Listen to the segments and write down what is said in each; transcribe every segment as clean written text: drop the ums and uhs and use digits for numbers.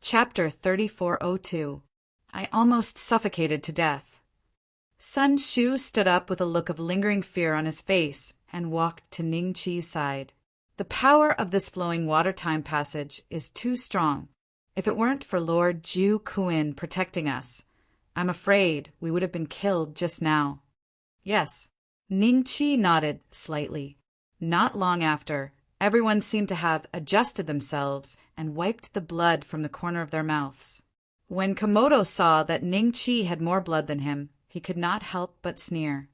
Chapter 3402. I almost suffocated to death. Sun Shu stood up with a look of lingering fear on his face and walked to Ning Qi's side. The power of this flowing water time passage is too strong. If it weren't for Lord Ju Kuin protecting us, I'm afraid we would have been killed just now. Yes. Ning Qi nodded slightly. Not long after, everyone seemed to have adjusted themselves and wiped the blood from the corner of their mouths. When Komodo saw that Ning Qi had more blood than him, he could not help but sneer.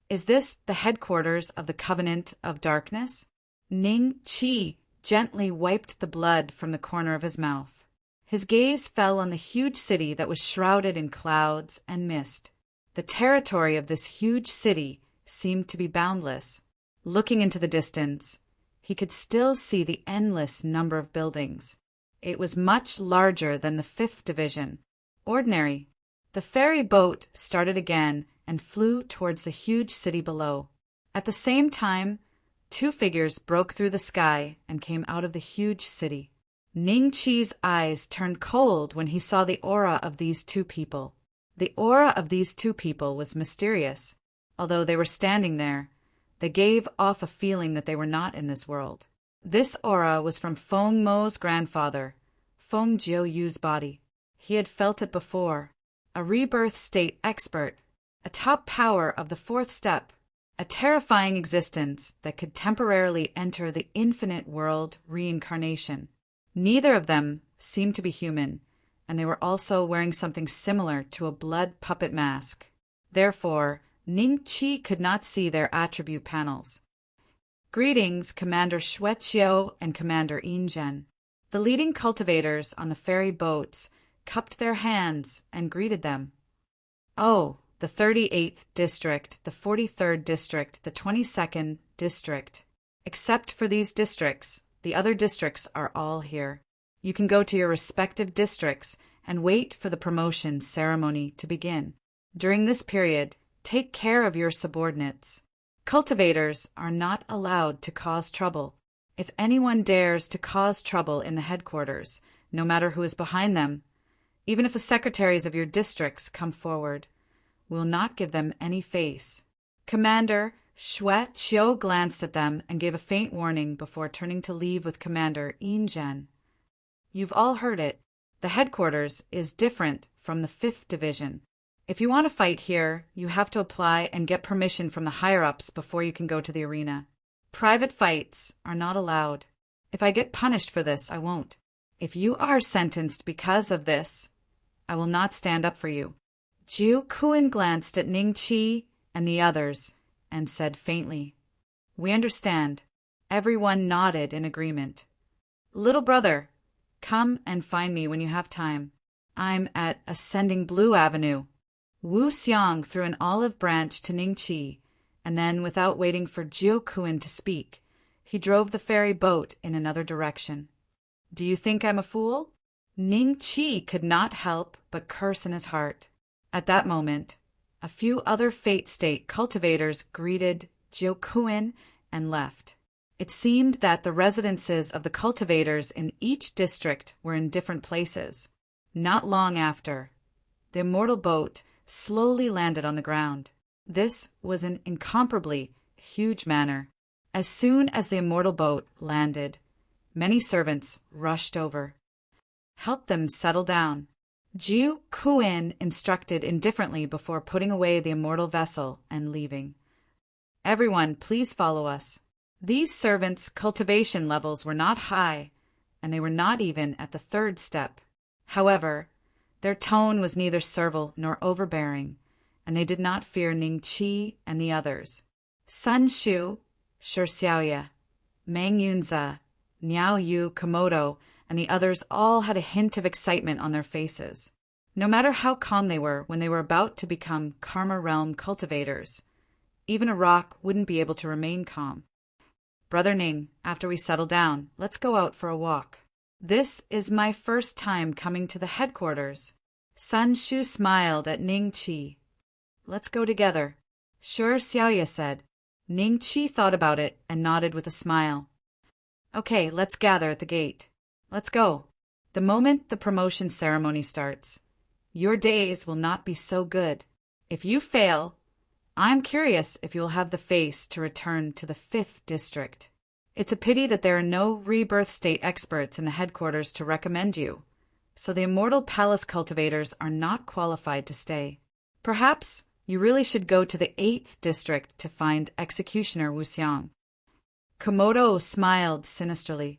Is this the headquarters of the Covenant of Darkness? Ning Qi gently wiped the blood from the corner of his mouth. His gaze fell on the huge city that was shrouded in clouds and mist. The territory of this huge city seemed to be boundless. Looking into the distance, he could still see the endless number of buildings. It was much larger than the 5th Division. Ordinary. The ferry boat started again and flew towards the huge city below. At the same time, 2 figures broke through the sky and came out of the huge city. Ning Qi's eyes turned cold when he saw the aura of these 2 people. The aura of these 2 people was mysterious. Although they were standing there, they gave off a feeling that they were not in this world. This aura was from Feng Mo's grandfather, Feng Jiuyu's body. He had felt it before. A rebirth state expert, a top power of the 4th step, a terrifying existence that could temporarily enter the infinite world reincarnation. Neither of them seemed to be human, and they were also wearing something similar to a blood puppet mask. Therefore, Ning Qi could not see their attribute panels. Greetings, Commander Xueqiu and Commander Yinzhen. The leading cultivators on the ferry boats cupped their hands and greeted them. Oh, the 38th District, the 43rd District, the 22nd District. Except for these districts, the other districts are all here. You can go to your respective districts and wait for the promotion ceremony to begin. During this period, take care of your subordinates. Cultivators are not allowed to cause trouble. If anyone dares to cause trouble in the headquarters, no matter who is behind them, even if the secretaries of your districts come forward, we will not give them any face. Commander Xueqiu glanced at them and gave a faint warning before turning to leave with Commander Yinzhen. You've all heard it. The headquarters is different from the 5th Division. If you want to fight here, you have to apply and get permission from the higher-ups before you can go to the arena. Private fights are not allowed. If I get punished for this, I won't. If you are sentenced because of this, I will not stand up for you. Ju Kuin glanced at Ning Qi and the others and said faintly, We understand. Everyone nodded in agreement. Little brother, come and find me when you have time. I'm at Ascending Blue Avenue. Wu Xiang threw an olive branch to Ning Qi, and then, without waiting for Jiu Kuin to speak, he drove the ferry boat in another direction. Do you think I'm a fool? Ning Qi could not help but curse in his heart. At that moment, a few other Fate State cultivators greeted Jiu Kuin and left. It seemed that the residences of the cultivators in each district were in different places. Not long after, the immortal boat slowly landed on the ground. This was an incomparably huge manor. As soon as the immortal boat landed, many servants rushed over. Help them settle down. Jiu Kuin instructed indifferently before putting away the immortal vessel and leaving. Everyone, please follow us. These servants' cultivation levels were not high, and they were not even at the 3rd step. However, their tone was neither servile nor overbearing, and they did not fear Ning Qi and the others. Sun Shu, Shi Xiaoye, Meng Yunze, Niao Yu Komodo, and the others all had a hint of excitement on their faces. No matter how calm they were when they were about to become Karma Realm cultivators, even a rock wouldn't be able to remain calm. Brother Ning, after we settle down, let's go out for a walk. This is my first time coming to the headquarters. Sun Shu smiled at Ning Qi. Let's go together, Shi Xiaoye said. Ning Qi thought about it and nodded with a smile. Okay, let's gather at the gate. Let's go. The moment the promotion ceremony starts, your days will not be so good. If you fail, I'm curious if you'll have the face to return to the 5th district. It's a pity that there are no rebirth state experts in the headquarters to recommend you, so the Immortal Palace cultivators are not qualified to stay. Perhaps you really should go to the 8th district to find Executioner Wuxiang. Komodo smiled sinisterly.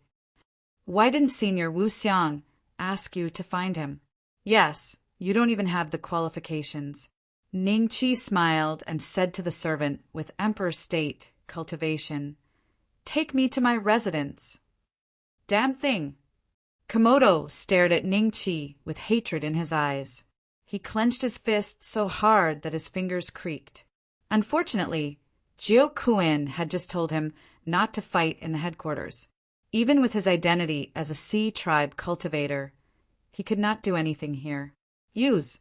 Why didn't Senior Wuxiang ask you to find him? Yes, you don't even have the qualifications. Ningqi smiled and said to the servant with Emperor State cultivation, Take me to my residence. Damn thing. Komodo stared at Ningqi with hatred in his eyes. He clenched his fist so hard that his fingers creaked. Unfortunately, Jiao Kuan had just told him not to fight in the headquarters. Even with his identity as a Sea Tribe cultivator, he could not do anything here. Use.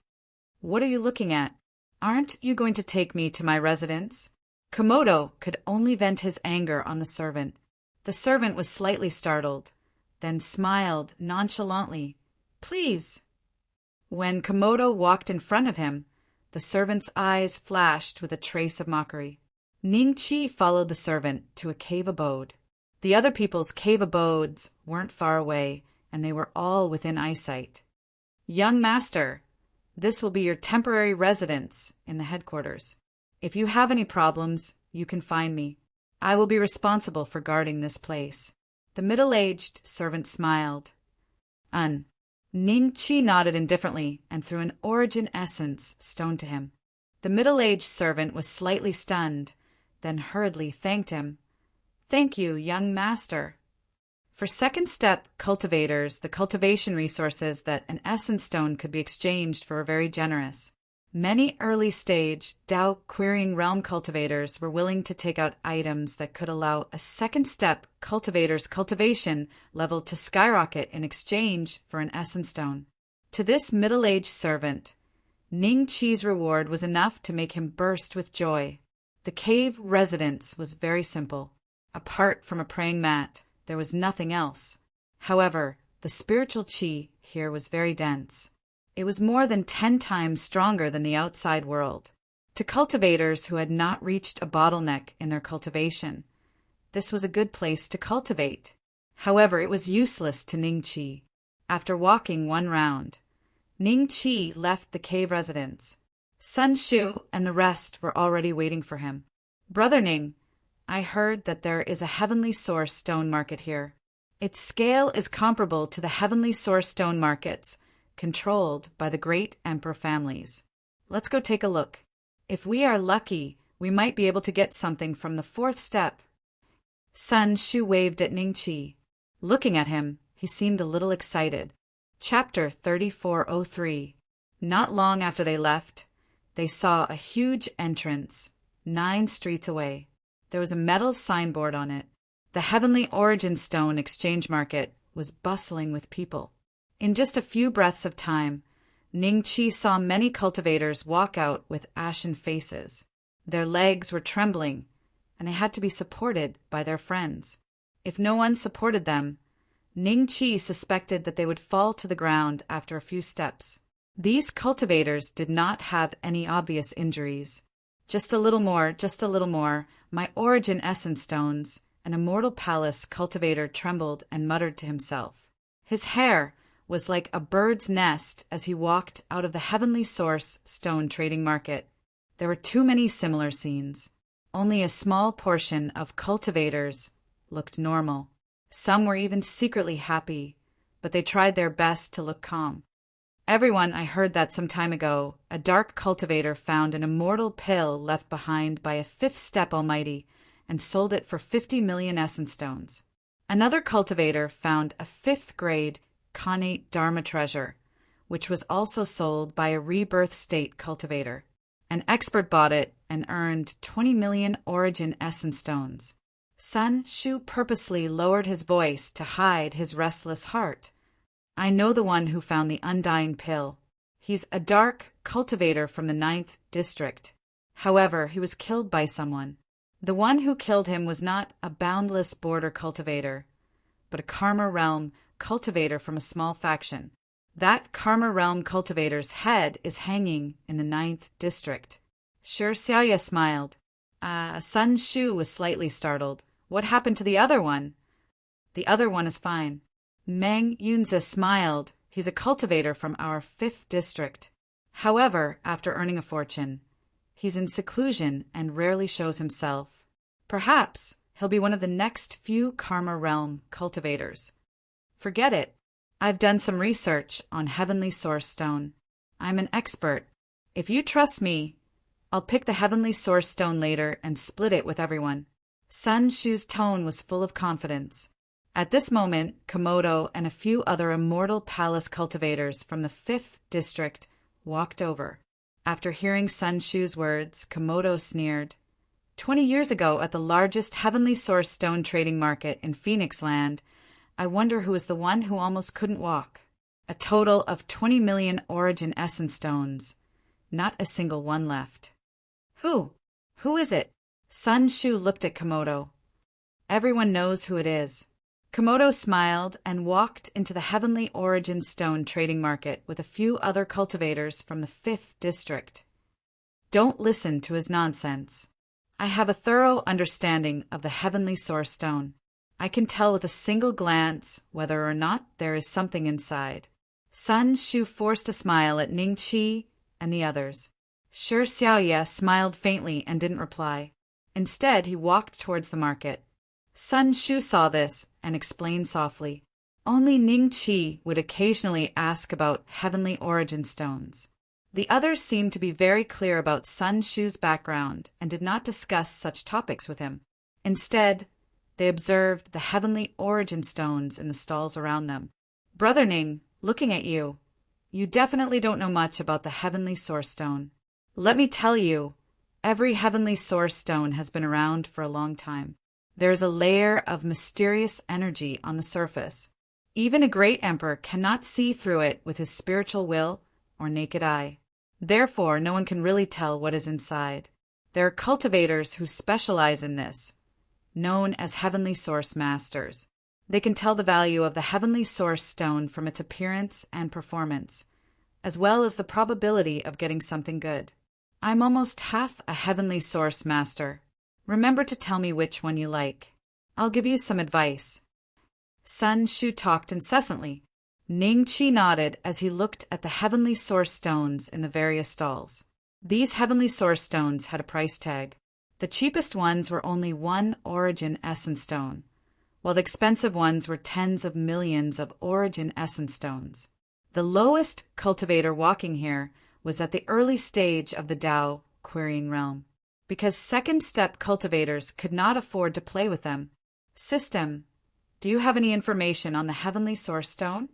What are you looking at? Aren't you going to take me to my residence? Komodo could only vent his anger on the servant. The servant was slightly startled, then smiled nonchalantly. Please. When Komodo walked in front of him, the servant's eyes flashed with a trace of mockery. Ningqi followed the servant to a cave abode. The other people's cave abodes weren't far away, and they were all within eyesight. Young master, this will be your temporary residence in the headquarters. If you have any problems, you can find me. I will be responsible for guarding this place. The middle-aged servant smiled. Ningqi nodded indifferently and threw an origin essence stone to him. The middle-aged servant was slightly stunned, then hurriedly thanked him. Thank you, young master. For second step cultivators, the cultivation resources that an essence stone could be exchanged for were very generous. Many early-stage Dao Querying Realm cultivators were willing to take out items that could allow a second step cultivator's cultivation level to skyrocket in exchange for an essence stone. To this middle-aged servant, Ningqi's reward was enough to make him burst with joy. The cave residence was very simple. Apart from a praying mat, there was nothing else. However, the spiritual qi here was very dense. It was more than 10 times stronger than the outside world. To cultivators who had not reached a bottleneck in their cultivation, this was a good place to cultivate. However, it was useless to Ningqi. After walking 1 round, Ningqi left the cave residence. Sun Shu and the rest were already waiting for him. Brother Ning, I heard that there is a heavenly source stone market here. Its scale is comparable to the heavenly source stone markets controlled by the great emperor families. Let's go take a look. If we are lucky, we might be able to get something from the 4th step. Sun Shu waved at Ningqi. Looking at him, he seemed a little excited. Chapter 3403. Not long after they left, they saw a huge entrance, 9 streets away. There was a metal signboard on it. The Heavenly Origin Stone Exchange Market was bustling with people. In just a few breaths of time, Ningqi saw many cultivators walk out with ashen faces. Their legs were trembling, and they had to be supported by their friends. If no one supported them, Ningqi suspected that they would fall to the ground after a few steps. These cultivators did not have any obvious injuries. Just a little more, my origin essence stones. An Immortal Palace cultivator trembled and muttered to himself. His hair was like a bird's nest as he walked out of the Heavenly Source stone trading market. There were too many similar scenes. Only a small portion of cultivators looked normal. Some were even secretly happy, but they tried their best to look calm. Everyone, I heard that some time ago, a dark cultivator found an immortal pill left behind by a 5th step almighty and sold it for 50 million essence stones. Another cultivator found a 5th grade Khanate Dharma treasure, which was also sold by a rebirth state cultivator. An expert bought it and earned 20 million origin essence stones. Sun Shu purposely lowered his voice to hide his restless heart. I know the one who found the undying pill. He's a dark cultivator from the 9th district. However, he was killed by someone. The one who killed him was not a boundless border cultivator, but a karma realm cultivator from a small faction. That Karma Realm cultivator's head is hanging in the 9th district. Sure Xiaoya smiled. Sun Shu was slightly startled. What happened to the other one? The other one is fine. Meng Yunze smiled. He's a cultivator from our 5th district. However, after earning a fortune, he's in seclusion and rarely shows himself. Perhaps he'll be one of the next few Karma Realm cultivators. Forget it. I've done some research on Heavenly Source Stone. I'm an expert. If you trust me, I'll pick the Heavenly Source Stone later and split it with everyone. Sun Shu's tone was full of confidence. At this moment, Komodo and a few other Immortal Palace cultivators from the 5th district walked over. After hearing Sun Shu's words, Komodo sneered. 20 years ago, at the largest Heavenly Source Stone trading market in Phoenix Land, I wonder who was the one who almost couldn't walk. A total of 20 million Origin Essence Stones. Not a single one left. Who? Who is it? Sun Shu looked at Komodo. Everyone knows who it is. Komodo smiled and walked into the Heavenly Origin Stone trading market with a few other cultivators from the 5th district. Don't listen to his nonsense. I have a thorough understanding of the Heavenly Source Stone. I can tell with a single glance whether or not there is something inside. Sun Shu forced a smile at Ning Qi and the others. Sure Xiaoye smiled faintly and didn't reply. Instead, he walked towards the market. Sun Shu saw this and explained softly. Only Ning Qi would occasionally ask about Heavenly Origin Stones. The others seemed to be very clear about Sun Shu's background and did not discuss such topics with him. Instead, they observed the Heavenly Origin Stones in the stalls around them. Brother Ning, looking at you, you definitely don't know much about the Heavenly Source Stone. Let me tell you, every Heavenly Source Stone has been around for a long time. There is a layer of mysterious energy on the surface. Even a great emperor cannot see through it with his spiritual will or naked eye. Therefore, no one can really tell what is inside. There are cultivators who specialize in this, known as Heavenly Source Masters. They can tell the value of the Heavenly Source Stone from its appearance and performance, as well as the probability of getting something good. I'm almost half a Heavenly Source Master. Remember to tell me which one you like. I'll give you some advice. Sun Shu talked incessantly. Ning Qi nodded as he looked at the Heavenly Source Stones in the various stalls. These Heavenly Source Stones had a price tag. The cheapest ones were only 1 Origin Essence Stone, while the expensive ones were tens of millions of Origin Essence Stones. The lowest cultivator walking here was at the early stage of the Tao querying realm, because second-step cultivators could not afford to play with them. System, do you have any information on the Heavenly Source Stone?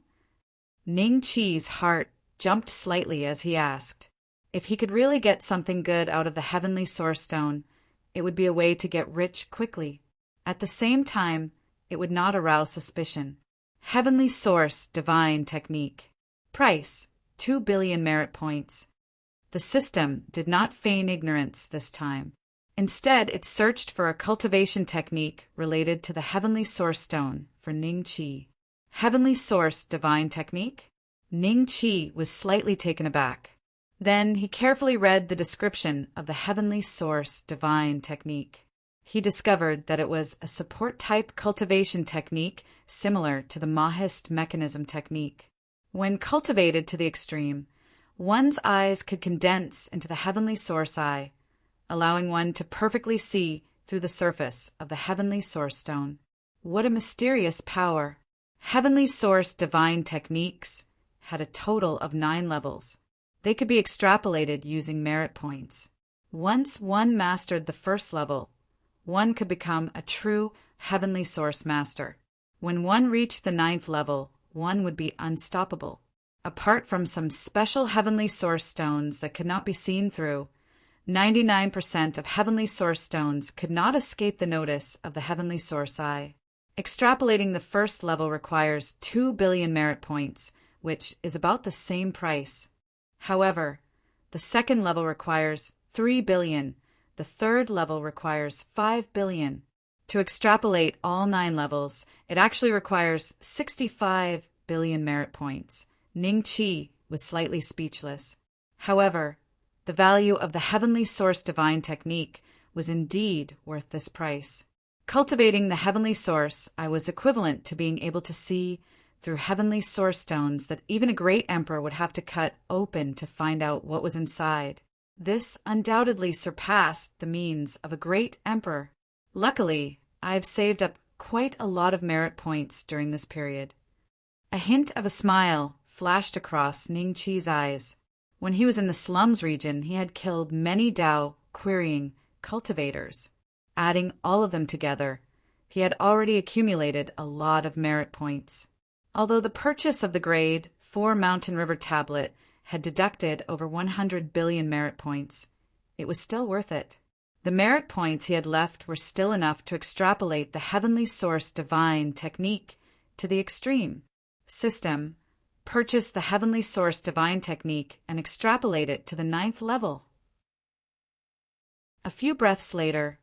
Ning Qi's heart jumped slightly as he asked. If he could really get something good out of the Heavenly Source Stone, it would be a way to get rich quickly. At the same time, it would not arouse suspicion. Heavenly Source Divine Technique. Price, 2 billion merit points. The system did not feign ignorance this time. Instead, it searched for a cultivation technique related to the Heavenly Source Stone for Ning Qi. Heavenly Source Divine Technique? Ning Qi was slightly taken aback. Then he carefully read the description of the Heavenly Source Divine Technique. He discovered that it was a support-type cultivation technique similar to the Mahist mechanism technique. When cultivated to the extreme, one's eyes could condense into the Heavenly Source Eye, allowing one to perfectly see through the surface of the Heavenly Source Stone. What a mysterious power! Heavenly Source Divine Techniques had a total of 9 levels. They could be extrapolated using merit points. Once one mastered the first level, one could become a true Heavenly Source Master. When one reached the 9th level, one would be unstoppable. Apart from some special Heavenly Source Stones that could not be seen through, 99% of Heavenly Source Stones could not escape the notice of the Heavenly Source Eye. Extrapolating the first level requires 2 billion merit points, which is about the same price. However, the second level requires 3 billion, the third level requires 5 billion. To extrapolate all 9 levels, it actually requires 65 billion merit points. Ning Qi was slightly speechless. However, the value of the Heavenly Source Divine Technique was indeed worth this price. Cultivating the Heavenly Source, I was equivalent to being able to see through Heavenly Source stones that even a great emperor would have to cut open to find out what was inside. This undoubtedly surpassed the means of a great emperor. Luckily, I've saved up quite a lot of merit points during this period. A hint of a smile flashed across Ning Qi's eyes. When he was in the slums region, he had killed many Dao querying cultivators. Adding all of them together, he had already accumulated a lot of merit points. Although the purchase of the grade 4 Mountain River tablet had deducted over 100 billion merit points, it was still worth it. The merit points he had left were still enough to extrapolate the Heavenly Source Divine Technique to the extreme. System: purchase the Heavenly Source Divine Technique and extrapolate it to the 9th level. A few breaths later,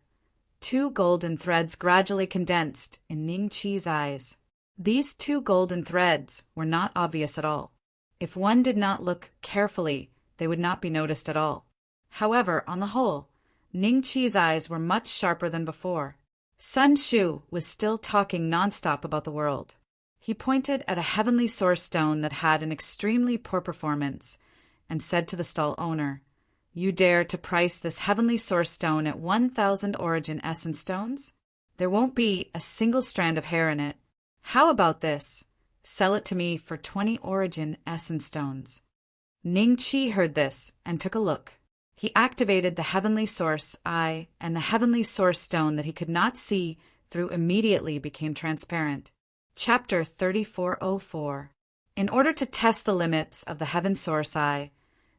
2 golden threads gradually condensed in Ning Qi's eyes. These 2 golden threads were not obvious at all. If one did not look carefully, they would not be noticed at all. However, on the whole, Ning Qi's eyes were much sharper than before. Sun Shu was still talking nonstop about the world. He pointed at a Heavenly Source stone that had an extremely poor performance and said to the stall owner, "You dare to price this Heavenly Source stone at 1,000 origin essence stones? There won't be a single strand of hair in it. How about this? Sell it to me for 20 origin essence stones." Ning Qi heard this and took a look. He activated the Heavenly Source Eye, and the Heavenly Source stone that he could not see through immediately became transparent. Chapter 3404. In order to test the limits of the Heaven Source Eye,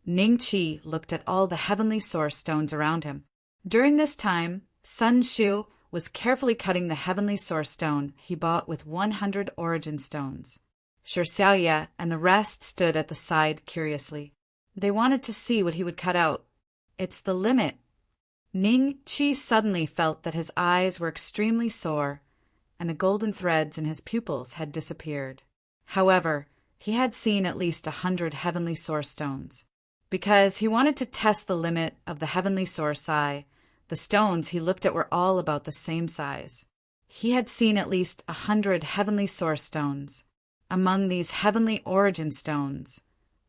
Ning Qi looked at all the Heavenly Source stones around him. During this time, Sun Shu was carefully cutting the Heavenly Source stone he bought with 100 origin stones. Shi Xiaoye and the rest stood at the side curiously. They wanted to see what he would cut out. It's the limit. Ning Qi suddenly felt that his eyes were extremely sore, and the golden threads in his pupils had disappeared. However, he had seen at least 100 Heavenly Source stones. Because he wanted to test the limit of the Heavenly Source Eye, the stones he looked at were all about the same size. He had seen at least 100 Heavenly Source stones. Among these Heavenly Origin stones,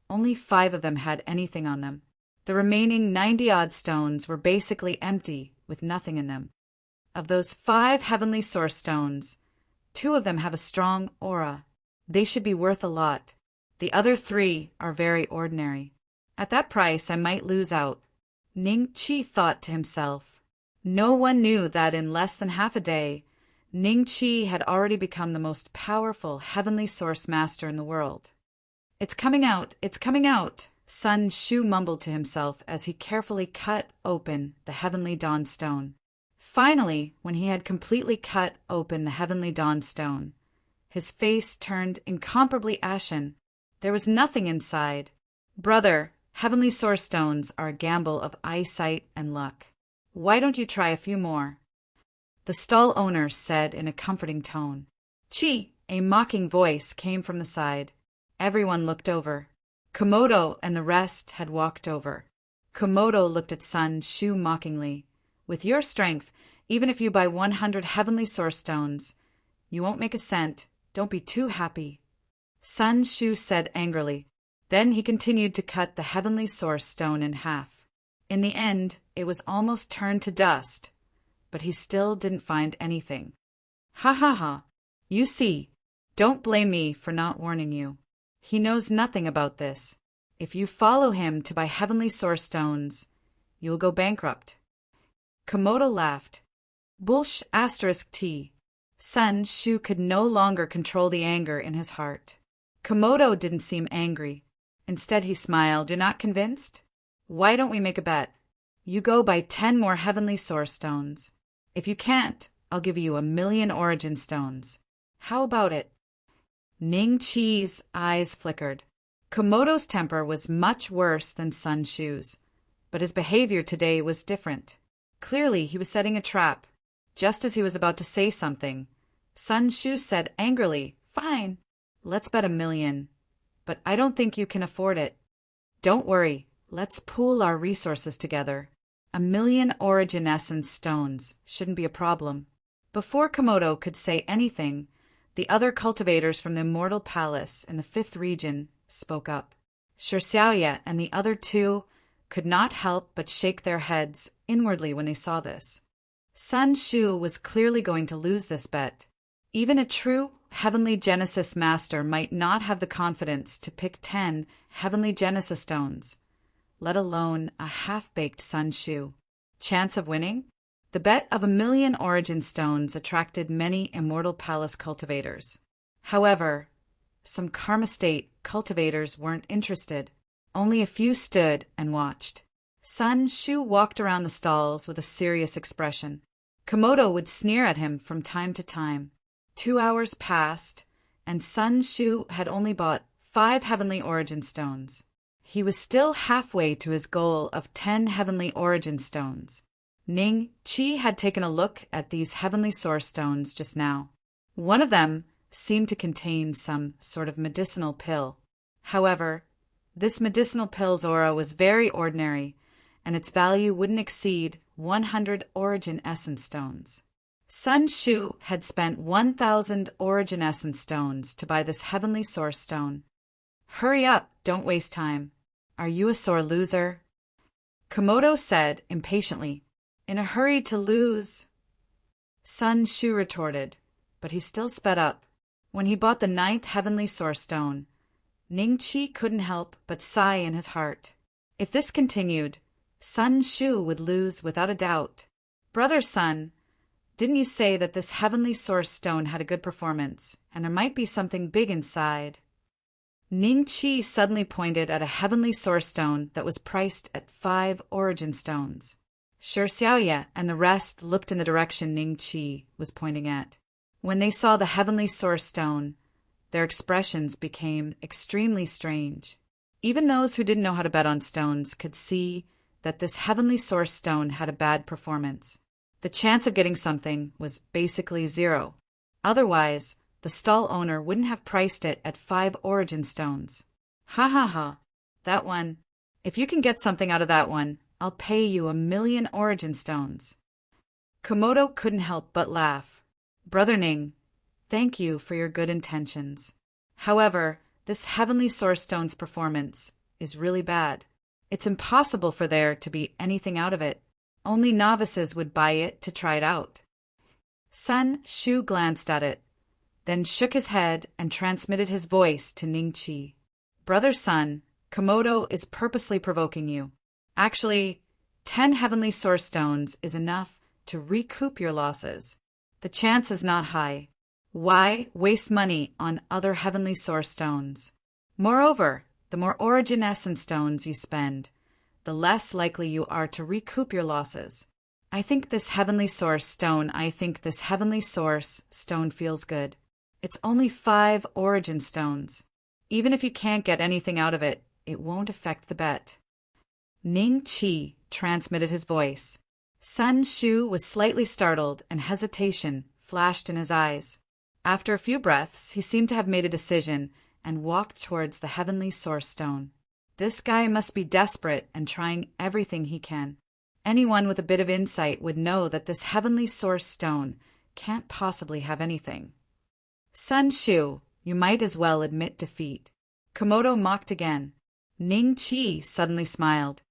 only 5 of them had anything on them. The remaining 90-odd stones were basically empty, with nothing in them. Of those 5 Heavenly Source stones, 2 of them have a strong aura. They should be worth a lot. The other 3 are very ordinary. At that price, I might lose out. Ning Qi thought to himself. No one knew that in less than half a day, Ning Qi had already become the most powerful Heavenly Source Master in the world. "It's coming out! It's coming out!" Sun Shu mumbled to himself as he carefully cut open the Heavenly Dawn Stone. Finally, when he had completely cut open the Heavenly Dawn Stone, his face turned incomparably ashen. There was nothing inside. "Brother, Heavenly Source stones are a gamble of eyesight and luck. Why don't you try a few more?" The stall owner said in a comforting tone. "Chi!" A mocking voice came from the side. Everyone looked over. Komodo and the rest had walked over. Komodo looked at Sun Shu mockingly. "With your strength, even if you buy 100 Heavenly Source stones, you won't make a cent. Don't be too happy." Sun Shu said angrily. Then he continued to cut the Heavenly Source stone in half. In the end, it was almost turned to dust, but he still didn't find anything. "Ha ha ha! You see, don't blame me for not warning you. He knows nothing about this. If you follow him to buy Heavenly Source stones, you'll go bankrupt." Komodo laughed. Bullsh *T. Sun Shu could no longer control the anger in his heart. Komodo didn't seem angry. Instead he smiled. "You're not convinced? Why don't we make a bet? You go buy 10 more Heavenly Source stones. If you can't, I'll give you 1,000,000 origin stones. How about it?" Ning Qi's eyes flickered. Komodo's temper was much worse than Sun Shu's, but his behavior today was different. Clearly he was setting a trap. Just as he was about to say something, Sun Shu said angrily, "Fine, let's bet 1,000,000. But I don't think you can afford it." "Don't worry, let's pool our resources together. 1,000,000 origin essence stones shouldn't be a problem." Before Komodo could say anything, the other cultivators from the Immortal Palace in the 5th region spoke up. Xiaoya and the other two could not help but shake their heads inwardly when they saw this. Sun Shu was clearly going to lose this bet. Even a true Heavenly Genesis Master might not have the confidence to pick 10 Heavenly Genesis stones, let alone a half-baked Sun Shu. Chance of winning? The bet of 1,000,000 origin stones attracted many Immortal Palace cultivators. However, some Karma State cultivators weren't interested. Only a few stood and watched. Sun Shu walked around the stalls with a serious expression. Komodo would sneer at him from time to time. 2 hours passed, and Sun Shu had only bought 5 heavenly origin stones. He was still halfway to his goal of 10 heavenly origin stones. Ning Qi had taken a look at these heavenly source stones just now. One of them seemed to contain some sort of medicinal pill. However, this medicinal pill's aura was very ordinary, and its value wouldn't exceed 100 origin essence stones. Sun Shu had spent 1,000 origin essence stones to buy this heavenly source stone. "Hurry up, don't waste time. Are you a sore loser?" Komodo said impatiently. "In a hurry to lose," Sun Shu retorted, but he still sped up. When he bought the 9th heavenly source stone, Ning Qi couldn't help but sigh in his heart. If this continued, Sun Shu would lose without a doubt. "Brother Sun, didn't you say that this heavenly source stone had a good performance, and there might be something big inside?" Ning Qi suddenly pointed at a heavenly source stone that was priced at 5 origin stones. Xiaoya and the rest looked in the direction Ning Qi was pointing at. When they saw the heavenly source stone, their expressions became extremely strange. Even those who didn't know how to bet on stones could see that this heavenly source stone had a bad performance. The chance of getting something was basically 0. Otherwise, the stall owner wouldn't have priced it at 5 origin stones. "Ha ha ha, that one. If you can get something out of that one, I'll pay you 1,000,000 origin stones." Komodo couldn't help but laugh. "Brother Ning, thank you for your good intentions. However, this heavenly source stone's performance is really bad. It's impossible for there to be anything out of it. Only novices would buy it to try it out." Sun Shu glanced at it, then shook his head and transmitted his voice to Ning Qi. "Brother Sun, Komodo is purposely provoking you. Actually, 10 heavenly source stones is enough to recoup your losses. The chance is not high. Why waste money on other heavenly source stones? Moreover, the more origin essence stones you spend, the less likely you are to recoup your losses. I think this heavenly source stone feels good. It's only 5 origin stones. Even if you can't get anything out of it, it won't affect the bet." Ning Qi transmitted his voice. Sun Shu was slightly startled, and hesitation flashed in his eyes. After a few breaths, he seemed to have made a decision and walked towards the heavenly source stone. This guy must be desperate and trying everything he can. Anyone with a bit of insight would know that this heavenly source stone can't possibly have anything. "Sun Shu, you might as well admit defeat." Komodo mocked again. Ning Qi suddenly smiled.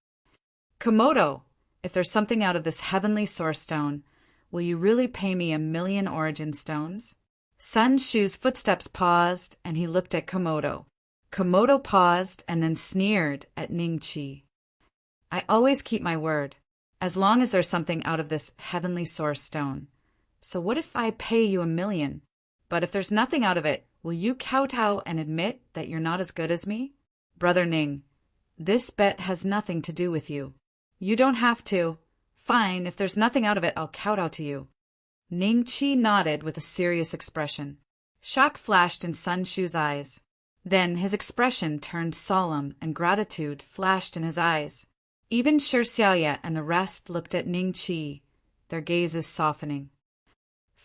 "Komodo, if there's something out of this heavenly source stone, will you really pay me 1,000,000 origin stones?" Sun Shu's footsteps paused, and he looked at Komodo. Komodo paused and then sneered at Ning Qi. "I always keep my word, as long as there's something out of this heavenly source stone. So what if I pay you 1,000,000? But if there's nothing out of it, will you kowtow and admit that you're not as good as me?" "Brother Ning, this bet has nothing to do with you. You don't have to. Fine, if there's nothing out of it, I'll kowtow to you." Ning Qi nodded with a serious expression. Shock flashed in Sun Shu's eyes. Then his expression turned solemn and gratitude flashed in his eyes. Even Xiaoya and the rest looked at Ning Qi, their gazes softening.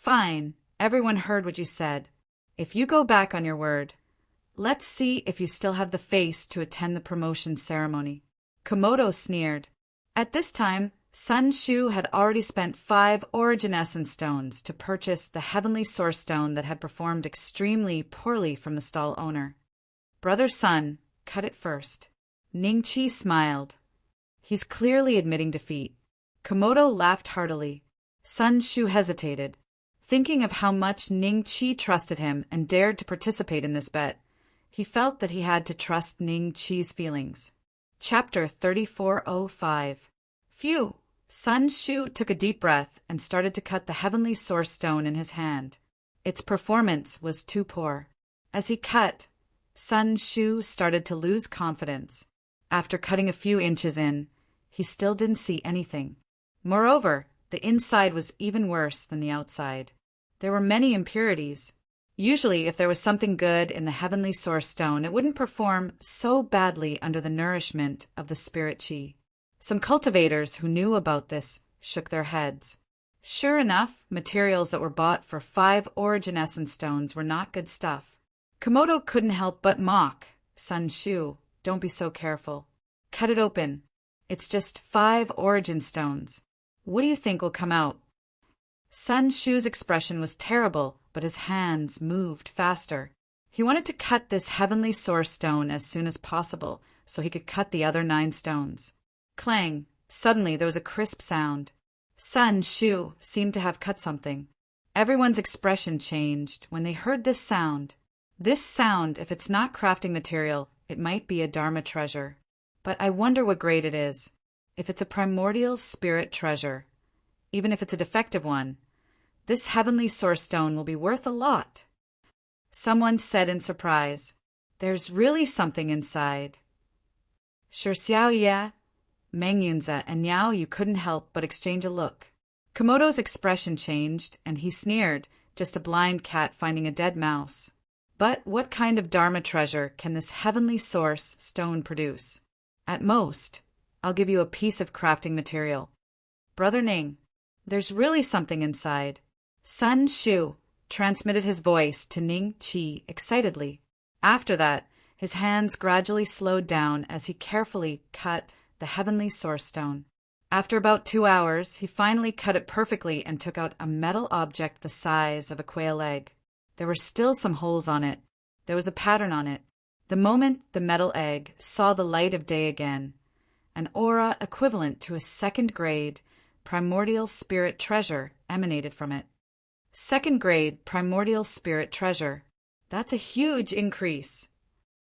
Fine, everyone heard what you said. If you go back on your word, let's see if you still have the face to attend the promotion ceremony. Komodo sneered. At this time, Sun Shu had already spent 5 origin essence stones to purchase the heavenly source stone that had performed extremely poorly from the stall owner. Brother Sun, cut it first. Ningqi smiled. He's clearly admitting defeat. Komodo laughed heartily. Sun Shu hesitated, thinking of how much Ningqi trusted him and dared to participate in this bet. He felt that he had to trust Ningqi's feelings. Chapter 3405. Phew! Sun Shu took a deep breath and started to cut the heavenly source stone in his hand. Its performance was too poor. As he cut, Sun Shu started to lose confidence. After cutting a few inches in, he still didn't see anything. Moreover, the inside was even worse than the outside. There were many impurities. Usually, if there was something good in the heavenly source stone, it wouldn't perform so badly under the nourishment of the spirit chi. Some cultivators who knew about this shook their heads. Sure enough, materials that were bought for 5 origin essence stones were not good stuff. Komodo couldn't help but mock. Sun Shu, don't be so careful. Cut it open. It's just 5 origin stones. What do you think will come out? Sun Shu's expression was terrible, but his hands moved faster. He wanted to cut this heavenly source stone as soon as possible, so he could cut the other 9 stones. Clang! Suddenly there was a crisp sound. Sun Shu seemed to have cut something. Everyone's expression changed when they heard this sound. This sound, if it's not crafting material, it might be a Dharma treasure. But I wonder what grade it is. If it's a primordial spirit treasure, even if it's a defective one, this heavenly source stone will be worth a lot. Someone said in surprise, "There's really something inside." Sure Xiao Ye, Meng Yunze, and Niao Yu couldn't help but exchange a look. Komodo's expression changed, and he sneered, just a blind cat finding a dead mouse. But what kind of Dharma treasure can this heavenly source stone produce? At most, I'll give you a piece of crafting material. Brother Ning, there's really something inside. Sun Shu transmitted his voice to Ning Qi excitedly. After that, his hands gradually slowed down as he carefully cut the heavenly source stone. After about 2 hours, he finally cut it perfectly and took out a metal object the size of a quail egg. There were still some holes on it. There was a pattern on it. The moment the metal egg saw the light of day again, an aura equivalent to a 2nd grade primordial spirit treasure emanated from it. 2nd grade primordial spirit treasure. That's a huge increase.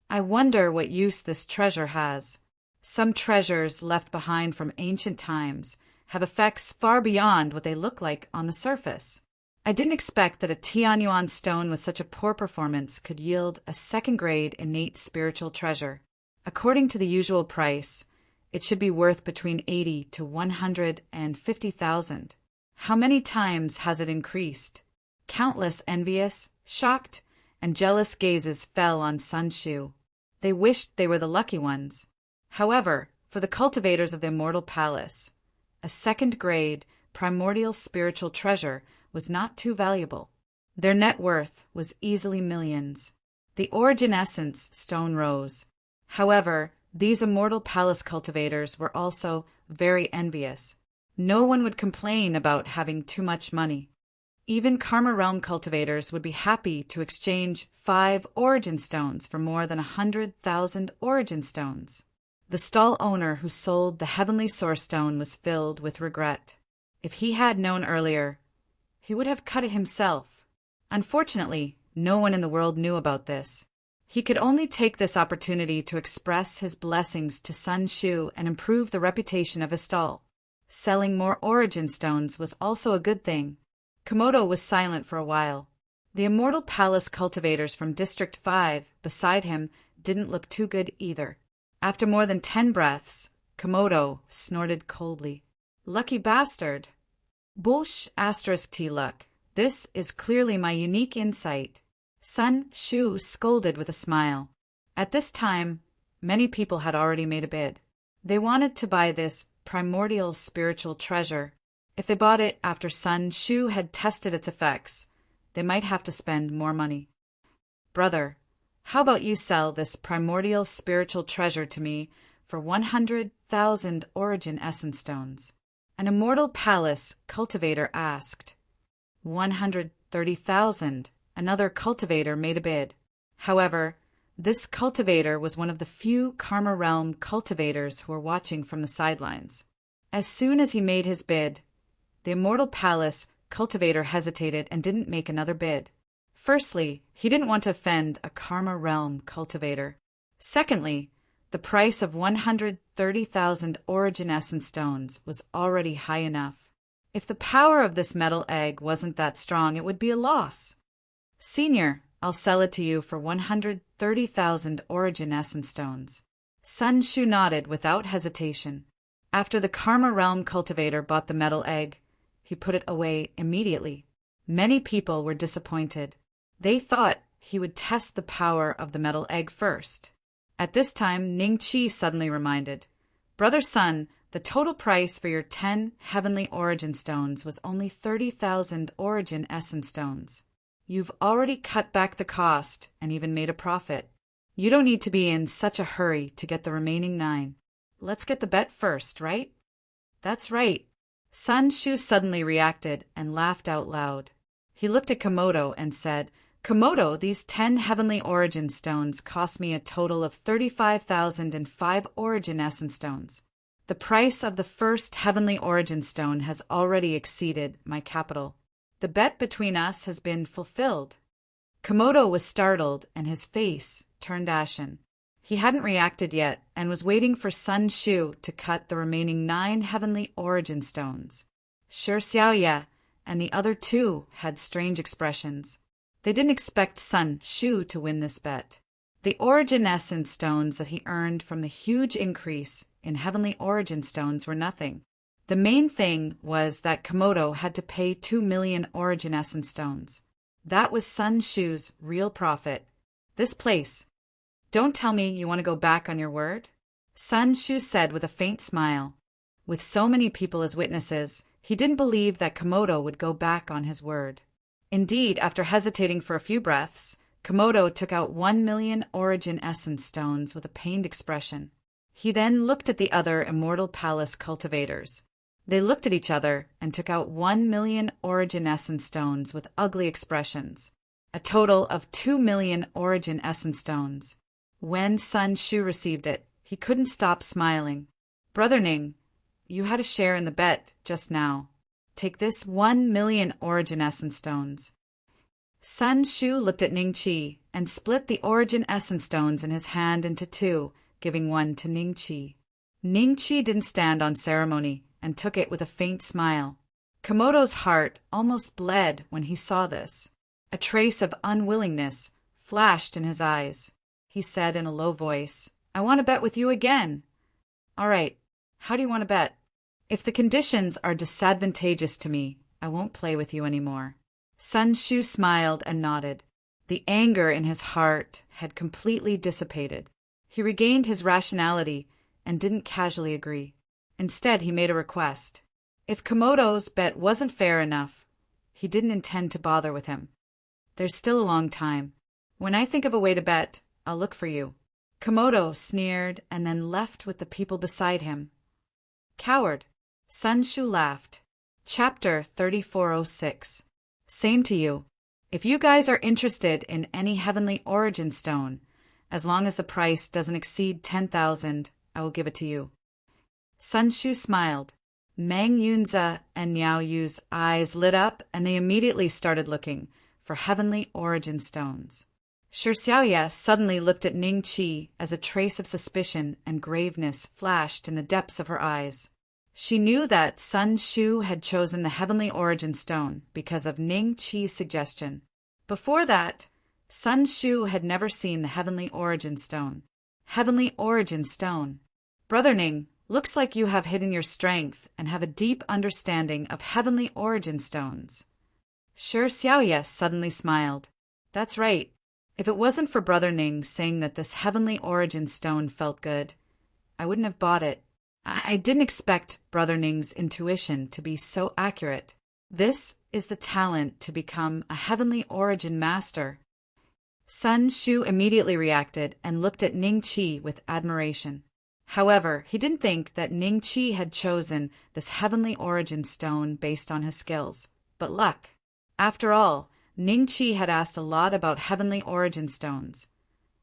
I wonder what use this treasure has. Some treasures left behind from ancient times have effects far beyond what they look like on the surface. I didn't expect that a Tianyuan stone with such a poor performance could yield a 2nd grade innate spiritual treasure. According to the usual price, it should be worth between 80 to 150,000. How many times has it increased? Countless envious, shocked, and jealous gazes fell on Sun Shu. They wished they were the lucky ones. However, for the cultivators of the Immortal Palace, a 2nd grade primordial spiritual treasure was not too valuable. Their net worth was easily millions. The origin essence stone rose. However, these Immortal Palace cultivators were also very envious. No one would complain about having too much money. Even Karma Realm cultivators would be happy to exchange 5 origin stones for more than 100,000 origin stones. The stall owner who sold the heavenly source stone was filled with regret. If he had known earlier, he would have cut it himself. Unfortunately, no one in the world knew about this. He could only take this opportunity to express his blessings to Sun Shu and improve the reputation of his stall. Selling more origin stones was also a good thing. Komodo was silent for a while. The Immortal Palace cultivators from District 5 beside him didn't look too good either. After more than 10 breaths, Komodo snorted coldly. Lucky bastard. Bullsh *T luck. This is clearly my unique insight. Sun Shu scolded with a smile. At this time, many people had already made a bid. They wanted to buy this primordial spiritual treasure. If they bought it after Sun Shu had tested its effects, they might have to spend more money. Brother, how about you sell this primordial spiritual treasure to me for 100,000 origin essence stones? An immortal palace cultivator asked. 130,000. Another cultivator made a bid. However, this cultivator was one of the few Karma Realm cultivators who were watching from the sidelines. As soon as he made his bid, the immortal palace cultivator hesitated and didn't make another bid. Firstly, he didn't want to offend a Karma Realm cultivator. Secondly, the price of 130,000 origin essence stones was already high enough. If the power of this metal egg wasn't that strong, it would be a loss. Senior, I'll sell it to you for 130,000 origin essence stones. Sun Shu nodded without hesitation. After the Karma Realm cultivator bought the metal egg, he put it away immediately. Many people were disappointed. They thought he would test the power of the metal egg first. At this time, Ning Qi suddenly reminded, Brother Sun, the total price for your 10 heavenly origin stones was only 30,000 origin essence stones. You've already cut back the cost and even made a profit. You don't need to be in such a hurry to get the remaining 9. Let's get the bet first, right? That's right. Sun Shu suddenly reacted and laughed out loud. He looked at Komodo and said, Komodo, these 10 heavenly origin stones cost me a total of 35,005 origin essence stones. The price of the first heavenly origin stone has already exceeded my capital. The bet between us has been fulfilled. Komodo was startled and his face turned ashen. He hadn't reacted yet and was waiting for Sun Shu to cut the remaining 9 heavenly origin stones. Shi Xiaoye and the other 2 had strange expressions. They didn't expect Sun Shu to win this bet. The origin essence stones that he earned from the huge increase in heavenly origin stones were nothing. The main thing was that Komodo had to pay 2 million origin essence stones. That was Sun Shu's real profit. This place. Don't tell me you want to go back on your word? Sun Shu said with a faint smile. With so many people as witnesses, he didn't believe that Komodo would go back on his word. Indeed, after hesitating for a few breaths, Komodo took out 1 million origin essence stones with a pained expression. He then looked at the other Immortal Palace cultivators. They looked at each other and took out 1 million origin essence stones with ugly expressions, a total of 2 million origin essence stones. When Sun Shu received it, he couldn't stop smiling. Brother Ning, you had a share in the bet just now. Take this 1 million origin essence stones. Sun Shu looked at Ning Qi and split the origin essence stones in his hand into 2, giving one to Ning Qi. Ning Qi didn't stand on ceremony and took it with a faint smile. Komodo's heart almost bled when he saw this. A trace of unwillingness flashed in his eyes. He said in a low voice, I want to bet with you again. All right, how do you want to bet? If the conditions are disadvantageous to me, I won't play with you anymore. Sun Shu smiled and nodded. The anger in his heart had completely dissipated. He regained his rationality and didn't casually agree. Instead, he made a request. If Komodo's bet wasn't fair enough, he didn't intend to bother with him. There's still a long time. When I think of a way to bet, I'll look for you. Komodo sneered and then left with the people beside him. Coward. Sun Shu laughed. Chapter 3406. Same to you. If you guys are interested in any heavenly origin stone, as long as the price doesn't exceed 10,000, I will give it to you. Sun Shu smiled. Meng Yunze and Niao Yu's eyes lit up and they immediately started looking for heavenly origin stones. Shi Xiaoye suddenly looked at Ning Qi as a trace of suspicion and graveness flashed in the depths of her eyes. She knew that Sun Shu had chosen the heavenly origin stone because of Ning Qi's suggestion. Before that, Sun Shu had never seen the heavenly origin stone. Heavenly origin stone. Brother Ning, looks like you have hidden your strength and have a deep understanding of heavenly origin stones. Shi Xiaoye suddenly smiled. That's right. If it wasn't for Brother Ning saying that this heavenly origin stone felt good, I wouldn't have bought it. I didn't expect Brother Ning's intuition to be so accurate. This is the talent to become a heavenly origin master. Sun Shu immediately reacted and looked at Ning Qi with admiration. However, he didn't think that Ning Qi had chosen this heavenly origin stone based on his skills, but luck. After all, Ning Qi had asked a lot about heavenly origin stones,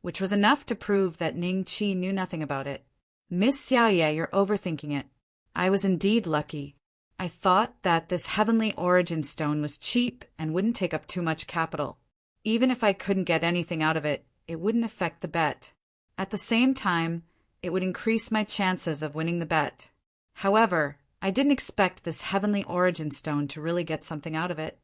which was enough to prove that Ning Qi knew nothing about it. Miss Xiaoye, you're overthinking it. I was indeed lucky. I thought that this heavenly origin stone was cheap and wouldn't take up too much capital. Even if I couldn't get anything out of it, it wouldn't affect the bet. At the same time, it would increase my chances of winning the bet. However, I didn't expect this heavenly origin stone to really get something out of it.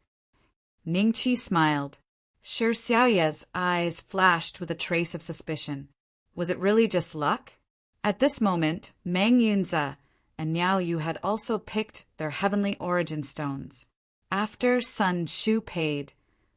Ning Qi smiled. Shi Xiaoye's eyes flashed with a trace of suspicion. Was it really just luck? At this moment, Meng Yunze and Niao Yu had also picked their heavenly origin stones. After Sun Shu paid,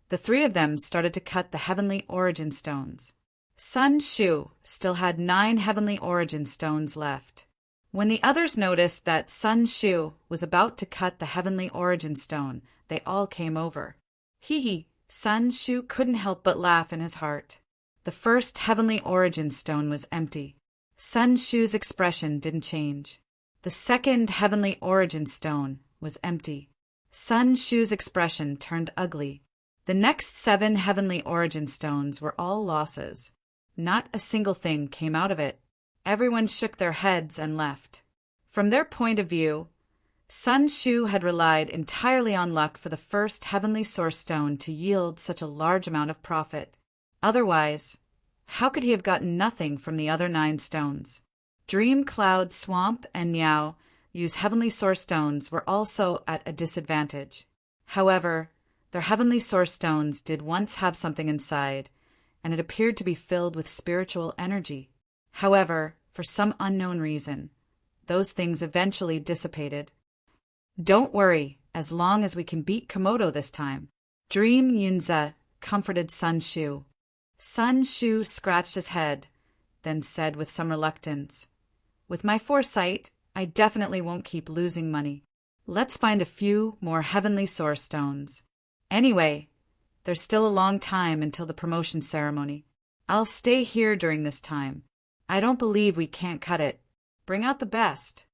the three of them started to cut the heavenly origin stones. Sun Shu still had 9 heavenly origin stones left. When the others noticed that Sun Shu was about to cut the heavenly origin stone, they all came over. Hee. Sun Shu couldn't help but laugh in his heart. The first heavenly origin stone was empty. Sun Shu's expression didn't change. The second heavenly origin stone was empty. Sun Shu's expression turned ugly. The next 7 heavenly origin stones were all losses. Not a single thing came out of it. Everyone shook their heads and left. From their point of view, Sun Shu had relied entirely on luck for the first heavenly source stone to yield such a large amount of profit. Otherwise, how could he have gotten nothing from the other 9 stones? Dream Cloud Swamp and Niao Yu's heavenly source stones were also at a disadvantage. However, their heavenly source stones did once have something inside, and it appeared to be filled with spiritual energy. However, for some unknown reason, those things eventually dissipated. Don't worry, as long as we can beat Komodo this time, Dream Yunze comforted Sun Shu. Sun Shu scratched his head, then said with some reluctance, with my foresight, I definitely won't keep losing money. Let's find a few more heavenly source stones. Anyway, there's still a long time until the promotion ceremony. I'll stay here during this time. I don't believe we can't cut it. Bring out the best.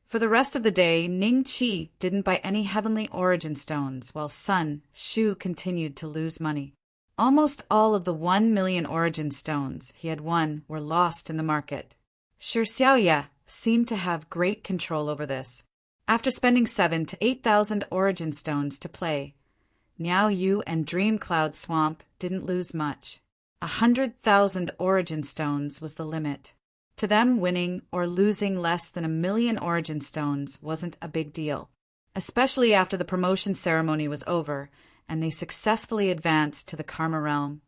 For the rest of the day, Ning Qi didn't buy any heavenly origin stones, while Sun Shu continued to lose money. Almost all of the 1 million origin stones he had won were lost in the market. Shi Xiaoye seemed to have great control over this. After spending 7,000 to 8,000 origin stones to play, Niao Yu and Dream Cloud Swamp didn't lose much. 100,000 origin stones was the limit. To them, winning or losing less than 1 million origin stones wasn't a big deal, especially after the promotion ceremony was over and they successfully advanced to the Karma realm.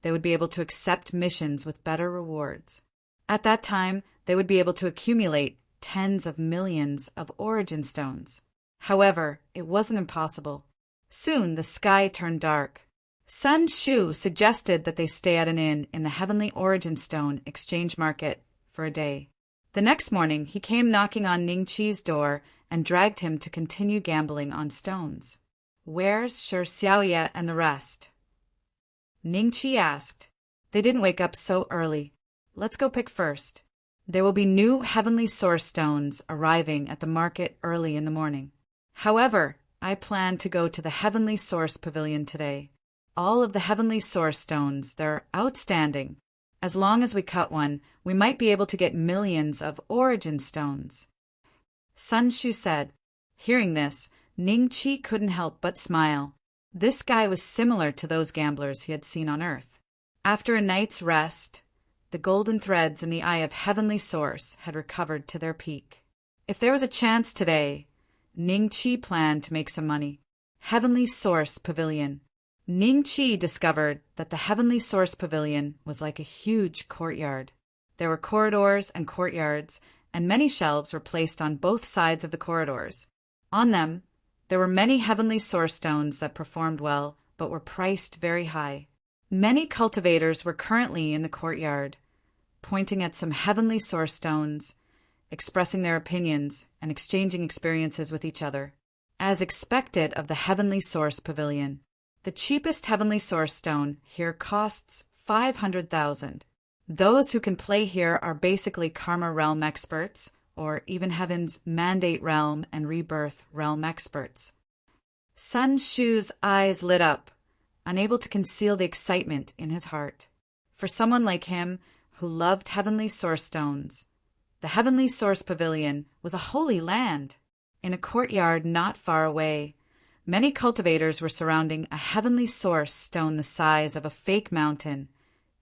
They would be able to accept missions with better rewards. At that time, they would be able to accumulate tens of millions of origin stones. However, it wasn't impossible. Soon the sky turned dark. Sun Shu suggested that they stay at an inn in the Heavenly Origin Stone exchange market for a day. The next morning, he came knocking on Ning Qi's door and dragged him to continue gambling on stones. Where's Shi Xiaoye and the rest? Ning Qi asked. They didn't wake up so early. Let's go pick first. There will be new heavenly source stones arriving at the market early in the morning. However, I plan to go to the Heavenly Source Pavilion today. All of the heavenly source stones, they're outstanding. As long as we cut one, we might be able to get millions of origin stones. Sun Shu said. Hearing this, Ning Qi couldn't help but smile. This guy was similar to those gamblers he had seen on Earth. After a night's rest, the golden threads in the eye of Heavenly Source had recovered to their peak. If there was a chance today, Ning Qi planned to make some money. Heavenly Source Pavilion. Ning Qi discovered that the Heavenly Source Pavilion was like a huge courtyard. There were corridors and courtyards, and many shelves were placed on both sides of the corridors. On them, there were many heavenly source stones that performed well, but were priced very high. Many cultivators were currently in the courtyard, pointing at some heavenly source stones expressing their opinions and exchanging experiences with each other. As expected of the Heavenly Source Pavilion, the cheapest Heavenly Source stone here costs 500,000. Those who can play here are basically Karma Realm experts, or even Heaven's Mandate Realm and Rebirth Realm experts. Sun Shu's eyes lit up, unable to conceal the excitement in his heart. For someone like him, who loved Heavenly Source stones, the Heavenly Source Pavilion was a holy land. In a courtyard not far away, many cultivators were surrounding a Heavenly Source stone the size of a fake mountain,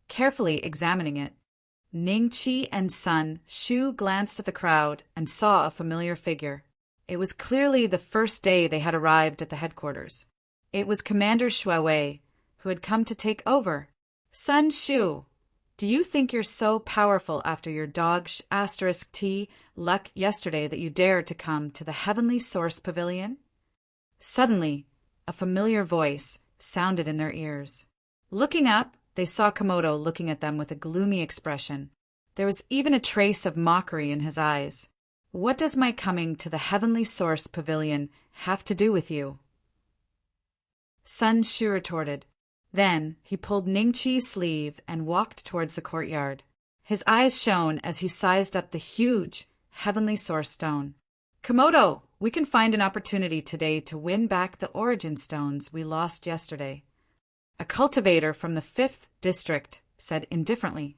carefully examining it. Ningqi and Sun Shu glanced at the crowd and saw a familiar figure. It was clearly the first day they had arrived at the headquarters. It was Commander Shuai, who had come to take over. Sun Shu, do you think you're so powerful after your dog *T luck yesterday that you dare to come to the Heavenly Source Pavilion? Suddenly, a familiar voice sounded in their ears. Looking up, they saw Komodo looking at them with a gloomy expression. There was even a trace of mockery in his eyes. What does my coming to the Heavenly Source Pavilion have to do with you? Sun Shu retorted. Then he pulled Ningqi's sleeve and walked towards the courtyard. His eyes shone as he sized up the huge Heavenly Source stone. Komodo, we can find an opportunity today to win back the origin stones we lost yesterday. A cultivator from the 5th district said indifferently.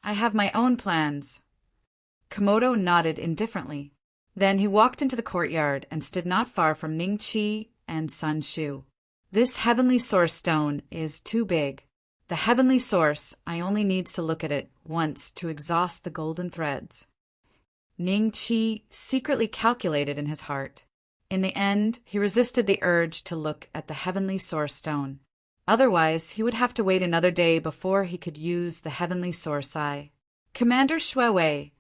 I have my own plans. Komodo nodded indifferently. Then he walked into the courtyard and stood not far from Ningqi and Sun Shu. This Heavenly Source stone is too big. The Heavenly Source, I only needs to look at it once to exhaust the golden threads. Ningqi secretly calculated in his heart. In the end, he resisted the urge to look at the Heavenly Source stone. Otherwise, he would have to wait another day before he could use the Heavenly Source Eye. Commander Shuai,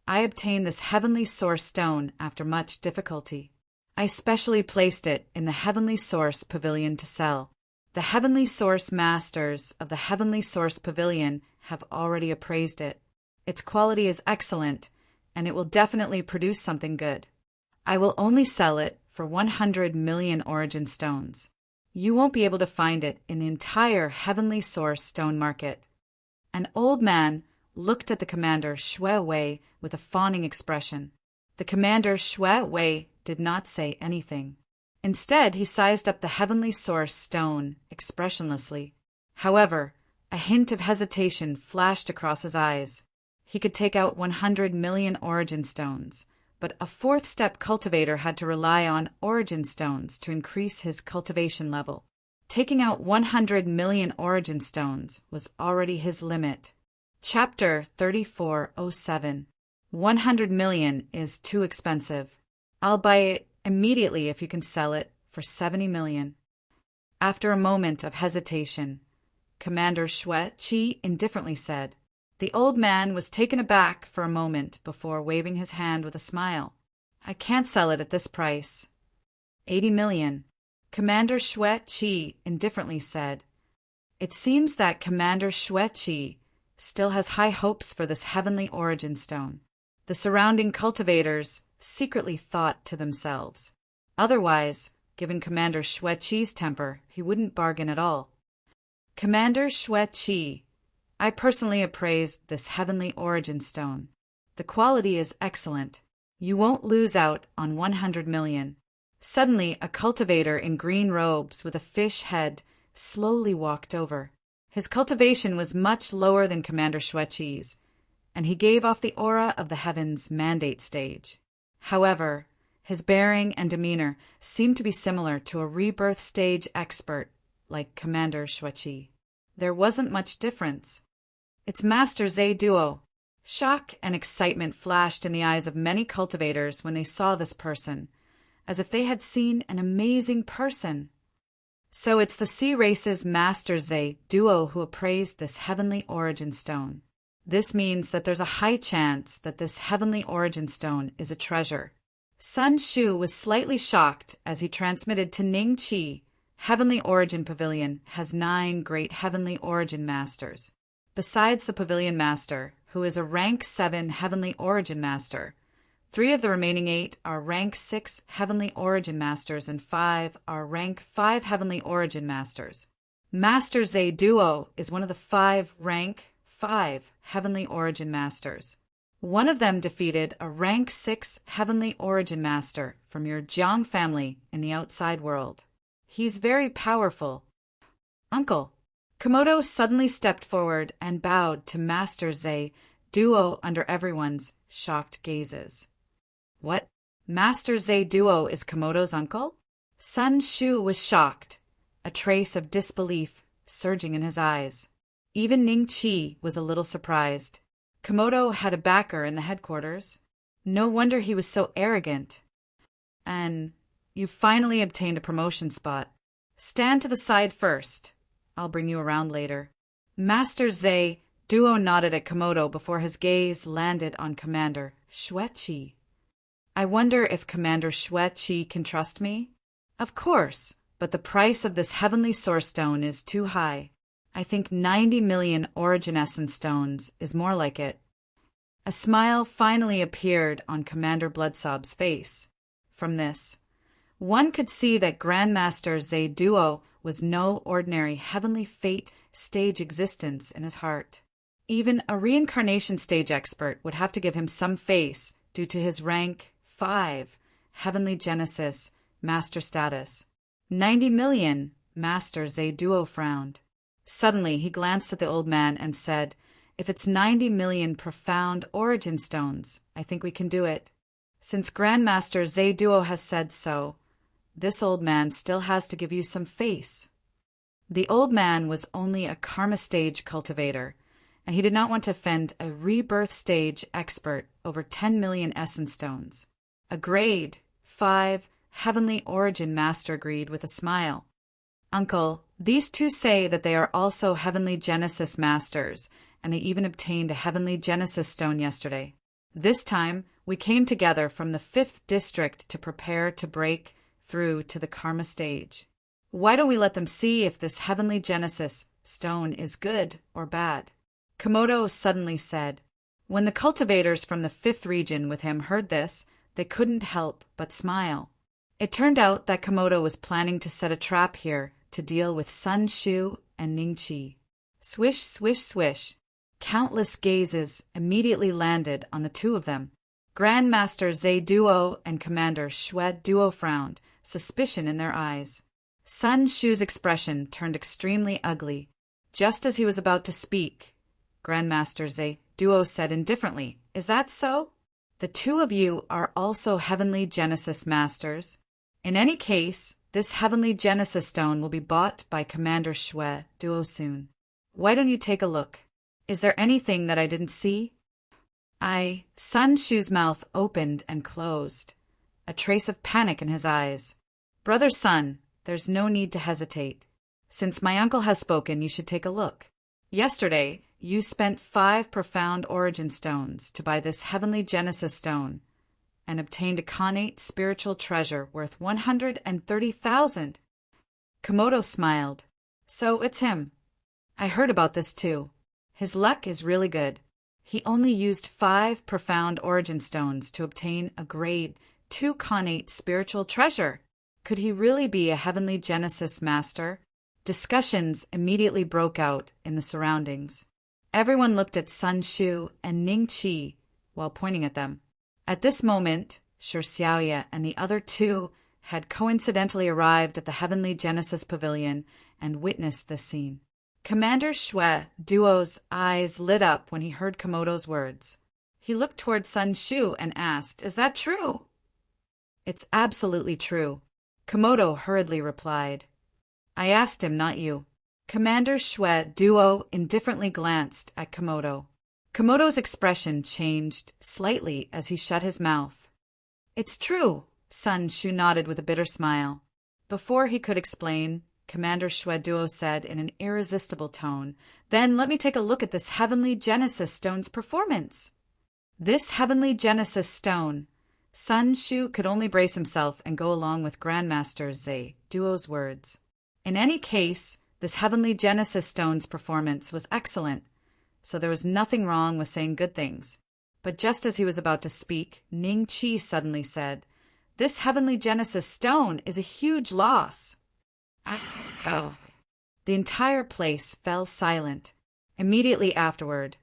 I obtained this Heavenly Source stone after much difficulty. I specially placed it in the Heavenly Source Pavilion to sell. The Heavenly Source Masters of the Heavenly Source Pavilion have already appraised it. Its quality is excellent, and it will definitely produce something good. I will only sell it for 100 million origin stones. You won't be able to find it in the entire Heavenly Source stone market. An old man looked at the commander Shuai with a fawning expression. The commander Shuai did not say anything. Instead, he sized up the Heavenly Source stone expressionlessly. However, a hint of hesitation flashed across his eyes. He could take out 100 million origin stones, but a 4th-step cultivator had to rely on origin stones to increase his cultivation level. Taking out 100 million origin stones was already his limit. Chapter 3407. 100 million is too expensive. I'll buy it immediately if you can sell it for 70 million. After a moment of hesitation, Commander Shuai indifferently said. The old man was taken aback for a moment before waving his hand with a smile. I can't sell it at this price. 80 million. Commander Shuai indifferently said. It seems that Commander Shuai still has high hopes for this heavenly origin stone. The surrounding cultivators secretly thought to themselves. Otherwise, given Commander Shuai's temper, he wouldn't bargain at all. Commander Shuai, I personally appraised this heavenly origin stone. The quality is excellent. You won't lose out on 100 million. Suddenly, a cultivator in green robes with a fish head slowly walked over. His cultivation was much lower than Commander Shuai's, and he gave off the aura of the Heaven's Mandate stage. However, his bearing and demeanor seemed to be similar to a rebirth stage expert like Commander Shuai. There wasn't much difference. It's Master Zhe Duo. Shock and excitement flashed in the eyes of many cultivators when they saw this person, as if they had seen an amazing person. So it's the Sea Race's Master Zhe Duo who appraised this heavenly origin stone. This means that there's a high chance that this heavenly origin stone is a treasure. Sun Shu was slightly shocked as he transmitted to Ningqi, Heavenly Origin Pavilion has 9 great Heavenly Origin Masters. Besides the Pavilion Master, who is a rank 7 Heavenly Origin Master, 3 of the remaining 8 are rank 6 Heavenly Origin Masters and 5 are rank 5 Heavenly Origin Masters. Master Ze Duo is one of the 5 rank 5 Heavenly Origin Masters. One of them defeated a rank 6 Heavenly Origin Master from your Jiang family in the outside world. He's very powerful. Uncle. Komodo suddenly stepped forward and bowed to Master Ze Duo under everyone's shocked gazes. What? Master Ze Duo is Komodo's uncle? Sun Shu was shocked, a trace of disbelief surging in his eyes. Even Ning Qi was a little surprised. Komodo had a backer in the headquarters. No wonder he was so arrogant. And you finally obtained a promotion spot. Stand to the side first. I'll bring you around later. Master Ze Duo nodded at Komodo before his gaze landed on Commander Xueqi. I wonder if Commander Xueqi can trust me? Of course, but the price of this heavenly source stone is too high. I think 90 million origin essence stones is more like it. A smile finally appeared on Commander Bloodsob's face. From this, one could see that Grandmaster Ze Duo was no ordinary heavenly fate stage existence in his heart. Even a reincarnation stage expert would have to give him some face due to his rank 5 Heavenly Genesis Master status. 90 million, Master Ze Duo frowned. Suddenly he glanced at the old man and said, if it's 90 million profound origin stones, I think we can do it. Since Grandmaster Ze Duo has said so, this old man still has to give you some face. The old man was only a karma stage cultivator, and he did not want to offend a rebirth stage expert over 10 million essence stones. A grade 5 Heavenly Origin Master agreed with a smile. Uncle, these two say that they are also Heavenly Genesis Masters, and they even obtained a Heavenly Genesis stone yesterday. This time, we came together from the 5th district to prepare to break through to the karma stage. Why don't we let them see if this Heavenly Genesis stone is good or bad? Komodo suddenly said. When the cultivators from the 5th region with him heard this, they couldn't help but smile. It turned out that Komodo was planning to set a trap here to deal with Sun Shu and Ning Qi. Swish, swish, swish. Countless gazes immediately landed on the two of them. Grandmaster Ze Duo and Commander Xue Duo frowned, suspicion in their eyes. Sun Shu's expression turned extremely ugly. Just as he was about to speak, Grandmaster Ze Duo said indifferently, is that so? The two of you are also Heavenly Genesis Masters. In any case, this Heavenly Genesis stone will be bought by Commander Xue Duo soon. Why don't you take a look? Is there anything that I didn't see? Sun Shu's mouth opened and closed, a trace of panic in his eyes. Brother Sun, there's no need to hesitate. Since my uncle has spoken, you should take a look. Yesterday, you spent 5 profound origin stones to buy this Heavenly Genesis stone and obtained a connate spiritual treasure worth 130,000. Komodo smiled. So it's him. I heard about this too. His luck is really good. He only used 5 profound origin stones to obtain a grade 2 connate spiritual treasure. Could he really be a Heavenly Genesis Master? Discussions immediately broke out in the surroundings. Everyone looked at Sun Shu and Ning Qi while pointing at them. At this moment, Shi Xiaoye and the other two had coincidentally arrived at the Heavenly Genesis Pavilion and witnessed this scene. Commander Xue Duo's eyes lit up when he heard Komodo's words. He looked toward Sun Shu and asked, is that true? It's absolutely true, Komodo hurriedly replied. I asked him, not you. Commander Xue Duo indifferently glanced at Komodo. Komodo's expression changed slightly as he shut his mouth. It's true, Sun Shu nodded with a bitter smile. Before he could explain, Commander Xue Duo said in an irresistible tone, then let me take a look at this Heavenly Genesis stone's performance. This Heavenly Genesis stone. Sun Shu could only brace himself and go along with Grandmaster Ze Duo's words. In any case, this Heavenly Genesis stone's performance was excellent, so there was nothing wrong with saying good things. But just as he was about to speak, Ning Chi suddenly said, "This heavenly Genesis stone is a huge loss." Oh. The entire place fell silent. Immediately afterward,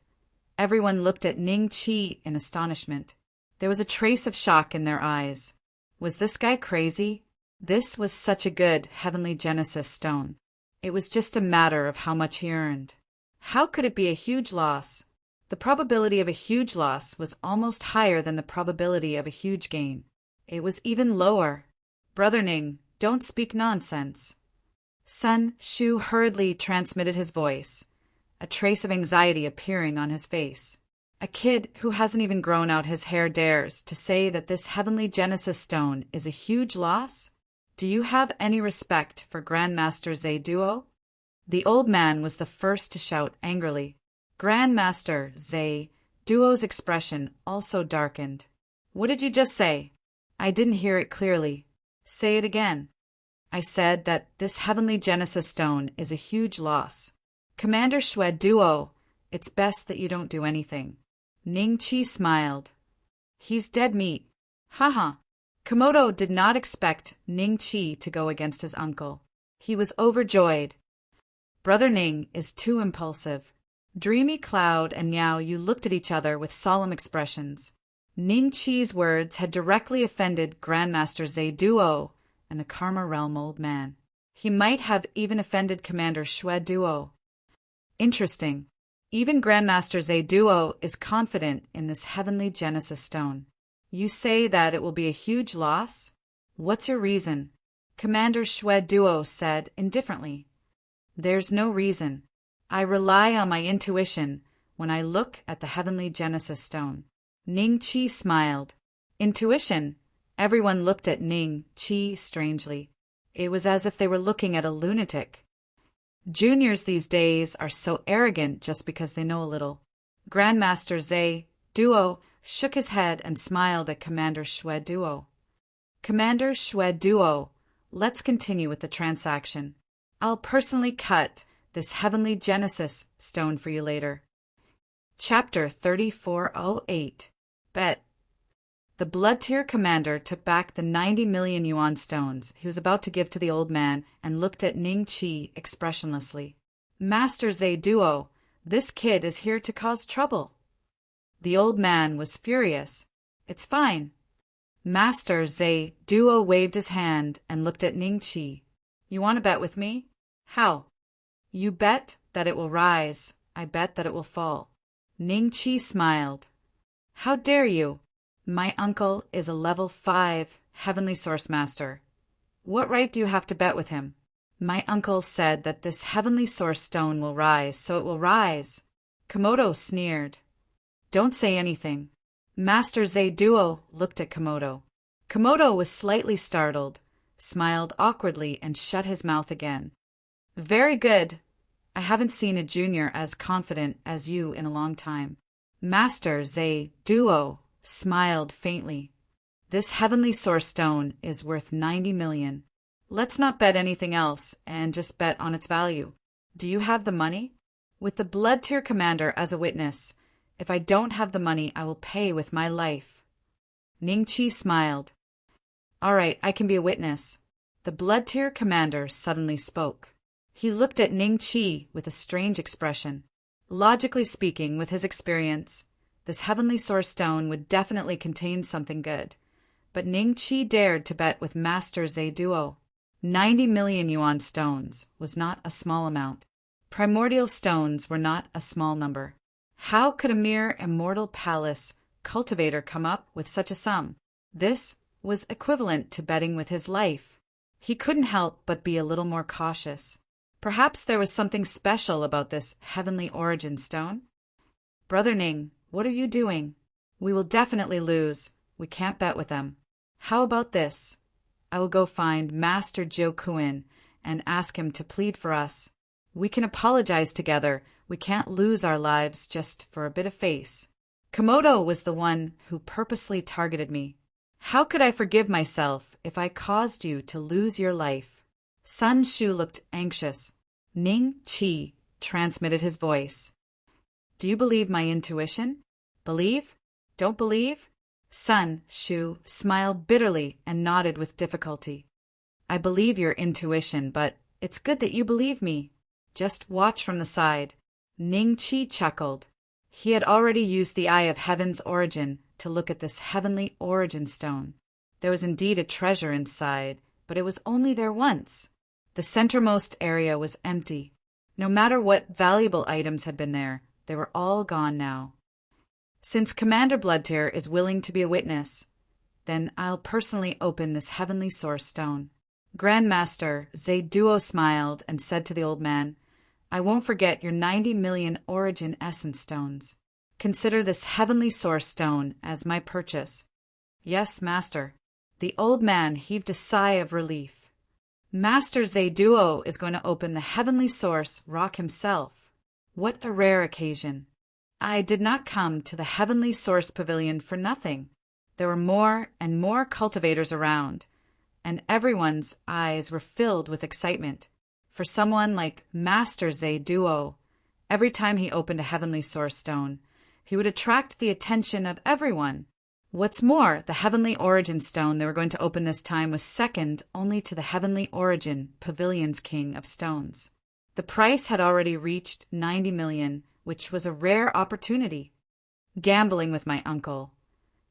everyone looked at Ning Chi in astonishment. There was a trace of shock in their eyes. Was this guy crazy? This was such a good heavenly Genesis stone. It was just a matter of how much he earned. How could it be a huge loss? The probability of a huge loss was almost higher than the probability of a huge gain. It was even lower. "Brother Ning, don't speak nonsense." Sun Shu hurriedly transmitted his voice, a trace of anxiety appearing on his face. A kid who hasn't even grown out his hair dares to say that this heavenly Genesis stone is a huge loss? Do you have any respect for Grandmaster Zhe Duo? The old man was the first to shout angrily. Grandmaster Zhe Duo's expression also darkened. "What did you just say? I didn't hear it clearly. Say it again." "I said that this heavenly Genesis stone is a huge loss. Commander Zhe Duo, it's best that you don't do anything." Ning Chi smiled. "He's dead meat." Haha. Komodo did not expect Ning Chi to go against his uncle. He was overjoyed. Brother Ning is too impulsive. Dreamy Cloud and Niao Yu looked at each other with solemn expressions. Ning Chi's words had directly offended Grandmaster Zhe Duo and the Karma Realm old man. He might have even offended Commander Zhe Duo. Interesting. Even Grandmaster Zhe Duo is confident in this heavenly Genesis stone. You say that it will be a huge loss? What's your reason? Commander Zhe Duo said indifferently. There's no reason. I rely on my intuition when I look at the heavenly Genesis stone. Ning Chi smiled. Intuition? Everyone looked at Ning Chi strangely. It was as if they were looking at a lunatic. Juniors these days are so arrogant just because they know a little. Grandmaster Zhe Duo shook his head and smiled at Commander Zhe Duo. Commander Zhe Duo, let's continue with the transaction. I'll personally cut this heavenly Genesis stone for you later. Chapter 3408. Bet. The Blood Tier commander took back the 90 million yuan stones he was about to give to the old man and looked at Ning Chi expressionlessly. Master Zhe Duo, this kid is here to cause trouble. The old man was furious. It's fine. Master Zhe Duo waved his hand and looked at Ning Chi. You want to bet with me? How? You bet that it will rise. I bet that it will fall. Ning Chi smiled. How dare you? My uncle is a level 5 Heavenly Source Master. What right do you have to bet with him? My uncle said that this Heavenly Source stone will rise, so it will rise. Komodo sneered. Don't say anything. Master Zhe Duo looked at Komodo. Komodo was slightly startled, smiled awkwardly, and shut his mouth again. Very good. I haven't seen a junior as confident as you in a long time. Master Zhe Duo smiled faintly. This heavenly source stone is worth 90 million. Let's not bet anything else and just bet on its value. Do you have the money? With the Blood Tier commander as a witness, if I don't have the money, I will pay with my life. Ning Chi smiled. All right, I can be a witness. The Blood Tier commander suddenly spoke. He looked at Ning Chi with a strange expression. Logically speaking, with his experience, this heavenly source stone would definitely contain something good. But Ning Chi dared to bet with Master Zhe Duo. 90 million yuan stones was not a small amount. Primordial stones were not a small number. How could a mere immortal palace cultivator come up with such a sum? This was equivalent to betting with his life. He couldn't help but be a little more cautious. Perhaps there was something special about this heavenly origin stone. Brother Ning, what are you doing? We will definitely lose. We can't bet with them. How about this? I will go find Master Jokuin and ask him to plead for us. We can apologize together. We can't lose our lives just for a bit of face. Komodo was the one who purposely targeted me. How could I forgive myself if I caused you to lose your life? Sun Shu looked anxious. Ning Chi transmitted his voice. Do you believe my intuition? Believe? Don't believe? Sun Shu smiled bitterly and nodded with difficulty. I believe your intuition, but it's good that you believe me. Just watch from the side. Ning Qi chuckled. He had already used the Eye of Heaven's origin to look at this heavenly origin stone. There was indeed a treasure inside, but it was only there once. The centermost area was empty. No matter what valuable items had been there, they were all gone now. Since Commander Bloodtear is willing to be a witness, then I'll personally open this heavenly source stone. Grandmaster Zaiduo smiled and said to the old man, I won't forget your 90 million origin essence stones. Consider this heavenly source stone as my purchase. Yes, master. The old man heaved a sigh of relief. Master Zaiduo is going to open the heavenly source rock himself. What a rare occasion. I did not come to the heavenly source pavilion for nothing. There were more and more cultivators around, and everyone's eyes were filled with excitement. For someone like Master Zaiduo, every time he opened a heavenly source stone, he would attract the attention of everyone. What's more, the heavenly origin stone they were going to open this time was second only to the heavenly origin pavilion's king of stones. The price had already reached 90 million, which was a rare opportunity. Gambling with my uncle.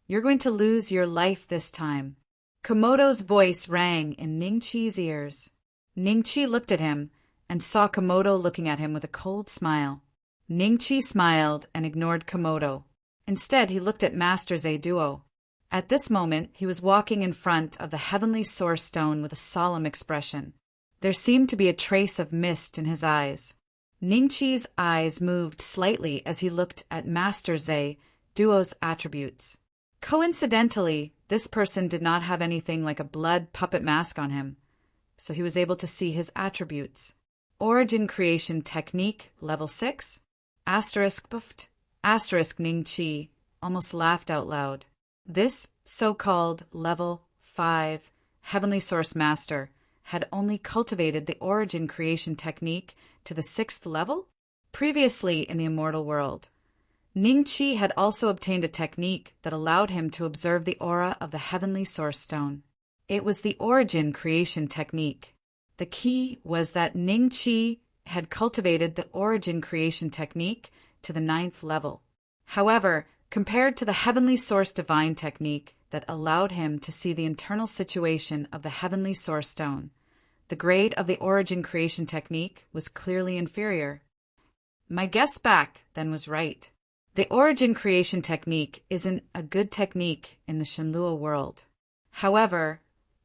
You're going to lose your life this time. Komodo's voice rang in Ning Chi's ears. Ning Chi looked at him and saw Komodo looking at him with a cold smile. Ning Chi smiled and ignored Komodo. Instead, he looked at Master Zaiduo. At this moment, he was walking in front of the heavenly source stone with a solemn expression. There seemed to be a trace of mist in his eyes. Ning Chi's eyes moved slightly as he looked at Master Zaiduo's attributes. Coincidentally, this person did not have anything like a blood puppet mask on him, so he was able to see his attributes. Origin Creation Technique, Level 6. Asterisk buffed. Asterisk Ning Chi almost laughed out loud. This so-called Level 5 Heavenly Source Master had only cultivated the Origin Creation Technique to the 6th level? Previously in the immortal world, Ning Chi had also obtained a technique that allowed him to observe the aura of the Heavenly Source Stone. It was the Origin Creation Technique. The key was that Ning Chi had cultivated the Origin Creation Technique to the 9th level. However, compared to the Heavenly Source Divine Technique that allowed him to see the internal situation of the Heavenly Source Stone, the grade of the Origin Creation Technique was clearly inferior. My guess back then was right. The Origin Creation Technique isn't a good technique in the Shenlua world. However,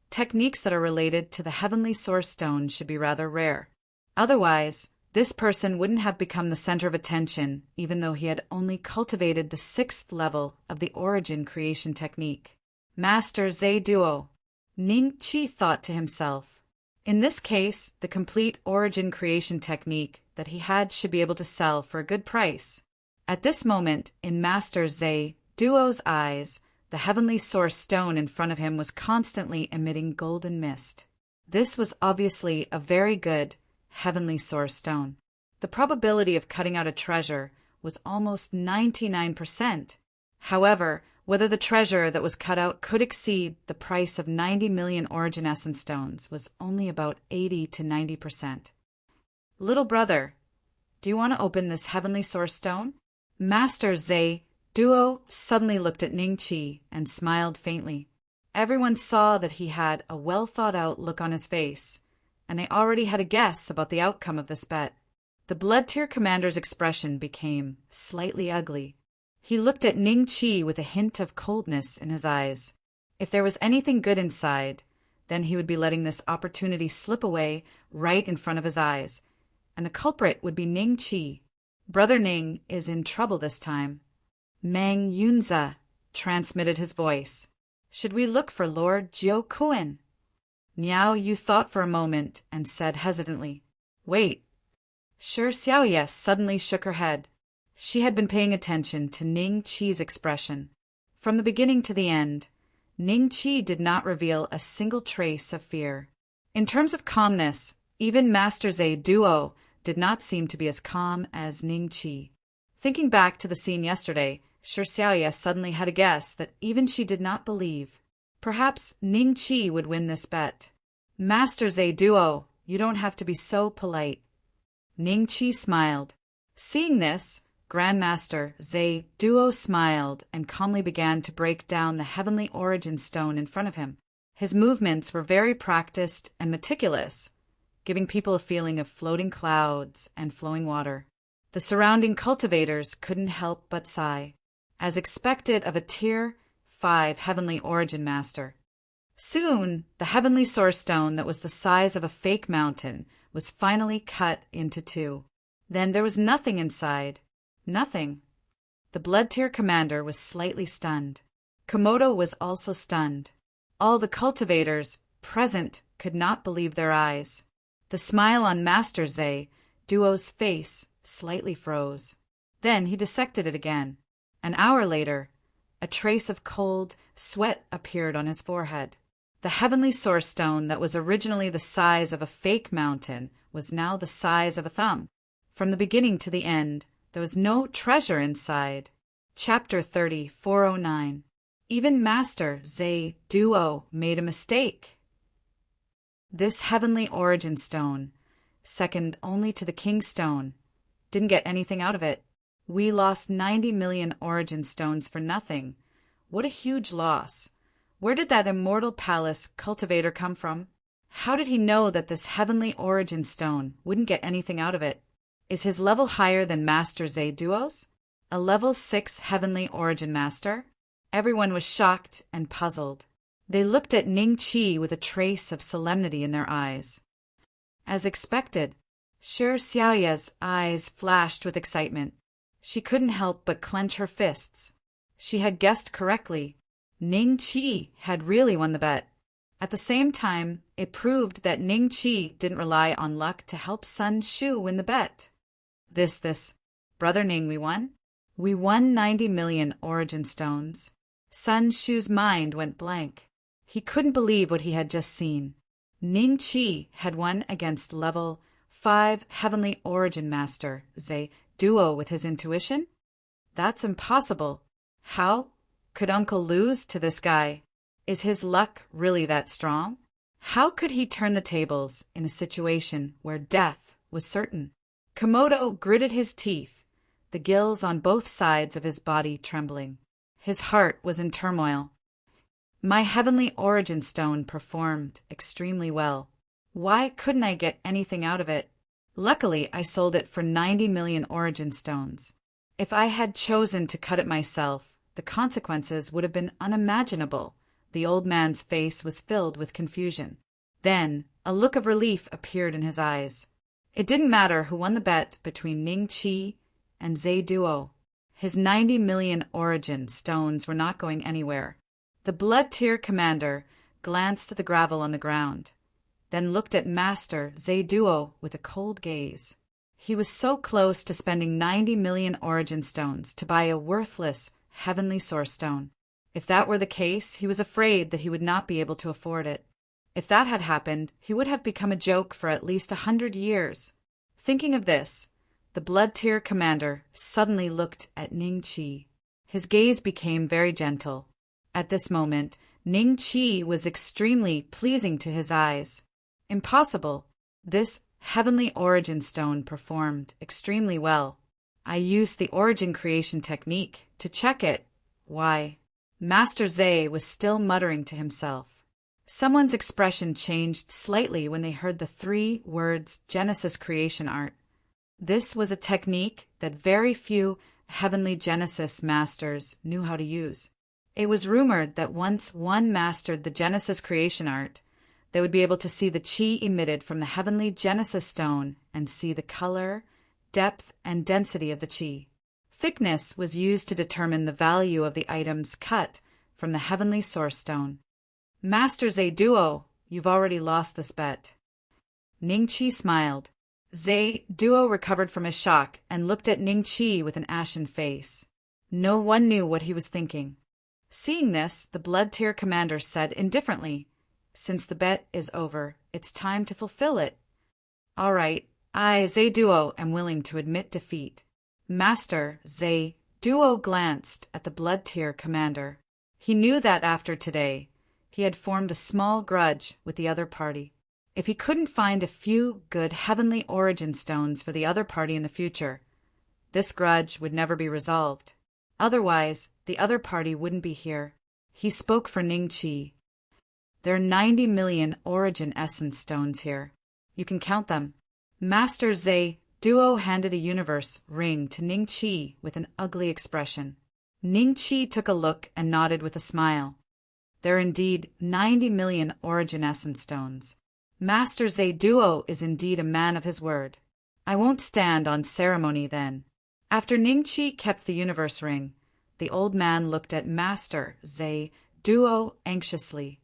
techniques that are related to the Heavenly Source Stone should be rather rare. Otherwise, this person wouldn't have become the center of attention, even though he had only cultivated the 6th level of the Origin Creation Technique. Master Zaiduo, Ning Chi thought to himself. In this case, the complete Origin Creation Technique that he had should be able to sell for a good price. At this moment, in Master Zaiduo's eyes, the Heavenly Source Stone in front of him was constantly emitting golden mist. This was obviously a very good Heavenly Source Stone. The probability of cutting out a treasure was almost 99%. However, whether the treasure that was cut out could exceed the price of 90 million Origin Essence Stones was only about 80 to 90%. Little brother, do you want to open this Heavenly Source Stone? Master Zaiduo suddenly looked at Ning Chi and smiled faintly. Everyone saw that he had a well-thought-out look on his face, and they already had a guess about the outcome of this bet. The Blood Tier Commander's expression became slightly ugly. He looked at Ning Chi with a hint of coldness in his eyes. If there was anything good inside, then he would be letting this opportunity slip away right in front of his eyes, and the culprit would be Ning Chi. Brother Ning is in trouble this time. Mang Yunza transmitted his voice. Should we look for Lord Jiu Kuan? Niao Yu thought for a moment and said hesitantly, Wait. Sure Xiaoye suddenly shook her head. She had been paying attention to Ning Chi's expression. From the beginning to the end, Ning Chi did not reveal a single trace of fear. In terms of calmness, even Master Zaiduo did not seem to be as calm as Ning Chi. Thinking back to the scene yesterday, Shi Xiaoya suddenly had a guess that even she did not believe. Perhaps Ning Qi would win this bet. Master Zhe Duo, you don't have to be so polite. Ning Qi smiled. Seeing this, Grandmaster Zhe Duo smiled and calmly began to break down the heavenly origin stone in front of him. His movements were very practiced and meticulous, giving people a feeling of floating clouds and flowing water. The surrounding cultivators couldn't help but sigh, as expected of a Tier 5 heavenly origin master. Soon, the heavenly source stone that was the size of a fake mountain was finally cut into two. Then there was nothing inside. Nothing. The Blood Tier commander was slightly stunned. Komodo was also stunned. All the cultivators present could not believe their eyes. The smile on Master Zhe Duo's face slightly froze. Then he dissected it again. An hour later, a trace of cold sweat appeared on his forehead. The heavenly source stone that was originally the size of a fake mountain was now the size of a thumb. From the beginning to the end, there was no treasure inside. Chapter 30:409. Even Master Zhe Duo made a mistake. This heavenly origin stone, second only to the King Stone, didn't get anything out of it. We lost 90 million origin stones for nothing. What a huge loss. Where did that immortal palace cultivator come from? How did he know that this heavenly origin stone wouldn't get anything out of it? Is his level higher than Master Zhe Duo's? A level 6 heavenly origin master? Everyone was shocked and puzzled. They looked at Ning Qi with a trace of solemnity in their eyes. As expected, Shi Xiaoya's eyes flashed with excitement. She couldn't help but clench her fists. She had guessed correctly. Ning Qi had really won the bet. At the same time, it proved that Ning Qi didn't rely on luck to help Sun Shu win the bet. This, Brother Ning, we won? We won 90 million origin stones. Sun Shu's mind went blank. He couldn't believe what he had just seen. Ning Qi had won against level 5 heavenly origin master Zhe Duo with his intuition? That's impossible. How could Uncle lose to this guy? Is his luck really that strong? How could he turn the tables in a situation where death was certain? Komodo gritted his teeth, the gills on both sides of his body trembling. His heart was in turmoil. My heavenly origin stone performed extremely well. Why couldn't I get anything out of it? Luckily, I sold it for 90 million origin stones. If I had chosen to cut it myself, the consequences would have been unimaginable. The old man's face was filled with confusion. Then, a look of relief appeared in his eyes. It didn't matter who won the bet between Ning Qi and Zhe Duo. His 90 million origin stones were not going anywhere. The Blood Tier commander glanced at the gravel on the ground, then looked at Master Zhe Duo with a cold gaze. He was so close to spending 90 million origin stones to buy a worthless heavenly source stone. If that were the case, he was afraid that he would not be able to afford it. If that had happened, he would have become a joke for at least 100 years. Thinking of this, the Blood Tier commander suddenly looked at Ning Qi. His gaze became very gentle. At this moment, Ning Qi was extremely pleasing to his eyes. Impossible. This heavenly origin stone performed extremely well. I used the origin creation technique to check it. Why? Master Zhe was still muttering to himself. Someone's expression changed slightly when they heard the 3 words Genesis creation art. This was a technique that very few heavenly Genesis masters knew how to use. It was rumored that once one mastered the Genesis creation art, they would be able to see the chi emitted from the heavenly Genesis stone and see the color, depth, and density of the chi. Thickness was used to determine the value of the items cut from the heavenly source stone. Master Zhe Duo, you've already lost this bet. Ning Qi smiled. Zhe Duo recovered from his shock and looked at Ning Qi with an ashen face. No one knew what he was thinking. Seeing this, the Blood Tier commander said indifferently, "Since the bet is over, it's time to fulfill it." "All right, I, Zhe Duo, am willing to admit defeat." Master Zhe Duo glanced at the blood tier commander. He knew that after today, he had formed a small grudge with the other party. If he couldn't find a few good heavenly origin stones for the other party in the future, this grudge would never be resolved. Otherwise, the other party wouldn't be here. He spoke for Ningqi. There are 90 million origin essence stones here. You can count them. Master Zhe Duo handed a universe ring to Ningqi with an ugly expression. Ningqi took a look and nodded with a smile. There are indeed 90 million origin essence stones. Master Zhe Duo is indeed a man of his word. I won't stand on ceremony then. After Ningqi kept the universe ring, the old man looked at Master Zhe Duo anxiously.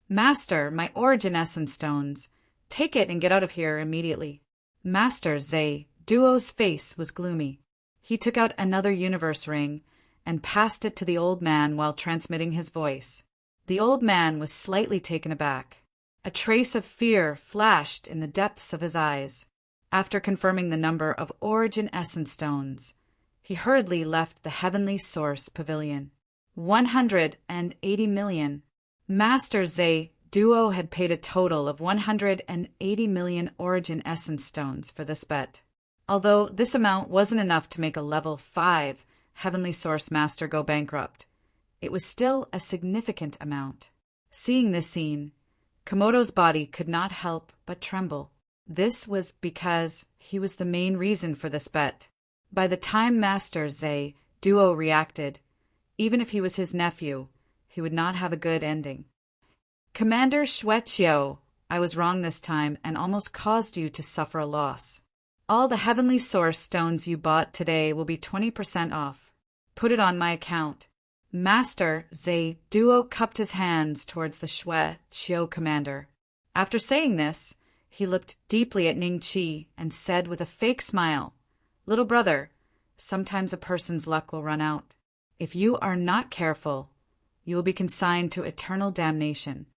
Master, my origin essence stones. Take it and get out of here immediately. Master Zhe Duo's face was gloomy. He took out another universe ring and passed it to the old man while transmitting his voice. The old man was slightly taken aback. A trace of fear flashed in the depths of his eyes. After confirming the number of origin essence stones, he hurriedly left the Heavenly Source Pavilion. 180 million. Master Zhe Duo had paid a total of 180 million origin essence stones for this bet. Although this amount wasn't enough to make a level 5 Heavenly Source Master go bankrupt, it was still a significant amount. Seeing this scene, Komodo's body could not help but tremble. This was because he was the main reason for this bet. By the time Master Zhe Duo reacted, even if he was his nephew, he would not have a good ending. Commander Xueqiu, I was wrong this time and almost caused you to suffer a loss. All the Heavenly Source stones you bought today will be 20% off. Put it on my account. Master Zhe Duo cupped his hands towards the Xueqiu commander. After saying this, he looked deeply at Ningqi and said with a fake smile, "Little brother, sometimes a person's luck will run out. If you are not careful, you will be consigned to eternal damnation."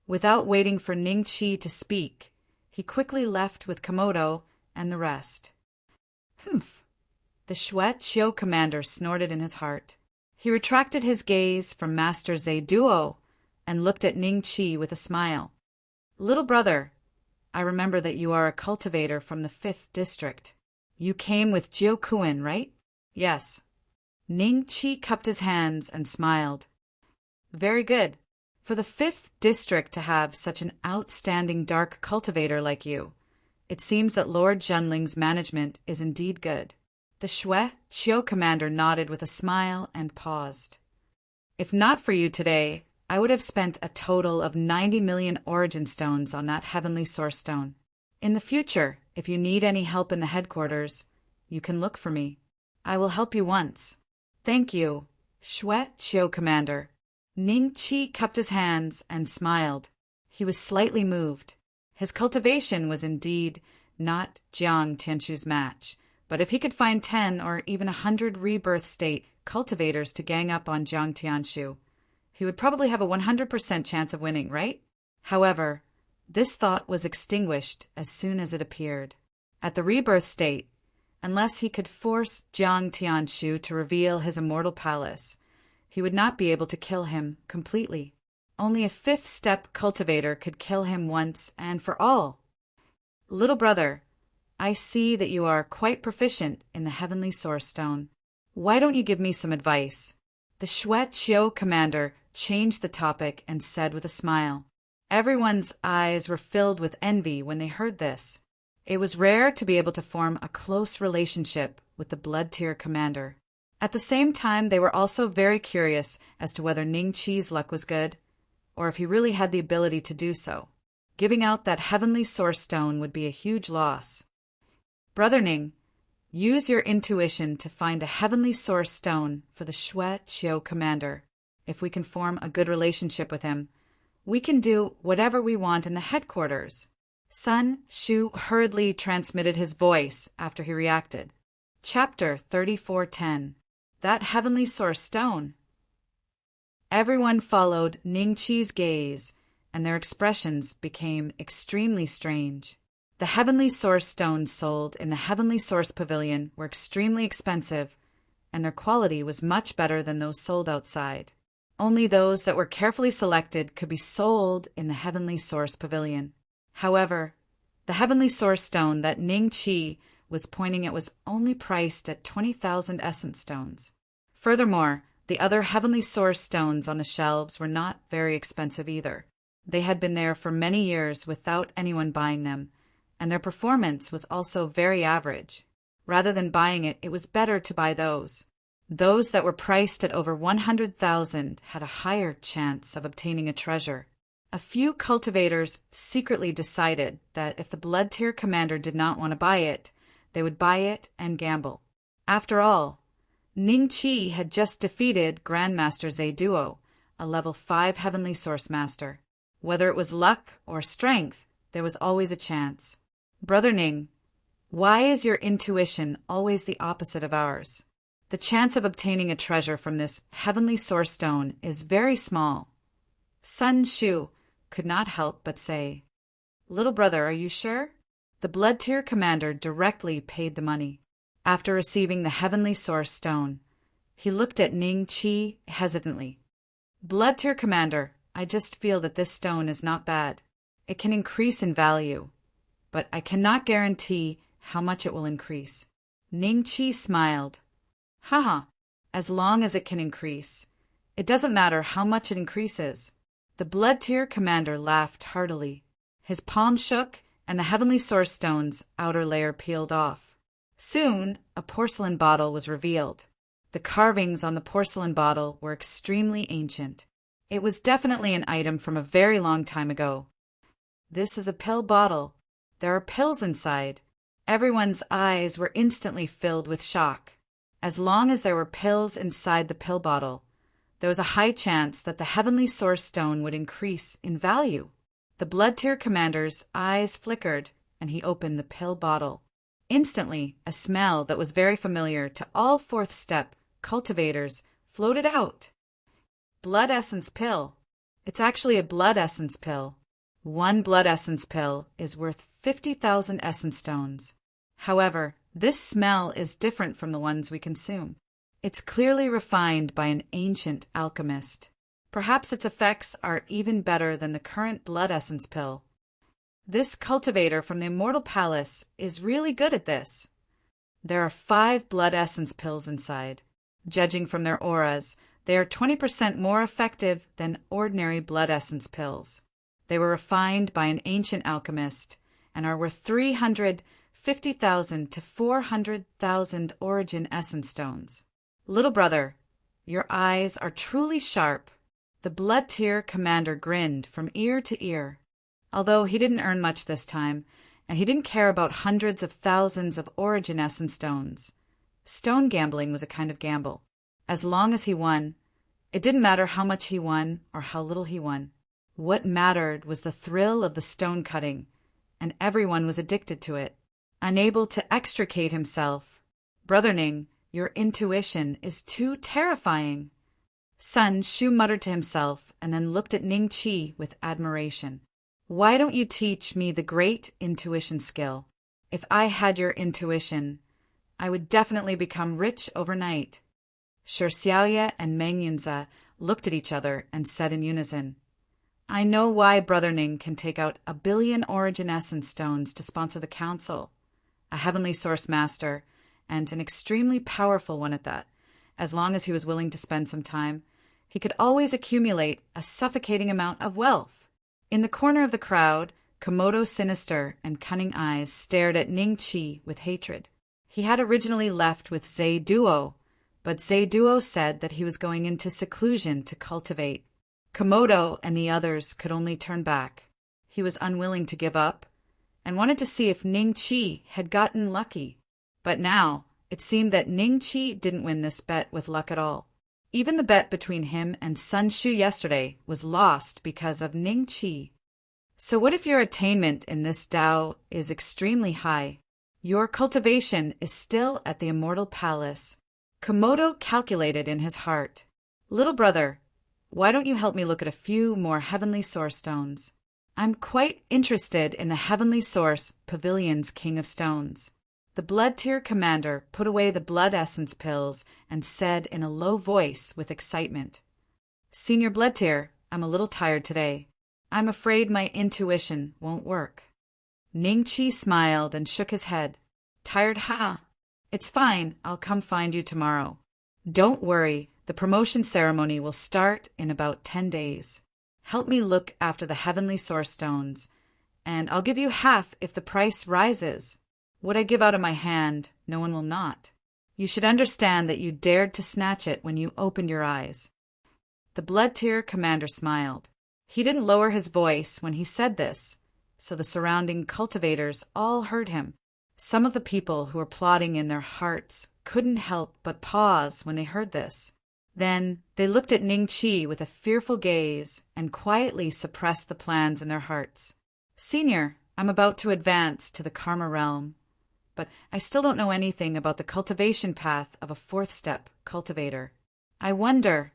Without waiting for Ningqi to speak, he quickly left with Komodo and the rest. Humph! The Xueqiu commander snorted in his heart. He retracted his gaze from Master Zhe Duo and looked at Ningqi with a smile. "Little brother, I remember that you are a cultivator from the 5th district. You came with Jiuquan, right?" "Yes." Ningqi cupped his hands and smiled. "Very good. For the 5th district to have such an outstanding dark cultivator like you, it seems that Lord Junling's management is indeed good." The Xueqiu commander nodded with a smile and paused. "If not for you today, I would have spent a total of 90 million origin stones on that Heavenly Source stone. In the future, if you need any help in the headquarters, you can look for me. I will help you once." "Thank you, Xueqiu commander." Ningqi cupped his hands and smiled. He was slightly moved. His cultivation was indeed not Jiang Tianshu's match, but if he could find 10 or even 100 rebirth state cultivators to gang up on Jiang Tianshu, he would probably have a 100% chance of winning, right? However, this thought was extinguished as soon as it appeared. At the rebirth state, unless he could force Jiang Tianshu to reveal his immortal palace, he would not be able to kill him completely. Only a 5th step cultivator could kill him once and for all. "Little brother, I see that you are quite proficient in the Heavenly Source Stone. Why don't you give me some advice?" The Xueqiu commander changed the topic and said with a smile. Everyone's eyes were filled with envy when they heard this. It was rare to be able to form a close relationship with the blood tier commander. At the same time, they were also very curious as to whether Ningqi's luck was good, or if he really had the ability to do so. Giving out that Heavenly Source Stone would be a huge loss. "Brother Ning, use your intuition to find a Heavenly Source Stone for the Xueqiu commander. If we can form a good relationship with him, we can do whatever we want in the headquarters." Sun Shu hurriedly transmitted his voice after he reacted. Chapter 3410. That Heavenly Source Stone. Everyone followed Ningqi's gaze, and their expressions became extremely strange. The Heavenly Source stones sold in the Heavenly Source Pavilion were extremely expensive, and their quality was much better than those sold outside. Only those that were carefully selected could be sold in the Heavenly Source Pavilion. However, the Heavenly Source stone that Ning Chi was pointing at was only priced at 20,000 essence stones. Furthermore, the other Heavenly Source stones on the shelves were not very expensive either. They had been there for many years without anyone buying them, and their performance was also very average. Rather than buying it, it was better to buy those. Those that were priced at over 100,000 had a higher chance of obtaining a treasure. A few cultivators secretly decided that if the Blood Tier Commander did not want to buy it, they would buy it and gamble. After all, Ning Chi had just defeated Grandmaster Zayduo, a level 5 Heavenly Source Master. Whether it was luck or strength, there was always a chance. Brother Ning, why is your intuition always the opposite of ours? The chance of obtaining a treasure from this Heavenly Source Stone is very small. Sun Shu could not help but say, Little brother, are you sure? The Blood Tier Commander directly paid the money. After receiving the Heavenly Source Stone, he looked at Ning Chi hesitantly. Blood Tier Commander, I just feel that this stone is not bad. It can increase in value, but I cannot guarantee how much it will increase. Ning Chi smiled. Haha, as long as it can increase. It doesn't matter how much it increases. The Blood Tier Commander laughed heartily. His palm shook, and the Heavenly Source Stone's outer layer peeled off. Soon, a porcelain bottle was revealed. The carvings on the porcelain bottle were extremely ancient. It was definitely an item from a very long time ago. This is a pill bottle. There are pills inside. Everyone's eyes were instantly filled with shock. As long as there were pills inside the pill bottle, there was a high chance that the Heavenly Source Stone would increase in value. The Blood Tier Commander's eyes flickered, and he opened the pill bottle. Instantly, a smell that was very familiar to all 4th Step cultivators floated out. Blood Essence Pill. It's actually a Blood Essence Pill. 1 Blood Essence Pill is worth 50,000 Essence Stones. However, this smell is different from the ones we consume. It's clearly refined by an ancient alchemist. Perhaps its effects are even better than the current Blood Essence Pill. This cultivator from the Immortal Palace is really good at this. There are 5 Blood Essence Pills inside. Judging from their auras, they are 20% more effective than ordinary Blood Essence Pills. They were refined by an ancient alchemist and are worth 350,000 to 400,000 Origin Essence Stones. Little brother, your eyes are truly sharp. The Blood Tier Commander grinned from ear to ear. Although he didn't earn much this time, and he didn't care about hundreds of thousands of Origin Essence Stones. Stone gambling was a kind of gamble. As long as he won, it didn't matter how much he won or how little he won. What mattered was the thrill of the stone cutting, and everyone was addicted to it. Unable to extricate himself, Brother Ning, your intuition is too terrifying. Sun Shu muttered to himself and then looked at Ning Chi with admiration. Why don't you teach me the great intuition skill? If I had your intuition, I would definitely become rich overnight. Shi Xiaoye and Meng Yunze looked at each other and said in unison, I know why Brother Ning can take out 1 billion Origin Essence Stones to sponsor the Council. A Heavenly Source Master, and an extremely powerful one at that. As long as he was willing to spend some time, he could always accumulate a suffocating amount of wealth. In the corner of the crowd, Komodo's sinister and cunning eyes stared at Ning Chi with hatred. He had originally left with Zayduo, but Zayduo said that he was going into seclusion to cultivate. Komodo and the others could only turn back. He was unwilling to give up, and wanted to see if Ning Chi had gotten lucky. But now, it seemed that Ning Chi didn't win this bet with luck at all. Even the bet between him and Sun Shu yesterday was lost because of Ning Chi. So what if your attainment in this Tao is extremely high? Your cultivation is still at the Immortal Palace. Komodo calculated in his heart. Little brother, why don't you help me look at a few more Heavenly Source Stones? I'm quite interested in the Heavenly Source Pavilion's King of Stones. The Blood Tier commander put away the blood essence pills and said in a low voice with excitement, "Senior Blood Tier, I'm a little tired today. I'm afraid my intuition won't work." Ningqi smiled and shook his head. "Tired, ha? It's fine, I'll come find you tomorrow. Don't worry, the promotion ceremony will start in about 10 days. Help me look after the Heavenly Source Stones, and I'll give you half if the price rises. What I give out of my hand, no one will not. You should understand that you dared to snatch it when you opened your eyes." The Blood Tier commander smiled. He didn't lower his voice when he said this, so the surrounding cultivators all heard him. Some of the people who were plotting in their hearts couldn't help but pause when they heard this. Then they looked at Ningqi with a fearful gaze and quietly suppressed the plans in their hearts. "Senior, I'm about to advance to the Karma realm, but I still don't know anything about the cultivation path of a fourth step cultivator. I wonder—"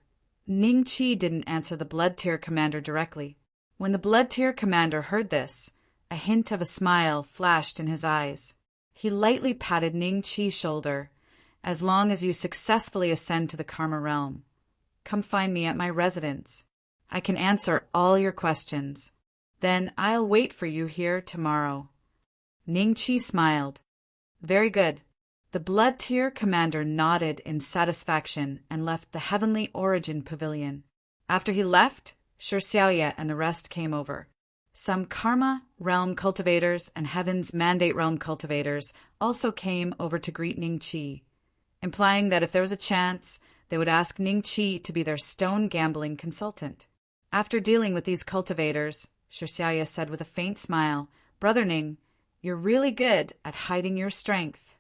Ningqi didn't answer the Blood Tier commander directly. When the Blood Tier commander heard this, a hint of a smile flashed in his eyes. He lightly patted Ningqi's shoulder. "As long as you successfully ascend to the Karma realm, come find me at my residence. I can answer all your questions. Then I'll wait for you here tomorrow." Ningqi smiled. "Very good." The Blood Tier commander nodded in satisfaction and left the Heavenly Origin Pavilion. After he left, Xiaoya and the rest came over. Some Karma Realm cultivators and Heaven's Mandate Realm cultivators also came over to greet Ningqi, implying that if there was a chance, they would ask Ningqi to be their stone gambling consultant. After dealing with these cultivators, Xiaoya said with a faint smile, "Brother Ning, you're really good at hiding your strength."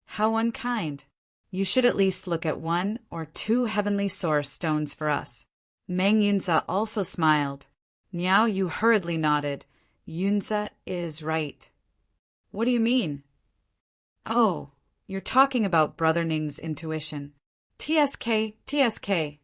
"How unkind. You should at least look at 1 or 2 Heavenly Source stones for us." Meng Yunza also smiled. Niao Yu hurriedly nodded. "Yunza is right." "What do you mean?" "Oh, you're talking about Brother Ning's intuition." TSK, TSK.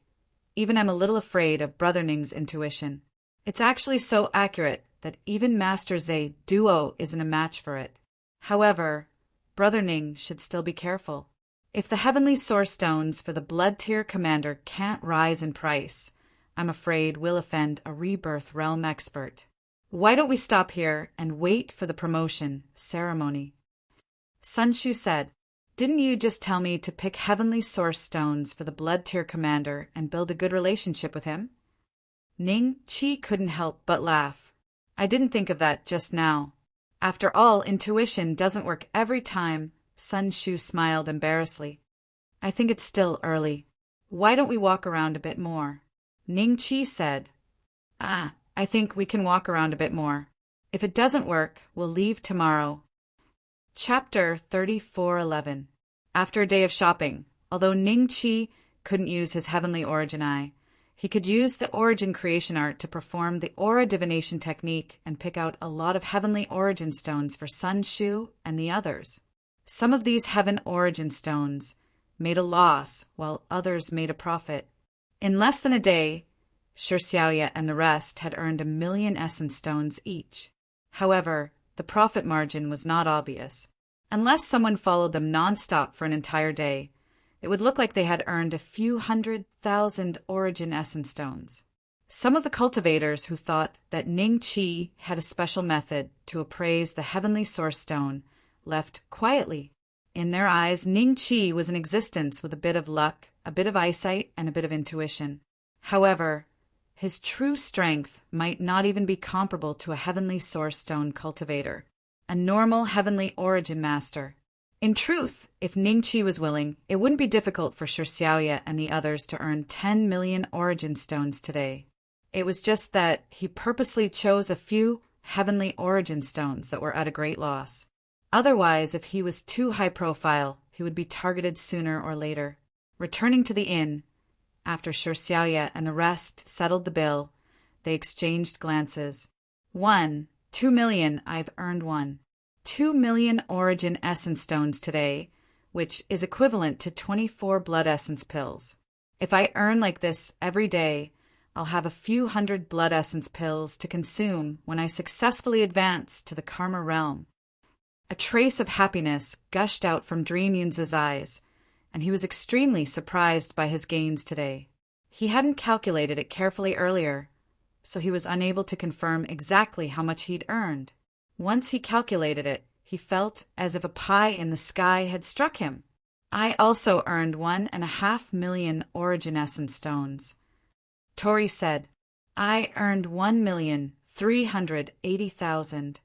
Even I'm a little afraid of Brother Ning's intuition. It's actually so accurate that even Master Zhe Duo isn't a match for it. However, Brother Ning should still be careful. If the Heavenly Source Stones for the Blood Tier commander can't rise in price, I'm afraid we'll offend a Rebirth Realm expert. Why don't we stop here and wait for the promotion ceremony? Sun Shu said, "Didn't you just tell me to pick Heavenly Source Stones for the Blood Tier commander and build a good relationship with him?" Ningqi couldn't help but laugh. "I didn't think of that just now. After all, intuition doesn't work every time." Sun Shu smiled embarrassedly. "I think it's still early. Why don't we walk around a bit more?" Ningqi said, I think we can walk around a bit more. If it doesn't work, we'll leave tomorrow." Chapter 34:11. After a day of shopping, although Ningqi couldn't use his Heavenly Origin Eye, he could use the Origin Creation Art to perform the Aura Divination technique and pick out a lot of Heavenly Origin Stones for Sun Shu and the others. Some of these Heaven Origin Stones made a loss, while others made a profit. In less than a day, Xiaoya and the rest had earned 1,000,000 Essence Stones each. However, the profit margin was not obvious. Unless someone followed them non-stop for an entire day, it would look like they had earned a few 100,000 Origin Essence Stones. Some of the cultivators who thought that Ningqi had a special method to appraise the Heavenly Source Stone left quietly. In their eyes, Ningqi was in existence with a bit of luck, a bit of eyesight, and a bit of intuition. However, his true strength might not even be comparable to a Heavenly Source Stone cultivator, a normal Heavenly Origin Master. In truth, if Ningqi was willing, it wouldn't be difficult for Xiaoya and the others to earn 10 million Origin Stones today. It was just that he purposely chose a few Heavenly Origin Stones that were at a great loss. Otherwise, if he was too high profile, he would be targeted sooner or later. Returning to the inn, after Xiaoya and the rest settled the bill, they exchanged glances. 2 million, I've earned 2 million Origin Essence Stones today, which is equivalent to 24 Blood Essence pills. If I earn like this every day, I'll have a few hundred Blood Essence pills to consume when I successfully advance to the Karma realm. A trace of happiness gushed out from Dream Yunza's eyes, and he was extremely surprised by his gains today. He hadn't calculated it carefully earlier, so he was unable to confirm exactly how much he'd earned. Once he calculated it, he felt as if a pie in the sky had struck him. I also earned 1.5 million origin essence stones. Tori said, I earned 1,380,000.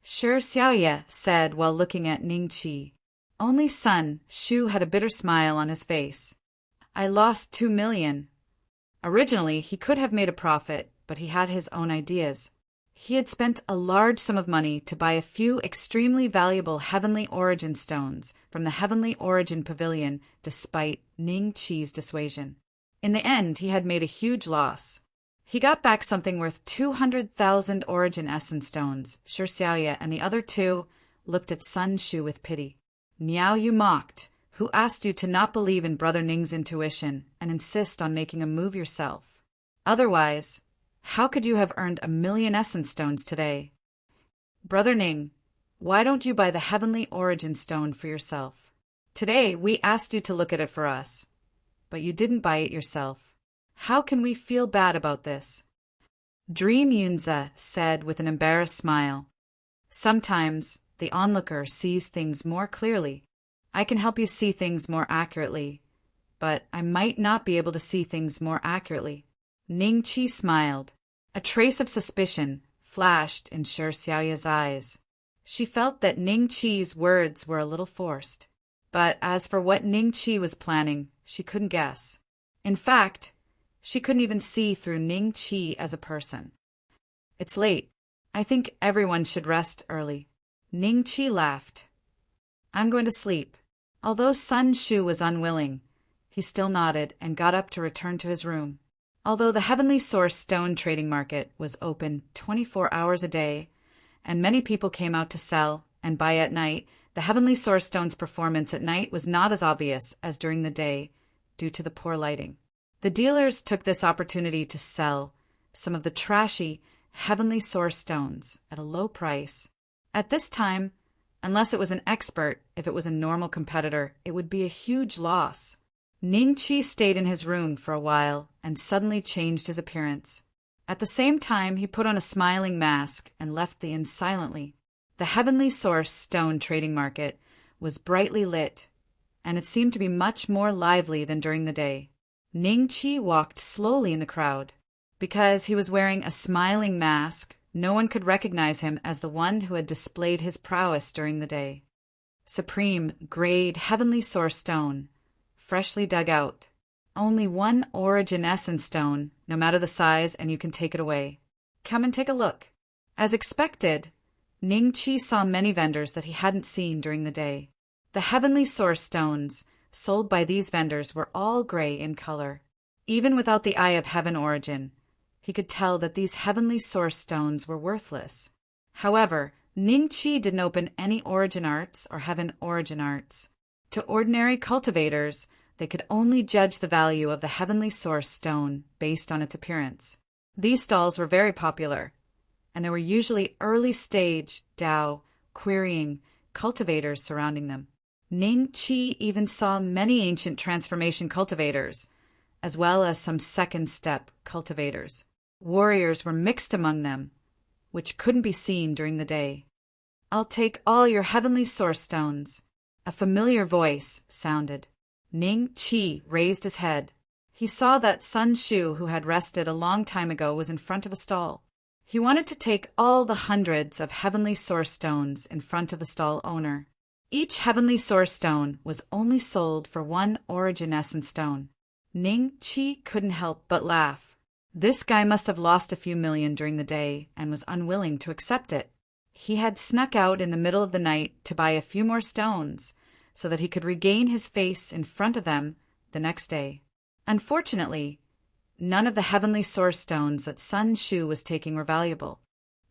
Shi Xiaoye said while looking at Ningqi. Only Sun Shu had a bitter smile on his face. I lost 2 million. Originally, he could have made a profit, but he had his own ideas. He had spent a large sum of money to buy a few extremely valuable Heavenly Origin stones from the Heavenly Origin Pavilion despite Ning Qi's dissuasion. In the end, he had made a huge loss. He got back something worth 200,000 Origin Essence stones. Shi Xiaoye and the other two looked at Sun Shu with pity. Niao, you mocked. Who asked you to not believe in Brother Ning's intuition and insist on making a move yourself? Otherwise, how could you have earned 1 million essence stones today? Brother Ning, why don't you buy the Heavenly Origin Stone for yourself? Today, we asked you to look at it for us, but you didn't buy it yourself. How can we feel bad about this? Dream Yunza said with an embarrassed smile. Sometimes the onlooker sees things more clearly. I can help you see things more accurately, but I might not be able to see things more accurately. Ningqi smiled. A trace of suspicion flashed in Shi Xiaoye's eyes. She felt that Ningqi's words were a little forced. But as for what Ningqi was planning, she couldn't guess. In fact, she couldn't even see through Ningqi as a person. It's late. I think everyone should rest early. Ningqi laughed. I'm going to sleep. Although Sun Shu was unwilling, he still nodded and got up to return to his room. Although the Heavenly Source Stone trading market was open 24 hours a day, and many people came out to sell and buy at night, the Heavenly Source Stone's performance at night was not as obvious as during the day due to the poor lighting. The dealers took this opportunity to sell some of the trashy Heavenly Source Stones at a low price. At this time, unless it was an expert, if it was a normal competitor, it would be a huge loss. Ningqi stayed in his room for a while and suddenly changed his appearance. At the same time, he put on a smiling mask and left the inn silently. The Heavenly Source Stone trading market was brightly lit, and it seemed to be much more lively than during the day. Ningqi walked slowly in the crowd. Because he was wearing a smiling mask, no one could recognize him as the one who had displayed his prowess during the day. Supreme, grade Heavenly Source Stone, freshly dug out. Only one Origin Essence Stone, no matter the size, and you can take it away. Come and take a look. As expected, Ningqi saw many vendors that he hadn't seen during the day. The Heavenly Source Stones sold by these vendors were all gray in color. Even without the Eye of Heaven origin, he could tell that these Heavenly Source Stones were worthless. However, Ningqi didn't open any Origin Arts or Heaven Origin Arts. To ordinary cultivators, they could only judge the value of the Heavenly Source Stone based on its appearance. These stalls were very popular, and there were usually early-stage Dao, querying cultivators surrounding them. Ningqi even saw many ancient transformation cultivators, as well as some second-step cultivators. Warriors were mixed among them, which couldn't be seen during the day. I'll take all your Heavenly Source Stones. A familiar voice sounded. Ningqi raised his head. He saw that Sun Shu, who had rested a long time ago, was in front of a stall. He wanted to take all the hundreds of Heavenly Source Stones in front of the stall owner. Each Heavenly Source Stone was only sold for one Origin Essence Stone. Ningqi couldn't help but laugh. This guy must have lost a few million during the day and was unwilling to accept it. He had snuck out in the middle of the night to buy a few more stones so that he could regain his face in front of them the next day. Unfortunately, none of the Heavenly Source Stones that Sun Shu was taking were valuable.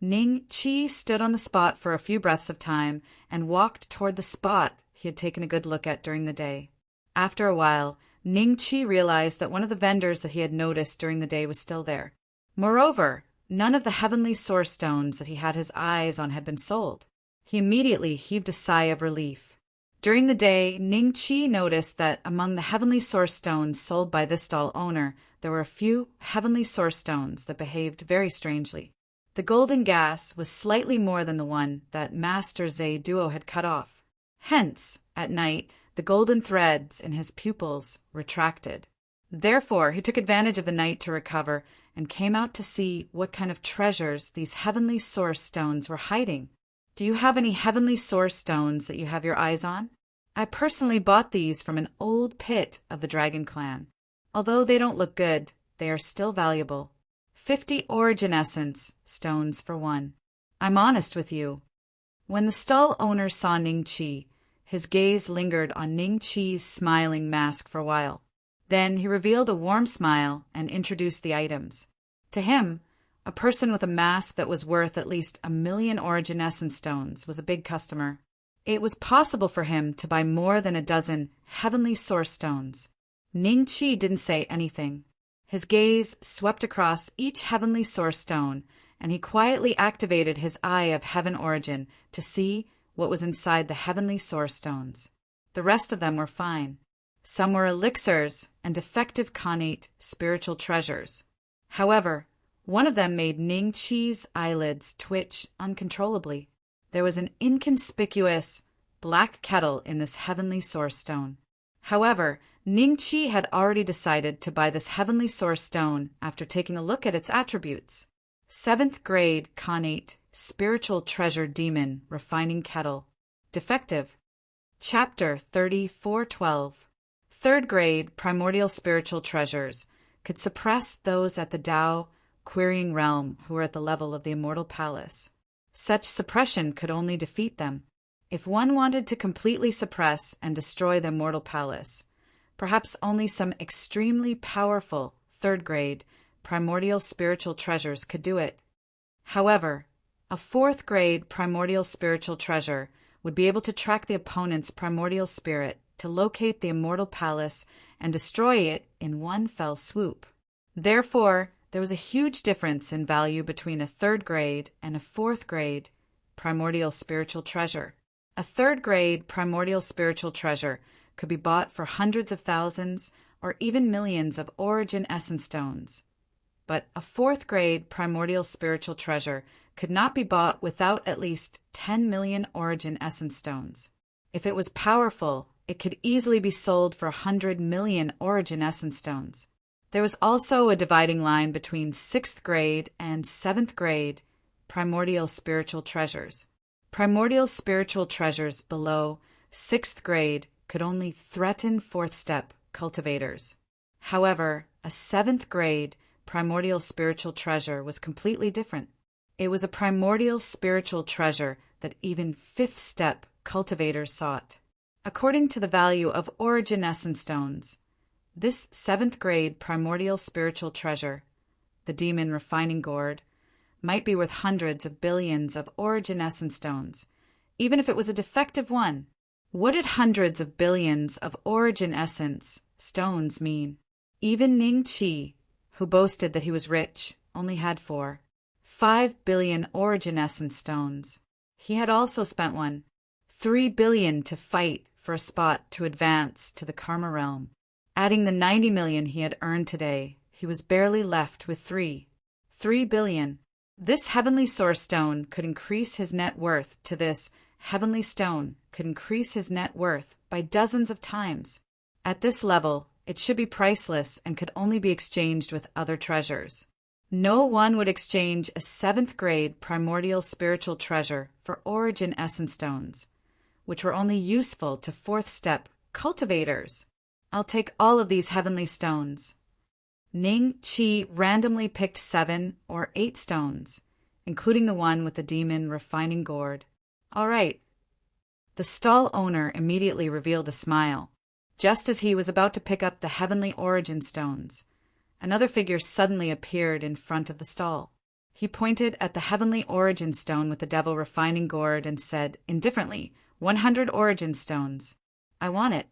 Ningqi stood on the spot for a few breaths of time and walked toward the spot he had taken a good look at during the day. After a while, Ningqi realized that one of the vendors that he had noticed during the day was still there. Moreover, none of the Heavenly Source Stones that he had his eyes on had been sold. He immediately heaved a sigh of relief. During the day, Ning Chi noticed that among the heavenly source stones sold by this stall owner, there were a few heavenly source stones that behaved very strangely. The golden gas was slightly more than the one that Master Zhe Duo had cut off. Hence, at night, the golden threads in his pupils retracted. Therefore, he took advantage of the night to recover and came out to see what kind of treasures these heavenly source stones were hiding. Do you have any heavenly source stones that you have your eyes on? I personally bought these from an old pit of the Dragon Clan. Although they don't look good, they are still valuable. 50 origin essence stones for one. I'm honest with you. When the stall owner saw Ning Chi, his gaze lingered on Ning Chi's smiling mask for a while. Then he revealed a warm smile and introduced the items. To him, a person with a mask that was worth at least 1,000,000 origin essence stones was a big customer. It was possible for him to buy more than a dozen heavenly source stones. Ning Chi didn't say anything. His gaze swept across each heavenly source stone, and he quietly activated his eye of heaven origin to see what was inside the heavenly source stones. The rest of them were fine. Some were elixirs and defective connate spiritual treasures. However, one of them made Ning Chi's eyelids twitch uncontrollably. There was an inconspicuous black kettle in this heavenly source stone. However, Ning Chi had already decided to buy this heavenly source stone after taking a look at its attributes. 7th grade connate spiritual treasure demon refining kettle. Defective. Chapter 3412. 3rd grade primordial spiritual treasures could suppress those at the Tao querying realm who were at the level of the immortal palace. Such suppression could only defeat them. If one wanted to completely suppress and destroy the immortal palace, perhaps only some extremely powerful 3rd grade primordial spiritual treasures could do it. However, a 4th grade primordial spiritual treasure would be able to track the opponent's primordial spirit to locate the immortal palace and destroy it in one fell swoop. Therefore, there was a huge difference in value between a 3rd grade and a 4th grade primordial spiritual treasure. A 3rd grade primordial spiritual treasure could be bought for hundreds of thousands or even millions of origin essence stones. But a 4th grade primordial spiritual treasure could not be bought without at least 10 million origin essence stones. If it was powerful, it could easily be sold for 100 million origin essence stones. There was also a dividing line between 6th grade and 7th grade primordial spiritual treasures. Primordial spiritual treasures below 6th grade could only threaten 4th step cultivators. However, a 7th grade primordial spiritual treasure was completely different. It was a primordial spiritual treasure that even 5th step cultivators sought. According to the value of origin essence stones, this 7th grade primordial spiritual treasure, the demon refining gourd, might be worth hundreds of billions of origin essence stones, even if it was a defective one. What did hundreds of billions of origin essence stones mean? Even Ning Chi, who boasted that he was rich, only had 5 billion origin essence stones. He had also spent 3 billion to fight for a spot to advance to the Karma realm. Adding the 90 million he had earned today, he was barely left with 3 billion. This heavenly source stone could increase his net worth to this heavenly stone could increase his net worth by dozens of times. At this level, it should be priceless and could only be exchanged with other treasures. No one would exchange a 7th grade primordial spiritual treasure for origin essence stones, which were only useful to 4th step cultivators. I'll take all of these heavenly stones. Ning Chi randomly picked 7 or 8 stones, including the one with the demon refining gourd. All right. The stall owner immediately revealed a smile. Just as he was about to pick up the heavenly origin stones, another figure suddenly appeared in front of the stall. He pointed at the heavenly origin stone with the devil refining gourd and said, indifferently, 100 origin stones. I want it.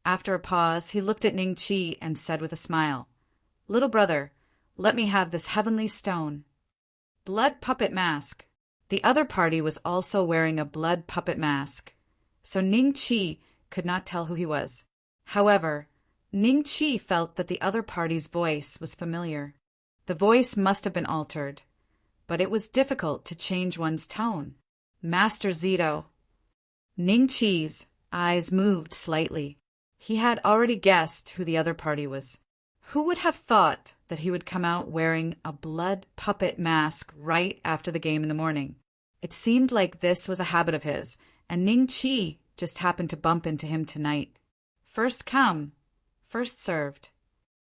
After a pause, he looked at Ning Chi and said with a smile, Little brother, let me have this heavenly stone. Blood puppet mask. The other party was also wearing a blood puppet mask, so Ning Qi could not tell who he was. However, Ning Qi felt that the other party's voice was familiar. The voice must have been altered, but it was difficult to change one's tone. Master Zito. Ning Qi's eyes moved slightly. He had already guessed who the other party was. Who would have thought that he would come out wearing a blood puppet mask right after the game in the morning? It seemed like this was a habit of his, and Ning Qi just happened to bump into him tonight. First come, first served.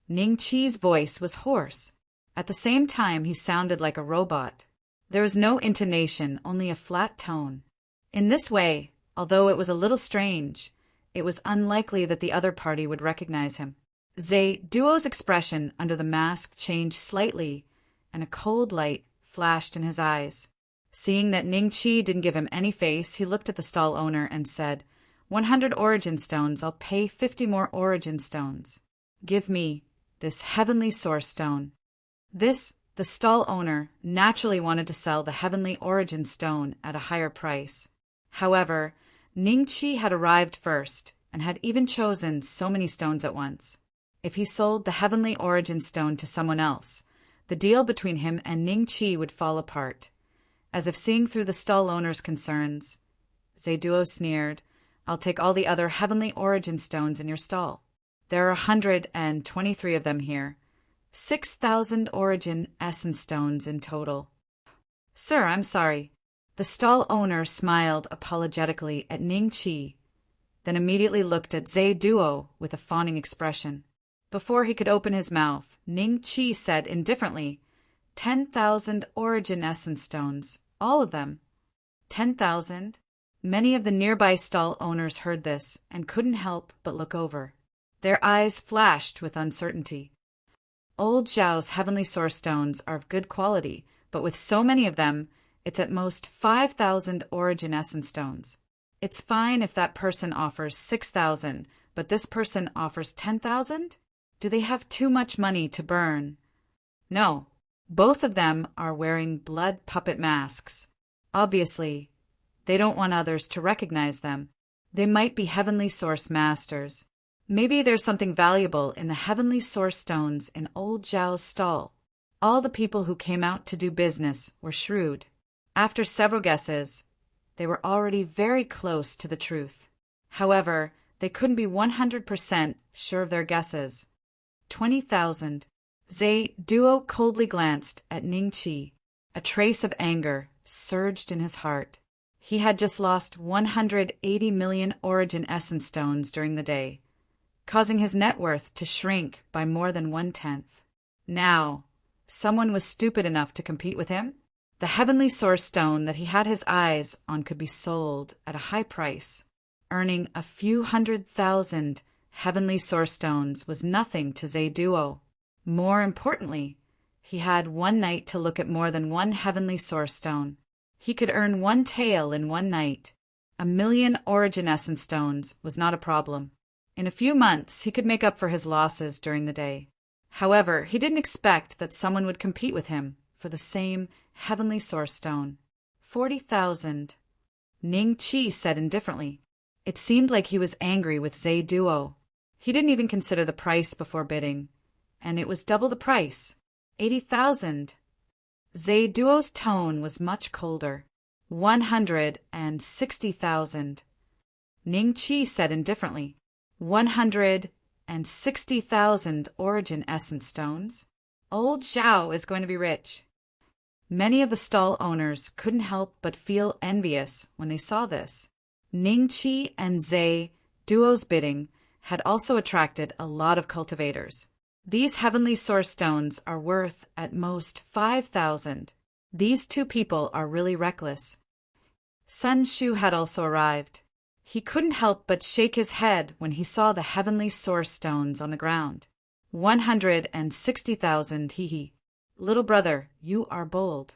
Ning Qi's voice was hoarse. At the same time, he sounded like a robot. There was no intonation, only a flat tone. In this way, although it was a little strange, it was unlikely that the other party would recognize him. Zhe Duo's expression under the mask changed slightly, and a cold light flashed in his eyes. Seeing that Ning Qi didn't give him any face, he looked at the stall owner and said, 100 origin stones, I'll pay 50 more origin stones. Give me this heavenly source stone. The stall owner naturally wanted to sell the heavenly origin stone at a higher price. However, Ning Qi had arrived first and had even chosen so many stones at once. If he sold the heavenly origin stone to someone else, the deal between him and Ning Qi would fall apart. As if seeing through the stall owner's concerns, Zhe Duo sneered, I'll take all the other heavenly origin stones in your stall. There are 123 of them here. 6,000 origin essence stones in total. Sir, I'm sorry. The stall owner smiled apologetically at Ning Qi, then immediately looked at Zhe Duo with a fawning expression. Before he could open his mouth, Ning Qi said indifferently, 10,000 origin essence stones, all of them. 10,000? Many of the nearby stall owners heard this and couldn't help but look over. Their eyes flashed with uncertainty. Old Zhao's heavenly source stones are of good quality, but with so many of them, it's at most 5,000 origin essence stones. It's fine if that person offers 6,000, but this person offers 10,000? Do they have too much money to burn? No, both of them are wearing blood puppet masks. Obviously, they don't want others to recognize them. They might be heavenly source masters. Maybe there's something valuable in the heavenly source stones in old Zhao's stall. All the people who came out to do business were shrewd. After several guesses, they were already very close to the truth. However, they couldn't be 100% sure of their guesses. 20,000. Zhe Duo coldly glanced at Ning Qi. A trace of anger surged in his heart. He had just lost 180 million origin essence stones during the day, causing his net worth to shrink by more than 1/10. Now, someone was stupid enough to compete with him? The heavenly source stone that he had his eyes on could be sold at a high price. Earning a few 100,000 heavenly source stones was nothing to Zhe Duo. More importantly, he had one night to look at more than one heavenly source stone. He could earn one tael in one night. 1,000,000 origin essence stones was not a problem. In a few months, he could make up for his losses during the day. However, he didn't expect that someone would compete with him for the same heavenly source stone. 40,000. Ning Qi said indifferently. It seemed like he was angry with Zhe Duo. He didn't even consider the price before bidding, and it was double the price. 80,000. Zhe Duo's tone was much colder. 160,000. Ning Qi said indifferently. 160,000 origin essence stones. Old Zhao is going to be rich. Many of the stall owners couldn't help but feel envious when they saw this. Ning Qi and Zhe Duo's bidding had also attracted a lot of cultivators. These heavenly source stones are worth at most 5,000. These two people are really reckless. Sun Shu had also arrived. He couldn't help but shake his head when he saw the heavenly source stones on the ground. 160,000, hee. Little brother, you are bold.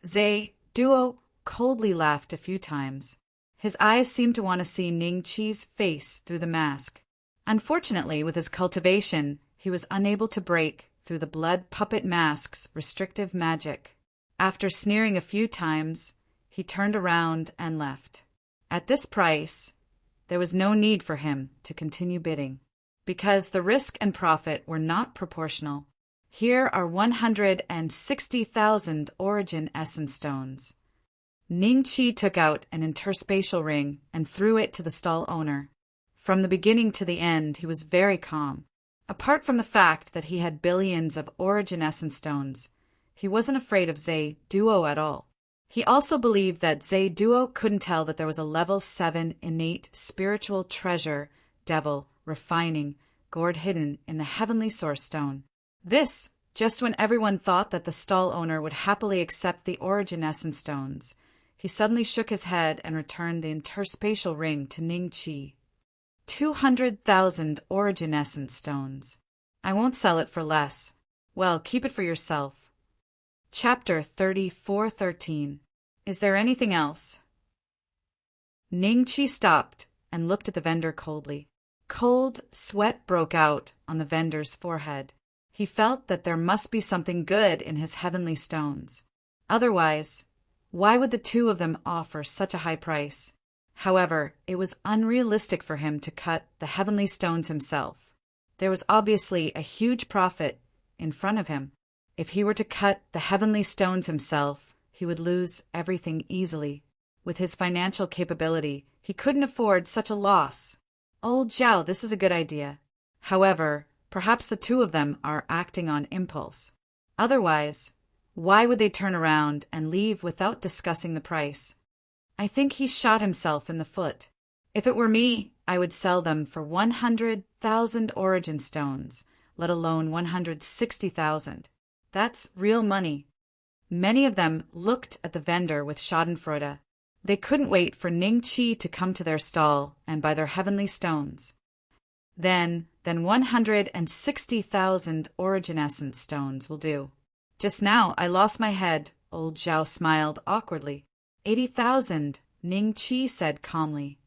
Zhe Duo coldly laughed a few times. His eyes seemed to want to see Ning Qi's face through the mask. Unfortunately, with his cultivation, he was unable to break through the blood puppet mask's restrictive magic. After sneering a few times, he turned around and left. At this price, there was no need for him to continue bidding, because the risk and profit were not proportional. Here are 160,000 origin essence stones. Ningqi took out an interspatial ring and threw it to the stall owner. From the beginning to the end, he was very calm. Apart from the fact that he had billions of origin essence stones, he wasn't afraid of Zhe Duo at all. He also believed that Zhe Duo couldn't tell that there was a level 7 innate spiritual treasure, devil, refining, gourd hidden in the heavenly source stone. This, just when everyone thought that the stall owner would happily accept the origin essence stones. He suddenly shook his head and returned the interspatial ring to Ningqi. 200,000 origin essence stones. I won't sell it for less. Well, keep it for yourself. Chapter 34:13. Is there anything else? Ningqi stopped and looked at the vendor coldly. Cold sweat broke out on the vendor's forehead. He felt that there must be something good in his heavenly stones. Otherwise, why would the two of them offer such a high price? However, it was unrealistic for him to cut the heavenly stones himself. There was obviously a huge profit in front of him. If he were to cut the heavenly stones himself, he would lose everything easily. With his financial capability, he couldn't afford such a loss. Old Zhao, this is a good idea. However, perhaps the two of them are acting on impulse. Otherwise, why would they turn around and leave without discussing the price? I think he shot himself in the foot. If it were me, I would sell them for 100,000 origin stones, let alone 160,000. That's real money. Many of them looked at the vendor with schadenfreude. They couldn't wait for Ningqi to come to their stall and buy their heavenly stones. Then 160,000 origin essence stones will do. Just now I lost my head, old Zhao smiled awkwardly. 80,000, Ningqi said calmly.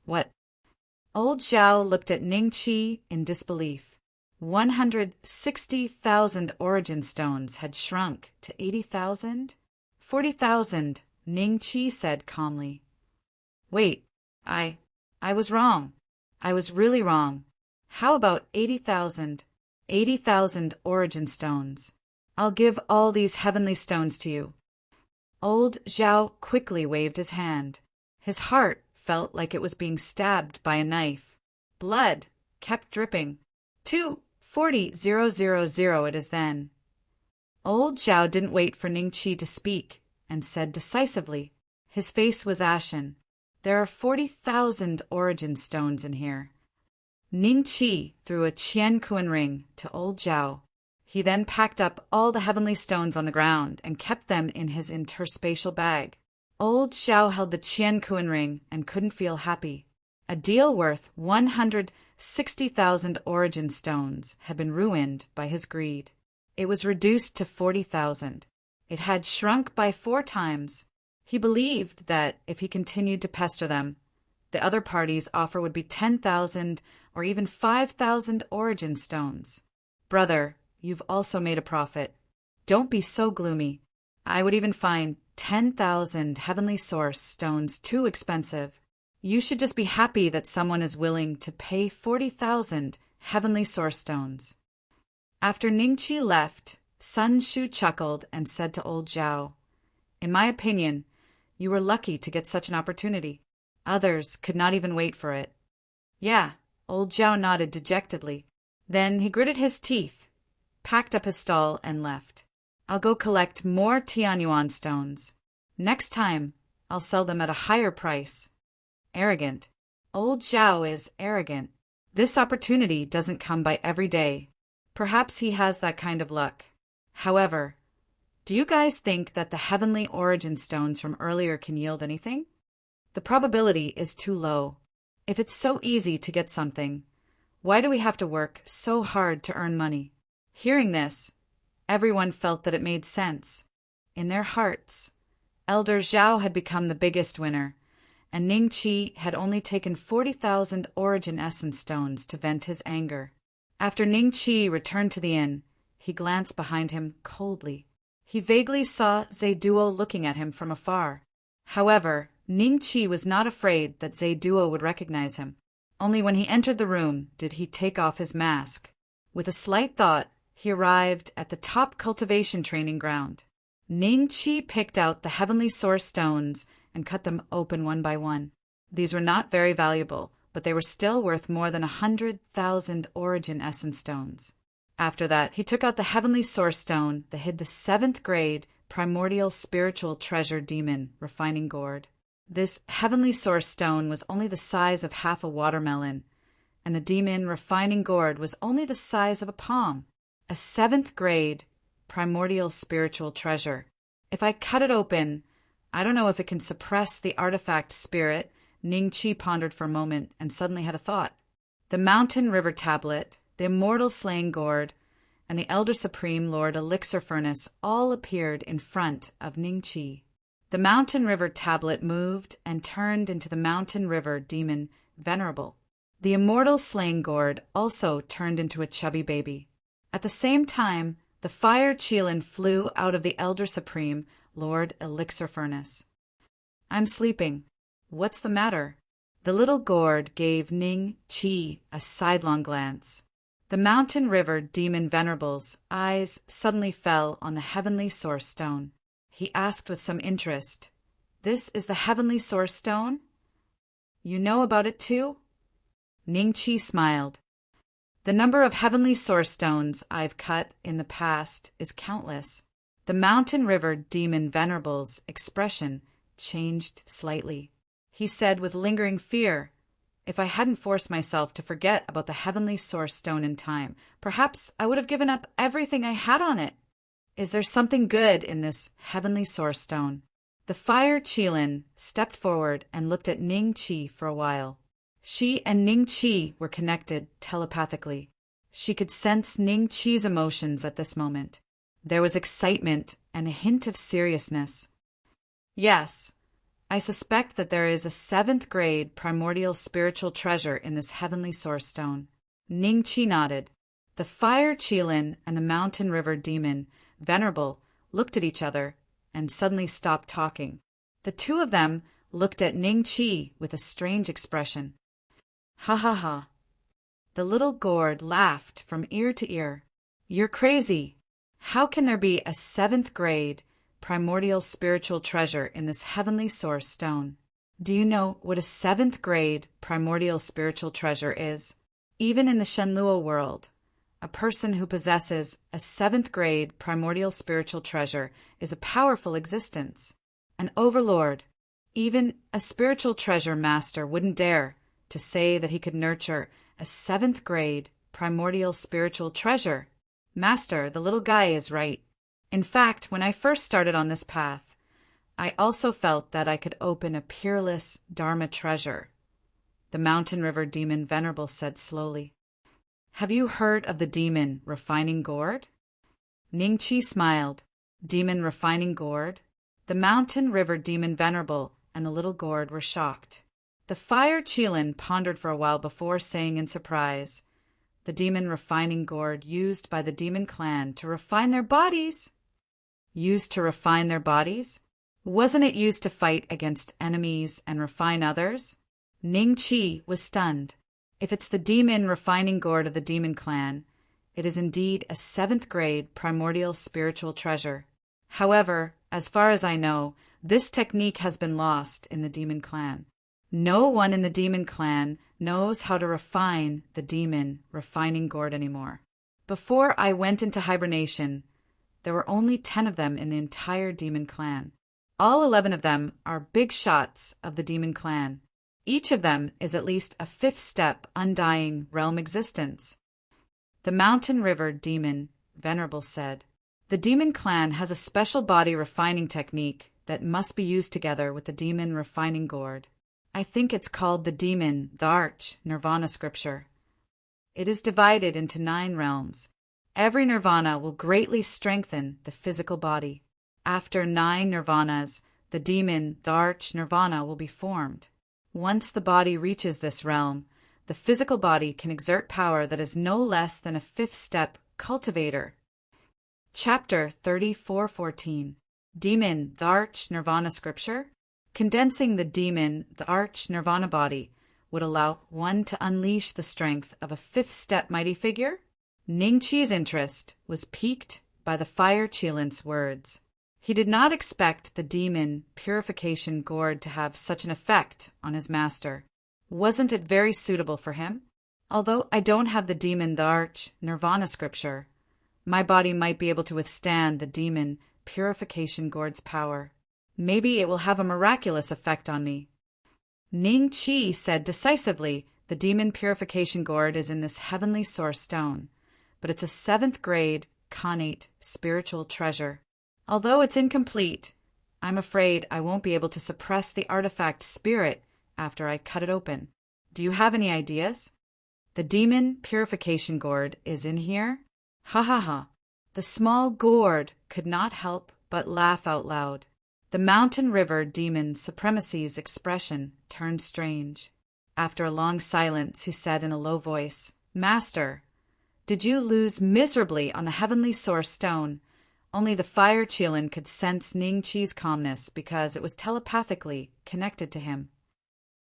What? Old Zhao looked at Ningqi in disbelief. 160,000 origin stones had shrunk to 80,000? 40,000, Ningqi said calmly. Wait, I was wrong. I was really wrong. How about 80,000? 80,000 origin stones. I'll give all these heavenly stones to you. Old Zhao quickly waved his hand. His heart felt like it was being stabbed by a knife. Blood kept dripping. 240,000 it is then. Old Zhao didn't wait for Ningqi to speak and said decisively. His face was ashen. There are 40,000 origin stones in here. Ningqi threw a Qianquan ring to old Zhao. He then packed up all the heavenly stones on the ground and kept them in his interspatial bag. Old Zhao held the Qianquan ring and couldn't feel happy. A deal worth 160,000 origin stones had been ruined by his greed. It was reduced to 40,000. It had shrunk by 4 times. He believed that if he continued to pester them, the other party's offer would be 10,000 or even 5,000 origin stones. Brother, you've also made a profit. Don't be so gloomy. I would even find 10,000 heavenly source stones too expensive. You should just be happy that someone is willing to pay 40,000 heavenly source stones. After Ningqi left, Sun Shu chuckled and said to old Zhao, In my opinion, you were lucky to get such an opportunity. Others could not even wait for it. Yeah, old Zhao nodded dejectedly. Then he gritted his teeth, packed up his stall, and left. I'll go collect more Tianyuan stones. Next time, I'll sell them at a higher price. Arrogant. Old Zhao is arrogant. This opportunity doesn't come by every day. Perhaps he has that kind of luck. However, do you guys think that the heavenly origin stones from earlier can yield anything? The probability is too low. If it's so easy to get something, why do we have to work so hard to earn money? Hearing this, everyone felt that it made sense. In their hearts, Elder Zhao had become the biggest winner, and Ningqi had only taken 40,000 origin essence stones to vent his anger. After Ningqi returned to the inn, he glanced behind him coldly. He vaguely saw Zaiduo looking at him from afar. However, Ningqi was not afraid that Zaiduo would recognize him. Only when he entered the room did he take off his mask. With a slight thought, he arrived at the top cultivation training ground. Ningqi picked out the heavenly source stones and cut them open one by one. These were not very valuable, but they were still worth more than 100,000 origin essence stones. After that, he took out the heavenly source stone that hid the 7th grade primordial spiritual treasure demon refining gourd. This heavenly source stone was only the size of half a watermelon, and the demon refining gourd was only the size of a palm. A 7th grade primordial spiritual treasure. If I cut it open, I don't know if it can suppress the artifact spirit. Ningqi pondered for a moment and suddenly had a thought. The mountain river tablet, the immortal slaying gourd, and the Elder Supreme Lord Elixir Furnace all appeared in front of Ningqi. The mountain river tablet moved and turned into the mountain river demon Venerable. The immortal slaying gourd also turned into a chubby baby. At the same time, the fire Qilin flew out of the Elder Supreme Lord Elixir Furnace. I'm sleeping. What's the matter? The little gourd gave Ningqi a sidelong glance. The mountain river demon Venerable's eyes suddenly fell on the heavenly source stone. He asked with some interest, "This is the heavenly source stone? You know about it too?" Ningqi smiled. "The number of heavenly source stones I've cut in the past is countless." The mountain river demon Venerable's expression changed slightly. He said with lingering fear, "If I hadn't forced myself to forget about the heavenly source stone in time, perhaps I would have given up everything I had on it. Is there something good in this heavenly source stone?" The fire Qilin stepped forward and looked at Ningqi for a while. She and Ningqi were connected telepathically. She could sense Ningqi's emotions at this moment. There was excitement and a hint of seriousness. "Yes, I suspect that there is a 7th grade primordial spiritual treasure in this heavenly source stone." Ningqi nodded. The fire Qilin and the mountain river demon Venerable looked at each other and suddenly stopped talking. The two of them looked at Ningqi with a strange expression. "Ha ha ha." The little gourd laughed from ear to ear. "You're crazy. How can there be a 7th grade primordial spiritual treasure in this heavenly source stone? Do you know what a 7th grade primordial spiritual treasure is? Even in the Shenluo world, a person who possesses a 7th grade primordial spiritual treasure is a powerful existence, an overlord. Even a spiritual treasure master wouldn't dare to say that he could nurture a 7th grade primordial spiritual treasure. Master, the little guy is right. In fact, when I first started on this path, I also felt that I could open a peerless Dharma treasure," the mountain river demon Venerable said slowly. "Have you heard of the demon refining gourd?" Ningqi smiled. Demon refining gourd? The mountain river demon Venerable and the little gourd were shocked. The fire Qilin pondered for a while before saying in surprise, "The demon refining gourd used by the demon clan to refine their bodies." Used to refine their bodies? Wasn't it used to fight against enemies and refine others? Ningqi was stunned. If it's the demon refining gourd of the demon clan, it is indeed a 7th grade primordial spiritual treasure. However, as far as I know, this technique has been lost in the demon clan. No one in the demon clan knows how to refine the demon refining gourd anymore. Before I went into hibernation, there were only 10 of them in the entire demon clan. All 11 of them are big shots of the demon clan. Each of them is at least a 5th step undying realm existence. The mountain river demon Venerable said, "The demon clan has a special body refining technique that must be used together with the demon refining gourd. I think it's called the demon, the arch, nirvana scripture. It is divided into 9 realms. Every nirvana will greatly strengthen the physical body. After 9 nirvanas, the demon, the arch nirvana will be formed. Once the body reaches this realm, the physical body can exert power that is no less than a 5th step cultivator." Chapter 34:14. Demon, the Arch Nirvana Scripture. Condensing the demon, the Arch Nirvana body, would allow one to unleash the strength of a fifth-step mighty figure? Ning Chi's interest was piqued by the fire Qilin's words. He did not expect the demon purification gourd to have such an effect on his master. Wasn't it very suitable for him? Although I don't have the demon, the Arch Nirvana Scripture, my body might be able to withstand the demon purification gourd's power. Maybe it will have a miraculous effect on me. Ning Chi said decisively, the demon purification gourd is in this heavenly source stone, but it's a 7th grade, connate, spiritual treasure. Although it's incomplete, I'm afraid I won't be able to suppress the artifact spirit after I cut it open. Do you have any ideas? The demon purification gourd is in here? Ha ha ha. The small gourd could not help but laugh out loud. The mountain river demon supremacy's expression turned strange. After a long silence, he said in a low voice, Master, did you lose miserably on the heavenly source stone? Only the fire Qilin could sense Ning Chi's calmness because it was telepathically connected to him.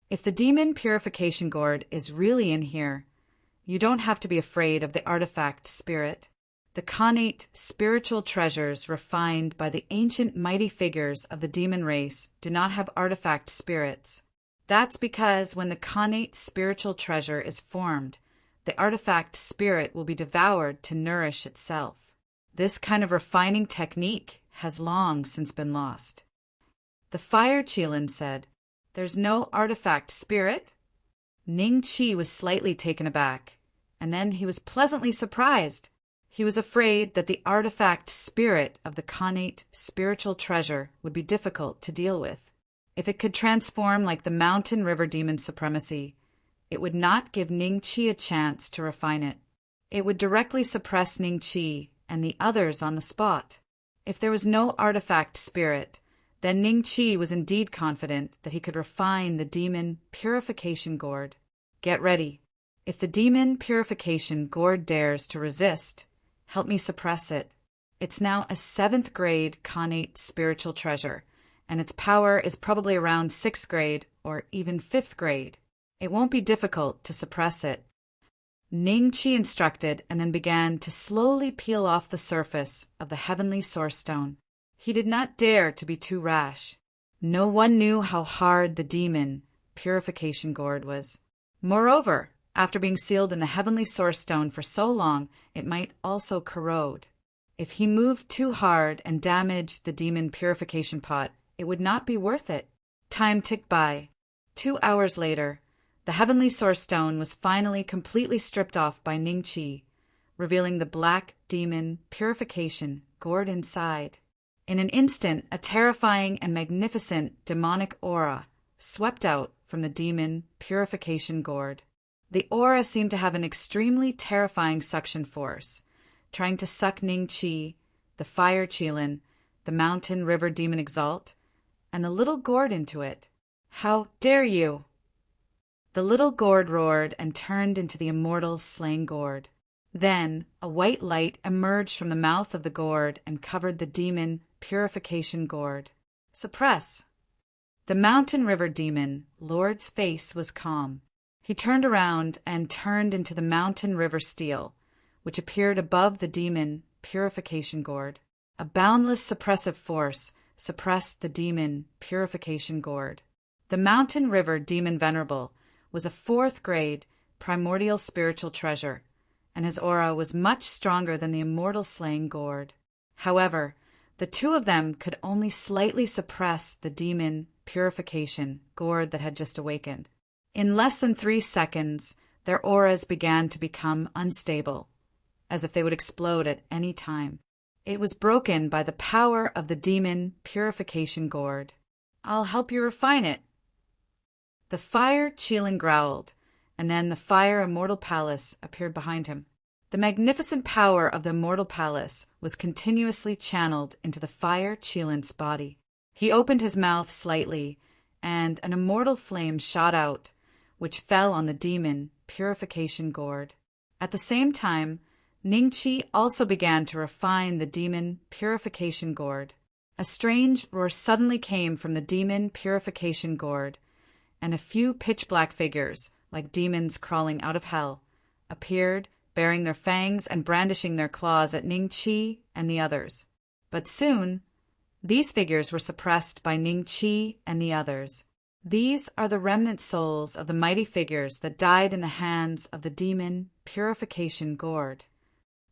If the demon purification gourd is really in here, you don't have to be afraid of the artifact spirit. The connate spiritual treasures refined by the ancient mighty figures of the demon race do not have artifact spirits. That's because when the connate spiritual treasure is formed, the artifact spirit will be devoured to nourish itself. This kind of refining technique has long since been lost. The fire Qilin said, There's no artifact spirit? Ning Chi was slightly taken aback, and then he was pleasantly surprised. He was afraid that the artifact spirit of the connate spiritual treasure would be difficult to deal with. If it could transform like the mountain river demon supremacy, it would not give Ning Chi a chance to refine it. It would directly suppress Ning Chi and the others on the spot. If there was no artifact spirit, then Ning Chi was indeed confident that he could refine the demon purification gourd. Get ready. If the demon purification gourd dares to resist, help me suppress it. It's now a 7th grade connate spiritual treasure, and its power is probably around 6th grade or even 5th grade. It won't be difficult to suppress it. Ning Chi instructed and then began to slowly peel off the surface of the heavenly source stone. He did not dare to be too rash. No one knew how hard the demon purification gourd was. Moreover, after being sealed in the heavenly source stone for so long, it might also corrode. If he moved too hard and damaged the demon purification pot, it would not be worth it. Time ticked by. 2 hours later, the heavenly source stone was finally completely stripped off by Ning Chi, revealing the black demon purification gourd inside. In an instant, a terrifying and magnificent demonic aura swept out from the demon purification gourd. The aura seemed to have an extremely terrifying suction force, trying to suck Ning Chi, the fire Qilin, the mountain river demon exalt, and the little gourd into it. How dare you! The little gourd roared and turned into the immortal slain gourd. Then a white light emerged from the mouth of the gourd and covered the demon purification gourd. Suppress! The mountain river demon, Lord's face was calm. He turned around and turned into the mountain river steel, which appeared above the demon purification gourd. A boundless suppressive force suppressed the demon purification gourd. The mountain river demon venerable was a 4th grade primordial spiritual treasure, and his aura was much stronger than the immortal slaying gourd. However, the two of them could only slightly suppress the demon purification gourd that had just awakened. In less than 3 seconds, their auras began to become unstable, as if they would explode at any time. It was broken by the power of the demon purification gourd. I'll help you refine it. The fire Qilin growled, and then the fire immortal palace appeared behind him. The magnificent power of the immortal palace was continuously channeled into the fire Qilin's body. He opened his mouth slightly, and an immortal flame shot out, which fell on the demon purification gourd. At the same time, Ningqi also began to refine the demon purification gourd. A strange roar suddenly came from the demon purification gourd, and a few pitch-black figures, like demons crawling out of hell, appeared, baring their fangs and brandishing their claws at Ningqi and the others. But soon, these figures were suppressed by Ningqi and the others. These are the remnant souls of the mighty figures that died in the hands of the demon purification gourd.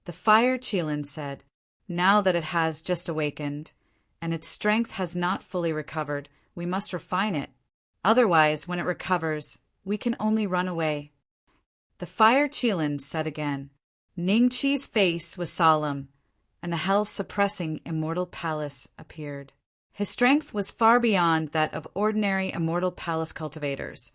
The fire Qilin said, "Now that it has just awakened, and its strength has not fully recovered, we must refine it. Otherwise, when it recovers, we can only run away." The fire Qilin said again. Ningqi's face was solemn, and the hell-suppressing immortal palace appeared. His strength was far beyond that of ordinary immortal palace cultivators,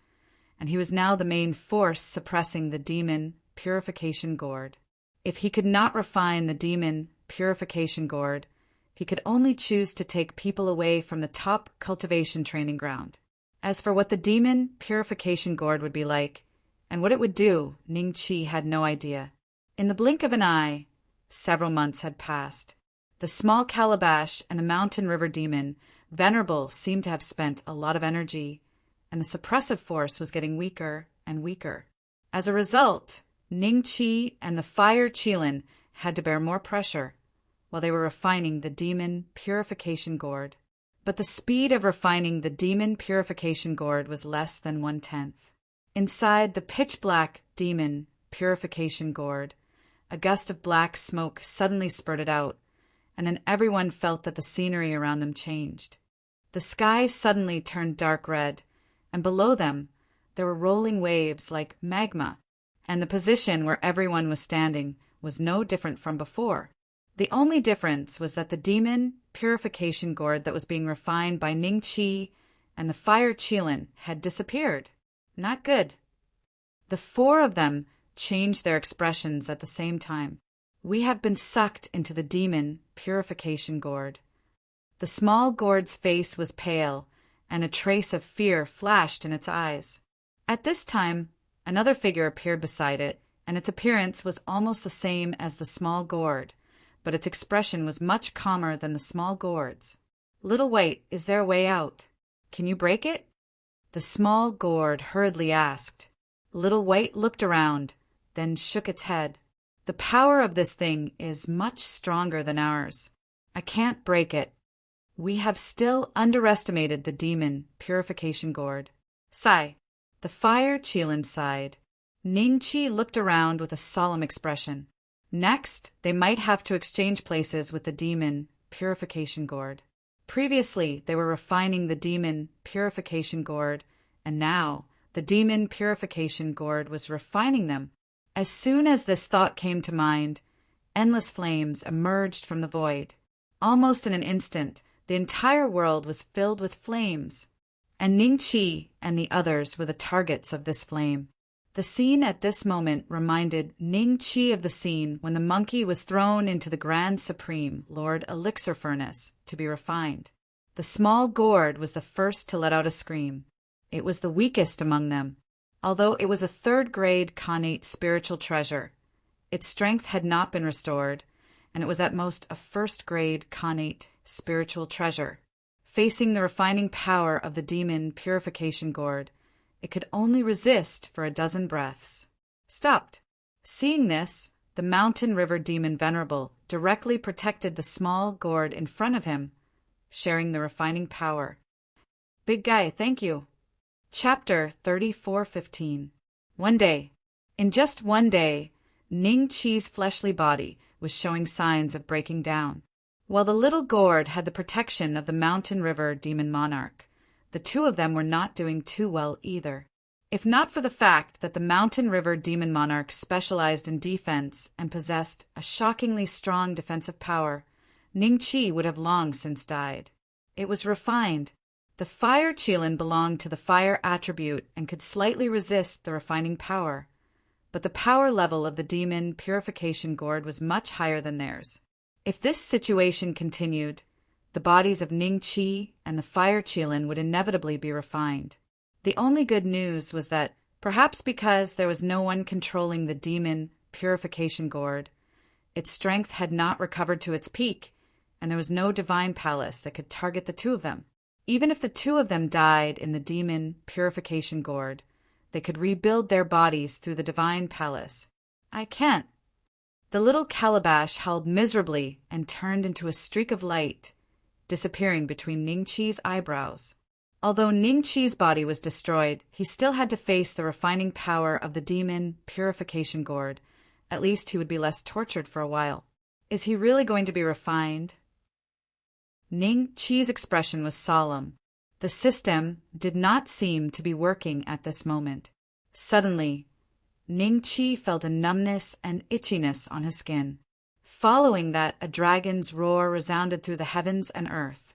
and he was now the main force suppressing the demon purification gourd. If he could not refine the demon purification gourd, he could only choose to take people away from the top cultivation training ground. As for what the demon purification gourd would be like, and what it would do, Ningqi had no idea. In the blink of an eye, several months had passed. The small calabash and the mountain river demon, Venerable, seemed to have spent a lot of energy, and the suppressive force was getting weaker and weaker. As a result, Ningqi and the fire Qilin had to bear more pressure while they were refining the demon purification gourd. But the speed of refining the demon purification gourd was less than 1/10. Inside the pitch-black demon purification gourd, a gust of black smoke suddenly spurted out, and then everyone felt that the scenery around them changed. The sky suddenly turned dark red, and below them there were rolling waves like magma, and the position where everyone was standing was no different from before. The only difference was that the demon purification gourd that was being refined by Ningqi and the fire Qilin had disappeared. Not good. The four of them changed their expressions at the same time. "We have been sucked into the demon purification gourd." The small gourd's face was pale, and a trace of fear flashed in its eyes. At this time, another figure appeared beside it, and its appearance was almost the same as the small gourd, but its expression was much calmer than the small gourd's. "Little White, is there a way out? Can you break it?" the small gourd hurriedly asked. Little White looked around, then shook its head. "The power of this thing is much stronger than ours. I can't break it. We have still underestimated the demon purification gourd." Sigh. The fire Qilin sighed. Ningqi looked around with a solemn expression. Next, they might have to exchange places with the demon purification gourd. Previously, they were refining the demon purification gourd, and now the demon purification gourd was refining them. As soon as this thought came to mind, endless flames emerged from the void. Almost in an instant, the entire world was filled with flames, and Ningqi and the others were the targets of this flame. The scene at this moment reminded Ningqi of the scene when the monkey was thrown into the Grand Supreme Lord Elixir Furnace to be refined. The small gourd was the first to let out a scream. It was the weakest among them. Although it was a third-grade connate spiritual treasure, its strength had not been restored, and it was at most a first-grade connate spiritual treasure. Facing the refining power of the demon purification gourd, it could only resist for a dozen breaths. Stopped. Seeing this, the mountain river demon Venerable directly protected the small gourd in front of him, sharing the refining power. "Big guy, thank you." Chapter 34:15. One day. In just one day, Ningqi's fleshly body was showing signs of breaking down. While the little gourd had the protection of the mountain river demon monarch, the two of them were not doing too well either. If not for the fact that the mountain river demon monarch specialized in defense and possessed a shockingly strong defensive power, Ningqi would have long since died. It was refined. The fire Qilin belonged to the fire attribute and could slightly resist the refining power, but the power level of the demon purification gourd was much higher than theirs. If this situation continued, the bodies of Ningqi and the fire Qilin would inevitably be refined. The only good news was that, perhaps because there was no one controlling the demon purification gourd, Its strength had not recovered to its peak, and there was no divine palace that could target the two of them. Even if the two of them died in the demon purification gourd, they could rebuild their bodies through the divine palace. I can't. The little calabash howled miserably and turned into a streak of light, disappearing between Ningqi's eyebrows. Although Ningqi's body was destroyed, he still had to face the refining power of the demon purification gourd. At least he would be less tortured for a while. Is he really going to be refined? Ningqi's expression was solemn. The system did not seem to be working at this moment. Suddenly, Ningqi felt a numbness and itchiness on his skin. Following that, a dragon's roar resounded through the heavens and earth,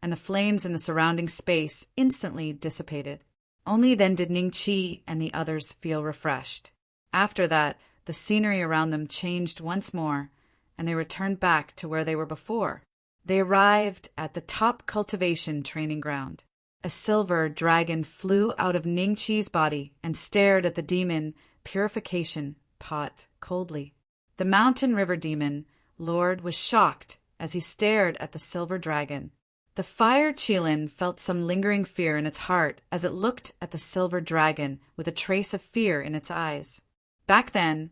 and the flames in the surrounding space instantly dissipated. Only then did Ningqi and the others feel refreshed. After that, the scenery around them changed once more, and they returned back to where they were before. They arrived at the top cultivation training ground. A silver dragon flew out of Ningqi's body and stared at the demon purification pot coldly. The mountain river demon lord was shocked as he stared at the silver dragon. The fire Qilin felt some lingering fear in its heart as it looked at the silver dragon with a trace of fear in its eyes. Back then,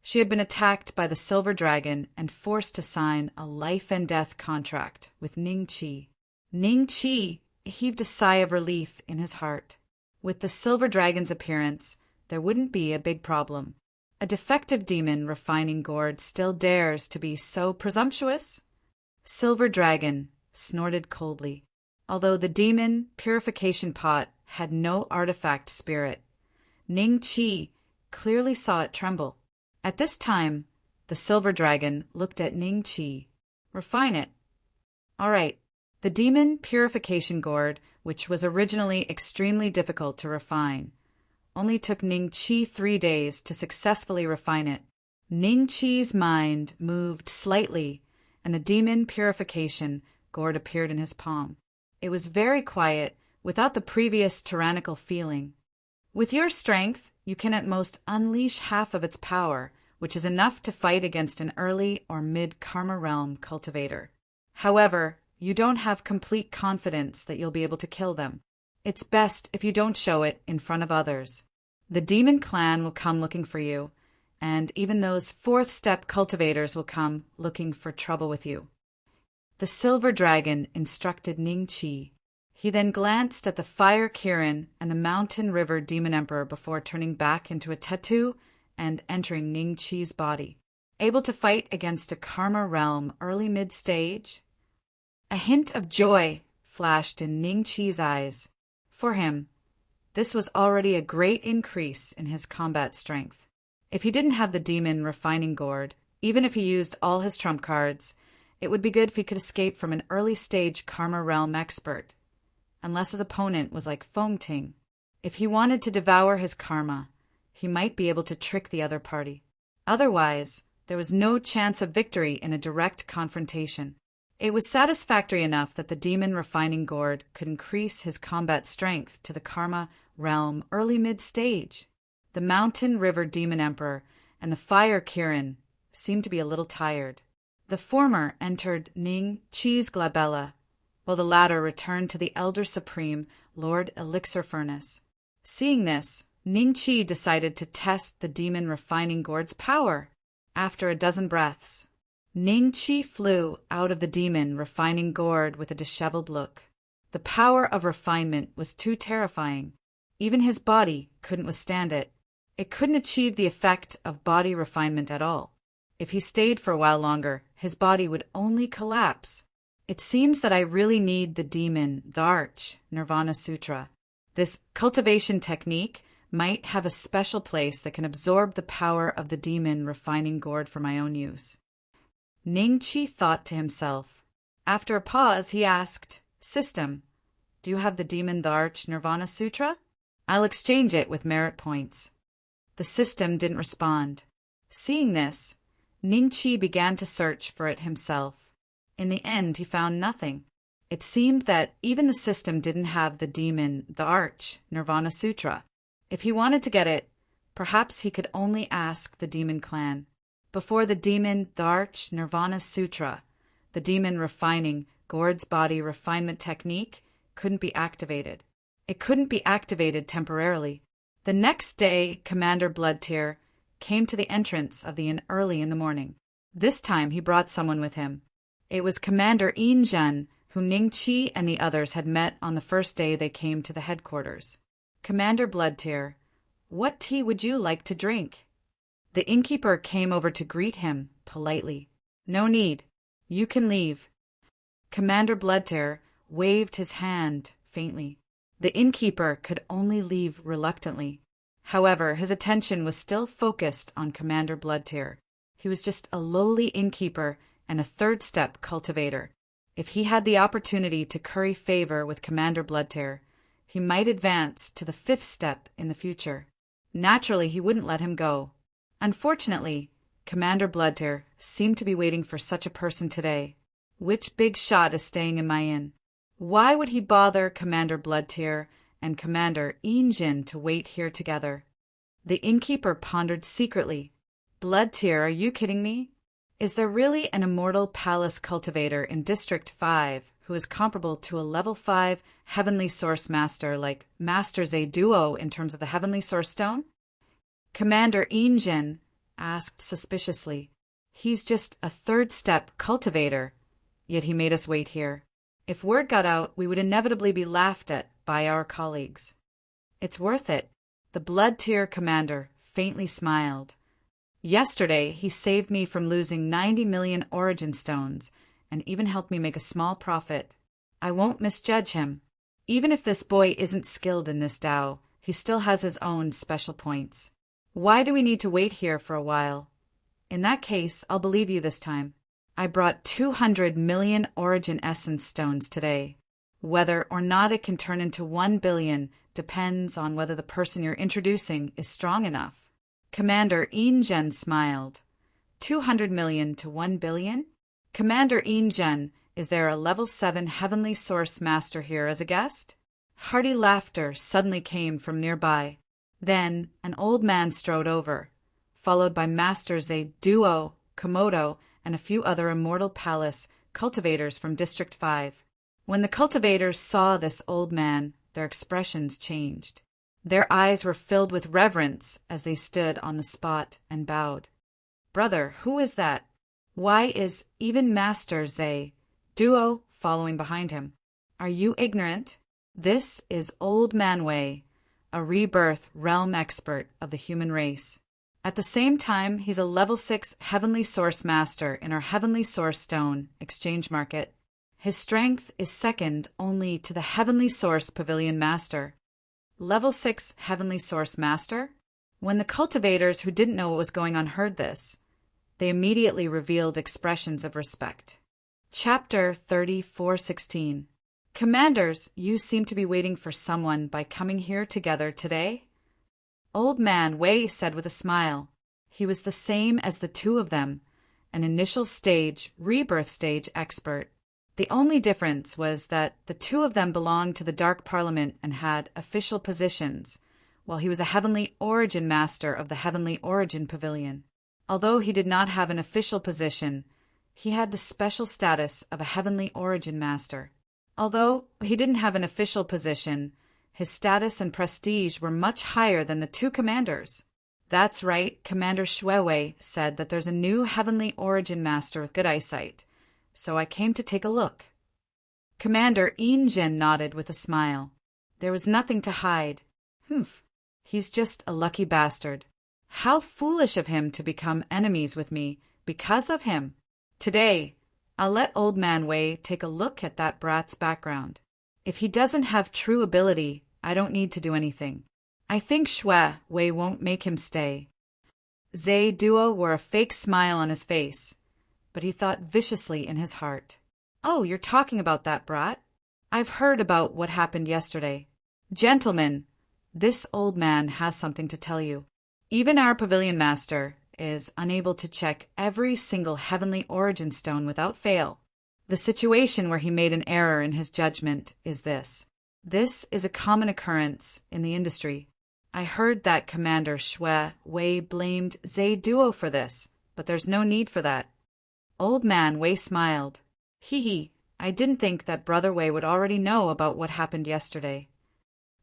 she had been attacked by the silver dragon and forced to sign a life-and-death contract with Ningqi. Ningqi heaved a sigh of relief in his heart. With the silver dragon's appearance, there wouldn't be a big problem. A defective demon refining gourd still dares to be so presumptuous? Silver dragon snorted coldly. Although the demon purification pot had no artifact spirit, Ningqi clearly saw it tremble. At this time, the silver dragon looked at Ningqi. Refine it. All right. The demon purification gourd, which was originally extremely difficult to refine, only took Ningqi 3 days to successfully refine it. Ningqi's mind moved slightly, and the demon purification gourd appeared in his palm. It was very quiet, without the previous tyrannical feeling. With your strength, you can at most unleash half of its power, which is enough to fight against an early or mid-karma realm cultivator. However, you don't have complete confidence that you'll be able to kill them. It's best if you don't show it in front of others. The demon clan will come looking for you, and even those fourth-step cultivators will come looking for trouble with you. The silver dragon instructed Ningqi. He then glanced at the fire Kirin and the mountain river demon emperor before turning back into a tattoo and entering Ningqi's body. Able to fight against a karma realm early mid-stage? A hint of joy flashed in Ningqi's eyes. For him, this was already a great increase in his combat strength. If he didn't have the demon refining gourd, even if he used all his trump cards, it would be good if he could escape from an early-stage karma realm expert. Unless his opponent was like Feng Ting. If he wanted to devour his karma, he might be able to trick the other party. Otherwise, there was no chance of victory in a direct confrontation. It was satisfactory enough that the demon refining gourd could increase his combat strength to the karma realm early mid-stage. The mountain river demon emperor and the fire Kirin seemed to be a little tired. The former entered Ningqi's glabella, while the latter returned to the Elder Supreme Lord Elixir Furnace. Seeing this, Ningqi decided to test the demon refining gourd's power. After a dozen breaths, Ningqi flew out of the demon refining gourd with a disheveled look. The power of refinement was too terrifying. Even his body couldn't withstand it. It couldn't achieve the effect of body refinement at all. If he stayed for a while longer, his body would only collapse. It seems that I really need the demon, the Arch, Nirvana Sutra. This cultivation technique might have a special place that can absorb the power of the demon refining gourd for my own use. Ningqi thought to himself. After a pause, he asked, System, do you have the demon, the Arch, Nirvana Sutra? I'll exchange it with merit points. The system didn't respond. Seeing this, Ningqi began to search for it himself. In the end, he found nothing. It seemed that even the system didn't have the demon, the Arch, Nirvana Sutra. If he wanted to get it, perhaps he could only ask the demon clan. Before the demon Dharch Nirvana Sutra, the demon refining Gord's body refinement technique couldn't be activated. It couldn't be activated temporarily. The next day, Commander Bloodtear came to the entrance of the inn early in the morning. This time he brought someone with him. It was Commander Injun, who Ningqi and the others had met on the first day they came to the headquarters. Commander Bloodtear, what tea would you like to drink? The innkeeper came over to greet him politely. No need. You can leave. Commander Bloodtear waved his hand faintly. The innkeeper could only leave reluctantly. However, his attention was still focused on Commander Bloodtear. He was just a lowly innkeeper and a third-step cultivator. If he had the opportunity to curry favor with Commander Bloodtear, he might advance to the fifth step in the future. Naturally, he wouldn't let him go. Unfortunately, Commander Bloodtear seemed to be waiting for such a person today. Which big shot is staying in my inn? Why would he bother Commander Bloodtear and Commander Injin to wait here together? The innkeeper pondered secretly. Bloodtear, are you kidding me? Is there really an immortal palace cultivator in District 5 who is comparable to a level 5 heavenly source master like Master Zay Duo in terms of the heavenly source stone? Commander Injin asked suspiciously. He's just a third-step cultivator, yet he made us wait here. If word got out, we would inevitably be laughed at by our colleagues. It's worth it. The Bloodtear commander faintly smiled. Yesterday, he saved me from losing 90 million origin stones and even helped me make a small profit. I won't misjudge him. Even if this boy isn't skilled in this Tao, he still has his own special points. Why do we need to wait here for a while? In that case, I'll believe you this time. I brought 200 million origin essence stones today. Whether or not it can turn into 1 billion depends on whether the person you're introducing is strong enough. Commander Injun smiled. 200 million to 1 billion? Commander Injun, is there a level 7 heavenly source master here as a guest? Hearty laughter suddenly came from nearby. Then an old man strode over, followed by Master Zay Duo, Komodo, and a few other immortal palace cultivators from District 5. When the cultivators saw this old man, their expressions changed. Their eyes were filled with reverence as they stood on the spot and bowed. Brother, who is that? Why is even Master Zay Duo following behind him? Are you ignorant? This is Old Man Wei, a rebirth realm expert of the human race. At the same time, he's a level 6 heavenly source master in our heavenly source stone exchange market. His strength is second only to the heavenly source pavilion master. Level 6 heavenly source master? When the cultivators who didn't know what was going on heard this, they immediately revealed expressions of respect. Chapter 34:16. Commanders, you seem to be waiting for someone by coming here together today? Old Man Wei said with a smile. He was the same as the two of them, an initial stage, rebirth stage expert. The only difference was that the two of them belonged to the Dark Parliament and had official positions, while he was a heavenly origin master of the Heavenly Origin Pavilion. Although he did not have an official position, he had the special status of a heavenly origin master. Although he didn't have an official position, his status and prestige were much higher than the two commanders. That's right, Commander Shuewei said that there's a new heavenly origin master with good eyesight, so I came to take a look. Commander Injin nodded with a smile. There was nothing to hide. Humph, he's just a lucky bastard. How foolish of him to become enemies with me because of him. Today, I'll let Old Man Wei take a look at that brat's background. If he doesn't have true ability, I don't need to do anything. I think Shuewei won't make him stay. Zay Duo wore a fake smile on his face, but he thought viciously in his heart. Oh, you're talking about that brat? I've heard about what happened yesterday. Gentlemen, this old man has something to tell you. Even our pavilion master is unable to check every single heavenly origin stone without fail. The situation where he made an error in his judgment is this. This is a common occurrence in the industry. I heard that Commander Shuewei blamed Zay Duo for this, but there's no need for that. Old Man Wei smiled. Hee hee, I didn't think that Brother Wei would already know about what happened yesterday.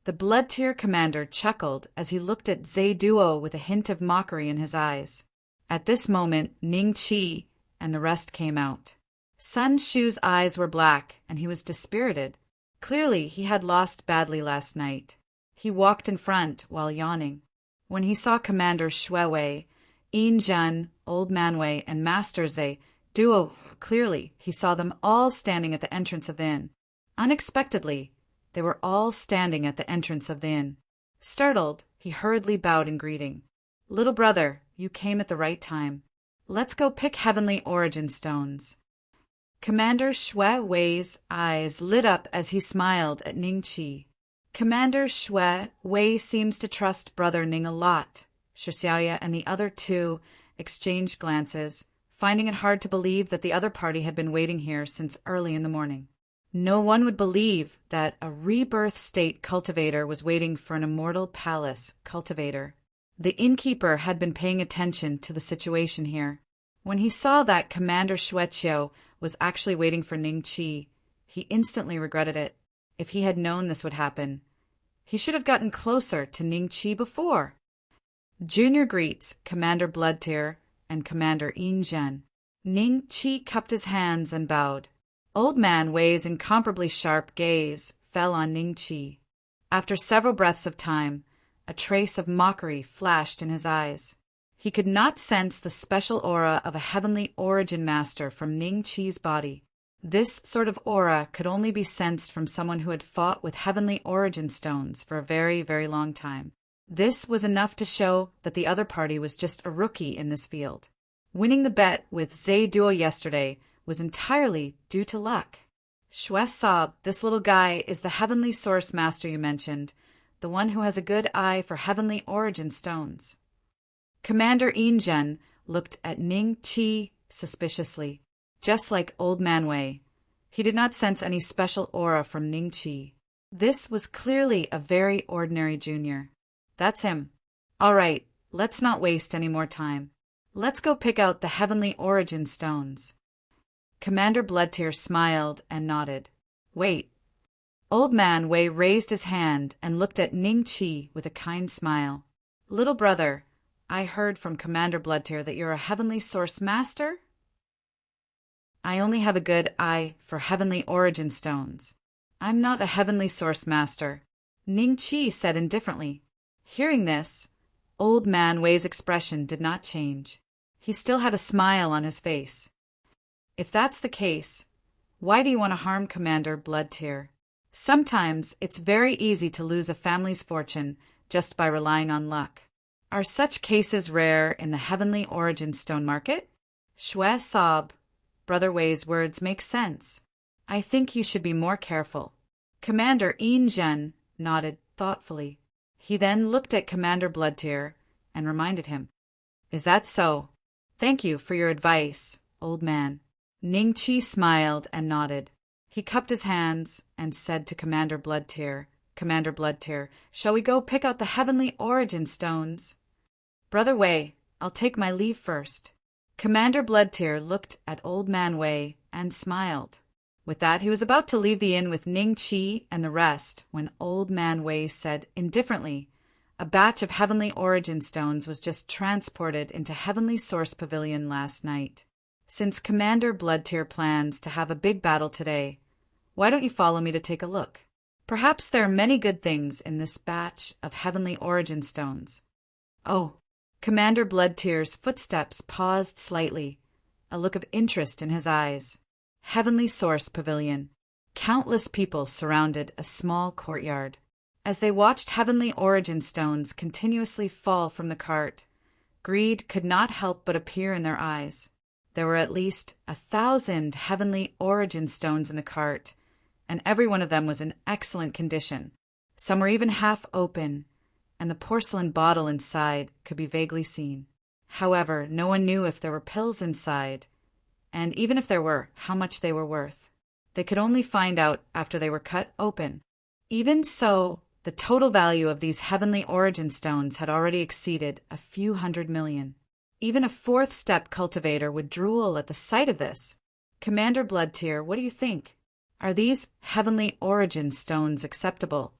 The Blood Tier commander chuckled as he looked at Zhe Duo with a hint of mockery in his eyes. At this moment, Ning Qi and the rest came out. Sun Shu's eyes were black, and he was dispirited. Clearly, he had lost badly last night. He walked in front while yawning. When he saw Commander Xue Wei, Yin Zhen, Old Man Wei, and Master Zhe Duo, clearly he saw them all standing at the entrance of the inn. Unexpectedly, they were all standing at the entrance of the inn. Startled, he hurriedly bowed in greeting. Little brother, you came at the right time. Let's go pick heavenly origin stones. Commander Xue Wei's eyes lit up as he smiled at Ning Qi. Commander Xue Wei seems to trust Brother Ning a lot. Shi Xiaoya and the other two exchanged glances, finding it hard to believe that the other party had been waiting here since early in the morning. No one would believe that a rebirth state cultivator was waiting for an immortal palace cultivator. The innkeeper had been paying attention to the situation here. When he saw that Commander Xueqiu was actually waiting for Ning Qi, he instantly regretted it. If he had known this would happen, he should have gotten closer to Ning Qi before. Junior greets Commander Bloodtear and Commander Yin Zhen. Ning Qi cupped his hands and bowed. Old Man Wei's incomparably sharp gaze fell on Ning Qi. After several breaths of time, a trace of mockery flashed in his eyes. He could not sense the special aura of a heavenly origin master from Ning Qi's body. This sort of aura could only be sensed from someone who had fought with heavenly origin stones for a very, very long time. This was enough to show that the other party was just a rookie in this field. Winning the bet with Zhe Duo yesterday was entirely due to luck. Xue sobbed, this little guy is the heavenly source master you mentioned, the one who has a good eye for heavenly origin stones. Commander Yin Zhen looked at Ning Qi suspiciously. Just like Old Man Wei, he did not sense any special aura from Ning Qi. This was clearly a very ordinary junior. That's him. All right, let's not waste any more time. Let's go pick out the heavenly origin stones. Commander Bloodtear smiled and nodded. Wait. Old Man Wei raised his hand and looked at Ning Qi with a kind smile. Little brother, I heard from Commander Bloodtear that you're a heavenly source master? I only have a good eye for heavenly origin stones. I'm not a heavenly source master, Ning Qi said indifferently. Hearing this, Old Man Wei's expression did not change. He still had a smile on his face. If that's the case, why do you want to harm Commander Bloodtear? Sometimes it's very easy to lose a family's fortune just by relying on luck. Are such cases rare in the heavenly origin stone market? Xue sobbed. Brother Wei's words make sense. I think you should be more careful. Commander Yin Zhen nodded thoughtfully. He then looked at Commander Bloodtear and reminded him. Is that so? Thank you for your advice, old man. Ning Qi smiled and nodded. He cupped his hands and said to Commander Bloodtear, shall we go pick out the heavenly origin stones? Brother Wei, I'll take my leave first. Commander Bloodtear looked at Old Man Wei and smiled. With that, he was about to leave the inn with Ning Qi and the rest when Old Man Wei said indifferently, a batch of heavenly origin stones was just transported into Heavenly Source Pavilion last night. Since Commander Bloodtear plans to have a big battle today, why don't you follow me to take a look? Perhaps there are many good things in this batch of heavenly origin stones. Oh, Commander Bloodtear's footsteps paused slightly, a look of interest in his eyes. Heavenly Source Pavilion. Countless people surrounded a small courtyard. As they watched heavenly origin stones continuously fall from the cart, greed could not help but appear in their eyes. There were at least 1,000 heavenly origin stones in the cart, and every one of them was in excellent condition. Some were even half open, and the porcelain bottle inside could be vaguely seen. However, no one knew if there were pills inside, and even if there were, how much they were worth. They could only find out after they were cut open. Even so, the total value of these heavenly origin stones had already exceeded a few 100 million. Even a fourth-step cultivator would drool at the sight of this. Commander Bloodtear, what do you think? Are these heavenly origin stones acceptable?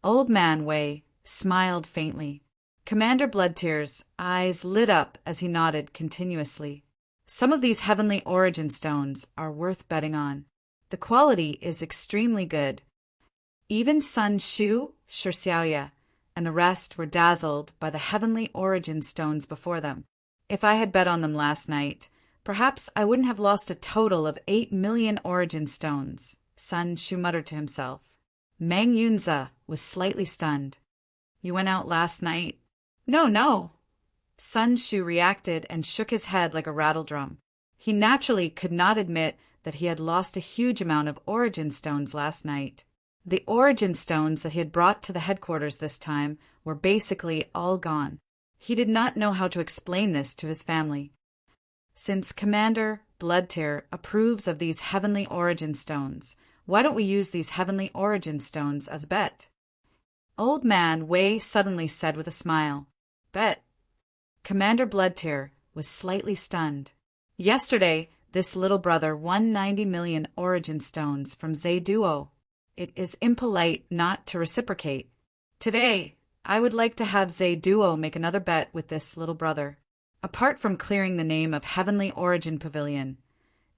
Old Man Wei smiled faintly. Commander Bloodtear's eyes lit up as he nodded continuously. Some of these heavenly origin stones are worth betting on. The quality is extremely good. Even Sun Shu, Shi Xiaoya, and the rest were dazzled by the heavenly origin stones before them. If I had bet on them last night, perhaps I wouldn't have lost a total of 8 million origin stones, Sun Shu muttered to himself. Meng Yunze was slightly stunned. You went out last night? No. Sun Shu reacted and shook his head like a rattledrum. He naturally could not admit that he had lost a huge amount of origin stones last night. The origin stones that he had brought to the headquarters this time were basically all gone. He did not know how to explain this to his family. Since Commander Bloodtear approves of these heavenly origin stones, why don't we use these heavenly origin stones as a bet? Old Man Wei suddenly said with a smile. Bet. Commander Bloodtear was slightly stunned. Yesterday, this little brother won 90 million origin stones from Zhe Duo. It is impolite not to reciprocate. Today, I would like to have Zhe Duo make another bet with this little brother. Apart from clearing the name of Heavenly Origin Pavilion,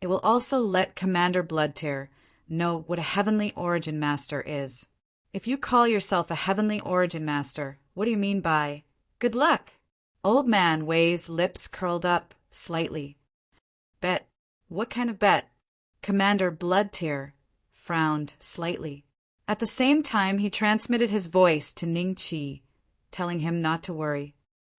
it will also let Commander Bloodtear know what a Heavenly Origin Master is. If you call yourself a Heavenly Origin Master, what do you mean by good luck? Old Man Wei's lips curled up slightly. Bet. What kind of bet? Commander Bloodtear frowned slightly. At the same time, he transmitted his voice to Ning Qi, telling him not to worry.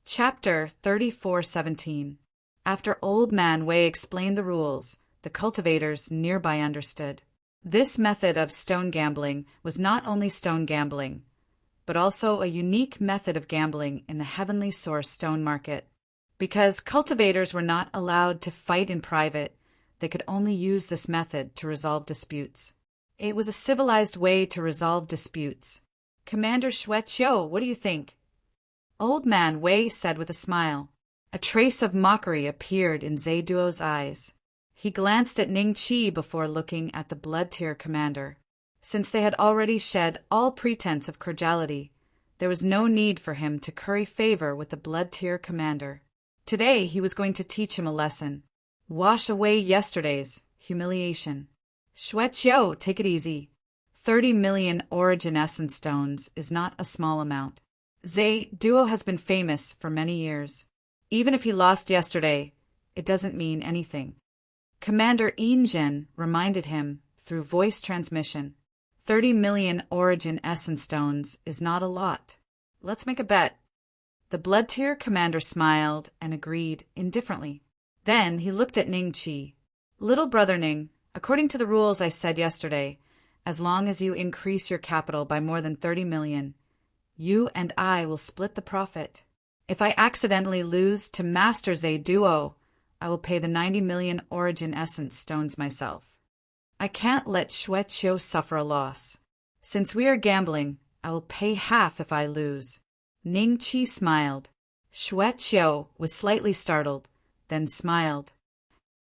Chapter 34:17. After Old Man Wei explained the rules, the cultivators nearby understood. This method of stone gambling was not only stone gambling, but also a unique method of gambling in the Heavenly Source stone market. Because cultivators were not allowed to fight in private, they could only use this method to resolve disputes. It was a civilized way to resolve disputes. Commander Xueqiu, what do you think? Old Man Wei said with a smile. A trace of mockery appeared in Zhe Duo's eyes. He glanced at Ning Qi before looking at the Bloodtear commander. Since they had already shed all pretense of cordiality, there was no need for him to curry favor with the Bloodtear commander. Today he was going to teach him a lesson. Wash away yesterday's humiliation. Xueqiu, take it easy. 30 million origin essence stones is not a small amount. Zhe Duo has been famous for many years. Even if he lost yesterday, it doesn't mean anything. Commander Yinzhen reminded him through voice transmission. 30 million origin essence stones is not a lot. Let's make a bet. The Bloodtear commander smiled and agreed indifferently. Then he looked at Ning Qi. Little brother Ning, according to the rules I said yesterday, as long as you increase your capital by more than 30 million, you and I will split the profit. If I accidentally lose to Master Zhe Duo, I will pay the 90 million origin essence stones myself. I can't let Xueqiu suffer a loss. Since we are gambling, I will pay half if I lose. Ning Qi smiled. Xueqiu was slightly startled, then smiled.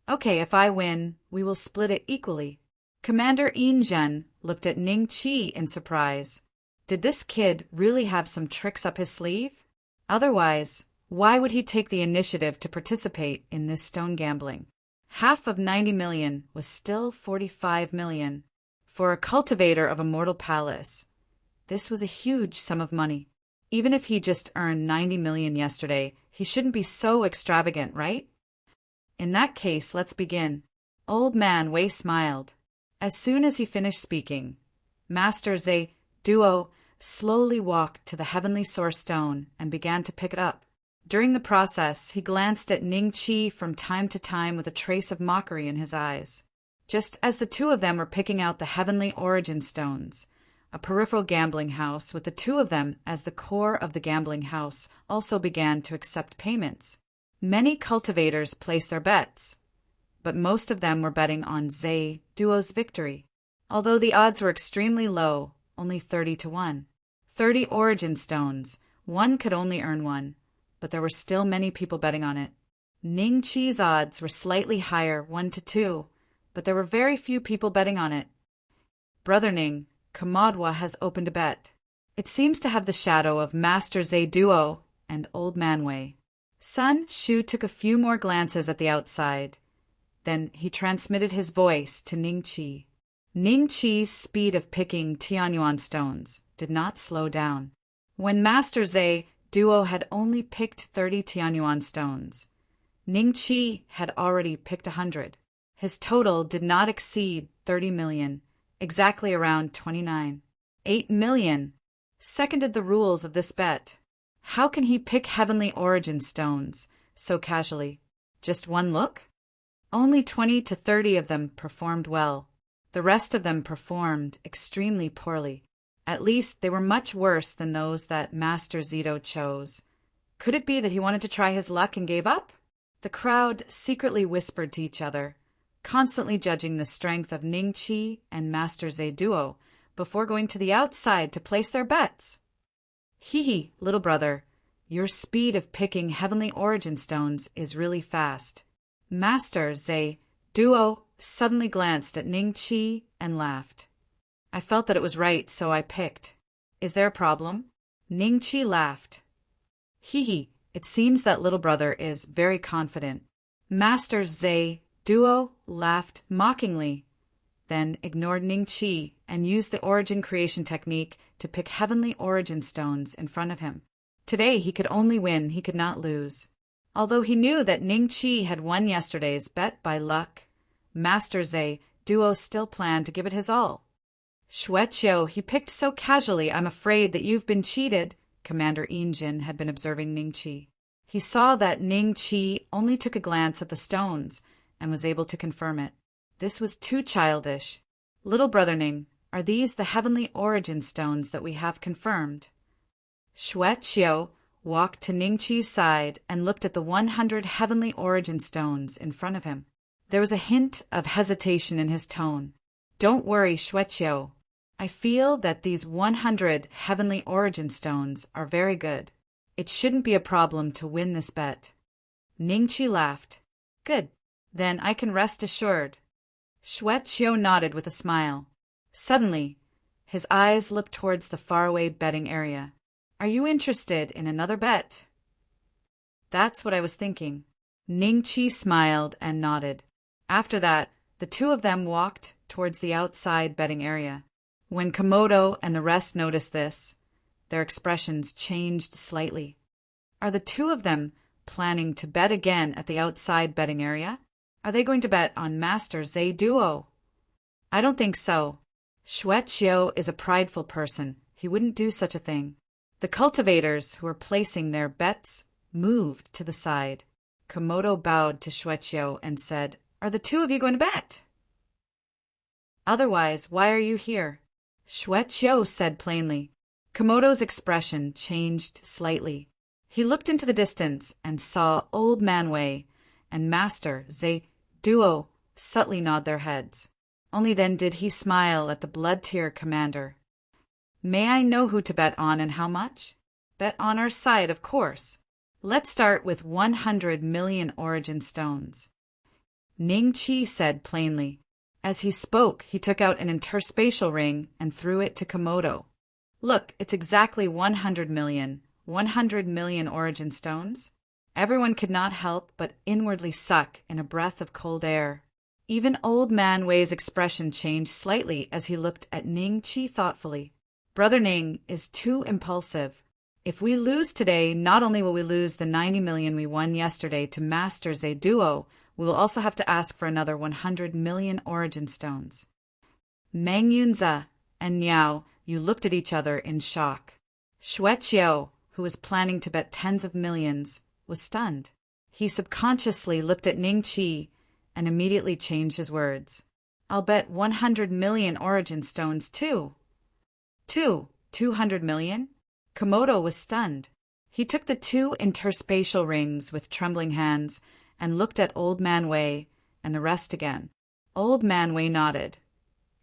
Okay, if I win, we will split it equally. Commander Yinzhen looked at Ning Qi in surprise. Did this kid really have some tricks up his sleeve? Otherwise, why would he take the initiative to participate in this stone gambling? Half of 90 million was still 45 million. For a cultivator of a mortal palace, this was a huge sum of money. Even if he just earned 90 million yesterday, he shouldn't be so extravagant, right? In that case, let's begin. Old Man Wei smiled. As soon as he finished speaking, Master Zhe Duo slowly walked to the Heavenly Source stone and began to pick it up. During the process, he glanced at Ning Qi from time to time with a trace of mockery in his eyes. Just as the two of them were picking out the Heavenly Origin stones, a peripheral gambling house with the two of them as the core of the gambling house also began to accept payments. Many cultivators placed their bets, but most of them were betting on Zhe Duo's victory. Although the odds were extremely low, only 30 to 1. 30 origin stones, one could only earn one. but there were still many people betting on it. Ning Chi's odds were slightly higher, 1-2, but there were very few people betting on it. Brother Ning, Kamadwa has opened a bet. It seems to have the shadow of Master Zhe Duo and Old Man Wei. Sun Shu took a few more glances at the outside. Then he transmitted his voice to Ning Chi. Ning Chi's speed of picking Tianyuan stones did not slow down. When Master Zhe Duo had only picked 30 Tianyuan stones, Ning Chi had already picked 100. His total did not exceed 30 million, exactly around 29. 8 million. Seconded the rules of this bet. How can he pick heavenly origin stones so casually? Just one look? Only 20 to 30 of them performed well. The rest of them performed extremely poorly. At least they were much worse than those that Master Zito chose. Could it be that he wanted to try his luck and gave up? The crowd secretly whispered to each other, constantly judging the strength of Ning Chi and Master Zhe Duo before going to the outside to place their bets. Hee, little brother, your speed of picking heavenly origin stones is really fast. Master Zhe Duo suddenly glanced at Ning Chi and laughed. I felt that it was right, so I picked. Is there a problem? Ning Chi laughed. Hee, it seems that little brother is very confident. Master Zhe Duo laughed mockingly, then ignored Ning Chi and used the origin creation technique to pick heavenly origin stones in front of him. Today he could only win, he could not lose. Although he knew that Ning Chi had won yesterday's bet by luck, Master Zhe Duo still planned to give it his all. Xueqiu, he picked so casually, I'm afraid that you've been cheated, Commander Injin had been observing Ning Chi. He saw that Ning Chi only took a glance at the stones and was able to confirm it. This was too childish. Little brother Ning, are these the heavenly origin stones that we have confirmed? Xueqiu walked to Ning Chi's side and looked at the 100 heavenly origin stones in front of him. There was a hint of hesitation in his tone. Don't worry, Xueqiu. I feel that these 100 heavenly origin stones are very good. It shouldn't be a problem to win this bet. Ning Chi laughed. Good. Then I can rest assured. Xueqiu nodded with a smile. Suddenly, his eyes looked towards the faraway betting area. Are you interested in another bet? That's what I was thinking. Ning Chi smiled and nodded. After that, the two of them walked towards the outside betting area. When Komodo and the rest noticed this, their expressions changed slightly. Are the two of them planning to bet again at the outside betting area? Are they going to bet on Master Zhe Duo? I don't think so. Xueqiu is a prideful person. He wouldn't do such a thing. The cultivators who were placing their bets moved to the side. Komodo bowed to Xueqiu and said, Are the two of you going to bet? Otherwise, why are you here? Xueqiu said plainly. Komodo's expression changed slightly. He looked into the distance and saw Old Man Wei and Master Zhe Duo subtly nod their heads. Only then did he smile at the blood-tier commander. May I know who to bet on and how much? Bet on our side, of course. Let's start with 100 million origin stones. Ning Chi said plainly. As he spoke, he took out an interspatial ring and threw it to Komodo. Look, it's exactly 100 million. 100 million origin stones. Everyone could not help but inwardly suck in a breath of cold air. Even Old Man Wei's expression changed slightly as he looked at Ning Chi thoughtfully. Brother Ning is too impulsive. If we lose today, not only will we lose the 90 million we won yesterday to Master Zhe Duo, we will also have to ask for another 100 million origin stones. Meng Yunze and Niao, you looked at each other in shock. Xueqiu, who was planning to bet tens of millions, was stunned. He subconsciously looked at Ning Chi and immediately changed his words. I'll bet 100 million origin stones too. 200 million? Komodo was stunned. He took the 2 interspatial rings with trembling hands and looked at Old Man Wei and the rest again. Old Man Wei nodded,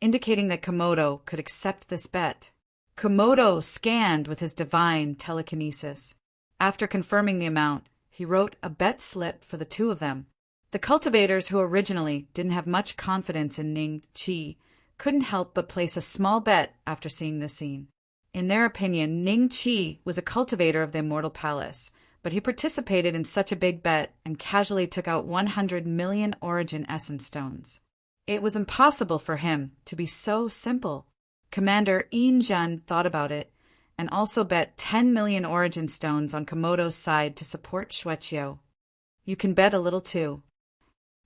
indicating that Komodo could accept this bet. Komodo scanned with his divine telekinesis. After confirming the amount, he wrote a bet slip for the two of them. The cultivators, who originally didn't have much confidence in Ning Chi, couldn't help but place a small bet after seeing this scene. In their opinion, Ning Chi was a cultivator of the Immortal Palace, but he participated in such a big bet and casually took out 100 million origin essence stones. It was impossible for him to be so simple. Commander Yin Zhen thought about it and also bet 10 million origin stones on Komodo's side to support Xueqiu. You can bet a little too.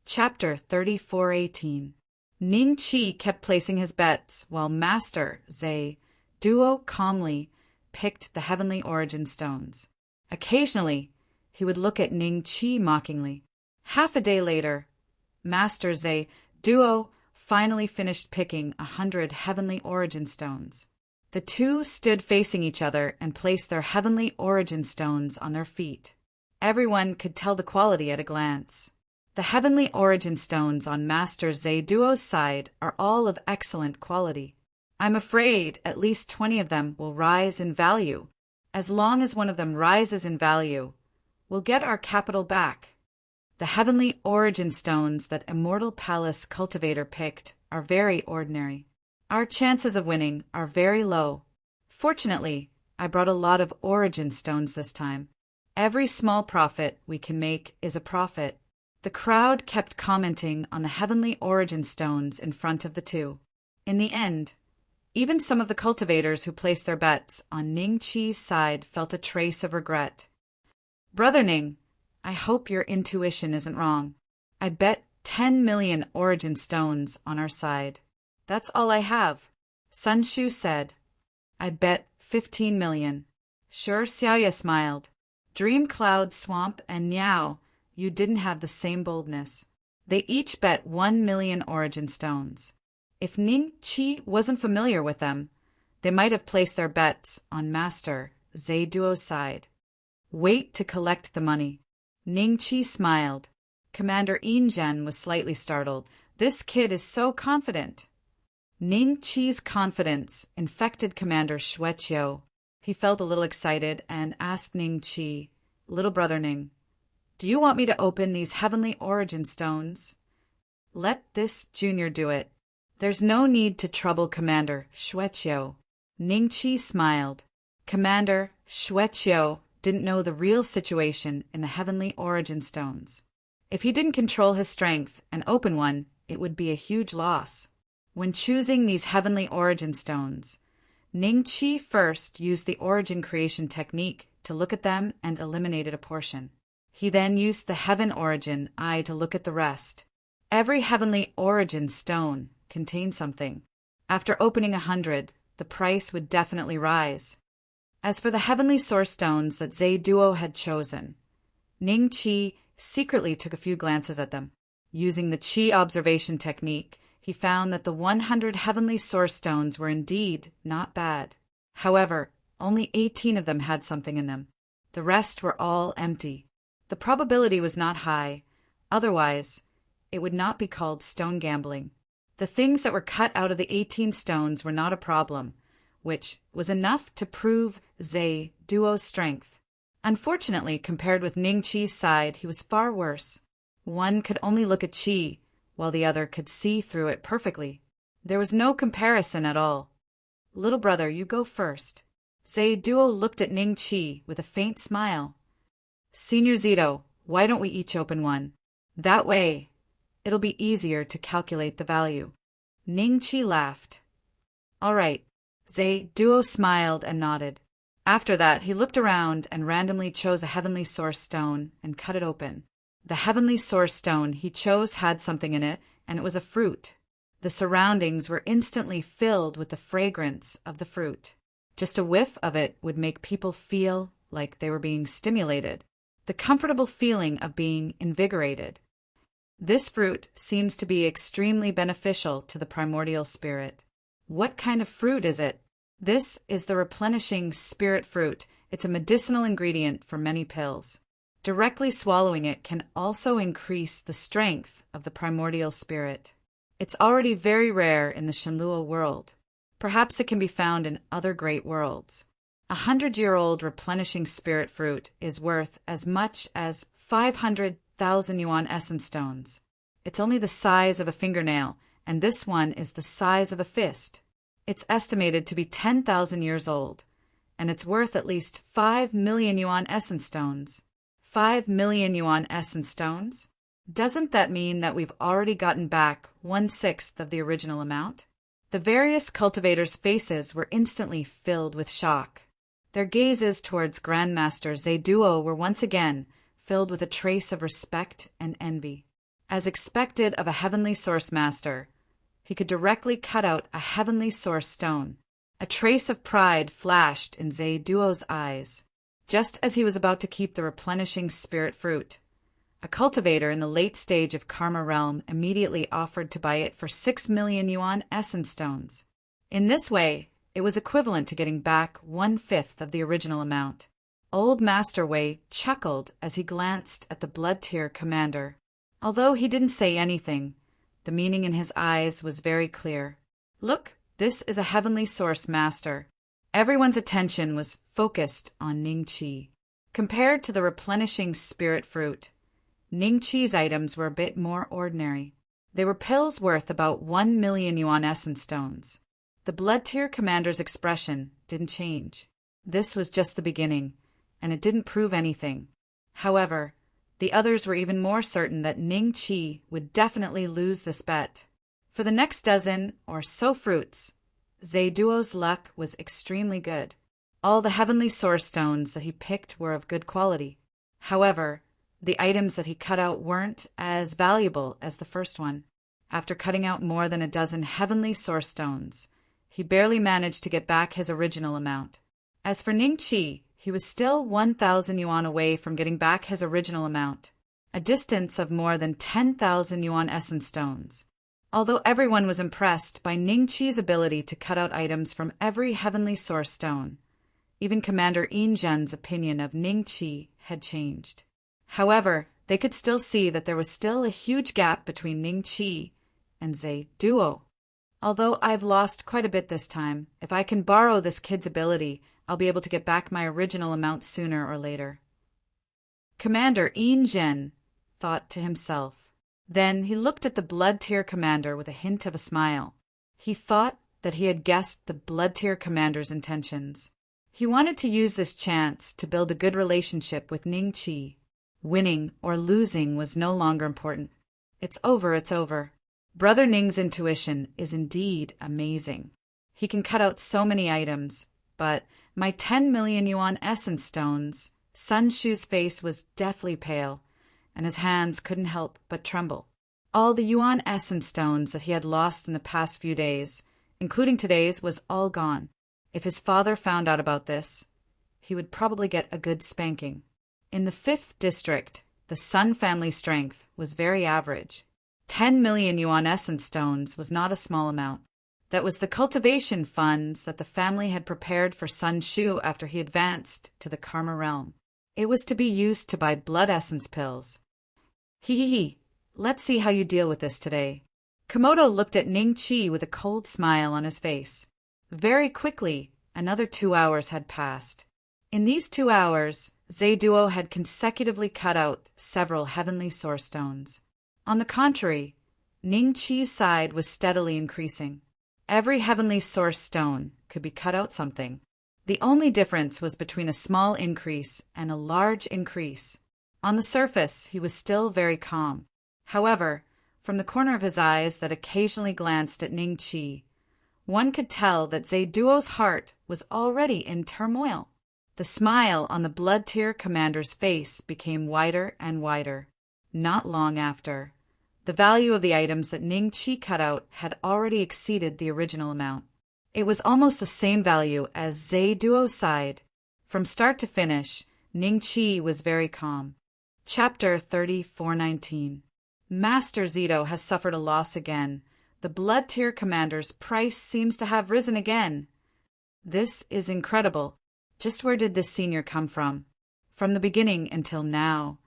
Chapter 3418. Ning Chi kept placing his bets while Master Zhe Duo calmly picked the heavenly origin stones. Occasionally, he would look at Ning Chi mockingly. Half a day later, Master Zhe Duo finally finished picking 100 heavenly origin stones. The two stood facing each other and placed their heavenly origin stones on their feet. Everyone could tell the quality at a glance. The heavenly origin stones on Master Zhe Duo's side are all of excellent quality. I'm afraid at least 20 of them will rise in value. As long as one of them rises in value, we'll get our capital back. The heavenly origin stones that Immortal Palace cultivator picked are very ordinary. Our chances of winning are very low. Fortunately, I brought a lot of origin stones this time. Every small profit we can make is a profit. The crowd kept commenting on the heavenly origin stones in front of the two. In the end, even some of the cultivators who placed their bets on Ning Chi's side felt a trace of regret. Brother Ning, I hope your intuition isn't wrong. I bet 10 million origin stones on our side. That's all I have. Sun Shu said. I bet 15 million. Sure, Xiaoya smiled. Dream Cloud, Swamp, and Niao, you didn't have the same boldness. They each bet 1 million origin stones. If Ning Chi wasn't familiar with them, they might have placed their bets on Master Zhe Duo's side. Wait to collect the money. Ning Chi smiled. Commander Yin Zhen was slightly startled. This kid is so confident. Ning Chi's confidence infected Commander Xueqiu. He felt a little excited and asked Ning Chi, Little brother Ning, do you want me to open these heavenly origin stones? Let this junior do it. There's no need to trouble Commander Xueqiu. Ning Chi smiled. Commander Xueqiu didn't know the real situation in the heavenly origin stones. If he didn't control his strength and open one, it would be a huge loss. When choosing these heavenly origin stones, Ning Chi first used the origin creation technique to look at them and eliminated a portion. He then used the heaven origin eye to look at the rest. Every heavenly origin stone contained something. After opening 100, the price would definitely rise. As for the heavenly source stones that Zhe Duo had chosen, Ning Chi secretly took a few glances at them. Using the Qi observation technique, he found that the 100 heavenly source stones were indeed not bad. However, only 18 of them had something in them. The rest were all empty. The probability was not high. Otherwise, it would not be called stone gambling. The things that were cut out of the 18 stones were not a problem, which was enough to prove Zhe Duo's strength. Unfortunately, compared with Ning Chi's side, he was far worse. One could only look at Qi, while the other could see through it perfectly. There was no comparison at all. Little brother, you go first. Zhe Duo looked at Ning Chi with a faint smile. Senior Zito, why don't we each open one? That way, it'll be easier to calculate the value. Ning Chi laughed. All right. Zhe Duo smiled and nodded. After that, he looked around and randomly chose a heavenly source stone and cut it open. The heavenly source stone he chose had something in it, and it was a fruit. The surroundings were instantly filled with the fragrance of the fruit. Just a whiff of it would make people feel like they were being stimulated, the comfortable feeling of being invigorated. This fruit seems to be extremely beneficial to the primordial spirit. What kind of fruit is it? This is the replenishing spirit fruit. It's a medicinal ingredient for many pills. Directly swallowing it can also increase the strength of the primordial spirit. It's already very rare in the Shenlua world. Perhaps it can be found in other great worlds. 100-year-old replenishing spirit fruit is worth as much as 500,000 yuan essence stones. It's only the size of a fingernail, and this one is the size of a fist. It's estimated to be 10,000 years old, and it's worth at least 5 million yuan essence stones. 5 million yuan essence stones? Doesn't that mean that we've already gotten back 1/6 of the original amount? The various cultivators' faces were instantly filled with shock. Their gazes towards Grandmaster Zaiduo were once again filled with a trace of respect and envy. As expected of a heavenly source master, he could directly cut out a heavenly source stone. A trace of pride flashed in Zaiduo's eyes. Just as he was about to keep the replenishing spirit fruit, a cultivator in the late stage of Karma Realm immediately offered to buy it for 6 million yuan essence stones. In this way, it was equivalent to getting back 1/5 of the original amount. Old Master Wei chuckled as he glanced at the Blood Tier commander. Although he didn't say anything, the meaning in his eyes was very clear. Look, this is a heavenly source master. Everyone's attention was focused on Ningqi. Compared to the replenishing spirit fruit, Ningqi's items were a bit more ordinary. They were pills worth about 1 million yuan essence stones. The Blood Tier commander's expression didn't change. This was just the beginning, and it didn't prove anything. However, the others were even more certain that Ningqi would definitely lose this bet. For the next dozen or so fruits, Zaiduo's luck was extremely good. All the heavenly source stones that he picked were of good quality. However, the items that he cut out weren't as valuable as the first one. After cutting out more than a dozen heavenly source stones, he barely managed to get back his original amount. As for Ningqi, he was still 1,000 yuan away from getting back his original amount, a distance of more than 10,000 yuan essence stones. Although everyone was impressed by Ningqi's ability to cut out items from every heavenly source stone, even Commander Yinzhen's opinion of Ningqi had changed. However, they could still see that there was still a huge gap between Ningqi and Zaiduo. Although I've lost quite a bit this time, if I can borrow this kid's ability, I'll be able to get back my original amount sooner or later. Commander Yinzhen thought to himself. Then he looked at the Blood Tier commander with a hint of a smile. He thought that he had guessed the Blood Tier commander's intentions. He wanted to use this chance to build a good relationship with Ningqi. Winning or losing was no longer important. It's over, it's over. Brother Ning's intuition is indeed amazing. He can cut out so many items, but my 10 million yuan essence stones, Sun Shu's face was deathly pale, and his hands couldn't help but tremble. All the yuan essence stones that he had lost in the past few days, including today's, was all gone. If his father found out about this, he would probably get a good spanking. In the 5th district, the Sun family strength was very average. 10 million yuan essence stones was not a small amount. That was the cultivation funds that the family had prepared for Sun Shu after he advanced to the Karma Realm. It was to be used to buy blood essence pills. Hee. Let's see how you deal with this today. Komodo looked at Ningqi with a cold smile on his face. Very quickly, another 2 hours had passed. In these 2 hours, Zaiduo had consecutively cut out several heavenly source stones. On the contrary, Ningqi's side was steadily increasing. Every heavenly source stone could be cut out something. The only difference was between a small increase and a large increase. On the surface, he was still very calm. However, from the corner of his eyes that occasionally glanced at Ningqi, one could tell that Zaiduo's heart was already in turmoil. The smile on the Blood Tier commander's face became wider and wider. Not long after, the value of the items that Ningqi cut out had already exceeded the original amount. It was almost the same value as Zaiduo's side. From start to finish, Ningqi was very calm. Chapter 3419. Master Zito has suffered a loss again. The Blood Tier commander's price seems to have risen again. This is incredible. Just where did this senior come from? From the beginning until now,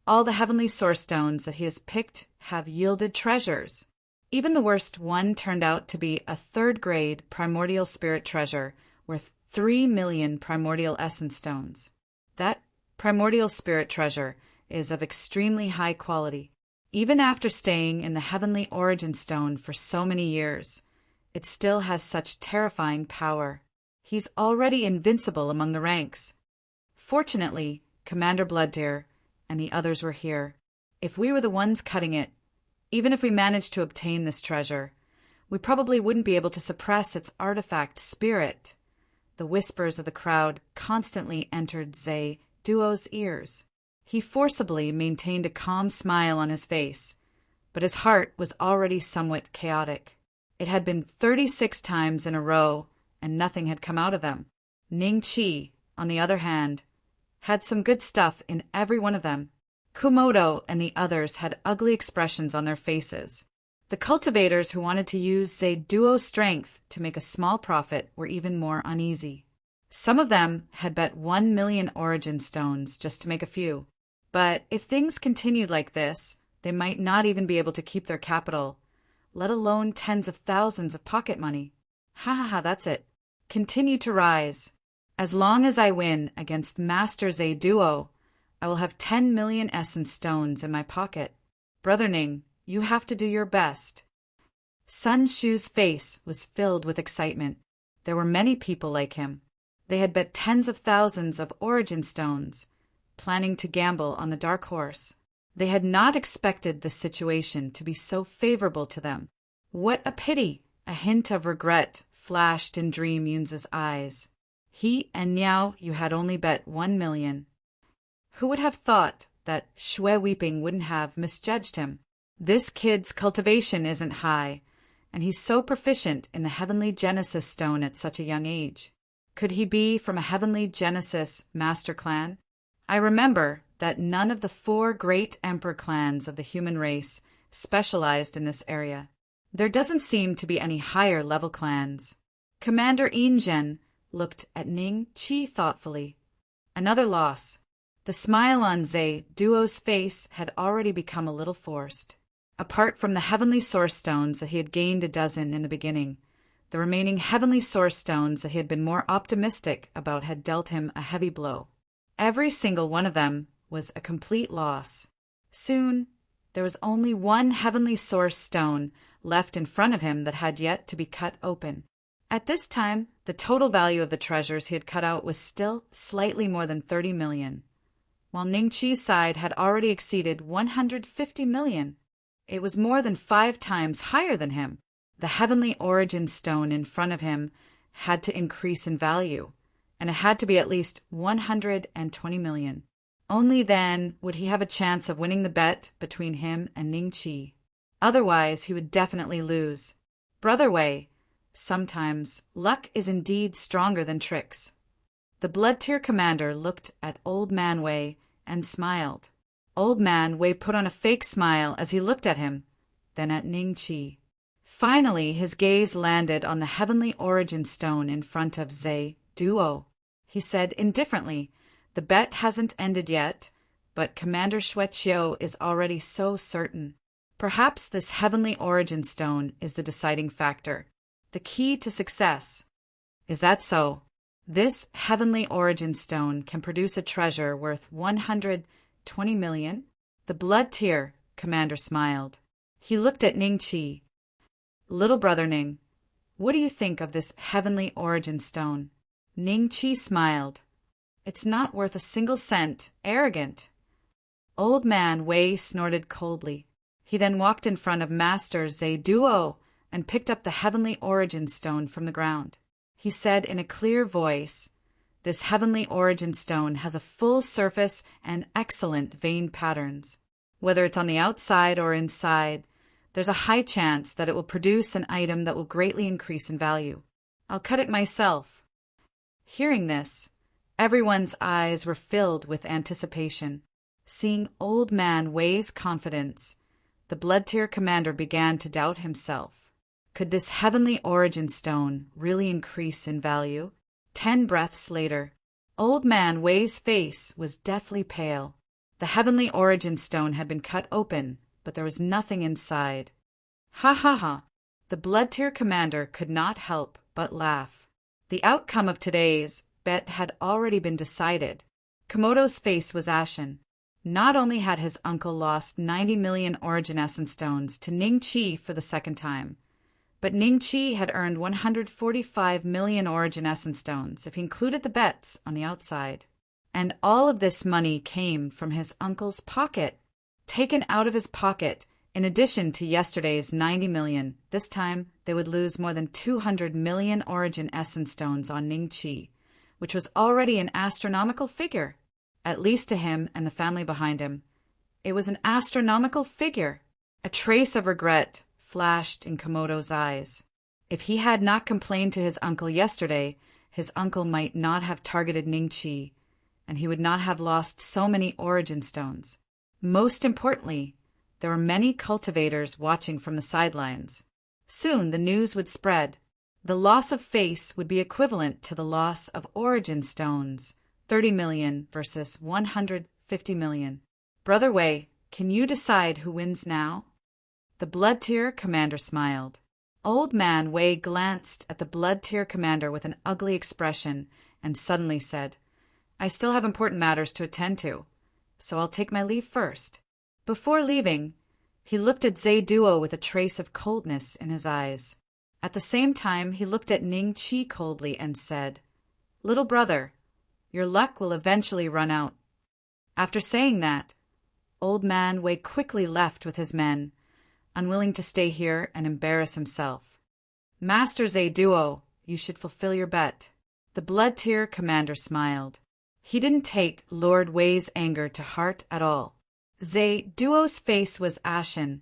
all the heavenly source stones that he has picked have yielded treasures. Even the worst one turned out to be a 3rd-grade primordial spirit treasure worth 3 million primordial essence stones. That primordial spirit treasure is of extremely high quality. Even after staying in the heavenly origin stone for so many years, it still has such terrifying power. He's already invincible among the ranks. Fortunately, Commander Bloodtear and the others were here. If we were the ones cutting it, even if we managed to obtain this treasure, we probably wouldn't be able to suppress its artifact spirit. The whispers of the crowd constantly entered Duo's ears. He forcibly maintained a calm smile on his face, but his heart was already somewhat chaotic. It had been 36 times in a row, and nothing had come out of them. Ningqi, on the other hand, had some good stuff in every one of them. Kumodo and the others had ugly expressions on their faces. The cultivators who wanted to use Duo's strength to make a small profit were even more uneasy. Some of them had bet 1 million origin stones just to make a few. But if things continued like this, they might not even be able to keep their capital, let alone tens of thousands of pocket money. Ha ha ha, that's it. Continue to rise. As long as I win against Master Duo, I will have 10 million essence stones in my pocket. Brother Ning, you have to do your best. Sun Shu's face was filled with excitement. There were many people like him. They had bet tens of thousands of origin stones, planning to gamble on the dark horse. They had not expected the situation to be so favorable to them. What a pity! A hint of regret flashed in Dream Yun's eyes. He and Niao Yu had only bet 1 million. Who would have thought that Shui Weeping wouldn't have misjudged him? This kid's cultivation isn't high, and he's so proficient in the Heavenly Genesis Stone at such a young age. Could he be from a Heavenly Genesis master clan? I remember that none of the 4 great emperor clans of the human race specialized in this area. There doesn't seem to be any higher level clans. Commander Inzhen looked at Ning Qi thoughtfully. Another loss. The smile on Duo's face had already become a little forced. Apart from the heavenly source stones that he had gained a dozen in the beginning, the remaining heavenly source stones that he had been more optimistic about had dealt him a heavy blow. Every single one of them was a complete loss. Soon, there was only one heavenly source stone left in front of him that had yet to be cut open. At this time, the total value of the treasures he had cut out was still slightly more than 30 million, while Ningqi's side had already exceeded 150 million. It was more than 5 times higher than him. The heavenly origin stone in front of him had to increase in value, and it had to be at least 120 million. Only then would he have a chance of winning the bet between him and Ningqi. Otherwise, he would definitely lose. Brother Wei, sometimes luck is indeed stronger than tricks. The Blood-Tier commander looked at Old Man Wei and smiled. Old Man Wei put on a fake smile as he looked at him, then at Ningqi. Finally, his gaze landed on the heavenly origin stone in front of Duo. He said indifferently, "The bet hasn't ended yet, but Commander Xueqiu is already so certain. Perhaps this heavenly origin stone is the deciding factor, the key to success." "Is that so? This heavenly origin stone can produce a treasure worth 120 million? The Blood-Tier commander smiled. He looked at Ningqi. "Little brother Ning, what do you think of this heavenly origin stone?" Ningqi smiled. "It's not worth a single cent. Arrogant." Old Man Wei snorted coldly. He then walked in front of Master Duo and picked up the heavenly origin stone from the ground. He said in a clear voice, "This heavenly origin stone has a full surface and excellent vein patterns. Whether it's on the outside or inside, there's a high chance that it will produce an item that will greatly increase in value. I'll cut it myself." Hearing this, everyone's eyes were filled with anticipation. Seeing Old Man Wei's confidence, the Blood-Tier commander began to doubt himself. Could this heavenly origin stone really increase in value? 10 breaths later, Old Man Wei's face was deathly pale. The heavenly origin stone had been cut open, but there was nothing inside. Ha ha ha! The Blood-Tier commander could not help but laugh. The outcome of today's bet had already been decided. Komodo's face was ashen. Not only had his uncle lost 90 million origin essence stones to Ning Chi for the second time, but Ning Chi had earned 145 million origin essence stones if he included the bets on the outside. And all of this money came from his uncle's pocket, taken out of his pocket, in addition to yesterday's 90 million. This time, they would lose more than 200 million origin essence stones on Ning Chi, which was already an astronomical figure, at least to him and the family behind him. It was an astronomical figure. A trace of regret flashed in Komodo's eyes. If he had not complained to his uncle yesterday, his uncle might not have targeted Ning Chi, and he would not have lost so many origin stones. Most importantly, there were many cultivators watching from the sidelines. Soon the news would spread. The loss of face would be equivalent to the loss of origin stones, 30 million versus 150 million. Brother Wei, can you decide who wins now? The Blood Tier commander smiled. Old Man Wei glanced at the Blood Tier commander with an ugly expression and suddenly said, I still have important matters to attend to, so I'll take my leave first. Before leaving, he looked at Zhe Duo with a trace of coldness in his eyes. At the same time, he looked at Ning Chi coldly and said, Little brother, your luck will eventually run out. After saying that, Old Man Wei quickly left with his men, unwilling to stay here and embarrass himself. Master Zhe Duo, you should fulfill your bet. The Blood Tier commander smiled. He didn't take Lord Wei's anger to heart at all. Zhe Duo's face was ashen,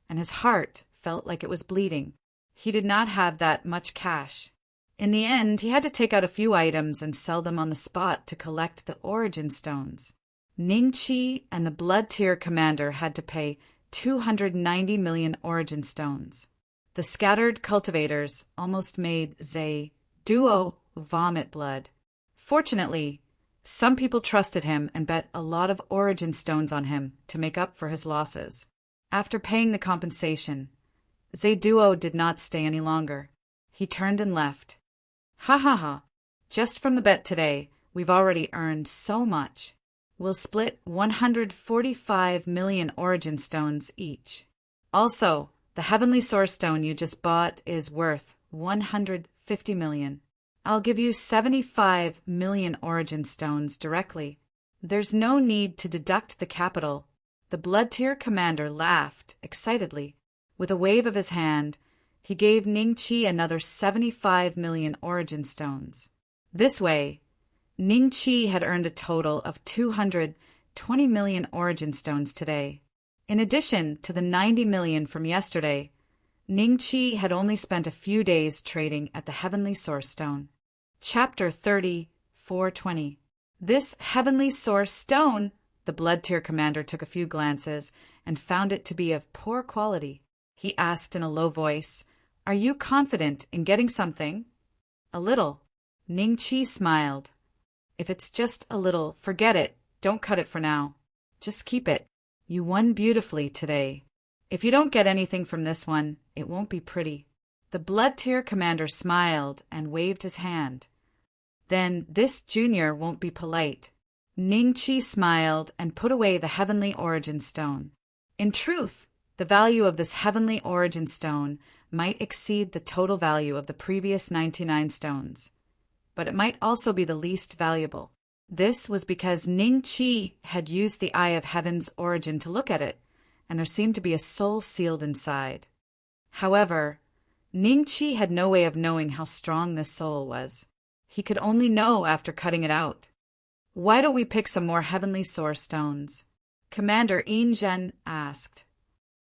and his heart felt like it was bleeding. He did not have that much cash. In the end, he had to take out a few items and sell them on the spot to collect the origin stones. Ning Chi and the Blood Tier commander had to pay 290 million origin stones. The scattered cultivators almost made Zhe Duo vomit blood. Fortunately, some people trusted him and bet a lot of origin stones on him to make up for his losses. After paying the compensation, Zhe Duo did not stay any longer. He turned and left. Ha ha ha. Just from the bet today, we've already earned so much. We'll split 145 million origin stones each. Also, the heavenly source stone you just bought is worth 150 million. I'll give you 75 million origin stones directly. There's no need to deduct the capital. The Blood Tier commander laughed excitedly. With a wave of his hand, he gave Ning Chi another 75 million origin stones. This way, Ning Chi had earned a total of 220 million origin stones today. In addition to the 90 million from yesterday, Ning Chi had only spent a few days trading at the Heavenly Source Stone. Chapter 30, 420. This Heavenly Source Stone, the Blood Tier commander took a few glances and found it to be of poor quality. He asked in a low voice, Are you confident in getting something? A little. Ning Chi smiled. If it's just a little, forget it. Don't cut it for now. Just keep it. You won beautifully today. If you don't get anything from this one, it won't be pretty. The Blood Tier commander smiled and waved his hand. Then this junior won't be polite. Ning Chi smiled and put away the Heavenly Origin Stone. In truth, the value of this Heavenly Origin Stone might exceed the total value of the previous 99 stones, but it might also be the least valuable. This was because Ning Chi had used the Eye of Heaven's origin to look at it, and there seemed to be a soul sealed inside. However, Ning Chi had no way of knowing how strong this soul was. He could only know after cutting it out. Why don't we pick some more Heavenly Source stones? Commander Yin Zhen asked.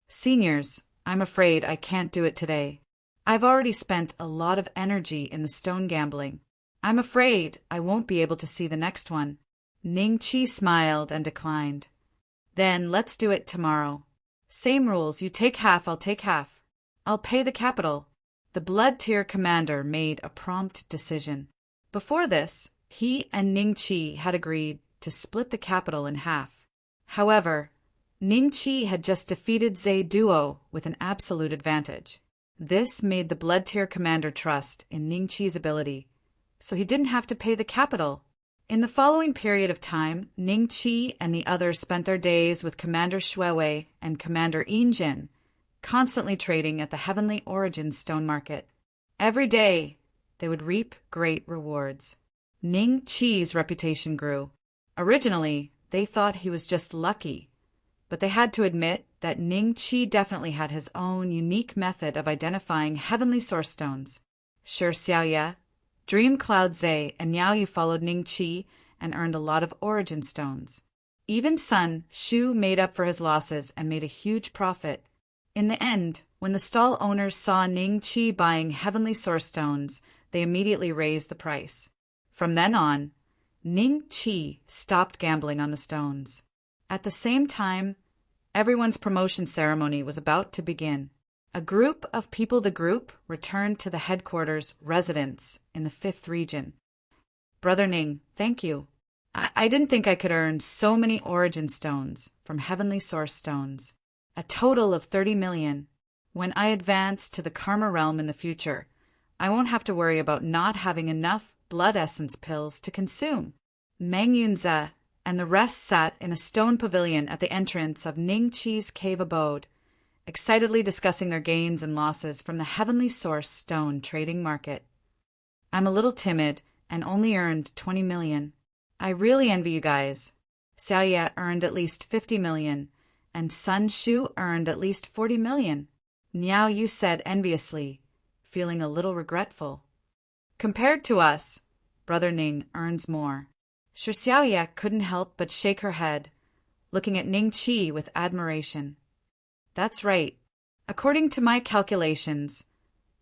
Seniors, I'm afraid I can't do it today. I've already spent a lot of energy in the stone gambling. I'm afraid I won't be able to see the next one. Ning Chi smiled and declined. Then let's do it tomorrow. Same rules, you take half, I'll take half. I'll pay the capital. The Blood Tier commander made a prompt decision. Before this, he and Ning Chi had agreed to split the capital in half. However, Ning Chi had just defeated Zhe Duo with an absolute advantage. This made the Blood Tier commander trust in Ning Chi's ability, so he didn't have to pay the capital. In the following period of time, Ning Qi and the others spent their days with Commander Shuewei and Commander Yinjin, constantly trading at the Heavenly Origin stone market. Every day, they would reap great rewards. Ning Qi's reputation grew. Originally, they thought he was just lucky, but they had to admit that Ning Qi definitely had his own unique method of identifying heavenly source stones. Shi Xiaoye, Dream Cloud Zhe, and Niao Yu followed Ning Qi and earned a lot of origin stones. Even Sun Shu made up for his losses and made a huge profit. In the end, when the stall owners saw Ning Qi buying heavenly source stones, they immediately raised the price. From then on, Ning Qi stopped gambling on the stones. At the same time, everyone's promotion ceremony was about to begin. A group of people returned to the headquarters residence in the 5th region. Brother Ning, thank you. I didn't think I could earn so many origin stones from heavenly source stones. A total of 30 million. When I advance to the Karma realm in the future, I won't have to worry about not having enough blood essence pills to consume. Meng Yunze and the rest sat in a stone pavilion at the entrance of Ning Qi's cave abode, excitedly discussing their gains and losses from the heavenly source stone trading market. I'm a little timid and only earned 20 million. I really envy you guys. Xiaoye earned at least 50 million, and Sun Shu earned at least 40 million. Niao Yu said enviously, feeling a little regretful. Compared to us, Brother Ning earns more. Shi Xiaoye couldn't help but shake her head, looking at Ning Qi with admiration. That's right. According to my calculations,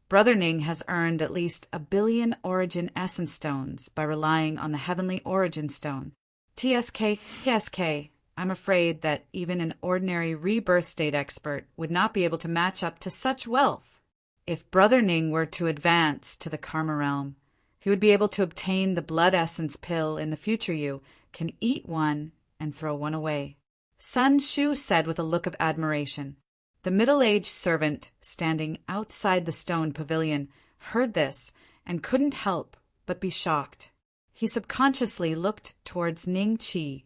Brother Ning has earned at least 1 billion origin essence stones by relying on the heavenly origin stone. TSK, I'm afraid that even an ordinary rebirth state expert would not be able to match up to such wealth. If Brother Ning were to advance to the Karma realm, he would be able to obtain the blood essence pill in the future. You can eat one and throw one away. Sun Shu said with a look of admiration. The middle-aged servant standing outside the stone pavilion heard this and couldn't help but be shocked. He subconsciously looked towards Ning Qi,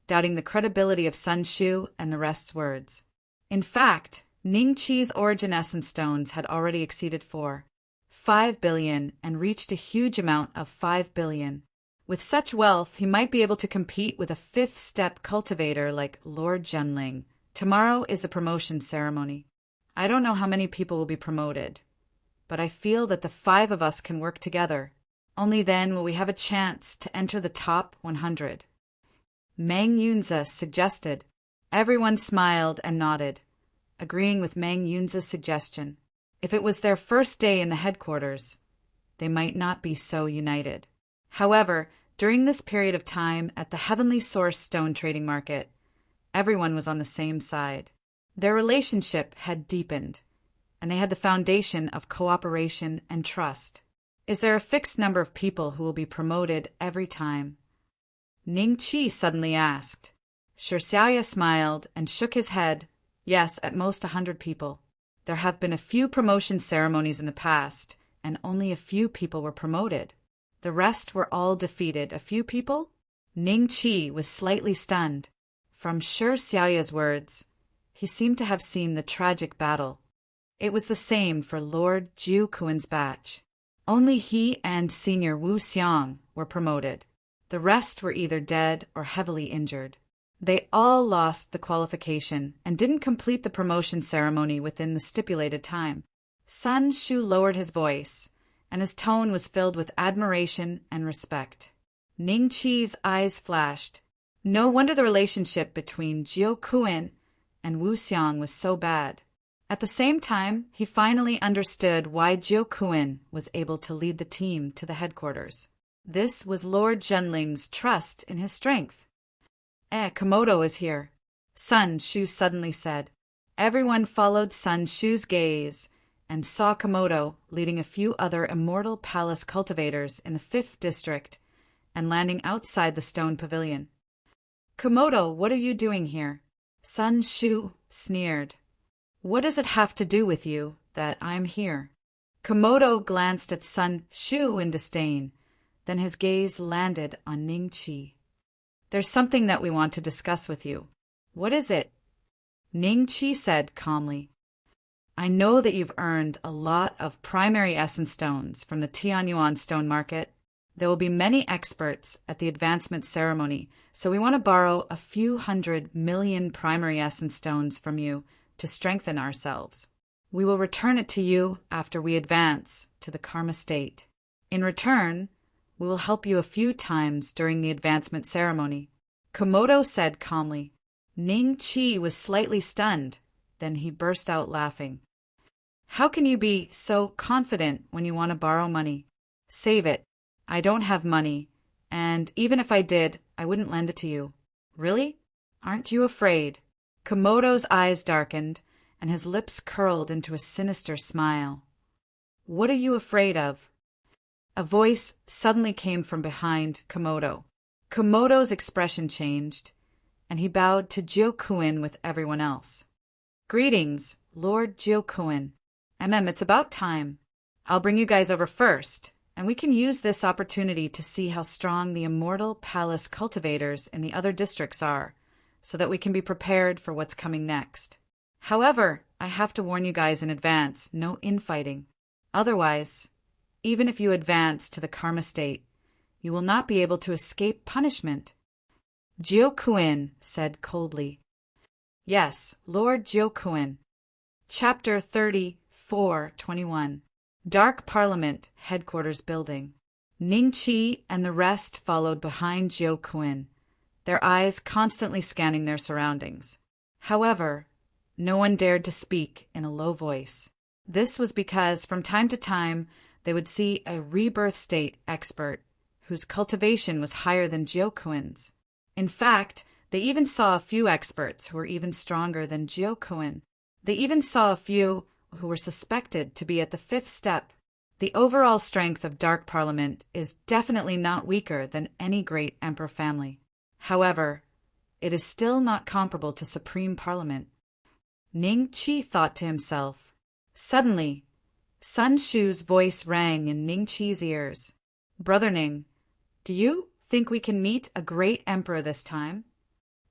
doubting the credibility of Sun Shu and the rest's words. In fact, Ning Qi's origin essence stones had already exceeded 5 billion and reached a huge amount of 5 billion. With such wealth, he might be able to compete with a 5th-step cultivator like Lord Zhenling. Tomorrow is the promotion ceremony. I don't know how many people will be promoted, but I feel that the 5 of us can work together. Only then will we have a chance to enter the top 100. Meng Yunze suggested. Everyone smiled and nodded, agreeing with Meng Yunze's suggestion. If it was their first day in the headquarters, they might not be so united. However, during this period of time at the Heavenly Source stone trading market, everyone was on the same side. Their relationship had deepened, and they had the foundation of cooperation and trust. Is there a fixed number of people who will be promoted every time? Ning Qi suddenly asked. Shi Xiaoye smiled and shook his head. Yes, at most 100 people. There have been a few promotion ceremonies in the past, and only a few people were promoted. The rest were all defeated. A few people? Ning Qi was slightly stunned. From Shi Xiaoye's words, he seemed to have seen the tragic battle. It was the same for Lord Jiu Kuan's batch. Only he and Senior Wu Xiang were promoted. The rest were either dead or heavily injured. They all lost the qualification and didn't complete the promotion ceremony within the stipulated time. Sun Shu lowered his voice, and his tone was filled with admiration and respect. Ning Qi's eyes flashed. No wonder the relationship between Jiu Kuan and Wu Xiang was so bad. At the same time, he finally understood why Jiu Kuan was able to lead the team to the headquarters. This was Lord Zhenling's trust in his strength. Komodo is here, Sun Shu suddenly said. Everyone followed Sun Shu's gaze and saw Komodo leading a few other immortal palace cultivators in the 5th district and landing outside the stone pavilion. Komodo, what are you doing here? Sun Shu sneered. What does it have to do with you that I'm here? Komodo glanced at Sun Shu in disdain, Then his gaze landed on Ning Qi. "There's something that we want to discuss with you." "What is it?" Ning Qi said calmly. "I know that you've earned a lot of primary essence stones from the Tianyuan stone market. There will be many experts at the advancement ceremony, so we want to borrow a few 100 million primary essence stones from you to strengthen ourselves. We will return it to you after we advance to the karma state. In return, we will help you a few times during the advancement ceremony." Komodo said calmly. Ning Qi was slightly stunned, then he burst out laughing. "How can you be so confident when you want to borrow money? Save it. I don't have money, and even if I did, I wouldn't lend it to you." "Really? Aren't you afraid?" Komodo's eyes darkened, and his lips curled into a sinister smile. "What are you afraid of?" A voice suddenly came from behind Komodo. Komodo's expression changed, and he bowed to Jiokuin with everyone else. "Greetings, Lord Jiokuin. It's about time. I'll bring you guys over first, and we can use this opportunity to see how strong the immortal palace cultivators in the other districts are, so that we can be prepared for what's coming next. However, I have to warn you guys in advance, no infighting. Otherwise, even if you advance to the karma state, you will not be able to escape punishment." Jiokuin said coldly. "Yes, Lord Jiokuin." Chapter 34:21. Dark Parliament Headquarters Building. Ning Qi and the rest followed behind Jiokuin, their eyes constantly scanning their surroundings. However, no one dared to speak in a low voice. This was because from time to time they would see a rebirth state expert whose cultivation was higher than Jiokuin's. In fact, they even saw a few experts who were even stronger than Jiokuin. They even saw a few who were suspected to be at the 5th step. The overall strength of Dark Parliament is definitely not weaker than any great emperor family. However, it is still not comparable to Supreme Parliament. Ning Qi thought to himself. Suddenly, Sun Shu's voice rang in Ning Qi's ears. "Brother Ning, do you think we can meet a great emperor this time?"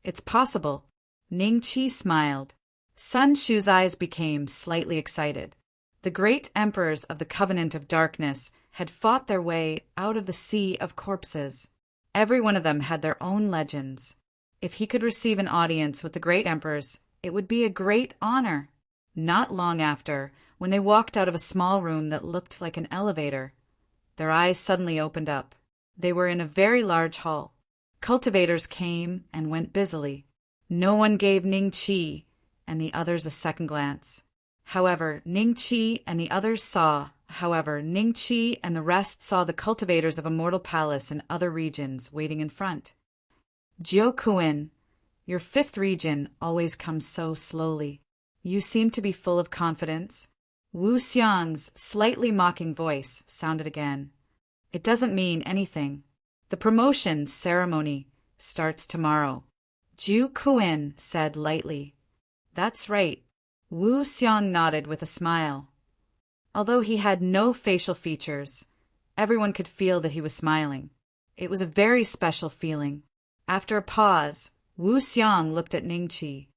"It's possible." Ning Qi smiled. Sun Shu's eyes became slightly excited. The great emperors of the Covenant of Darkness had fought their way out of the sea of corpses. Every one of them had their own legends. If he could receive an audience with the great emperors, it would be a great honor. Not long after, when they walked out of a small room that looked like an elevator, their eyes suddenly opened up. They were in a very large hall. Cultivators came and went busily. No one gave Ning Qi and the others a second glance. However, Ning Qi and the rest saw the cultivators of Immortal Palace and other regions waiting in front. "Jiokuin, your 5th region always comes so slowly. You seem to be full of confidence." Wu Xiang's slightly mocking voice sounded again. "It doesn't mean anything. The promotion ceremony starts tomorrow." Jiokuin said lightly. "That's right." Wu Xiang nodded with a smile. Although he had no facial features, everyone could feel that he was smiling. It was a very special feeling. After a pause, Wu Xiang looked at Ning Qi.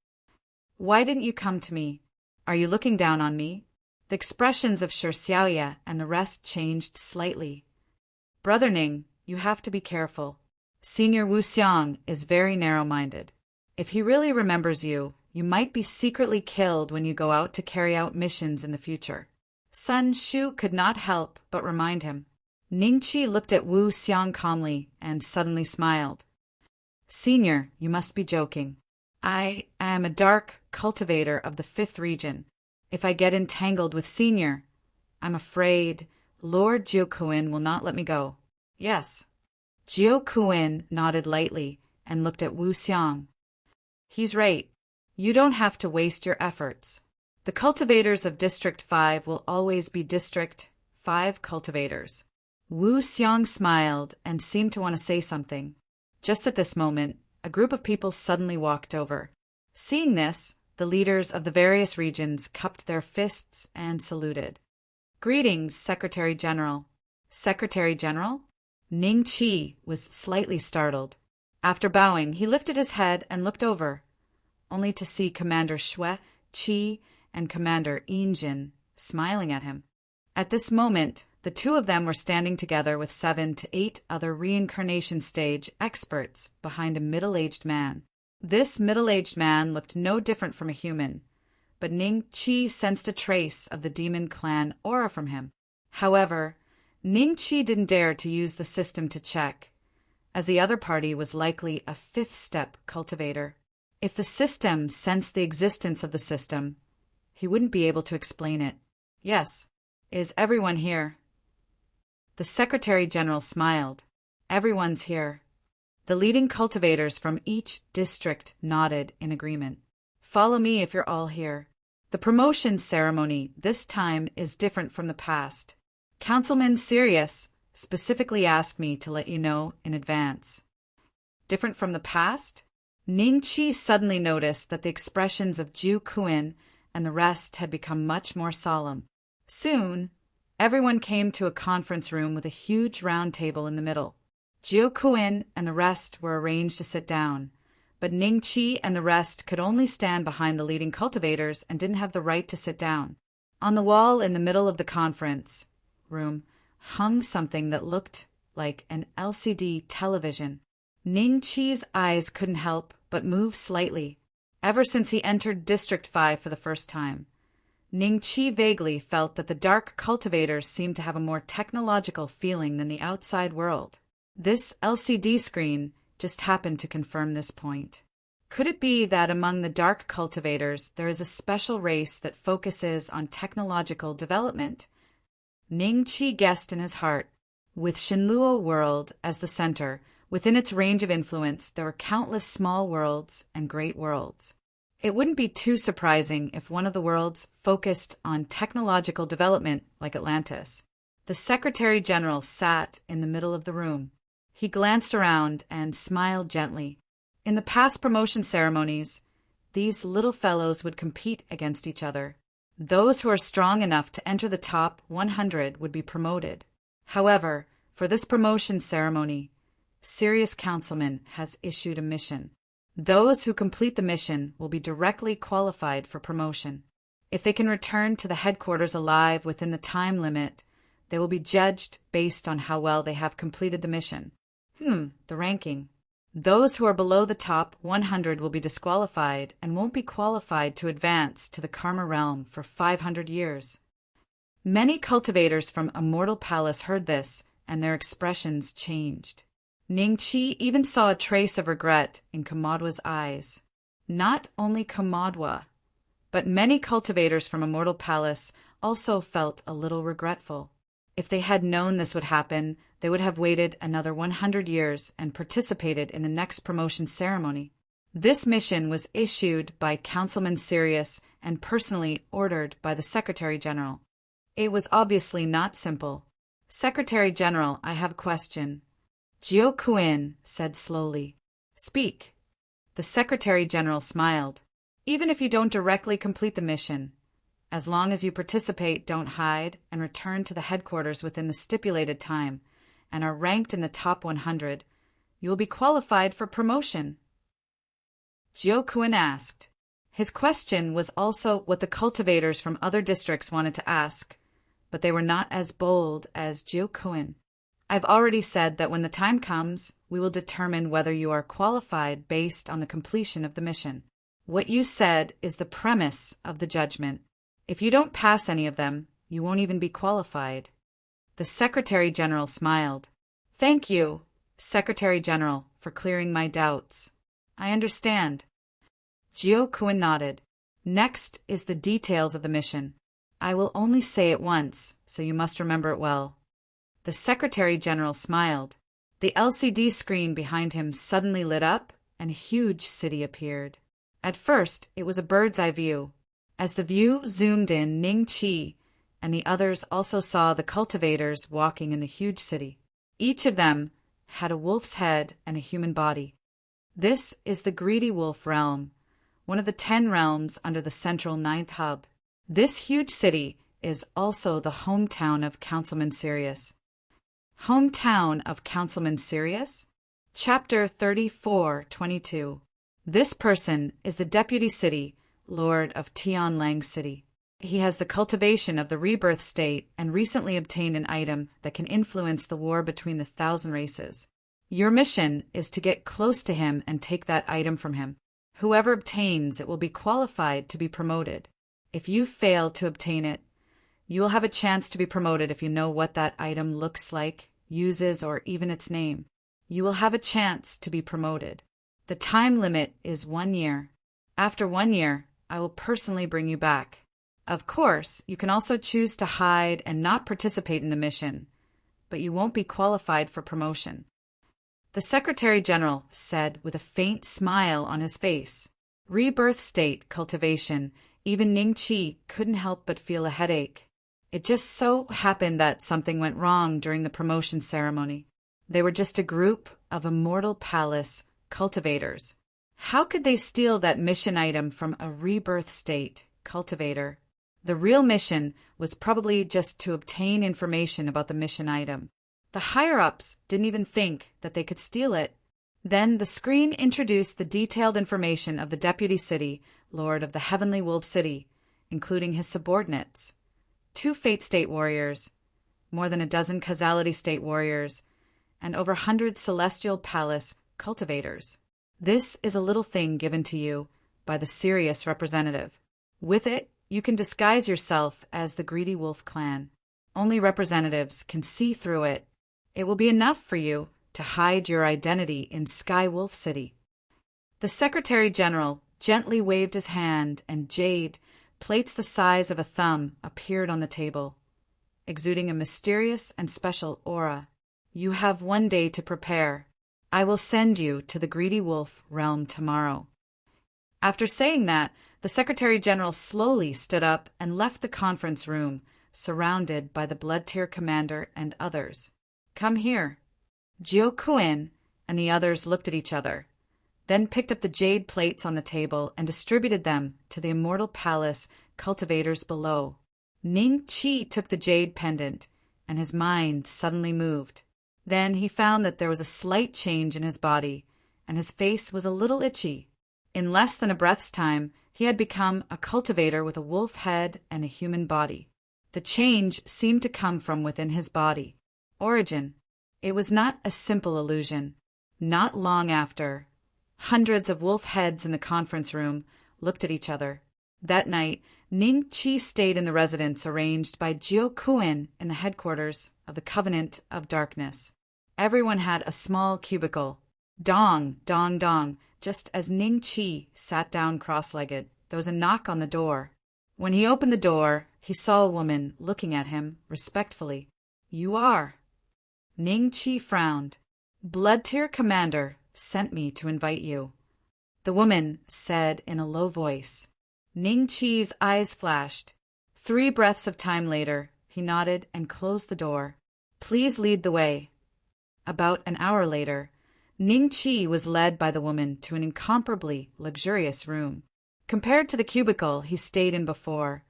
"Why didn't you come to me? Are you looking down on me?" The expressions of Shi Xiaoya and the rest changed slightly. "Brother Ning, you have to be careful. Senior Wu Xiang is very narrow-minded. If he really remembers you, you might be secretly killed when you go out to carry out missions in the future." Sun Shu could not help but remind him. Ning Qi looked at Wu Xiang calmly and suddenly smiled. "Senior, you must be joking. I am a dark cultivator of the 5th region. If I get entangled with Senior, I'm afraid Lord Jiokuin will not let me go." "Yes." Jiokuin nodded lightly and looked at Wu Xiang. "He's right. You don't have to waste your efforts. The cultivators of District 5 will always be District 5 cultivators." Wu Xiang smiled and seemed to want to say something. Just at this moment, a group of people suddenly walked over. Seeing this, the leaders of the various regions cupped their fists and saluted. "Greetings, Secretary General." "Secretary General?" Ning Qi was slightly startled. After bowing, he lifted his head and looked over, only to see Commander Xue, Qi, and Commander Yinjin smiling at him. At this moment, the two of them were standing together with 7 to 8 other reincarnation stage experts behind a middle-aged man. This middle-aged man looked no different from a human, but Ning Qi sensed a trace of the demon clan aura from him. However, Ning Qi didn't dare to use the system to check, as the other party was likely a fifth-step cultivator. If the system sensed the existence of the system, he wouldn't be able to explain it. Yes, is everyone here? The Secretary General smiled. Everyone's here. The leading cultivators from each district nodded in agreement. Follow me if you're all here. The promotion ceremony this time is different from the past. Councilman Sirius specifically asked me to let you know in advance. Different from the past? Ning Qi suddenly noticed that the expressions of Jiu Kuin and the rest had become much more solemn. Soon, everyone came to a conference room with a huge round table in the middle. Jiu Kuin and the rest were arranged to sit down, but Ning Qi and the rest could only stand behind the leading cultivators and didn't have the right to sit down. On the wall in the middle of the conference room hung something that looked like an LCD television. Ning Qi's eyes couldn't help but move slightly. Ever since he entered District 5 for the first time, Ning Qi vaguely felt that the dark cultivators seemed to have a more technological feeling than the outside world. This LCD screen just happened to confirm this point. Could it be that among the dark cultivators there is a special race that focuses on technological development? Ning Qi guessed in his heart. With Shenluo World as the center, within its range of influence, there were countless small worlds and great worlds. It wouldn't be too surprising if one of the worlds focused on technological development like Atlantis. The Secretary General sat in the middle of the room. He glanced around and smiled gently. In the past promotion ceremonies, these little fellows would compete against each other. Those who are strong enough to enter the top 100 would be promoted. However, for this promotion ceremony, Sirius Councilman has issued a mission. Those who complete the mission will be directly qualified for promotion. If they can return to the headquarters alive within the time limit, they will be judged based on how well they have completed the mission. The ranking. Those who are below the top 100 will be disqualified and won't be qualified to advance to the Karma realm for 500 years. Many cultivators from Immortal Palace heard this, and their expressions changed. Ning Qi even saw a trace of regret in Kamadwa's eyes. Not only Kamadwa, but many cultivators from Immortal Palace also felt a little regretful. If they had known this would happen, they would have waited another 100 years and participated in the next promotion ceremony. This mission was issued by Councilman Sirius and personally ordered by the Secretary General. It was obviously not simple. Secretary General, I have a question. Jiu Kuin said slowly. Speak. The Secretary General smiled. Even if you don't directly complete the mission, as long as you participate, don't hide, and return to the headquarters within the stipulated time, and are ranked in the top 100, you will be qualified for promotion. Jiu Kuin asked. His question was also what the cultivators from other districts wanted to ask, but they were not as bold as Jiu Kuin. I've already said that when the time comes, we will determine whether you are qualified based on the completion of the mission. What you said is the premise of the judgment. If you don't pass any of them, you won't even be qualified. The Secretary General smiled. Thank you, Secretary General, for clearing my doubts. I understand. Jiu Kuin nodded. Next is the details of the mission. I will only say it once, so you must remember it well. The Secretary General smiled. The LCD screen behind him suddenly lit up, and a huge city appeared. At first, it was a bird's-eye view. As the view zoomed in, Ning Qi and the others also saw the cultivators walking in the huge city. Each of them had a wolf's head and a human body. This is the Greedy Wolf Realm, one of the 10 realms under the central 9th hub. This huge city is also the hometown of Councilman Sirius. Hometown of Councilman Sirius? Chapter 34:22. This person is the Deputy City Lord of Tianlang City. He has the cultivation of the rebirth state and recently obtained an item that can influence the war between the 1,000 races. Your mission is to get close to him and take that item from him. Whoever obtains it will be qualified to be promoted. If you fail to obtain it, you will have a chance to be promoted if you know what that item looks like, uses, or even its name. You will have a chance to be promoted. The time limit is 1 year. After 1 year, I will personally bring you back. Of course, you can also choose to hide and not participate in the mission, but you won't be qualified for promotion. The Secretary General said with a faint smile on his face. Rebirth state cultivation, even Ning Chi couldn't help but feel a headache. It just so happened that something went wrong during the promotion ceremony. They were just a group of Immortal Palace cultivators. How could they steal that mission item from a rebirth state cultivator? The real mission was probably just to obtain information about the mission item. The higher-ups didn't even think that they could steal it. Then the screen introduced the detailed information of the Deputy City Lord of the Heavenly Wolf City, including his subordinates. 2 Fate State warriors, more than a dozen Causality State warriors, and over 100 Celestial Palace cultivators. This is a little thing given to you by the Sirius representative. With it, you can disguise yourself as the Greedy Wolf clan. Only representatives can see through it. It will be enough for you to hide your identity in Sky Wolf City. The Secretary General gently waved his hand, and jade, plates the size of a thumb, appeared on the table, exuding a mysterious and special aura. You have 1 day to prepare. I will send you to the Greedy Wolf realm tomorrow. After saying that, the Secretary General slowly stood up and left the conference room, surrounded by the Blood Tier Commander and others. Come here. Jiu Kuin and the others looked at each other, then picked up the jade plates on the table and distributed them to the Immortal Palace cultivators below. Ning Chi took the jade pendant, and his mind suddenly moved. Then he found that there was a slight change in his body, and his face was a little itchy. In less than a breath's time, he had become a cultivator with a wolf head and a human body. The change seemed to come from within his body. Origin. It was not a simple illusion. Not long after, hundreds of wolf heads in the conference room looked at each other. That night, Ning Chi stayed in the residence arranged by Jiu Kuin in the headquarters of the Covenant of Darkness. Everyone had a small cubicle. Dong, dong, dong. Just as Ning Chi sat down cross-legged, there was a knock on the door. When he opened the door, he saw a woman looking at him respectfully. You are. Ning Chi frowned. Blood Tier Commander sent me to invite you. The woman said in a low voice. Ning Chi's eyes flashed. 3 breaths of time later, he nodded and closed the door. Please lead the way. About an hour later, Ning Chi was led by the woman to an incomparably luxurious room. Compared to the cubicle he stayed in before,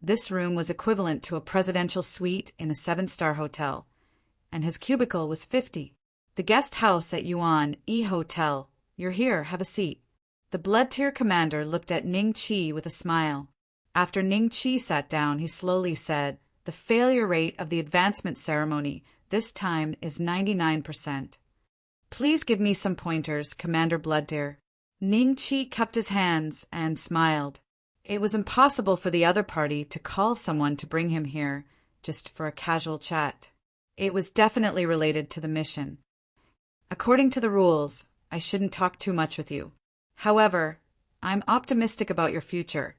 this room was equivalent to a presidential suite in a 7-star hotel, and his cubicle was 50. The guest house at Yuan E Hotel. You're here, have a seat. The Blood Tier Commander looked at Ning Chi with a smile. After Ning Chi sat down, he slowly said, the failure rate of the advancement ceremony this time is 99%. Please give me some pointers, Commander Blood Tier. Ning Chi cupped his hands and smiled. It was impossible for the other party to call someone to bring him here just for a casual chat. It was definitely related to the mission. According to the rules, I shouldn't talk too much with you. However, I'm optimistic about your future,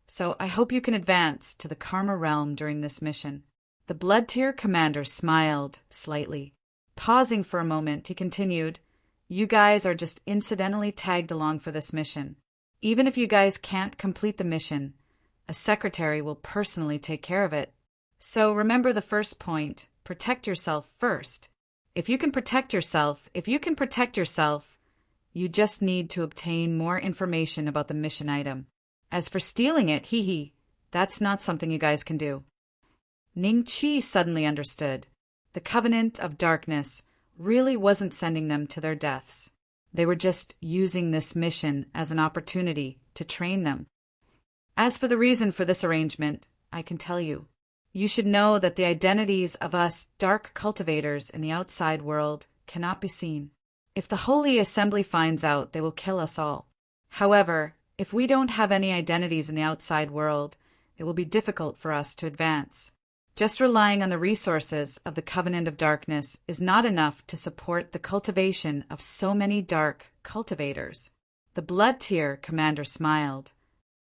so I hope you can advance to the Karma realm during this mission. The Blood Tier Commander smiled slightly. Pausing for a moment, he continued, You guys are just incidentally tagged along for this mission. Even if you guys can't complete the mission, a secretary will personally take care of it. So remember the first point, protect yourself first. If you can protect yourself, you just need to obtain more information about the mission item. As for stealing it, that's not something you guys can do. Ning Chi suddenly understood. The Covenant of Darkness really wasn't sending them to their deaths. They were just using this mission as an opportunity to train them. As for the reason for this arrangement, I can tell you. You should know that the identities of us dark cultivators in the outside world cannot be seen. If the Holy Assembly finds out, they will kill us all. However, if we don't have any identities in the outside world, it will be difficult for us to advance. Just relying on the resources of the Covenant of Darkness is not enough to support the cultivation of so many dark cultivators. The Blood Tier commander smiled.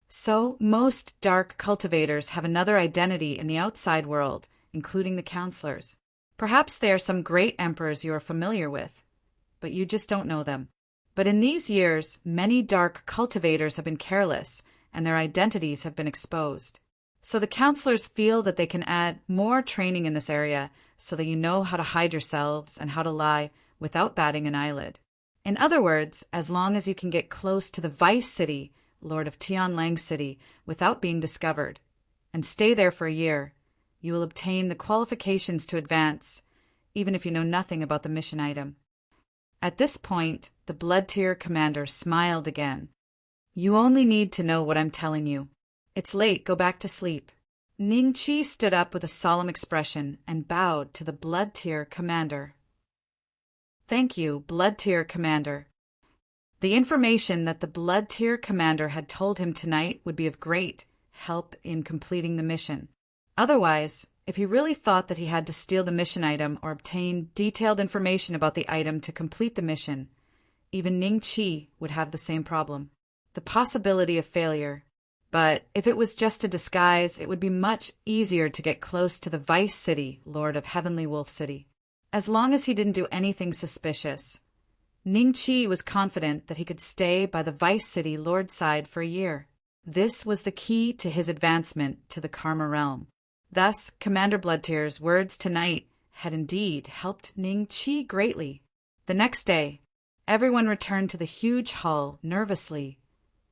So, most dark cultivators have another identity in the outside world, including the counselors. Perhaps they are some great emperors you are familiar with, but you just don't know them. But in these years, many dark cultivators have been careless, and their identities have been exposed. So the counselors feel that they can add more training in this area so that you know how to hide yourselves and how to lie without batting an eyelid. In other words, as long as you can get close to the Vice City, Lord of Tianlang City, without being discovered, and stay there for a year, you will obtain the qualifications to advance, even if you know nothing about the mission item. At this point, the Blood Tier commander smiled again. You only need to know what I'm telling you. It's late, go back to sleep. Ning Qi stood up with a solemn expression and bowed to the Blood Tier commander. Thank you, Blood Tier commander. The information that the Blood Tier commander had told him tonight would be of great help in completing the mission. Otherwise, if he really thought that he had to steal the mission item or obtain detailed information about the item to complete the mission, even Ning Qi would have the same problem. The possibility of failure. But if it was just a disguise, it would be much easier to get close to the Vice City, Lord of Heavenly Wolf City. As long as he didn't do anything suspicious, Ning Qi was confident that he could stay by the Vice City Lord's side for a year. This was the key to his advancement to the Karma realm. Thus, Commander Bloodtier's words tonight had indeed helped Ning Qi greatly. The next day, everyone returned to the huge hall nervously,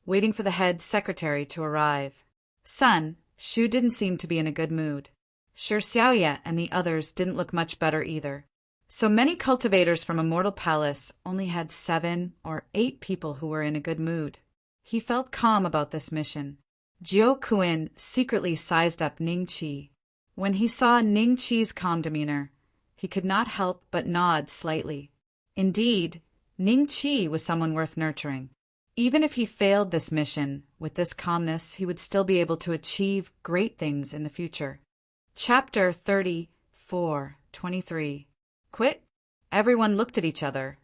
waiting for the head secretary to arrive. Sun, Shu didn't seem to be in a good mood. Sure, Xiaoye and the others didn't look much better either. So many cultivators from Immortal Palace only had 7 or 8 people who were in a good mood. He felt calm about this mission. Jiao Kuan secretly sized up Ning Qi. When he saw Ning Qi's calm demeanor, he could not help but nod slightly. Indeed, Ning Qi was someone worth nurturing. Even if he failed this mission, with this calmness he would still be able to achieve great things in the future. Chapter 34:23. Quit? Everyone looked at each other.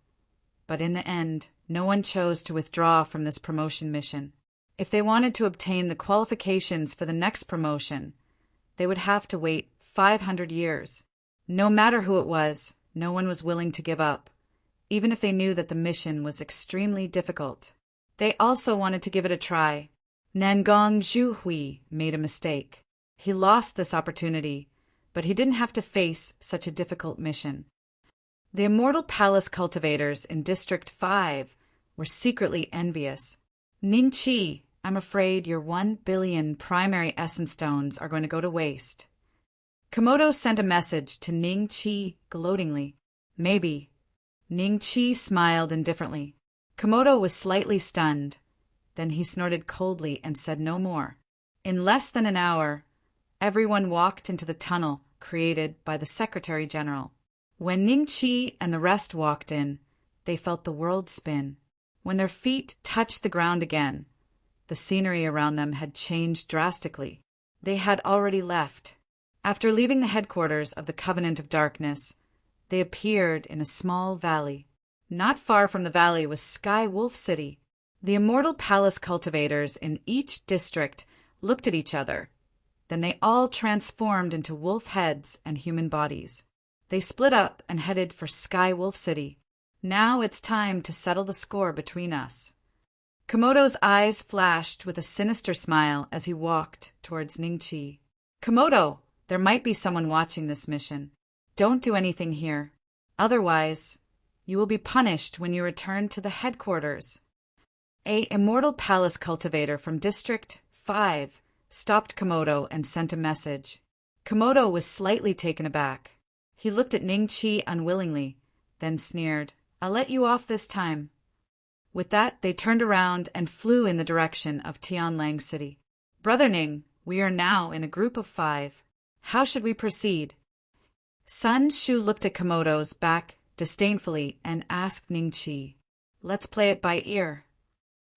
But in the end, no one chose to withdraw from this promotion mission. If they wanted to obtain the qualifications for the next promotion, they would have to wait 500 years. No matter who it was, no one was willing to give up, even if they knew that the mission was extremely difficult. They also wanted to give it a try. Nangong Zhuhui made a mistake. He lost this opportunity, but he didn't have to face such a difficult mission. The Immortal Palace cultivators in District 5 were secretly envious. Ning Qi, I'm afraid your 1 billion primary essence stones are going to go to waste. Komodo sent a message to Ning Qi gloatingly. Maybe. Ning Qi smiled indifferently. Komodo was slightly stunned. Then he snorted coldly and said no more. In less than an hour, everyone walked into the tunnel created by the Secretary General. When Ning Qi and the rest walked in, they felt the world spin. When their feet touched the ground again, the scenery around them had changed drastically. They had already left. After leaving the headquarters of the Covenant of Darkness, they appeared in a small valley. Not far from the valley was Sky Wolf City. The Immortal Palace cultivators in each district looked at each other. Then they all transformed into wolf heads and human bodies. They split up and headed for Sky Wolf City. Now it's time to settle the score between us. Komodo's eyes flashed with a sinister smile as he walked towards Ning Qi. Komodo, there might be someone watching this mission. Don't do anything here. Otherwise, you will be punished when you return to the headquarters. A Immortal Palace cultivator from District 5 stopped Komodo and sent a message. Komodo was slightly taken aback. He looked at Ningqi unwillingly, then sneered, "I'll let you off this time." With that, they turned around and flew in the direction of Tianlang City. "Brother Ning, we are now in a group of 5. How should we proceed?" Sun Shu looked at Komodo's back disdainfully and asked Ningqi, "Let's play it by ear."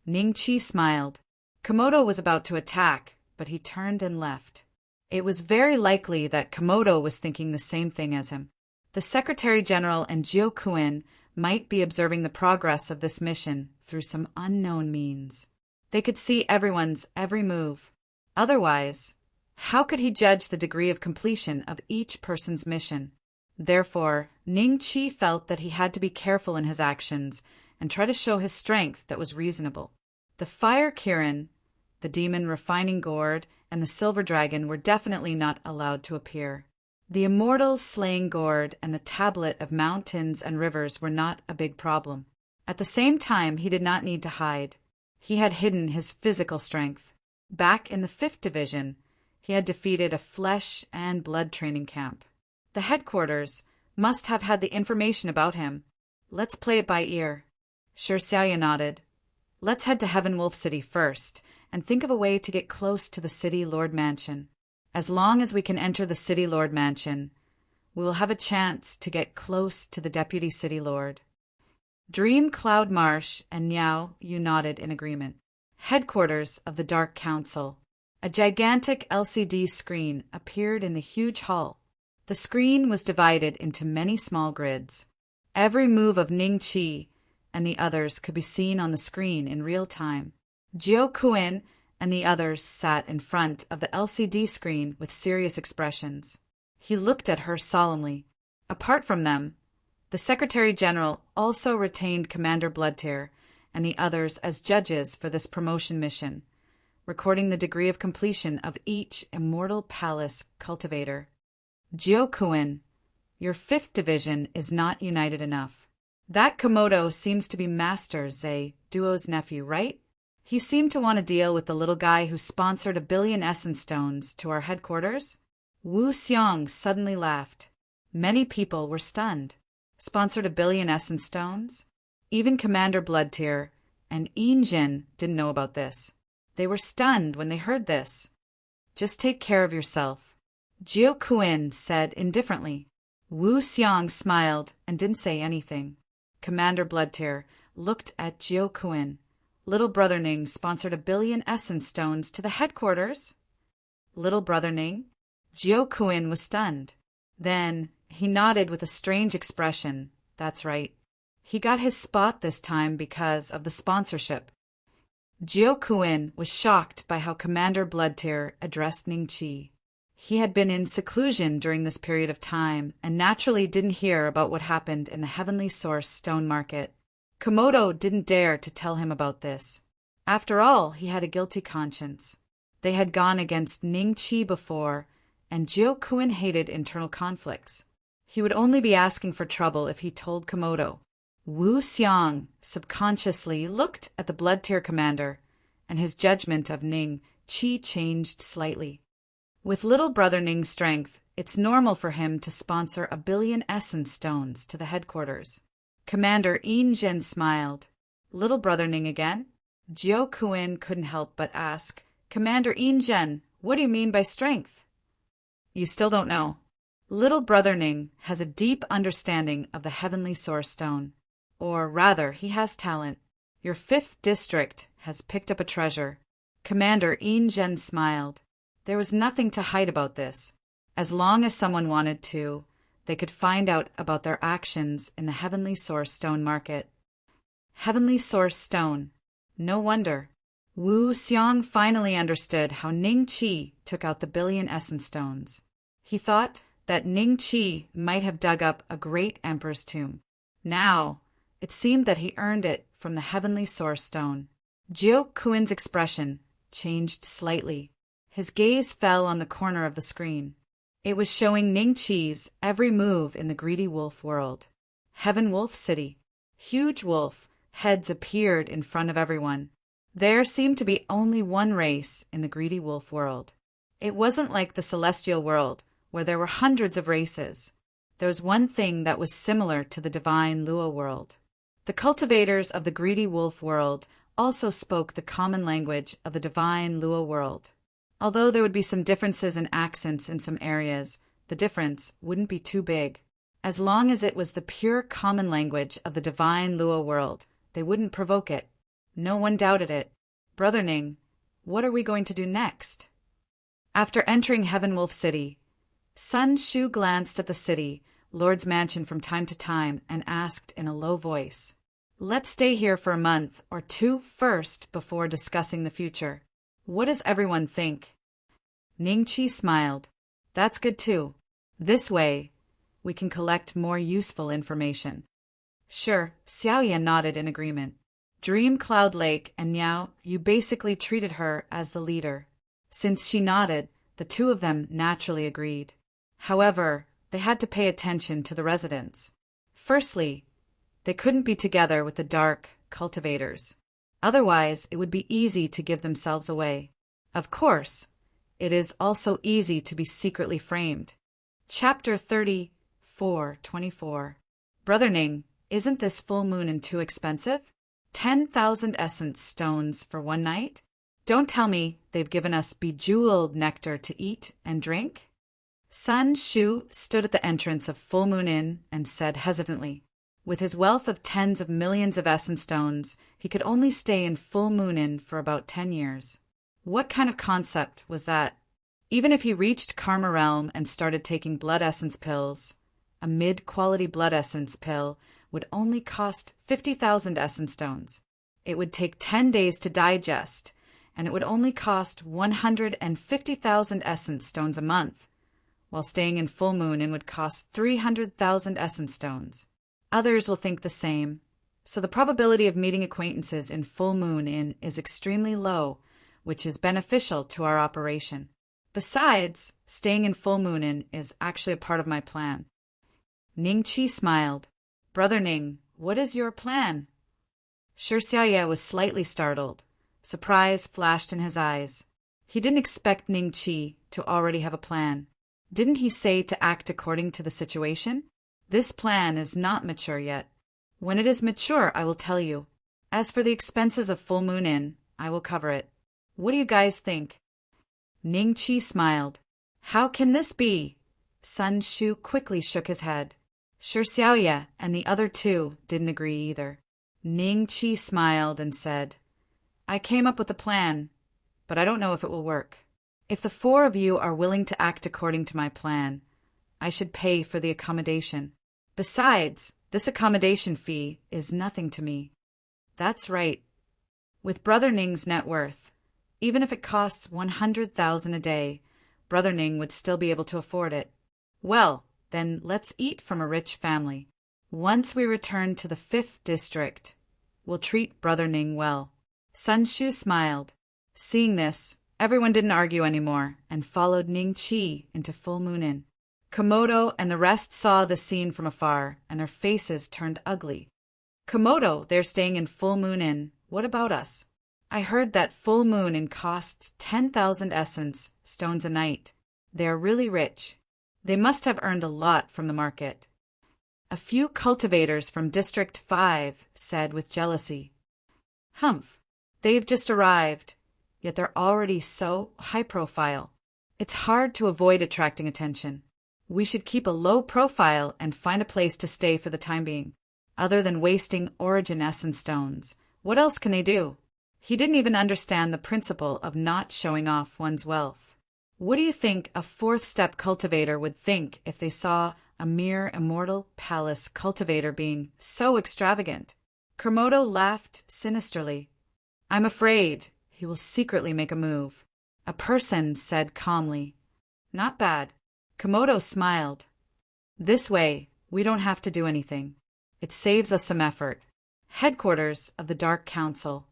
Ningqi smiled. Komodo was about to attack, but he turned and left. It was very likely that Komodo was thinking the same thing as him. The Secretary General and Jiuquan might be observing the progress of this mission through some unknown means. They could see everyone's every move. Otherwise, how could he judge the degree of completion of each person's mission? Therefore, Ningqi felt that he had to be careful in his actions and try to show his strength that was reasonable. The Fire Kirin, the Demon Refining Gourd, and the Silver Dragon were definitely not allowed to appear. The Immortal Slaying Gourd and the Tablet of Mountains and Rivers were not a big problem. At the same time, he did not need to hide. He had hidden his physical strength. Back in the 5th Division, he had defeated a flesh and blood training camp. The headquarters must have had the information about him. Let's play it by ear. Shi Xiaoyan nodded. Let's head to Heaven Wolf City first and think of a way to get close to the City Lord Mansion. As long as we can enter the City Lord Mansion, we will have a chance to get close to the Deputy City Lord. Dream Cloud Marsh and Niao Yu nodded in agreement. Headquarters of the Dark Council. A gigantic LCD screen appeared in the huge hall. The screen was divided into many small grids. Every move of Ningqi and the others could be seen on the screen in real time. Jiuquan and the others sat in front of the LCD screen with serious expressions. He looked at her solemnly. Apart from them, the Secretary General also retained Commander Bloodtear and the others as judges for this promotion mission, recording the degree of completion of each Immortal Palace cultivator. Jiuquan, your 5th Division is not united enough. That Komodo seems to be Master Zhe Duo's nephew, right? He seemed to want to deal with the little guy who sponsored 1 billion essence stones to our headquarters. Wu Xiong suddenly laughed. Many people were stunned. Sponsored 1 billion essence stones? Even Commander Bloodtear and Jin didn't know about this. They were stunned when they heard this. Just take care of yourself, Jiuquan said indifferently. Wu Xiong smiled and didn't say anything. Commander Bloodtear looked at Jiuquan. Little Brother Ning sponsored 1 billion essence stones to the headquarters. Little Brother Ning? Jiuquan was stunned. Then he nodded with a strange expression. That's right. He got his spot this time because of the sponsorship. Jiuquan was shocked by how Commander Bloodtear addressed Ningqi. He had been in seclusion during this period of time and naturally didn't hear about what happened in the Heavenly Source stone market. Komodo didn't dare to tell him about this. After all, he had a guilty conscience. They had gone against Ningqi before, and Jiuquan hated internal conflicts. He would only be asking for trouble if he told Komodo. Wu Xiong subconsciously looked at the Bloodtear commander, and his judgment of Ningqi changed slightly. With little Brother Ning's strength, it's normal for him to sponsor 1 billion essence stones to the headquarters. Commander Jin smiled. Little Brother Ning again? Jiuquan couldn't help but ask, Commander Jin, what do you mean by strength? You still don't know. Little Brother Ning has a deep understanding of the Heavenly Source Stone. Or rather, he has talent. Your 5th district has picked up a treasure. Commander Jin smiled. There was nothing to hide about this. As long as someone wanted to, they could find out about their actions in the Heavenly Source Stone market. Heavenly Source Stone. No wonder. Wu Xiong finally understood how Ningqi took out the 1 billion essence stones. He thought that Ningqi might have dug up a great emperor's tomb. Now, it seemed that he earned it from the Heavenly Source Stone. Jiuquan's expression changed slightly. His gaze fell on the corner of the screen. It was showing Ningqi's every move in the Greedy Wolf world. Heaven Wolf City. Huge wolf heads appeared in front of everyone. There seemed to be only one race in the Greedy Wolf world. It wasn't like the Celestial world, where there were hundreds of races. there was one thing that was similar to the divine Lua world. The cultivators of the greedy wolf world also spoke the common language of the divine Lua world. Although there would be some differences in accents in some areas, the difference wouldn't be too big. As long as it was the pure common language of the divine Lua world, they wouldn't provoke it. No one doubted it. Brother Ning, what are we going to do next? After entering Heaven Wolf City, Sun Shu glanced at the city, Lord's mansion from time to time, and asked in a low voice, "Let's stay here for a month or two first before discussing the future. What does everyone think?" Ning Qi smiled. "That's good too. This way, we can collect more useful information." "Sure," Xiaoyan nodded in agreement. Dream Cloud Lake and Niao, you basically treated her as the leader. Since she nodded, the two of them naturally agreed. However, they had to pay attention to the residents. Firstly, they couldn't be together with the dark cultivators. Otherwise, it would be easy to give themselves away. Of course, it is also easy to be secretly framed. Chapter 34:24. Brother Ning, isn't this full moon too expensive? 10,000 essence stones for one night? Don't tell me they've given us bejeweled nectar to eat and drink? Sun Shu stood at the entrance of Full Moon Inn and said hesitantly, with his wealth of tens of millions of essence stones, he could only stay in Full Moon Inn for about 10 years. What kind of concept was that? Even if he reached Karma Realm and started taking blood essence pills, a mid-quality blood essence pill would only cost 50,000 essence stones. It would take 10 days to digest, and it would only cost 150,000 essence stones a month, while staying in Full Moon Inn would cost 300,000 essence stones. Others will think the same, so the probability of meeting acquaintances in Full Moon Inn is extremely low, which is beneficial to our operation. Besides, staying in Full Moon Inn is actually a part of my plan. Ning Qi smiled. Brother Ning, what is your plan? Shi Xiaoye was slightly startled. Surprise flashed in his eyes. He didn't expect Ning Qi to already have a plan. Didn't he say to act according to the situation? This plan is not mature yet. When it is mature, I will tell you. As for the expenses of Full Moon Inn, I will cover it. What do you guys think? Ning Qi smiled. How can this be? Sun Shu quickly shook his head. Shi Xiaoye and the other two didn't agree either. Ning Qi smiled and said, I came up with a plan, but I don't know if it will work. If the four of you are willing to act according to my plan, I should pay for the accommodation. Besides, this accommodation fee is nothing to me. That's right. With Brother Ning's net worth, even if it costs 100,000 a day, Brother Ning would still be able to afford it. Well, then let's eat from a rich family. Once we return to the 5th district, we'll treat Brother Ning well. Sun Shu smiled. Seeing this, everyone didn't argue anymore and followed Ning Qi into Full Moon Inn. Komodo and the rest saw the scene from afar, and their faces turned ugly. Komodo, they're staying in Full Moon Inn. What about us? I heard that Full Moon Inn costs 10,000 essence stones a night. They are really rich. They must have earned a lot from the market. A few cultivators from District 5 said with jealousy, Humph, they've just arrived, yet they're already so high profile. It's hard to avoid attracting attention. We should keep a low profile and find a place to stay for the time being. Other than wasting origin essence stones, what else can they do? He didn't even understand the principle of not showing off one's wealth. What do you think a 4th-step cultivator would think if they saw a mere immortal palace cultivator being so extravagant? Komodo laughed sinisterly. I'm afraid he will secretly make a move. A person said calmly, Not bad. Komodo smiled. This way, we don't have to do anything. It saves us some effort. Headquarters of the Dark Council.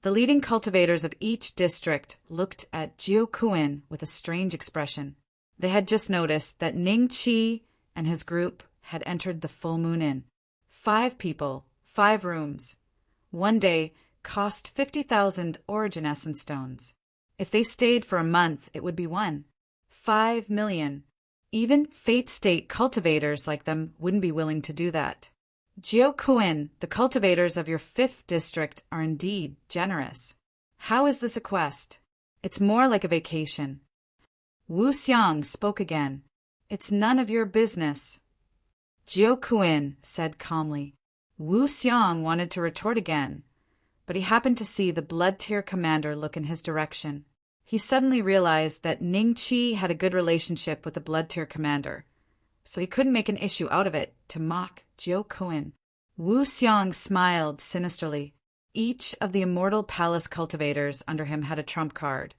The leading cultivators of each district looked at Jiuquan with a strange expression. They had just noticed that Ning Qi and his group had entered the Full Moon Inn. 5 people, 5 rooms. One day cost 50,000 origin essence stones. If they stayed for a month, it would be 5 million. Even Fate State cultivators like them wouldn't be willing to do that. Jiuquan, the cultivators of your 5th district are indeed generous. How is this a quest? It's more like a vacation. Wu Xiang spoke again. It's none of your business. Jiuquan said calmly. Wu Xiang wanted to retort again, but he happened to see the Blood Tier commander look in his direction. He suddenly realized that Ning Qi had a good relationship with the Blood Tier commander, so he couldn't make an issue out of it to mock Jiuquan. Wu Xiang smiled sinisterly. Each of the Immortal Palace cultivators under him had a trump card,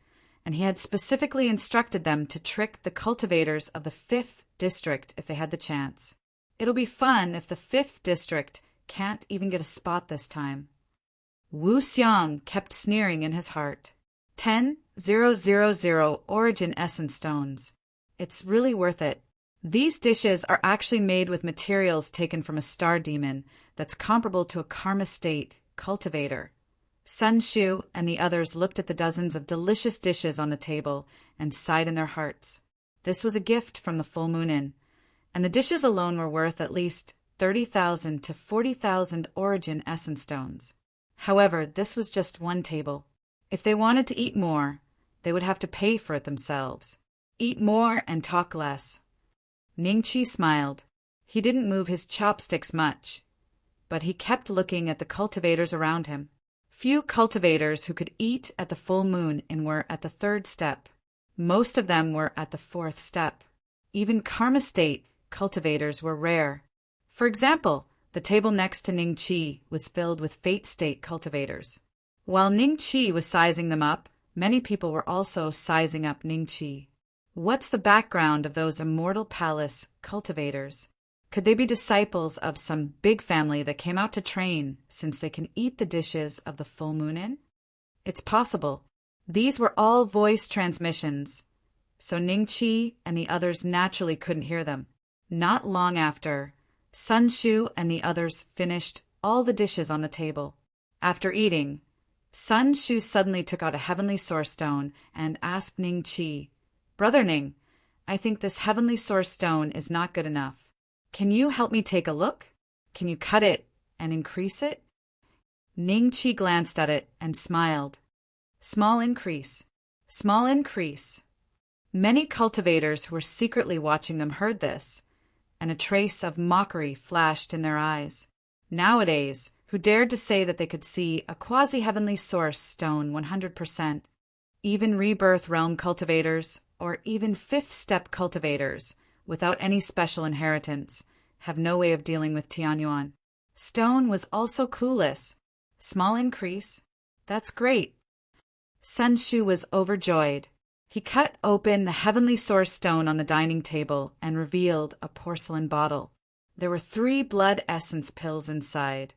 and he had specifically instructed them to trick the cultivators of the 5th district if they had the chance. It'll be fun if the 5th district can't even get a spot this time. Wu Xiang kept sneering in his heart. 10,000 Origin Essence Stones. It's really worth it. These dishes are actually made with materials taken from a star demon that's comparable to a karma state cultivator. Sun Shu and the others looked at the dozens of delicious dishes on the table and sighed in their hearts. This was a gift from the full moon inn, and the dishes alone were worth at least 30,000 to 40,000 Origin Essence Stones. However, this was just one table. If they wanted to eat more, they would have to pay for it themselves. Eat more and talk less. Ning Qi smiled. He didn't move his chopsticks much, but he kept looking at the cultivators around him. Few cultivators who could eat at the full moon and were at the 3rd step. Most of them were at the 4th step. Even karma state cultivators were rare. For example, the table next to Ning Qi was filled with Fate State cultivators. While Ning Qi was sizing them up, many people were also sizing up Ning Qi. What's the background of those Immortal Palace cultivators? Could they be disciples of some big family that came out to train since they can eat the dishes of the full moon inn? It's possible. These were all voice transmissions, so Ning Qi and the others naturally couldn't hear them. Not long after, Sun Shu and the others finished all the dishes on the table. After eating, Sun Shu suddenly took out a Heavenly Source Stone and asked Ning Qi, "Brother Ning, I think this Heavenly Source Stone is not good enough. Can you help me take a look? Can you cut it and increase it?" Ning Qi glanced at it and smiled. Small increase. Small increase. Many cultivators who were secretly watching them heard this, and a trace of mockery flashed in their eyes. Nowadays, who dared to say that they could see a quasi-heavenly source stone 100%? Even rebirth realm cultivators, or even 5th step cultivators, without any special inheritance, have no way of dealing with Tianyuan. Stone was also clueless. Small increase. That's great. Sun Shu was overjoyed. He cut open the Heavenly Source Stone on the dining table and revealed a porcelain bottle. There were 3 blood essence pills inside,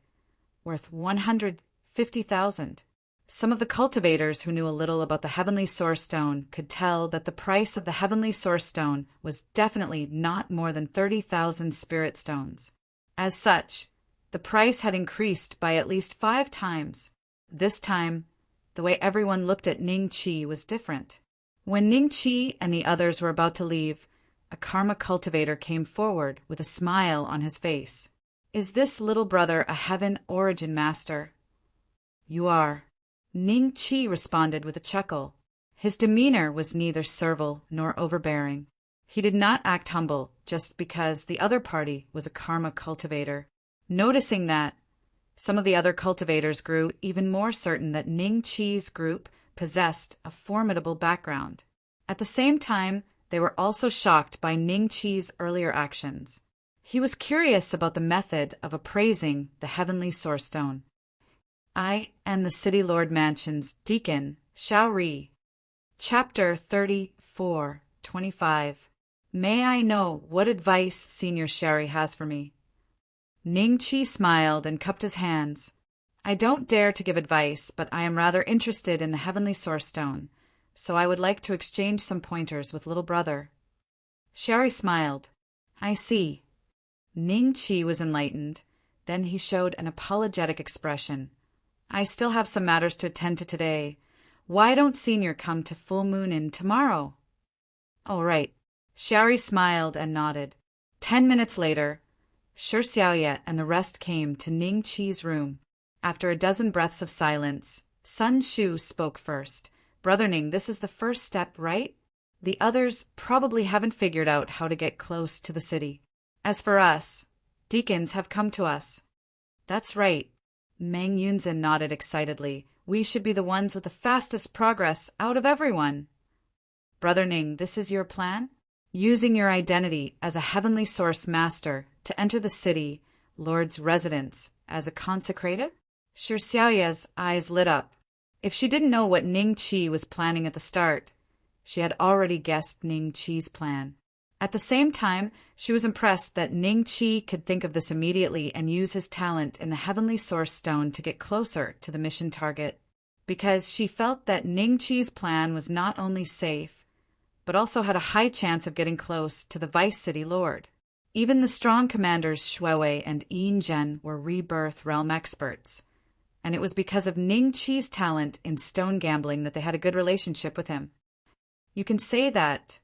worth 150,000. Some of the cultivators who knew a little about the Heavenly Source Stone could tell that the price of the Heavenly Source Stone was definitely not more than 30,000 spirit stones. As such, the price had increased by at least 5 times. This time, the way everyone looked at Ning Qi was different. When Ning Qi and the others were about to leave, a karma cultivator came forward with a smile on his face. "Is this little brother a heaven origin master?" "You are." Ning Qi responded with a chuckle. His demeanor was neither servile nor overbearing. He did not act humble just because the other party was a karma cultivator. Noticing that, some of the other cultivators grew even more certain that Ning Qi's group possessed a formidable background. At the same time, they were also shocked by Ning Qi's earlier actions. He was curious about the method of appraising the Heavenly Source Stone. "I am the City Lord Mansion's Deacon, Xiao Ri." Chapter 34:25. May I know what advice Senior Sherry has for me? Ning Qi smiled and cupped his hands. "I don't dare to give advice, but I am rather interested in the Heavenly Source Stone, so I would like to exchange some pointers with little brother." Sherry smiled. "I see." Ning Qi was enlightened. Then he showed an apologetic expression. "I still have some matters to attend to today. Why don't Senior come to Full Moon Inn tomorrow?" "All right." Xiaori smiled and nodded. 10 minutes later, Shi Xiaoye and the rest came to Ning Qi's room. After a dozen breaths of silence, Sun Shu spoke first. Brother Ning, this is the first step, right? The others probably haven't figured out how to get close to the city. As for us, deacons have come to us. That's right. Meng Yunzhen nodded excitedly. We should be the ones with the fastest progress out of everyone. Brother Ning, this is your plan? Using your identity as a heavenly source master to enter the city, Lord's residence, as a consecrated? Shi Xiaoye's eyes lit up. If she didn't know what Ning Qi was planning at the start, she had already guessed Ning Qi's plan. At the same time, she was impressed that Ning Qi could think of this immediately and use his talent in the Heavenly Source Stone to get closer to the mission target, because she felt that Ning Qi's plan was not only safe, but also had a high chance of getting close to the Vice City Lord. Even the strong commanders Shuewei and Yin Zhen were rebirth realm experts, and it was because of Ning Qi's talent in stone gambling that they had a good relationship with him. You can say that,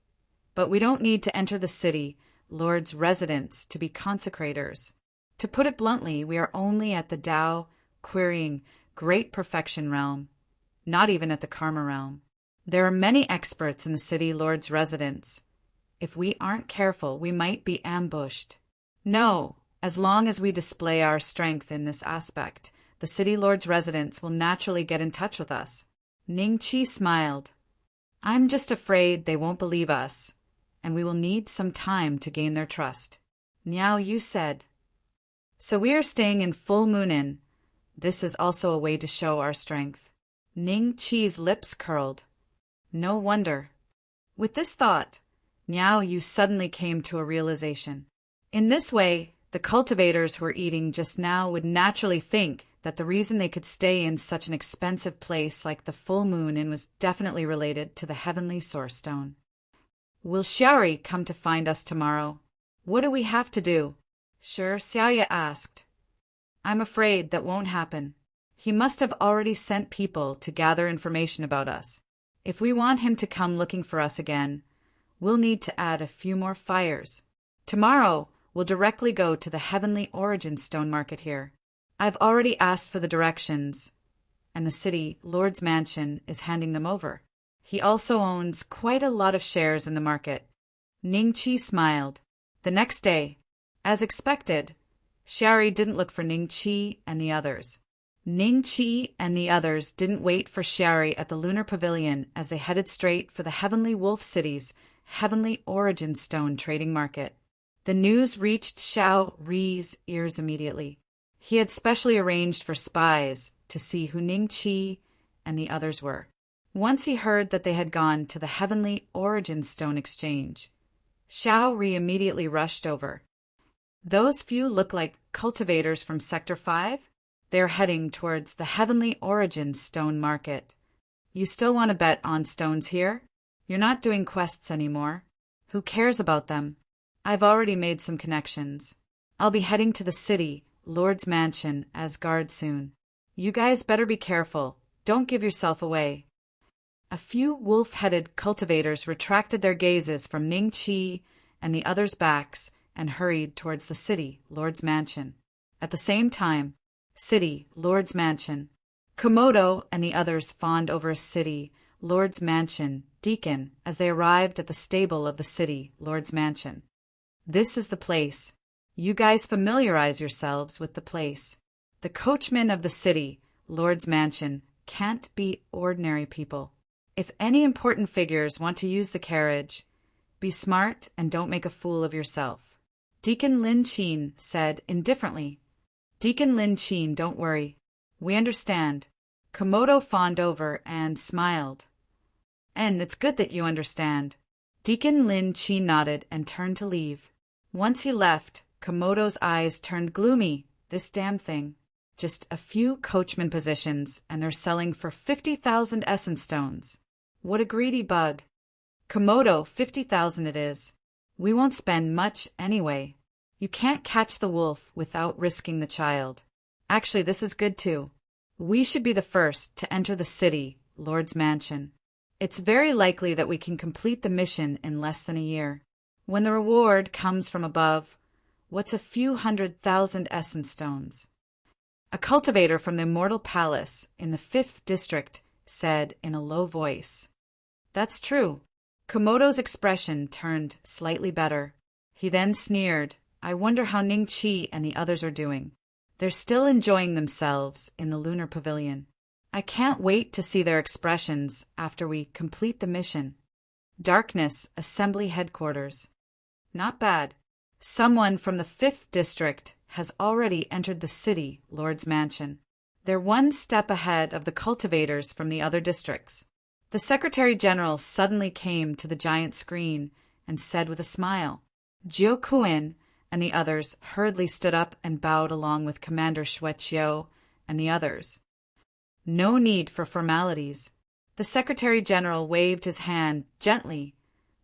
but we don't need to enter the city, Lord's residence, to be consecrators. To put it bluntly, we are only at the Tao, querying, great perfection realm, not even at the karma realm. There are many experts in the city Lord's residence. If we aren't careful, we might be ambushed. No, as long as we display our strength in this aspect, the city Lord's residence will naturally get in touch with us. Ning Qi smiled. I'm just afraid they won't believe us, and we will need some time to gain their trust. Niao Yu said. So we are staying in Full Moon Inn. This is also a way to show our strength. Ning Qi's lips curled. No wonder. With this thought, Niao Yu suddenly came to a realization. In this way, the cultivators who were eating just now would naturally think that the reason they could stay in such an expensive place like the Full Moon Inn was definitely related to the Heavenly Source Stone. Will Xiaori come to find us tomorrow? What do we have to do? Shi Xiaoye asked. I'm afraid that won't happen. He must have already sent people to gather information about us. If we want him to come looking for us again, we'll need to add a few more fires. Tomorrow, we'll directly go to the Heavenly Origin Stone Market here. I've already asked for the directions, and the city Lord's Mansion is handing them over. He also owns quite a lot of shares in the market. Ning Qi smiled. The next day, as expected, Xiaori didn't look for Ning Qi and the others. Ning Qi and the others didn't wait for Xiaori at the Lunar Pavilion as they headed straight for the Heavenly Wolf City's Heavenly Origin Stone trading market. The news reached Xiao Ri's ears immediately. He had specially arranged for spies to see who Ning Qi and the others were. Once he heard that they had gone to the Heavenly Origin Stone Exchange, Xiao Ri immediately rushed over. Those few look like cultivators from Sector 5? They're heading towards the Heavenly Origin Stone Market. You still want to bet on stones here? You're not doing quests anymore. Who cares about them? I've already made some connections. I'll be heading to the city, Lord's Mansion, as guard soon. You guys better be careful. Don't give yourself away. A few wolf-headed cultivators retracted their gazes from Ning Qi and the others' backs and hurried towards the city, Lord's Mansion. At the same time, city, Lord's Mansion. Komodo and the others fawned over a city, Lord's Mansion, deacon, as they arrived at the stable of the city, Lord's Mansion. This is the place. You guys familiarize yourselves with the place. The coachmen of the city, Lord's Mansion, can't be ordinary people. If any important figures want to use the carriage, be smart and don't make a fool of yourself. Deacon Lin Qin said indifferently. Deacon Lin Qin, don't worry. We understand. Komodo fawned over and smiled. And it's good that you understand. Deacon Lin Qin nodded and turned to leave. Once he left, Komodo's eyes turned gloomy. This damn thing. Just a few coachman positions, and they're selling for 50,000 essence stones. What a greedy bug. Komodo, 50,000 it is. We won't spend much anyway. You can't catch the wolf without risking the child. Actually, this is good too. We should be the first to enter the city, Lord's Mansion. It's very likely that we can complete the mission in less than a year. when the reward comes from above, what's a few 100,000 essence stones? A cultivator from the Immortal Palace in the 5th District said in a low voice. That's true. Komodo's expression turned slightly better. He then sneered, I wonder how Ning Chi and the others are doing. They're still enjoying themselves in the lunar pavilion. I can't wait to see their expressions after we complete the mission. Darkness Assembly Headquarters. Not bad. Someone from the 5th District has already entered the city Lord's Mansion. They're one step ahead of the cultivators from the other districts. The Secretary General suddenly came to the giant screen and said with a smile. Jiu Kuin and the others hurriedly stood up and bowed along with Commander Xue Qiu and the others. No need for formalities. The Secretary General waved his hand gently,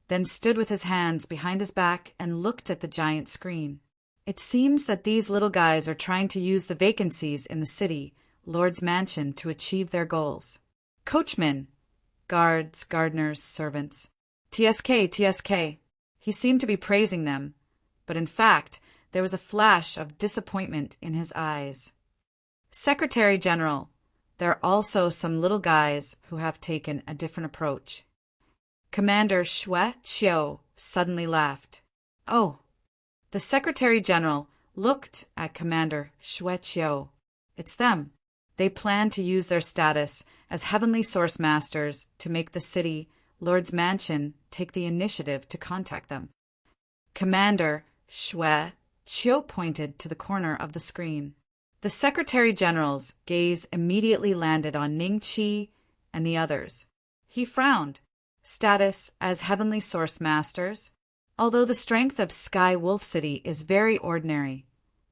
then stood with his hands behind his back and looked at the giant screen. It seems that these little guys are trying to use the vacancies in the city, Lord's Mansion, to achieve their goals. Coachmen, guards, gardeners, servants. TSK, TSK. He seemed to be praising them, but in fact, there was a flash of disappointment in his eyes. Secretary General, there are also some little guys who have taken a different approach. Commander Xue Qiu suddenly laughed. Oh. The Secretary General looked at Commander Xue Qiu. It's them. They plan to use their status as Heavenly Source Masters to make the city, Lord's Mansion, take the initiative to contact them. Commander Xue Qiu pointed to the corner of the screen. The Secretary General's gaze immediately landed on Ning Chi and the others. He frowned. Status as Heavenly Source Masters. Although the strength of Sky Wolf City is very ordinary,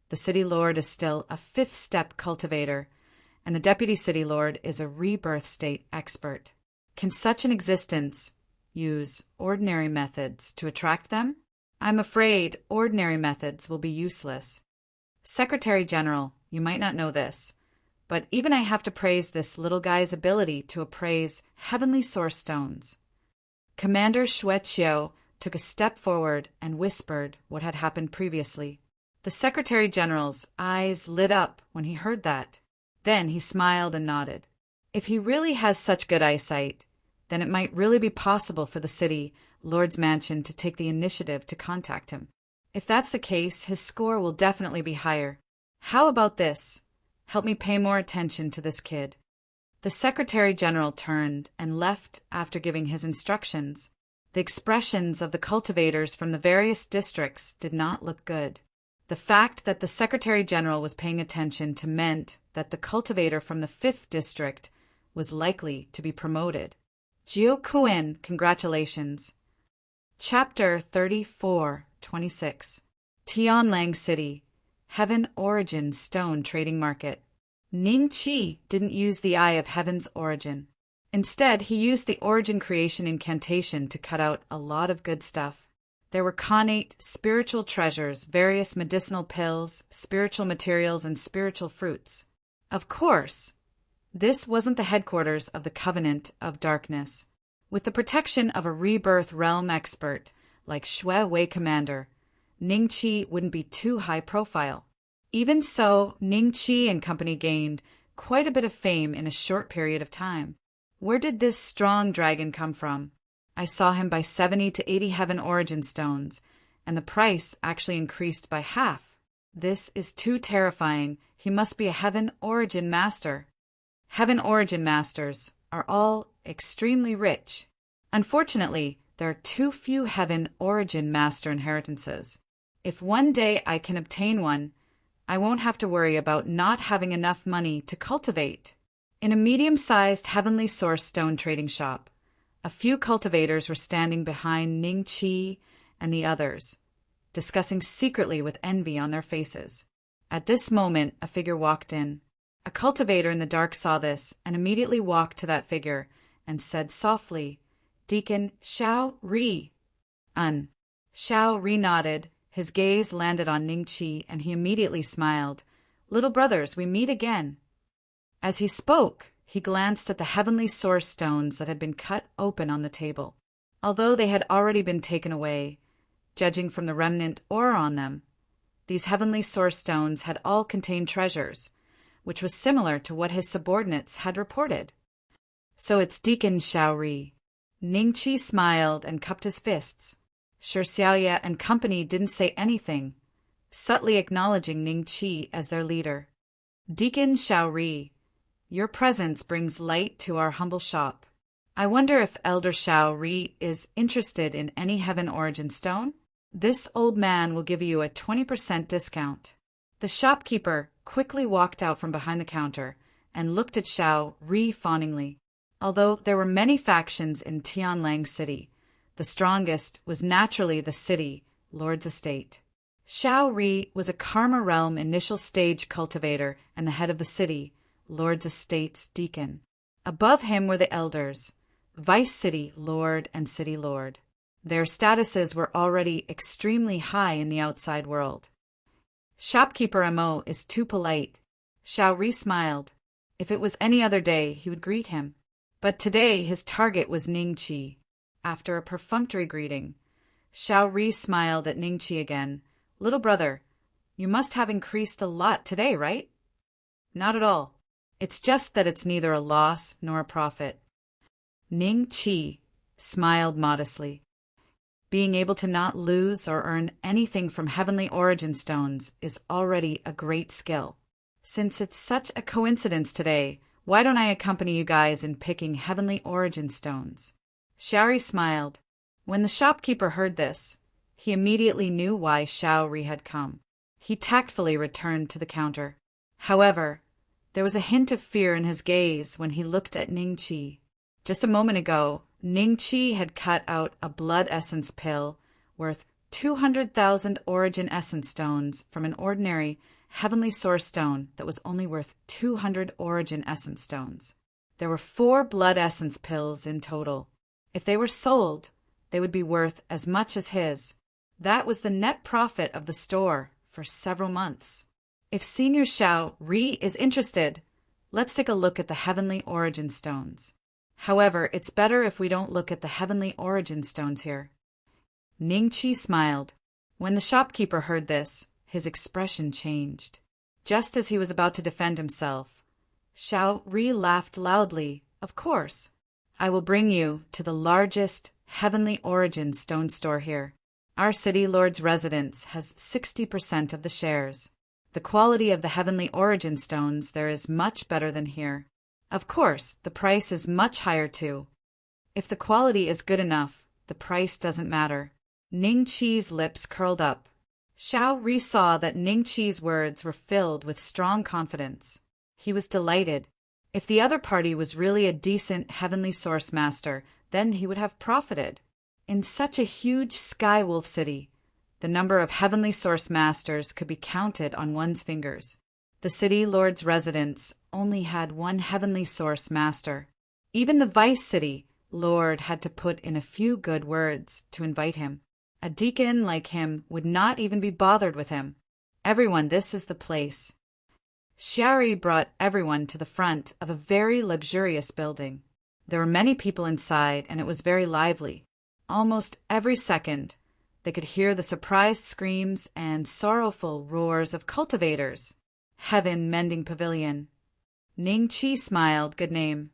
the City Lord is still a 5th-step cultivator, and the Deputy City Lord is a rebirth state expert. Can such an existence use ordinary methods to attract them? I'm afraid ordinary methods will be useless. Secretary General, you might not know this, but even I have to praise this little guy's ability to appraise Heavenly Source Stones. Commander Xue Qiu took a step forward and whispered what had happened previously. The Secretary General's eyes lit up when he heard that. Then he smiled and nodded. If he really has such good eyesight, then it might really be possible for the city, Lord's Mansion, to take the initiative to contact him. If that's the case, his score will definitely be higher. How about this? Help me pay more attention to this kid. The Secretary General turned and left after giving his instructions. The expressions of the cultivators from the various districts did not look good. The fact that the Secretary General was paying attention to meant that the cultivator from the 5th District was likely to be promoted. Jiu Kuin, congratulations. Chapter 34-26. Tianlang City, Heaven Origin Stone Trading Market. Ning Chi didn't use the Eye of Heaven's Origin. Instead, he used the Origin Creation Incantation to cut out a lot of good stuff. There were connate, spiritual treasures, various medicinal pills, spiritual materials, and spiritual fruits. Of course, this wasn't the headquarters of the Covenant of Darkness. With the protection of a rebirth realm expert like Xue Wei Commander, Ning Chi wouldn't be too high profile. Even so, Ning Chi and company gained quite a bit of fame in a short period of time. Where did this strong dragon come from? I saw him buy 70 to 80 Heaven Origin Stones, and the price actually increased by half. This is too terrifying. He must be a Heaven Origin Master. Heaven Origin Masters are all extremely rich. Unfortunately, there are too few Heaven Origin Master inheritances. If one day I can obtain one, I won't have to worry about not having enough money to cultivate. In a medium-sized Heavenly Source stone trading shop, a few cultivators were standing behind Ning Chi and the others, discussing secretly with envy on their faces. At this moment, a figure walked in. A cultivator in the dark saw this and immediately walked to that figure and said softly, Deacon Xiao Ri. Xiao Ri nodded. His gaze landed on Ning Chi, and he immediately smiled. Little brothers, we meet again. As he spoke, he glanced at the Heavenly Source Stones that had been cut open on the table. Although they had already been taken away, judging from the remnant ore on them. These heavenly source stones had all contained treasures, which was similar to what his subordinates had reported. So it's Deacon Xiao Ri. Ningqi smiled and cupped his fists. Sure Xiaoye and company didn't say anything, subtly acknowledging Ningqi as their leader. Deacon Xiao Ri, your presence brings light to our humble shop. I wonder if Elder Xiao Ri is interested in any heaven origin stone? This old man will give you a 20% discount. The shopkeeper quickly walked out from behind the counter and looked at Xiao Ri fawningly. Although there were many factions in Tianlang City, the strongest was naturally the city lord's estate. Xiao Ri was a Karma Realm initial stage cultivator and the head of the city lord's estate's deacon. Above him were the elders, Vice City Lord and City Lord. Their statuses were already extremely high in the outside world. Shopkeeper Mo is too polite. Xiao Ri smiled. If it was any other day, he would greet him. But today his target was Ningqi. After a perfunctory greeting, Xiao Ri smiled at Ningqi again. Little brother, you must have increased a lot today, right? Not at all. It's just that it's neither a loss nor a profit. Ningqi smiled modestly. Being able to not lose or earn anything from heavenly origin stones is already a great skill. Since it's such a coincidence today, why don't I accompany you guys in picking heavenly origin stones? Xiao Ri smiled. When the shopkeeper heard this, he immediately knew why Xiao Ri had come. He tactfully returned to the counter. However, there was a hint of fear in his gaze when he looked at Ningqi. Just a moment ago, Ningqi had cut out a blood essence pill worth 200,000 origin essence stones from an ordinary heavenly source stone that was only worth 200 origin essence stones. There were 4 blood essence pills in total. If they were sold, they would be worth as much as his. That was the net profit of the store for several months. If Senior Xiao Ri is interested, let's take a look at the heavenly origin stones. However, it's better if we don't look at the heavenly origin stones here. Ningqi smiled. When the shopkeeper heard this, his expression changed. Just as he was about to defend himself, Xiao Ri laughed loudly. Of course. I will bring you to the largest heavenly origin stone store here. Our city lord's residence has 60% of the shares. The quality of the heavenly origin stones there is much better than here. Of course, the price is much higher too. If the quality is good enough, the price doesn't matter. Ningqi's lips curled up. Xiao Ri saw that Ningqi's words were filled with strong confidence. He was delighted. If the other party was really a decent heavenly source master, then he would have profited. In such a huge Skywolf city, the number of heavenly source masters could be counted on one's fingers. The city lord's residence only had one heavenly source master. Even the Vice City Lord had to put in a few good words to invite him. A deacon like him would not even be bothered with him. Everyone, this is the place. Xiao Ri brought everyone to the front of a very luxurious building. There were many people inside, and it was very lively. Almost every second, they could hear the surprised screams and sorrowful roars of cultivators. Heaven Mending Pavilion. Ningqi smiled. Good name.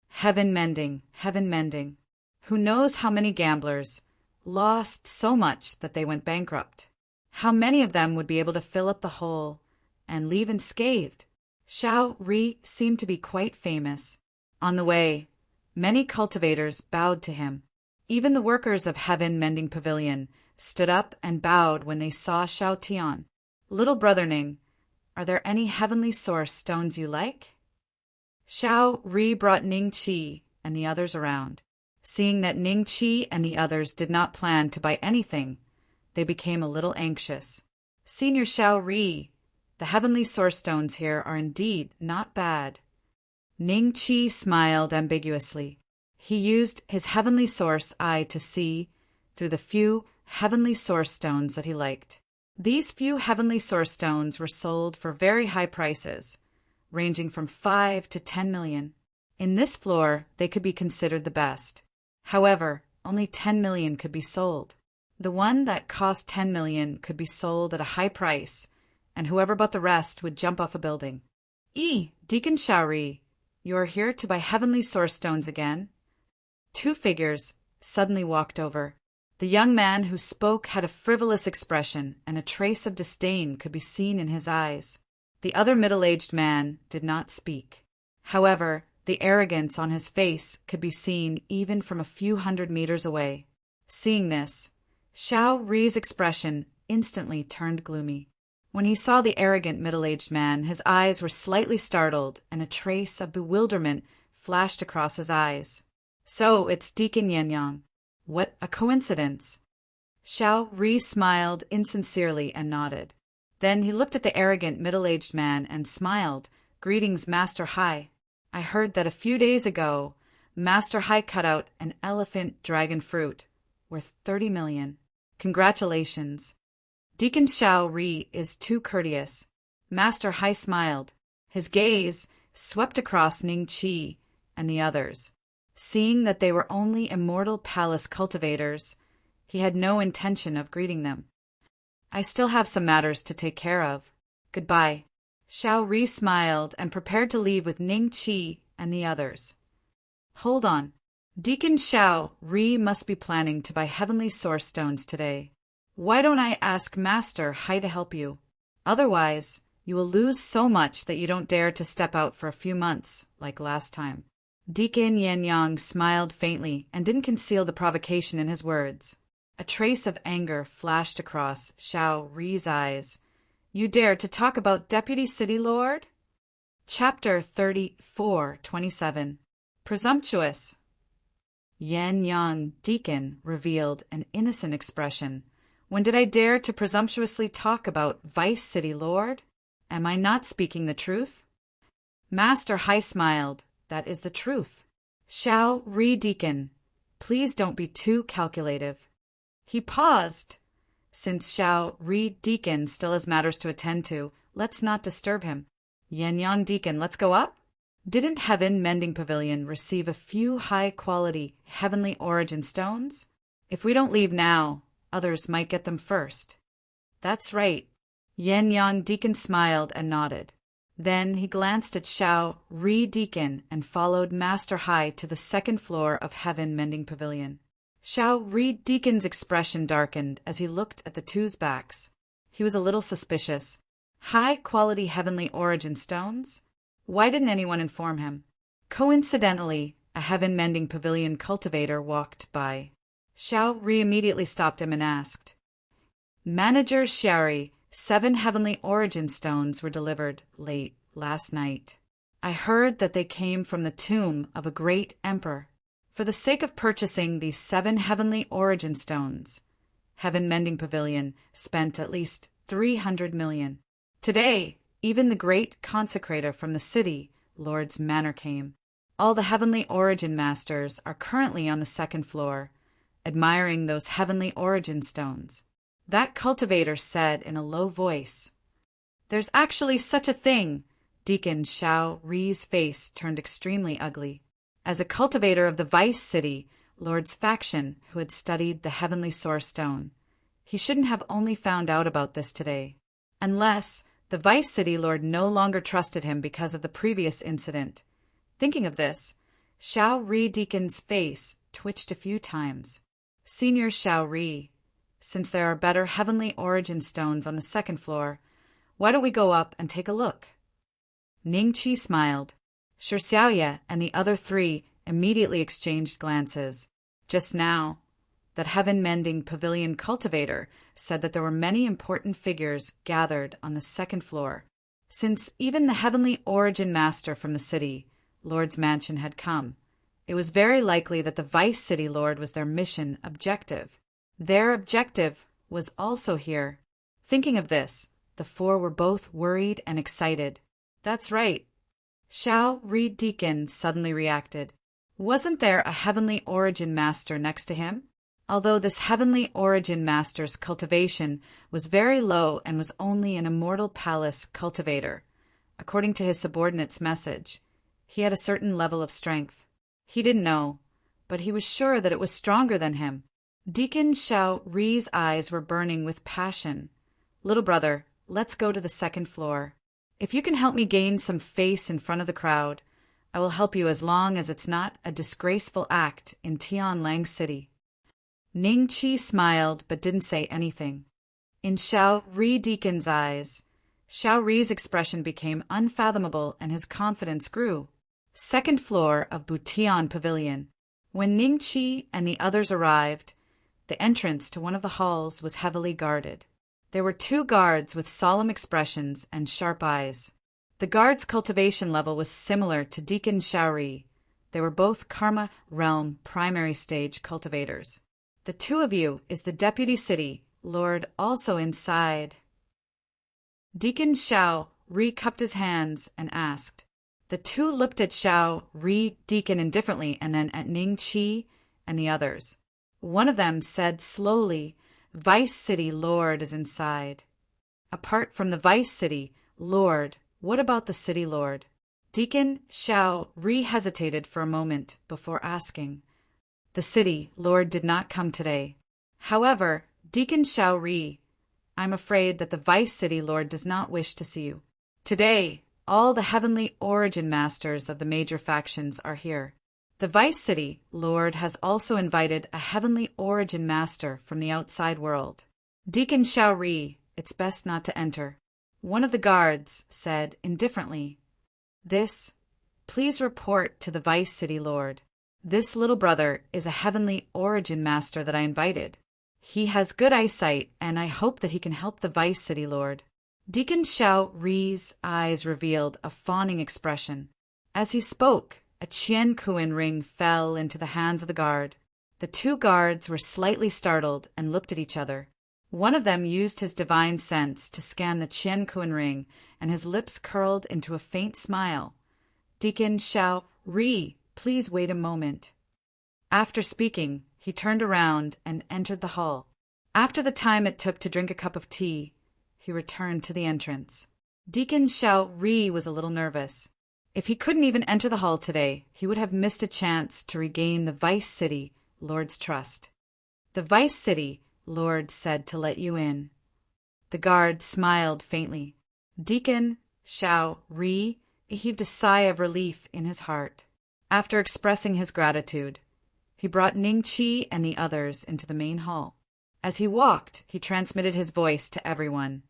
Heaven Mending, Heaven Mending. Who knows how many gamblers lost so much that they went bankrupt? How many of them would be able to fill up the hole and leave unscathed? Xiao Ri seemed to be quite famous. On the way, many cultivators bowed to him. Even the workers of Heaven Mending Pavilion stood up and bowed when they saw Xiao Tian. Little brother Ning, are there any heavenly source stones you like? Xiao Ri brought Ningqi and the others around. Seeing that Ningqi and the others did not plan to buy anything, they became a little anxious. Senior Xiao Ri, the heavenly source stones here are indeed not bad. Ningqi smiled ambiguously. He used his heavenly source eye to see through the few heavenly source stones that he liked. These few heavenly source stones were sold for very high prices, ranging from 5 to 10 million. In this floor, they could be considered the best. However, only 10 million could be sold. The one that cost 10 million could be sold at a high price, and whoever bought the rest would jump off a building. Deacon Shaori, you are here to buy heavenly source stones again. Two figures suddenly walked over. The young man who spoke had a frivolous expression, and a trace of disdain could be seen in his eyes. The other middle-aged man did not speak. However, the arrogance on his face could be seen even from a few hundred meters away. Seeing this, Xiao Ri's expression instantly turned gloomy. When he saw the arrogant middle-aged man, his eyes were slightly startled, and a trace of bewilderment flashed across his eyes. So it's Deacon Yenyang. What a coincidence! Xiao Ri smiled insincerely and nodded. Then he looked at the arrogant middle-aged man and smiled. Greetings, Master Hai. I heard that a few days ago, Master Hai cut out an elephant dragon fruit worth 30 million. Congratulations. Deacon Xiao Ri is too courteous. Master Hai smiled. His gaze swept across Ning Qi and the others. Seeing that they were only immortal palace cultivators, he had no intention of greeting them. I still have some matters to take care of. Goodbye. Xiao Ri smiled and prepared to leave with Ning Qi and the others. Hold on. Deacon Xiao Ri must be planning to buy heavenly source stones today. Why don't I ask Master Hai to help you? Otherwise, you will lose so much that you don't dare to step out for a few months, like last time. Deacon Yenyang smiled faintly and didn't conceal the provocation in his words. A trace of anger flashed across Xiao Ri's eyes. You dare to talk about Deputy City Lord? Chapter 34:27. Presumptuous. Yenyang Deacon revealed an innocent expression. When did I dare to presumptuously talk about Vice City Lord? Am I not speaking the truth? Master Hai smiled. That is the truth. Xiao Ri Deacon, please don't be too calculative. He paused. Since Xiao Ri Deacon still has matters to attend to, let's not disturb him. Yenyang Deacon, let's go up? Didn't Heaven Mending Pavilion receive a few high-quality heavenly origin stones? If we don't leave now, others might get them first. That's right. Yenyang Deacon smiled and nodded. Then he glanced at Xiao Ri Deacon and followed Master Hai to the second floor of Heaven Mending Pavilion. Xiao Ri Deacon's expression darkened as he looked at the two's backs. He was a little suspicious. High-quality heavenly origin stones? Why didn't anyone inform him? Coincidentally, a Heaven Mending Pavilion cultivator walked by. Xiao Ri immediately stopped him and asked, Manager Xiaori, 7 heavenly origin stones were delivered late last night. I heard that they came from the tomb of a great emperor. For the sake of purchasing these 7 heavenly origin stones, Heaven Mending Pavilion spent at least 300 million. Today, even the great consecrator from the city, Lord's Manor, came. All the heavenly origin masters are currently on the second floor, admiring those heavenly origin stones. That cultivator said in a low voice, There's actually such a thing. Deacon Xiao Ri's face turned extremely ugly. As a cultivator of the Vice City, Lord's faction, who had studied the heavenly source stone, he shouldn't have only found out about this today. Unless the Vice City Lord no longer trusted him because of the previous incident. Thinking of this, Xiao Ri Deacon's face twitched a few times. Senior Xiao Ri, since there are better heavenly origin stones on the second floor, why don't we go up and take a look? Ning Qi smiled. Shi Xiaoye and the other 3 immediately exchanged glances. Just now, that Heaven Mending Pavilion cultivator said that there were many important figures gathered on the second floor. Since even the heavenly origin master from the city, Lord's mansion, had come, it was very likely that the Vice City Lord was their mission objective. Their objective was also here. Thinking of this, the 4 were both worried and excited. That's right. Xiao Ri Deacon suddenly reacted. Wasn't there a heavenly origin master next to him? Although this heavenly origin master's cultivation was very low and was only an immortal palace cultivator, according to his subordinate's message, he had a certain level of strength. He didn't know, but he was sure that it was stronger than him. Deacon Xiao Ri's eyes were burning with passion. Little brother, let's go to the second floor. If you can help me gain some face in front of the crowd, I will help you as long as it's not a disgraceful act in Tianlang City. Ning Qi smiled but didn't say anything. In Xiao Ri Deacon's eyes, Xiao Ri's expression became unfathomable and his confidence grew. Second floor of Butian Pavilion. When Ning Qi and the others arrived, the entrance to one of the halls was heavily guarded. There were 2 guards with solemn expressions and sharp eyes. The guards' cultivation level was similar to Deacon Xiaori. They were both Karma Realm primary stage cultivators. The 2 of you is the Deputy City Lord also inside. Deacon Xiao Ri cupped his hands and asked. The 2 looked at Xiao Ri Deacon indifferently and then at Ning Qi and the others. One of them said slowly, Vice City Lord is inside. Apart from the Vice City Lord, what about the City Lord? Deacon Xiao Ri hesitated for a moment before asking. The City Lord did not come today. However, Deacon Xiao Ri, I'm afraid that the Vice City Lord does not wish to see you. Today, all the heavenly origin masters of the major factions are here. The Vice City Lord has also invited a heavenly origin master from the outside world. Deacon Xiao Ri, it's best not to enter. One of the guards said indifferently, Please report to the Vice City Lord. This little brother is a heavenly origin master that I invited. He has good eyesight, and I hope that he can help the Vice City Lord. Deacon Xiao Ri's eyes revealed a fawning expression. As he spoke, a Qian Kuan ring fell into the hands of the guard. The 2 guards were slightly startled and looked at each other. One of them used his divine sense to scan the Qian Kuan ring, and his lips curled into a faint smile. Deacon Xiao Ri, please wait a moment. After speaking, he turned around and entered the hall. After the time it took to drink a cup of tea, he returned to the entrance. Deacon Xiao Ri was a little nervous. If he couldn't even enter the hall today, he would have missed a chance to regain the Vice City Lord's trust. The Vice City Lord said to let you in. The guard smiled faintly. Deacon Xiao Ri heaved a sigh of relief in his heart. After expressing his gratitude, he brought Ning Qi and the others into the main hall. As he walked, he transmitted his voice to everyone.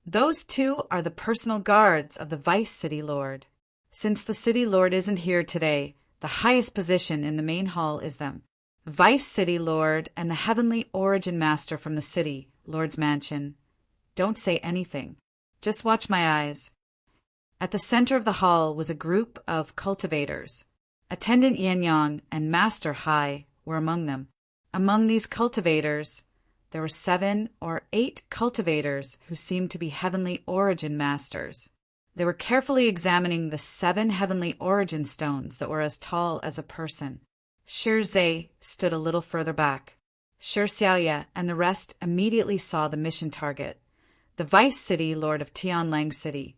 Those 2 are the personal guards of the Vice City Lord. Since the City Lord isn't here today, the highest position in the main hall is them. Vice City Lord and the Heavenly Origin Master from the City Lord's mansion. Don't say anything. Just watch my eyes. At the center of the hall was a group of cultivators. Attendant Yan Yang and Master Hai were among them. Among these cultivators, there were 7 or 8 cultivators who seemed to be Heavenly Origin Masters. They were carefully examining the 7 heavenly origin stones that were as tall as a person. Shi Zhe stood a little further back. Shi Xiaoye and the rest immediately saw the mission target, the Vice City Lord of Tianlang City,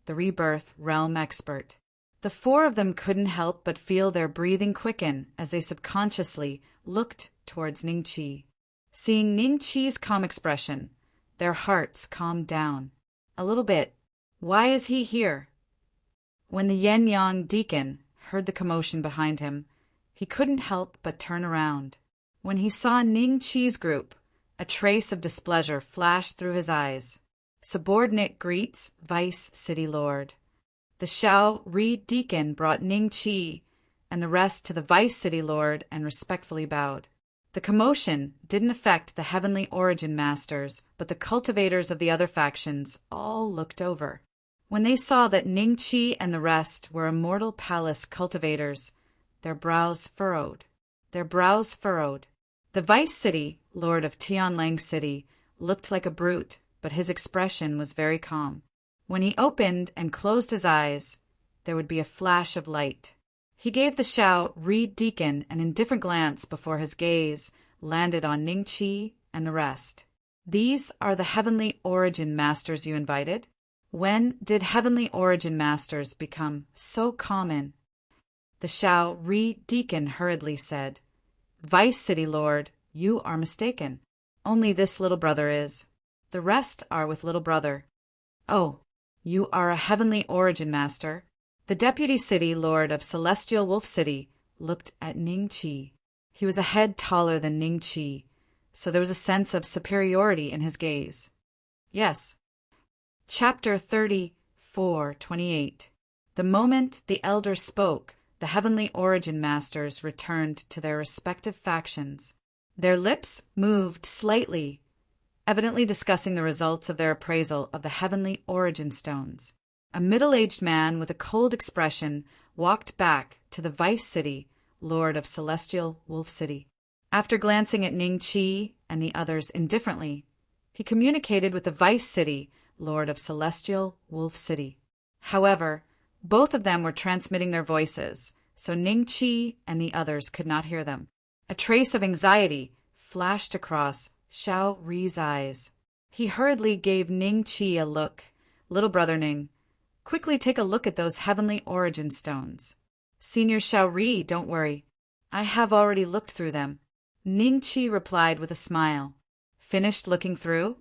the Rebirth Realm Expert. The 4 of them couldn't help but feel their breathing quicken as they subconsciously looked towards Ning Qi. Seeing Ning Qi's calm expression, their hearts calmed down. A little bit. Why is he here? When the Yan Yang deacon heard the commotion behind him, he couldn't help but turn around. When he saw Ning Qi's group, a trace of displeasure flashed through his eyes. Subordinate greets Vice City Lord. The Xiao Ri deacon brought Ning Qi and the rest to the Vice City Lord and respectfully bowed. The commotion didn't affect the Heavenly Origin Masters, but the cultivators of the other factions all looked over. When they saw that Ning Qi and the rest were Immortal Palace cultivators, their brows furrowed. The Vice City Lord of Tianlang City looked like a brute, but his expression was very calm. When he opened and closed his eyes, there would be a flash of light. He gave the Xiao Ri deacon an indifferent glance before his gaze landed on Ning Qi and the rest. These are the Heavenly Origin Masters you invited? When did Heavenly Origin Masters become so common? The Xiao Ri deacon hurriedly said, Vice City Lord, You are mistaken. Only this little brother is. The rest are with little brother. Oh, you are a heavenly origin, master. The deputy city lord of celestial Wolf City looked at Ning Chi. He was a head taller than Ning Chi, so there was a sense of superiority in his gaze. Yes. Chapter 34:28. The moment the elders spoke, the heavenly origin masters returned to their respective factions. Their lips moved slightly, evidently discussing the results of their appraisal of the heavenly origin stones. A middle-aged man with a cold expression walked back to the Vice City, Lord of Celestial Wolf City. After glancing at Ning Chi and the others indifferently, he communicated with the Vice City, Lord of Celestial Wolf City. However, both of them were transmitting their voices, so Ning Chi and the others could not hear them. A trace of anxiety flashed across Xiao Ri's eyes. He hurriedly gave Ning Chi a look. Little brother Ning, quickly take a look at those heavenly origin stones. Senior Xiao Ri, don't worry. I have already looked through them. Ning Chi replied with a smile. Finished looking through?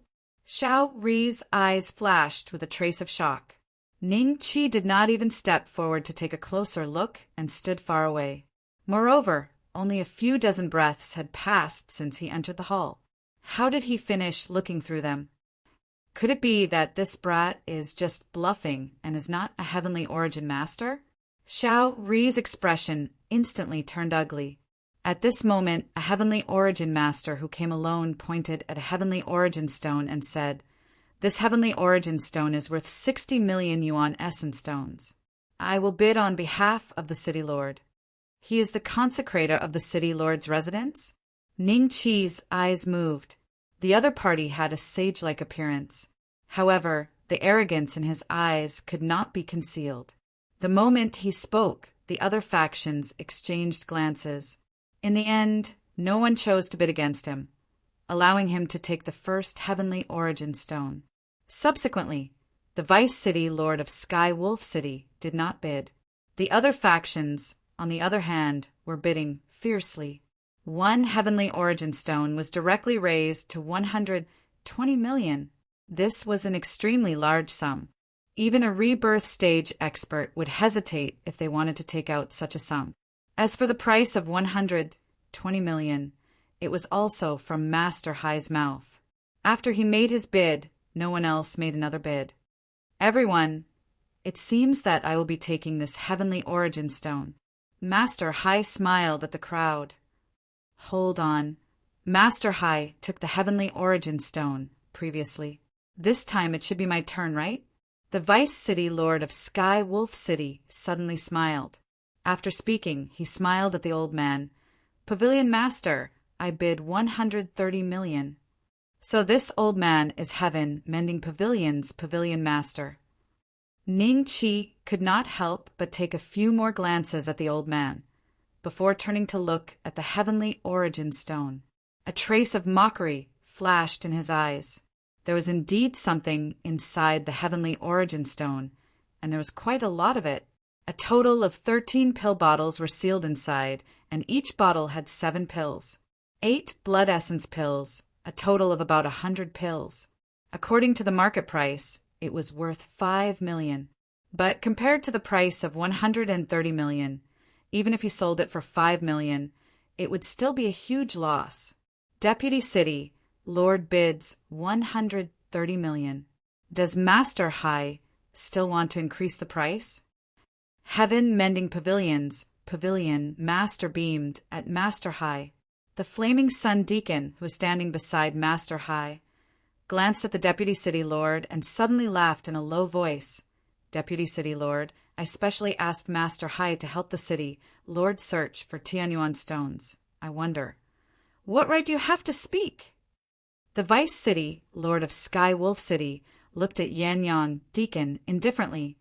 Xiao Ri's eyes flashed with a trace of shock. Ning Chi did not even step forward to take a closer look and stood far away. Moreover, only a few dozen breaths had passed since he entered the hall. How did he finish looking through them? Could it be that this brat is just bluffing and is not a heavenly origin master? Xiao Ri's expression instantly turned ugly. At this moment, a heavenly origin master who came alone pointed at a heavenly origin stone and said, This heavenly origin stone is worth 60 million yuan essence stones. I will bid on behalf of the city lord. He is the consecrator of the city lord's residence? Ning Chi's eyes moved. The other party had a sage-like appearance. However, the arrogance in his eyes could not be concealed. The moment he spoke, the other factions exchanged glances. In the end, no one chose to bid against him, allowing him to take the first heavenly origin stone. Subsequently, the Vice City Lord of Sky Wolf City did not bid. The other factions, on the other hand, were bidding fiercely. One heavenly origin stone was directly raised to 120 million. This was an extremely large sum. Even a rebirth stage expert would hesitate if they wanted to take out such a sum. As for the price of 120 million, it was also from Master Hai's mouth. After he made his bid, no one else made another bid. Everyone, it seems that I will be taking this heavenly origin stone. Master Hai smiled at the crowd. Hold on. Master Hai took the heavenly origin stone previously. This time it should be my turn, right? The Vice City Lord of Sky Wolf City suddenly smiled. After speaking, he smiled at the old man. Pavilion Master, I bid 130 million. So this old man is Heaven Mending Pavilion's Pavilion Master. Ning Chi could not help but take a few more glances at the old man, before turning to look at the heavenly origin stone. A trace of mockery flashed in his eyes. There was indeed something inside the heavenly origin stone, and there was quite a lot of it. A total of 13 pill bottles were sealed inside, and each bottle had 7 pills. 8 blood essence pills, a total of about 100 pills. According to the market price, it was worth 5 million. But compared to the price of 130 million, even if he sold it for 5 million, it would still be a huge loss. Deputy City, Lord bids 130 million. Does Master Hai still want to increase the price? Heaven Mending Pavilion's Pavilion Master beamed at Master Hai. The Flaming Sun Deacon, who was standing beside Master Hai, glanced at the Deputy City Lord and suddenly laughed in a low voice. Deputy City Lord, I specially asked Master Hai to help the city Lord search for Tianyuan stones. I wonder, what right do you have to speak? The Vice City Lord of Sky Wolf City looked at Yan Yang Deacon indifferently,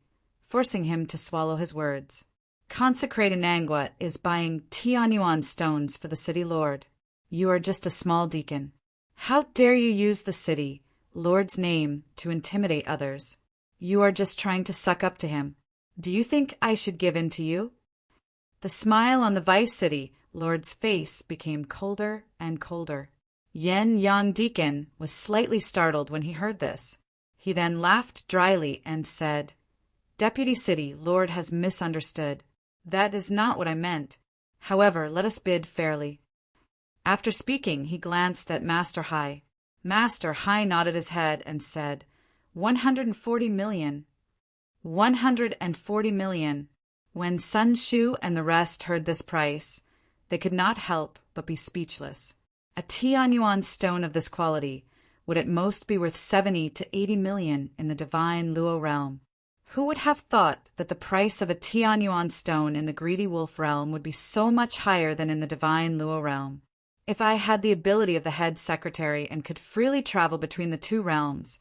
forcing him to swallow his words. Consecrated Nangua is buying Tianyuan stones for the city lord. You are just a small deacon. How dare you use the city lord's name to intimidate others? You are just trying to suck up to him. Do you think I should give in to you? The smile on the Vice City Lord's face became colder and colder. Yen Yang Deacon was slightly startled when he heard this. He then laughed dryly and said, "Deputy City Lord has misunderstood. That is not what I meant. However, let us bid fairly." After speaking, he glanced at Master Hai. Master Hai nodded his head and said, 140 million. 140 million. When Sun Shu and the rest heard this price, they could not help but be speechless. A Tianyuan stone of this quality would at most be worth 70 to 80 million in the divine Luo realm. Who would have thought that the price of a Tianyuan stone in the greedy wolf realm would be so much higher than in the divine Luo realm? If I had the ability of the head secretary and could freely travel between the two realms,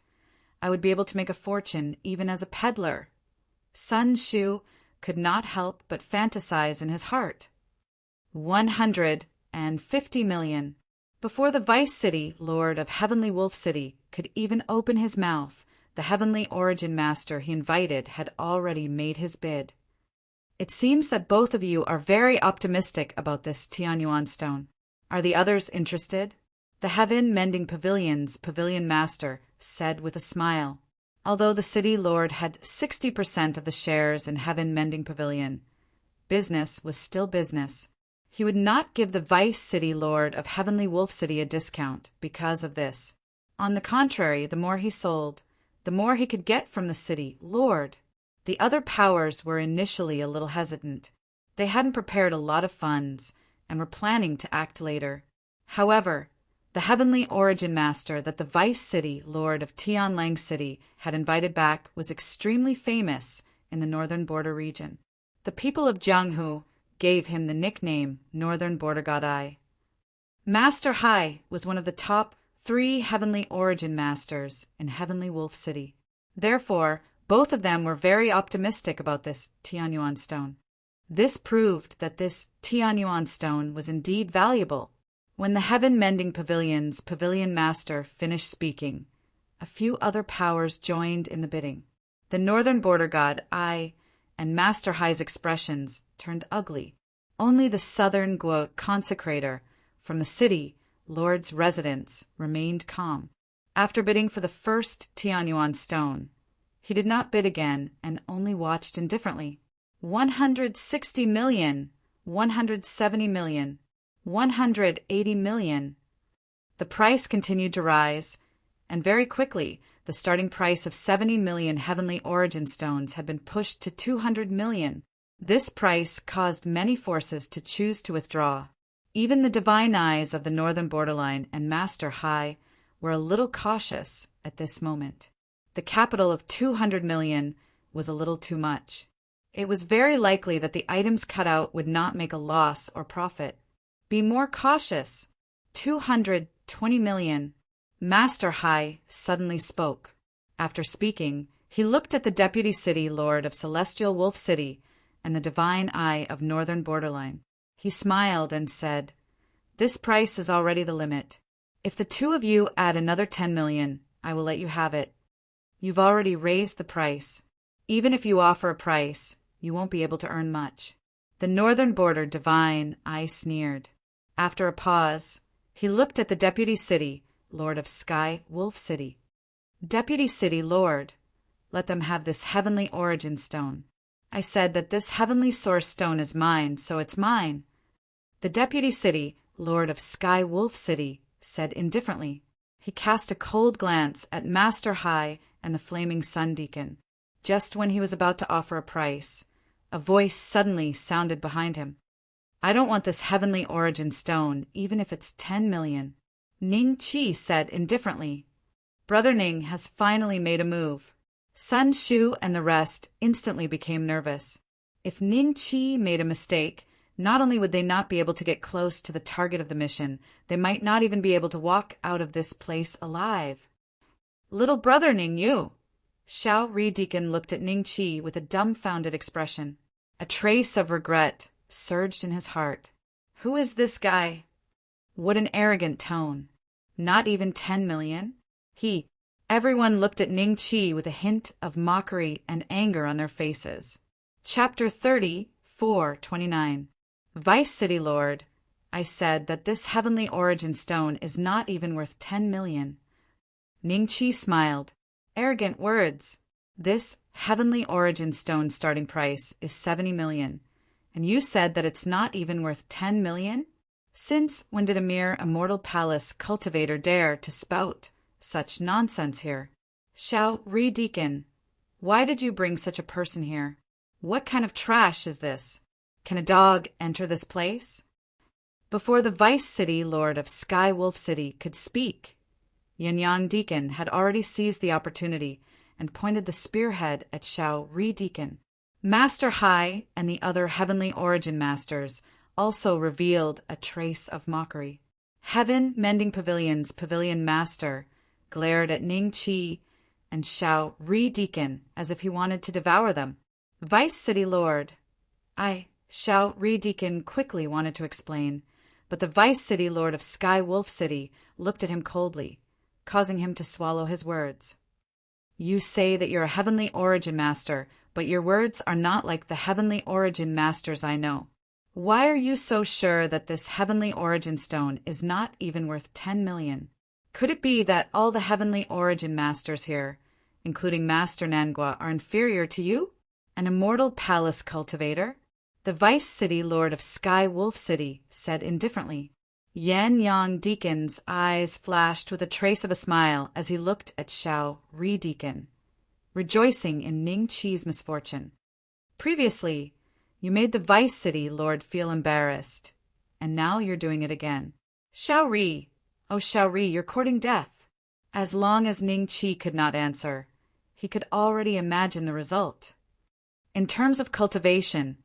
I would be able to make a fortune even as a peddler. Sun Shu could not help but fantasize in his heart. 150 million. Before the Vice City Lord of Heavenly Wolf City could even open his mouth, the Heavenly Origin Master he invited had already made his bid. It seems that both of you are very optimistic about this Tianyuan stone. Are the others interested? The Heaven Mending Pavilion's Pavilion Master said with a smile. Although the City Lord had 60% of the shares in Heaven Mending Pavilion, business was still business. He would not give the Vice City Lord of Heavenly Wolf City a discount because of this. On the contrary, the more he sold, the more he could get from the City Lord. The other powers were initially a little hesitant. They hadn't prepared a lot of funds and were planning to act later. However, the Heavenly Origin Master that the Vice City Lord of Tianlang City had invited back was extremely famous in the northern border region. The people of Jianghu gave him the nickname Northern Border God Eye. Master Hai was one of the top 3 Heavenly Origin Masters in Heavenly Wolf City. Therefore, both of them were very optimistic about this Tianyuan stone. This proved that this Tianyuan stone was indeed valuable. When the Heaven Mending Pavilion's Pavilion Master finished speaking, a few other powers joined in the bidding. The Northern Border God, Ai, and Master Hai's expressions turned ugly. Only the Southern Guo Consecrator from the City Lord's residence remained calm. After bidding for the first Tianyuan stone, he did not bid again and only watched indifferently. 160 million, 170 million, 180 million. The price continued to rise, and very quickly the starting price of 70 million Heavenly Origin stones had been pushed to 200 million. This price caused many forces to choose to withdraw. Even the divine eyes of the northern borderline and Master Hai were a little cautious at this moment. The capital of 200 million was a little too much. It was very likely that the items cut out would not make a loss or profit. Be more cautious. 220 million. Master Hai suddenly spoke. After speaking, he looked at the Deputy City Lord of Celestial Wolf City and the Divine Eye of Northern Borderline. He smiled and said, "This price is already the limit. If the two of you add another 10 million, I will let you have it. You've already raised the price. Even if you offer a price, you won't be able to earn much." The Northern Border Divine Eye sneered. After a pause, he looked at the Deputy City Lord of Sky Wolf City. "Deputy City Lord, let them have this Heavenly Origin Stone. I said that this Heavenly Source Stone is mine, so it's mine." The Deputy City Lord of Sky Wolf City said indifferently. He cast a cold glance at Master Hai and the Flaming Sun Deacon. Just when he was about to offer a price, a voice suddenly sounded behind him. "I don't want this Heavenly Origin Stone, even if it's 10 million. Ning Qi said indifferently. Brother Ning has finally made a move. Sun Shu and the rest instantly became nervous. If Ning Qi made a mistake, not only would they not be able to get close to the target of the mission, they might not even be able to walk out of this place alive. "Little brother Ning Yu." Xiao Ri Deacon looked at Ning Qi with a dumbfounded expression. A trace of regret surged in his heart. Who is this guy? What an arrogant tone. Not even 10 million? Everyone looked at Ning Qi with a hint of mockery and anger on their faces. Chapter 30, 429. Vice City Lord, I said that this heavenly origin stone is not even worth 10 million. Ningqi smiled. Arrogant words. This heavenly origin stone starting price is 70 million. And you said that it's not even worth 10 million? Since when did a mere immortal palace cultivator dare to spout such nonsense here? Xiao Ri Deacon, why did you bring such a person here? What kind of trash is this? Can a dog enter this place? Before the Vice City Lord of Sky Wolf City could speak, Yin Yang Deacon had already seized the opportunity and pointed the spearhead at Xiao Ri Deacon. Master Hai and the other Heavenly Origin Masters also revealed a trace of mockery. Heaven Mending Pavilion's Pavilion Master glared at Ning Qi and Xiao Ri Deacon as if he wanted to devour them. Vice City Lord, Xiao Ri Deacon quickly wanted to explain, but the Vice City Lord of Sky Wolf City looked at him coldly, causing him to swallow his words. You say that you're a Heavenly Origin Master, but your words are not like the Heavenly Origin Masters I know. Why are you so sure that this Heavenly Origin Stone is not even worth 10 million? Could it be that all the Heavenly Origin Masters here, including Master Nangua, are inferior to you? An immortal palace cultivator? The Vice City Lord of Sky Wolf City said indifferently. Yan Yang Deacon's eyes flashed with a trace of a smile as he looked at Xiao Ri Deacon, rejoicing in Ning Qi's misfortune. Previously, you made the Vice City Lord feel embarrassed, and now you're doing it again. Xiao Ri, oh Xiao Ri, you're courting death. As long as Ning Qi could not answer, he could already imagine the result. In terms of cultivation,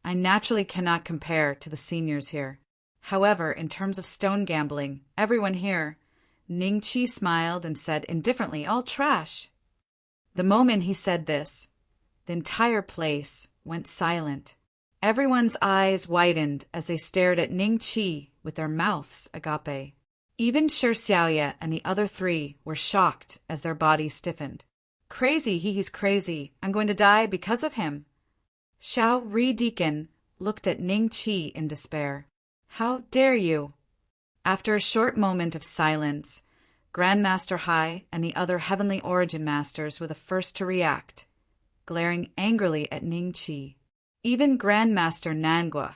I naturally cannot compare to the seniors here. However, in terms of stone gambling, everyone here, Ning Qi smiled and said indifferently, all trash. The moment he said this, the entire place went silent. Everyone's eyes widened as they stared at Ning Qi with their mouths agape. Even Shi Xiaoye and the other three were shocked as their bodies stiffened. Crazy, he's crazy. I'm going to die because of him. Xiao Ri Deacon looked at Ning Qi in despair. How dare you? After a short moment of silence, Grandmaster Hai and the other Heavenly Origin Masters were the first to react, glaring angrily at Ning Qi. Even Grandmaster Nangua,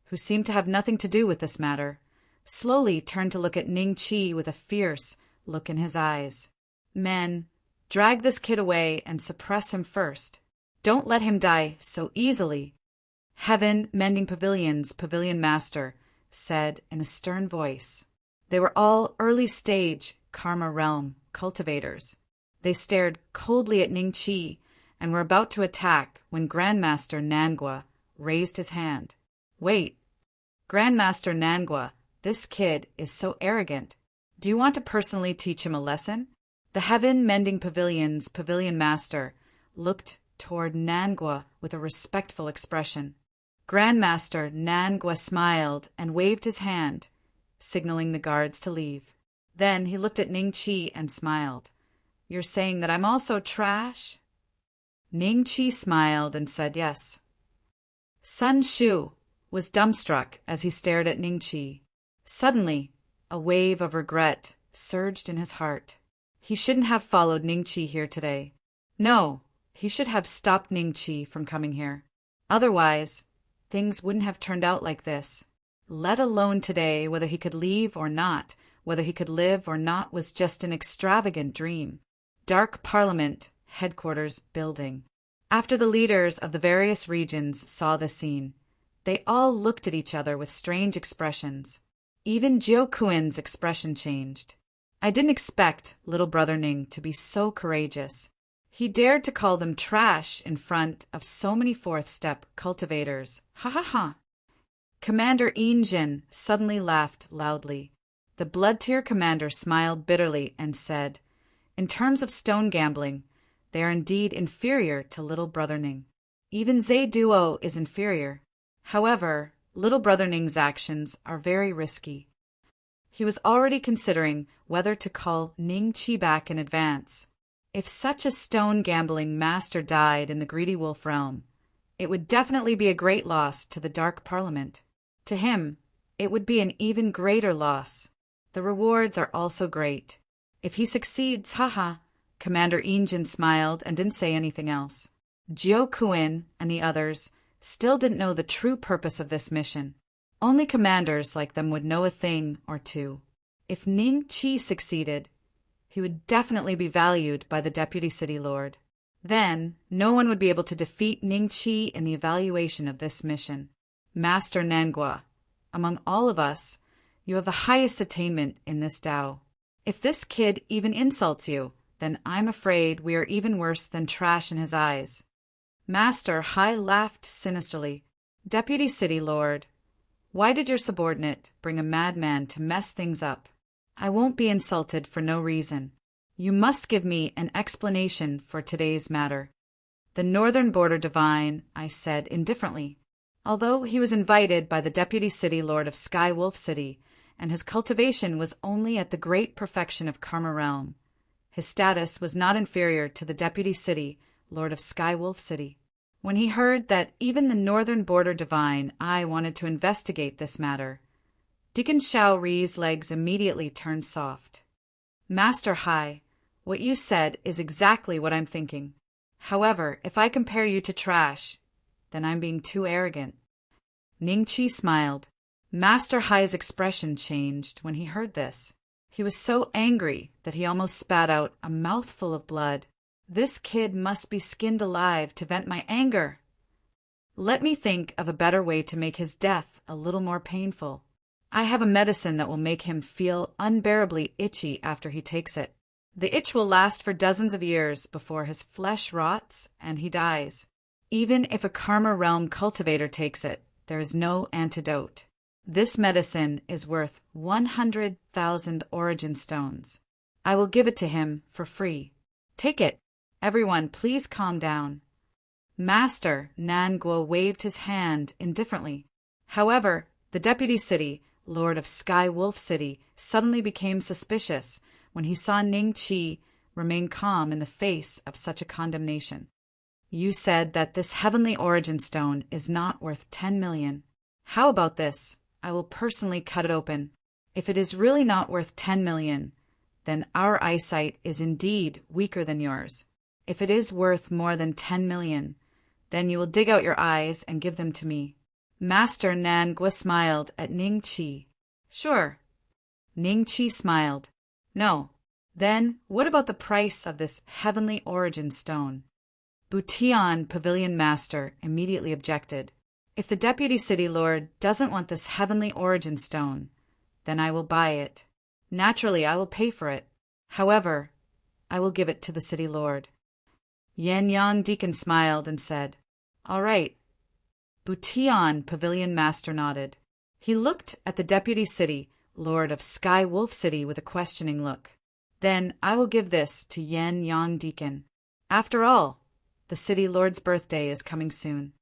who seemed to have nothing to do with this matter, slowly turned to look at Ning Qi with a fierce look in his eyes. Men, drag this kid away and suppress him first. Don't let him die so easily. Heaven Mending Pavilion's Pavilion Master said in a stern voice. They were all early-stage Karma Realm cultivators. They stared coldly at Ning Qi and were about to attack when Grandmaster Nangua raised his hand. Wait, Grandmaster Nangua, this kid is so arrogant. Do you want to personally teach him a lesson? The Heaven Mending Pavilion's Pavilion Master looked toward Nangua with a respectful expression. Grandmaster Nangua smiled and waved his hand, signaling the guards to leave. Then he looked at Ning Qi and smiled. You're saying that I'm also trash? Ning Qi smiled and said yes. Sun Shu was dumbstruck as he stared at Ning Qi. Suddenly, a wave of regret surged in his heart. He shouldn't have followed Ning Qi here today. No, he should have stopped Ning Qi from coming here. Otherwise, things wouldn't have turned out like this. Let alone today, whether he could leave or not, whether he could live or not was just an extravagant dream. Dark Parliament Headquarters Building. After the leaders of the various regions saw the scene, they all looked at each other with strange expressions. Even Jiu Kuin's expression changed. I didn't expect little brother Ning to be so courageous. He dared to call them trash in front of so many fourth-step cultivators. Ha ha ha! Commander Injin suddenly laughed loudly. The blood-tier commander smiled bitterly and said, in terms of stone gambling, they are indeed inferior to little brother Ning. Even Zhe Duo is inferior. However, little brother Ning's actions are very risky. He was already considering whether to call Ning Qi back in advance. If such a stone gambling master died in the greedy wolf realm, it would definitely be a great loss to the Dark Parliament. To him, it would be an even greater loss. The rewards are also great. If he succeeds, haha. Commander Injin smiled and didn't say anything else. Jiao Kuin and the others still didn't know the true purpose of this mission. Only commanders like them would know a thing or two. If Ning Qi succeeded, he would definitely be valued by the Deputy City Lord. Then, no one would be able to defeat Ning Qi in the evaluation of this mission. Master Nangua, among all of us, you have the highest attainment in this Tao. If this kid even insults you, then I'm afraid we are even worse than trash in his eyes. Master Hai laughed sinisterly. Deputy City Lord, why did your subordinate bring a madman to mess things up? I won't be insulted for no reason. You must give me an explanation for today's matter. The Northern Border Divine, I said indifferently. Although he was invited by the Deputy City Lord of Sky Wolf City, and his cultivation was only at the great perfection of Karma Realm, his status was not inferior to the Deputy City Lord of Sky Wolf City. When he heard that even the Northern Border Divine I wanted to investigate this matter, Deacon Shao Ri's legs immediately turned soft. Master Hai, what you said is exactly what I'm thinking. However, if I compare you to trash, then I'm being too arrogant. Ning Qi smiled. Master Hai's expression changed when he heard this. He was so angry that he almost spat out a mouthful of blood. This kid must be skinned alive to vent my anger. Let me think of a better way to make his death a little more painful. I have a medicine that will make him feel unbearably itchy after he takes it. The itch will last for dozens of years before his flesh rots and he dies. Even if a Karma Realm cultivator takes it, there is no antidote. This medicine is worth 100,000 origin stones. I will give it to him for free. Take it. Everyone, please calm down. Master Nangua waved his hand indifferently. However, the Deputy City Lord of Sky Wolf City suddenly became suspicious when he saw Ning Qi remain calm in the face of such a condemnation. You said that this heavenly origin stone is not worth 10 million. How about this? I will personally cut it open. If it is really not worth 10 million, then our eyesight is indeed weaker than yours. If it is worth more than 10 million, then you will dig out your eyes and give them to me. Master Nangua smiled at Ning Qi. Sure. Ning Qi smiled. No. Then, what about the price of this heavenly origin stone? Butian Pavilion Master immediately objected. If the Deputy City Lord doesn't want this heavenly origin stone, then I will buy it. Naturally, I will pay for it. However, I will give it to the City Lord. Yan Yang Deacon smiled and said, All right. Butian Pavilion Master nodded. He looked at the Deputy City Lord of Sky Wolf City with a questioning look. Then I will give this to Yan Yang Deacon. After all, the City Lord's birthday is coming soon.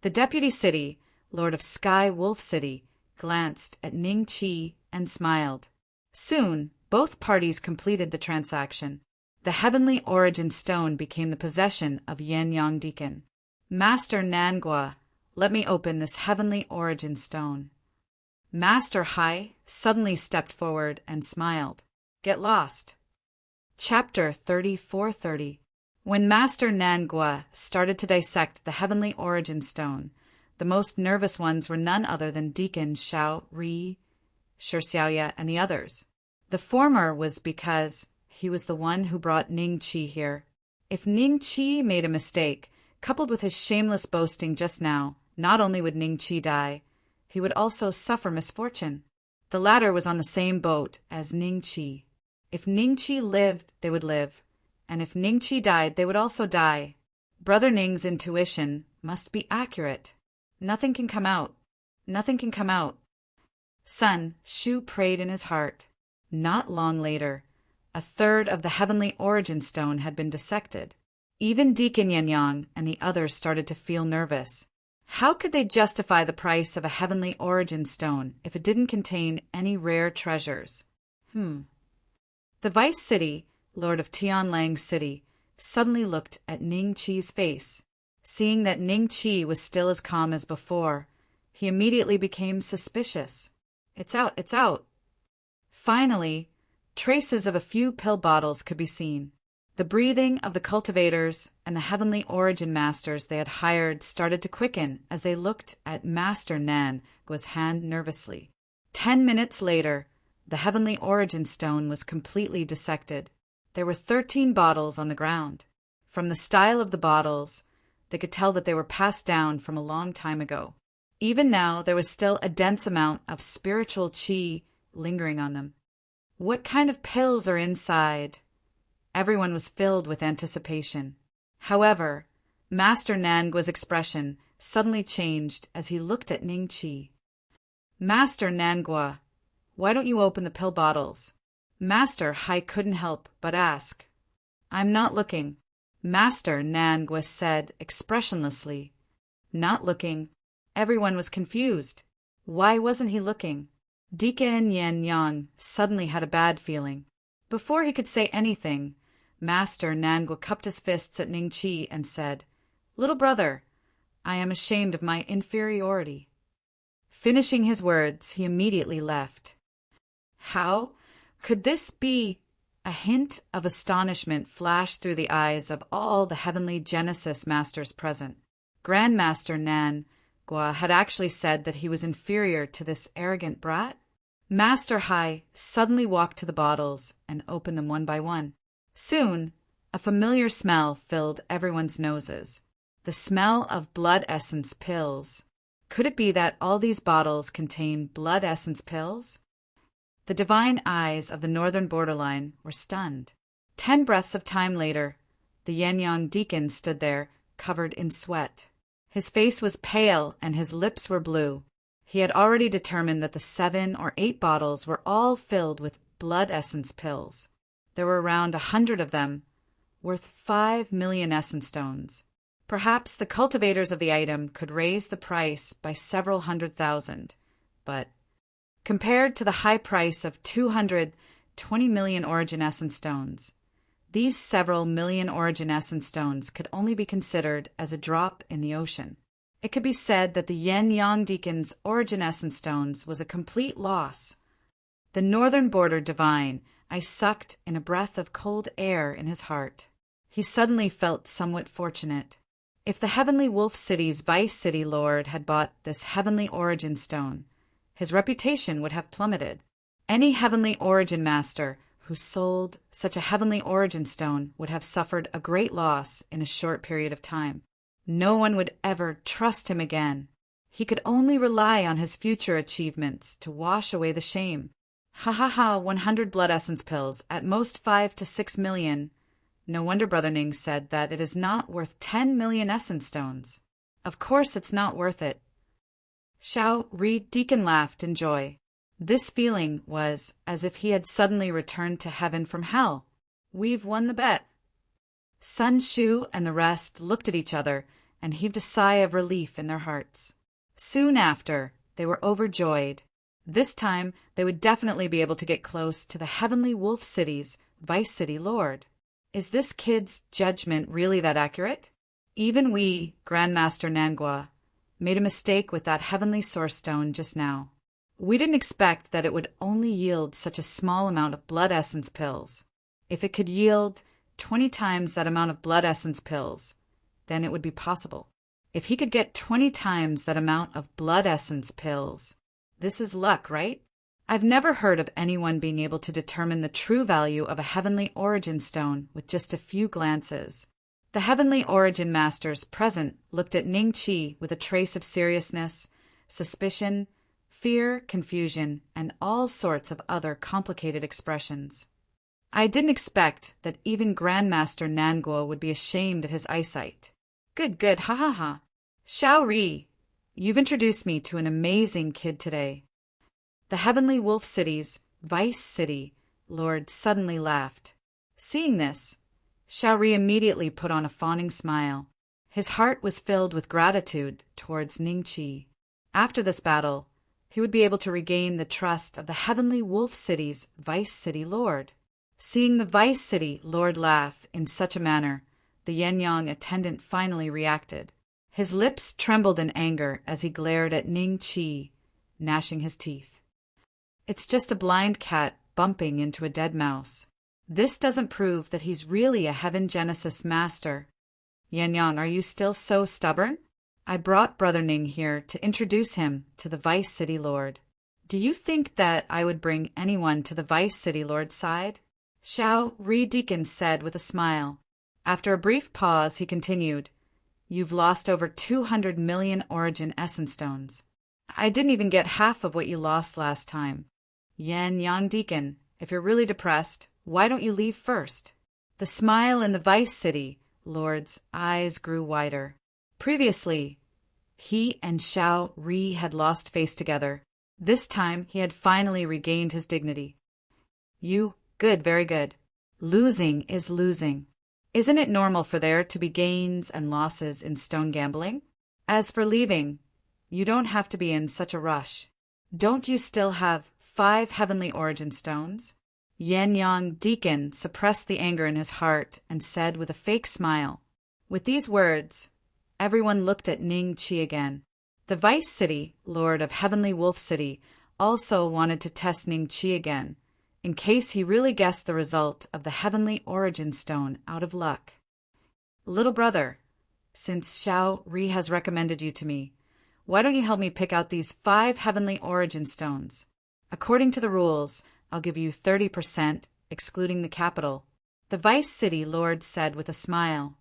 The Deputy City Lord of Sky Wolf City glanced at Ning Qi and smiled. Soon, both parties completed the transaction. The heavenly origin stone became the possession of Yan Yang Deacon. Master Nangua, let me open this heavenly origin stone. Master Hai suddenly stepped forward and smiled. Get lost. Chapter 3430. When Master Nangua started to dissect the heavenly origin stone, the most nervous ones were none other than Deacon Shao Ri, Shi Xiaoya, and the others. The former was because he was the one who brought Ning Qi here. If Ning Qi made a mistake, coupled with his shameless boasting just now, not only would Ning Qi die, he would also suffer misfortune. The latter was on the same boat as Ning Qi. If Ning Qi lived, they would live. And if Ning Qi died, they would also die. Brother Ning's intuition must be accurate. Nothing can come out. Nothing can come out. Sun Shu prayed in his heart. Not long later, a third of the heavenly origin stone had been dissected. Even Deacon Yan Yang and the others started to feel nervous. How could they justify the price of a heavenly origin stone if it didn't contain any rare treasures? The Vice City Lord of Tianlang City suddenly looked at Ning Qi's face. Seeing that Ning Qi was still as calm as before, he immediately became suspicious. It's out, it's out. Finally, traces of a few pill bottles could be seen. The breathing of the cultivators and the heavenly origin masters they had hired started to quicken as they looked at Master Nangua's hand nervously. 10 minutes later, the heavenly origin stone was completely dissected. There were 13 bottles on the ground. From the style of the bottles, they could tell that they were passed down from a long time ago. Even now, there was still a dense amount of spiritual qi lingering on them. What kind of pills are inside? Everyone was filled with anticipation. However, Master Nangua's expression suddenly changed as he looked at Ningqi. Master Nangua, why don't you open the pill bottles? Master Hai couldn't help but ask. I'm not looking, Master Nangua said expressionlessly. Not looking. Everyone was confused. Why wasn't he looking? Deacon Yan Yang suddenly had a bad feeling. Before he could say anything, Master Nangua cupped his fists at Ningqi and said, Little brother, I am ashamed of my inferiority. Finishing his words, he immediately left. How could this be? A hint of astonishment flashed through the eyes of all the heavenly Genesis masters present. Grandmaster Nangua had actually said that he was inferior to this arrogant brat. Master Hai suddenly walked to the bottles and opened them one by one. Soon, a familiar smell filled everyone's noses. The smell of blood essence pills. Could it be that all these bottles contain blood essence pills? The divine eyes of the northern borderline were stunned. 10 breaths of time later, the Yanyang deacon stood there, covered in sweat. His face was pale and his lips were blue. He had already determined that the 7 or 8 bottles were all filled with blood essence pills. There were around 100 of them, worth 5 million essence stones. Perhaps the cultivators of the item could raise the price by several 100,000, but compared to the high price of 220 million origin essence stones, these several million origin essence stones could only be considered as a drop in the ocean. It could be said that the Yen Yang Deacon's origin essence stones was a complete loss. The northern border divine, I sucked in a breath of cold air in his heart. He suddenly felt somewhat fortunate. If the Heavenly Wolf City's Vice City Lord had bought this heavenly origin stone, his reputation would have plummeted. Any heavenly origin master who sold such a heavenly origin stone would have suffered a great loss in a short period of time. No one would ever trust him again. He could only rely on his future achievements to wash away the shame. 100 blood essence pills, at most 5 to 6 million. No wonder Brother Ning said that it is not worth 10 million essence stones. Of course it's not worth it. Xiao Ri Deacon laughed in joy. This feeling was as if he had suddenly returned to heaven from hell. We've won the bet. Sun Shu and the rest looked at each other and heaved a sigh of relief in their hearts. Soon after, they were overjoyed. This time, they would definitely be able to get close to the Heavenly Wolf City's Vice City Lord. Is this kid's judgment really that accurate? Even we, Grandmaster Nangua, made a mistake with that heavenly source stone just now. We didn't expect that it would only yield such a small amount of blood essence pills. If it could yield 20 times that amount of blood essence pills, then it would be possible. If he could get 20 times that amount of blood essence pills, this is luck, right? I've never heard of anyone being able to determine the true value of a heavenly origin stone with just a few glances. The heavenly origin masters present looked at Ningqi with a trace of seriousness, suspicion, fear, confusion, and all sorts of other complicated expressions. I didn't expect that even Grandmaster Nangua would be ashamed of his eyesight. Good, ha ha ha. Xiao Ri, you've introduced me to an amazing kid today. The Heavenly Wolf City's Vice City Lord suddenly laughed. Seeing this, Xiao Ri immediately put on a fawning smile. His heart was filled with gratitude towards Ningqi. After this battle, he would be able to regain the trust of the Heavenly Wolf City's Vice City Lord. Seeing the Vice City Lord laugh in such a manner, the Yenyang attendant finally reacted. His lips trembled in anger as he glared at Ningqi, gnashing his teeth. It's just a blind cat bumping into a dead mouse. This doesn't prove that he's really a Heaven Genesis master. Yan Yang, are you still so stubborn? I brought Brother Ning here to introduce him to the Vice City Lord. Do you think that I would bring anyone to the Vice City Lord's side? Xiao Ri Deacon said with a smile. After a brief pause, he continued, You've lost over 200 million Origin Essence Stones. I didn't even get half of what you lost last time. Yan Yang Deacon, if you're really depressed, why don't you leave first? The smile in the Vice City Lord's eyes grew wider. Previously, he and Xiao Ri had lost face together. This time, he had finally regained his dignity. Good, very good. Losing is losing. Isn't it normal for there to be gains and losses in stone gambling? As for leaving, you don't have to be in such a rush. Don't you still have 5 heavenly origin stones? Yan Yang Deacon suppressed the anger in his heart and said with a fake smile. With these words, everyone looked at Ning Qi again. The Vice City, Lord of Heavenly Wolf City, also wanted to test Ning Qi again, in case he really guessed the result of the Heavenly Origin Stone out of luck. Little brother, since Xiao Ri has recommended you to me, why don't you help me pick out these 5 Heavenly Origin Stones? According to the rules, I'll give you 30%, excluding the capital. The Vice City Lord said with a smile.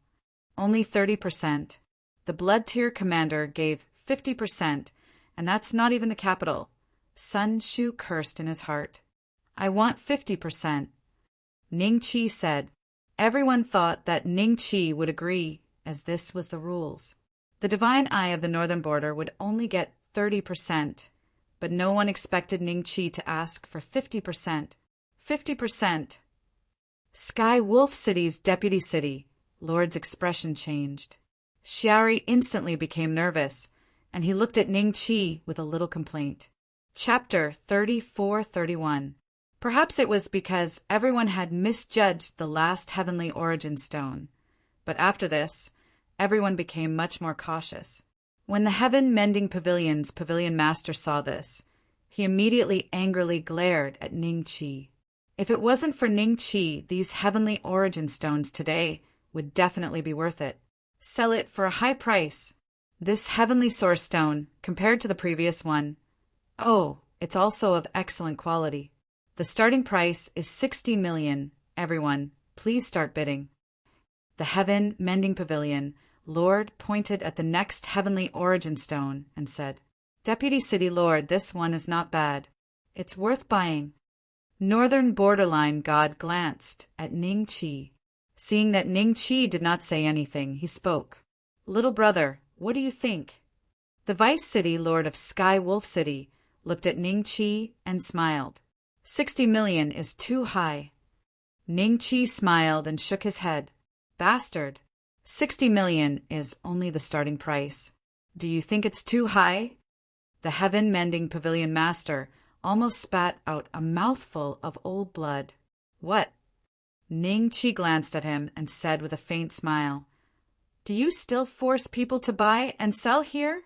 Only 30%. The Blood Tier Commander gave 50%, and that's not even the capital. Sun Shu cursed in his heart. I want 50%. Ning Qi said. Everyone thought that Ning Qi would agree, as this was the rules. The Divine Eye of the Northern Border would only get 30%, but no one expected Ning Qi to ask for 50%. 50%. Sky Wolf City's Deputy City, Lord's expression changed. Xiaori instantly became nervous, and he looked at Ning Qi with a little complaint. Chapter 34-31. Perhaps it was because everyone had misjudged the last Heavenly Origin Stone, but after this, everyone became much more cautious. When the Heaven Mending Pavilion's Pavilion Master saw this, he immediately angrily glared at Ning Qi. If it wasn't for Ning Qi, these Heavenly Origin Stones today would definitely be worth it. Sell it for a high price. This Heavenly Source Stone, compared to the previous one, it's also of excellent quality. The starting price is 60 million. Everyone, please start bidding. The Heaven Mending Pavilion Lord pointed at the next Heavenly Origin Stone and said, Deputy City Lord, this one is not bad. It's worth buying. Northern Borderline God glanced at Ning Qi. Seeing that Ning Qi did not say anything, he spoke. Little brother, what do you think? The Vice City Lord of Sky Wolf City looked at Ning Qi and smiled. 60 million is too high. Ning Qi smiled and shook his head. Bastard. 60 million is only the starting price. Do you think it's too high? The Heaven Mending Pavilion Master almost spat out a mouthful of old blood. What? Ning Qi glanced at him and said with a faint smile, Do you still force people to buy and sell here?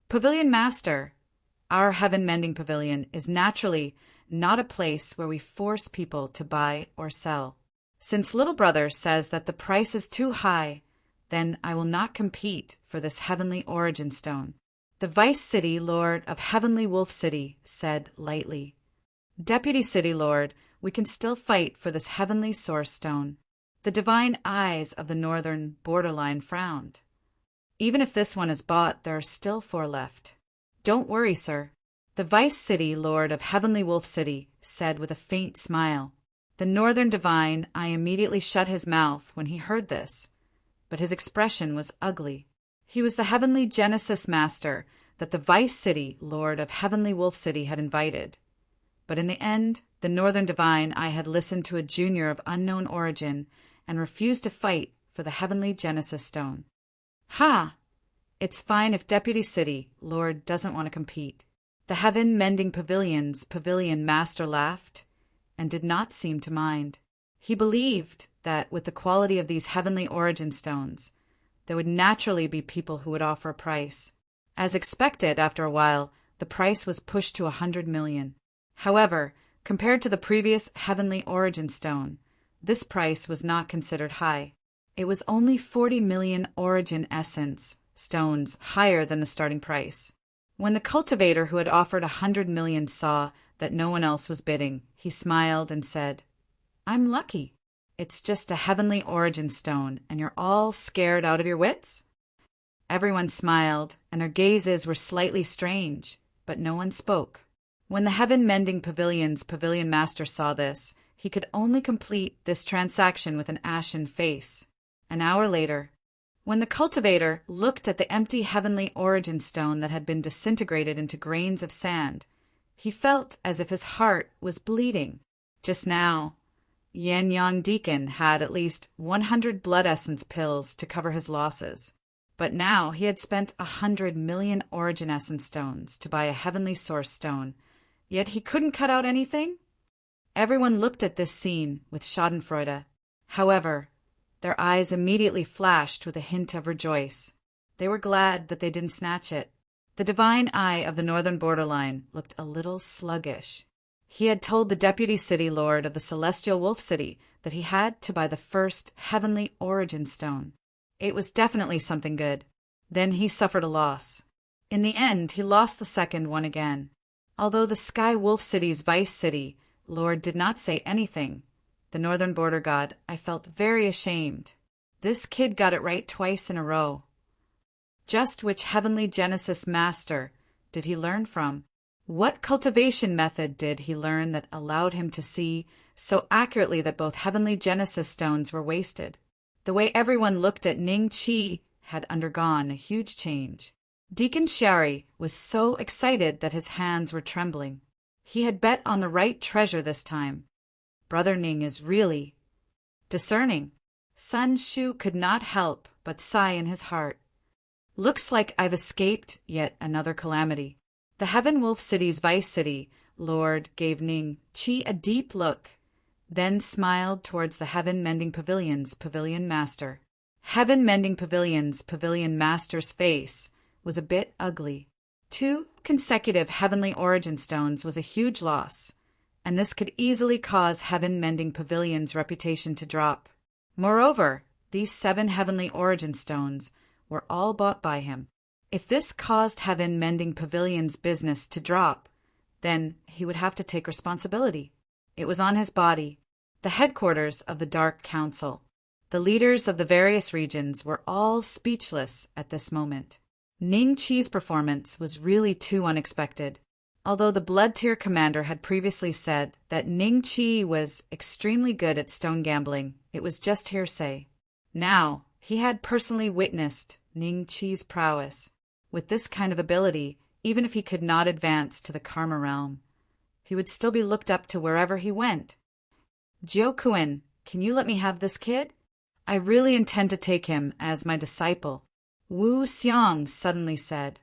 Pavilion Master, our Heaven Mending Pavilion is naturally not a place where we force people to buy or sell. Since Little Brother says that the price is too high, then I will not compete for this Heavenly Origin Stone. The Vice City Lord of Heavenly Wolf City said lightly. Deputy City Lord, we can still fight for this Heavenly Source Stone. The divine eyes of the Northern Borderline frowned. Even if this one is bought, there are still 4 left. Don't worry, sir. The Vice City Lord of Heavenly Wolf City said with a faint smile. The Northern Divine Eye immediately shut his mouth when he heard this, but his expression was ugly. He was the Heavenly Genesis Master that the Vice City Lord of Heavenly Wolf City had invited. But in the end, the Northern Divine Eye had listened to a junior of unknown origin and refused to fight for the Heavenly Genesis Stone. Ha! It's fine if Deputy City Lord doesn't want to compete. The Heaven Mending Pavilion's Pavilion Master laughed and did not seem to mind. He believed that with the quality of these Heavenly Origin Stones, there would naturally be people who would offer a price. As expected, after a while, the price was pushed to 100 million. However, compared to the previous Heavenly Origin Stone, this price was not considered high. It was only 40 million Origin Essence stones higher than the starting price. When the cultivator who had offered 100 million saw that no one else was bidding, he smiled and said, "I'm lucky. It's just a Heavenly Origin Stone, and you're all scared out of your wits?" Everyone smiled, and their gazes were slightly strange, but no one spoke. When the Heaven Mending Pavilion's pavilion master saw this, he could only complete this transaction with an ashen face. An hour later, when the cultivator looked at the empty Heavenly Origin Stone that had been disintegrated into grains of sand, he felt as if his heart was bleeding. Just now, Yan Yang Deacon had at least 100 blood essence pills to cover his losses. But now he had spent 100 million Origin Essence stones to buy a Heavenly Source stone, yet he couldn't cut out anything? Everyone looked at this scene with schadenfreude. However, their eyes immediately flashed with a hint of rejoice. They were glad that they didn't snatch it. The divine eye of the northern borderline looked a little sluggish. He had told the deputy city lord of the celestial wolf city that he had to buy the first Heavenly Origin Stone. It was definitely something good. Then he suffered a loss. In the end, he lost the second one again. Although the Sky Wolf City's vice city lord did not say anything, the northern border god, I felt very ashamed. This kid got it right twice in a row. Just which Heavenly Genesis master did he learn from? What cultivation method did he learn that allowed him to see so accurately that both Heavenly Genesis stones were wasted? The way everyone looked at Ning Chi had undergone a huge change. Deacon Xiari was so excited that his hands were trembling. He had bet on the right treasure this time. Brother Ning is really discerning. Sun Shu could not help but sigh in his heart. Looks like I've escaped yet another calamity. The Heaven Wolf City's vice city lord gave Ning Chi a deep look, then smiled towards the Heaven Mending Pavilion's pavilion master. Heaven Mending Pavilion's pavilion master's face was a bit ugly. 2 consecutive Heavenly Origin Stones was a huge loss, and this could easily cause Heaven Mending Pavilion's reputation to drop. Moreover, these 7 Heavenly Origin Stones were all bought by him. If this caused Heaven Mending Pavilion's business to drop, then he would have to take responsibility. It was on his body. The headquarters of the Dark Council. The leaders of the various regions were all speechless at this moment. Ning Chi's performance was really too unexpected. Although the Blood Tier commander had previously said that Ning Chi was extremely good at stone gambling, it was just hearsay. Now, he had personally witnessed Ning Chi's prowess. With this kind of ability, even if he could not advance to the Karma realm, he would still be looked up to wherever he went. Jiokuen, can you let me have this kid? I really intend to take him as my disciple. Wu Xiang suddenly said.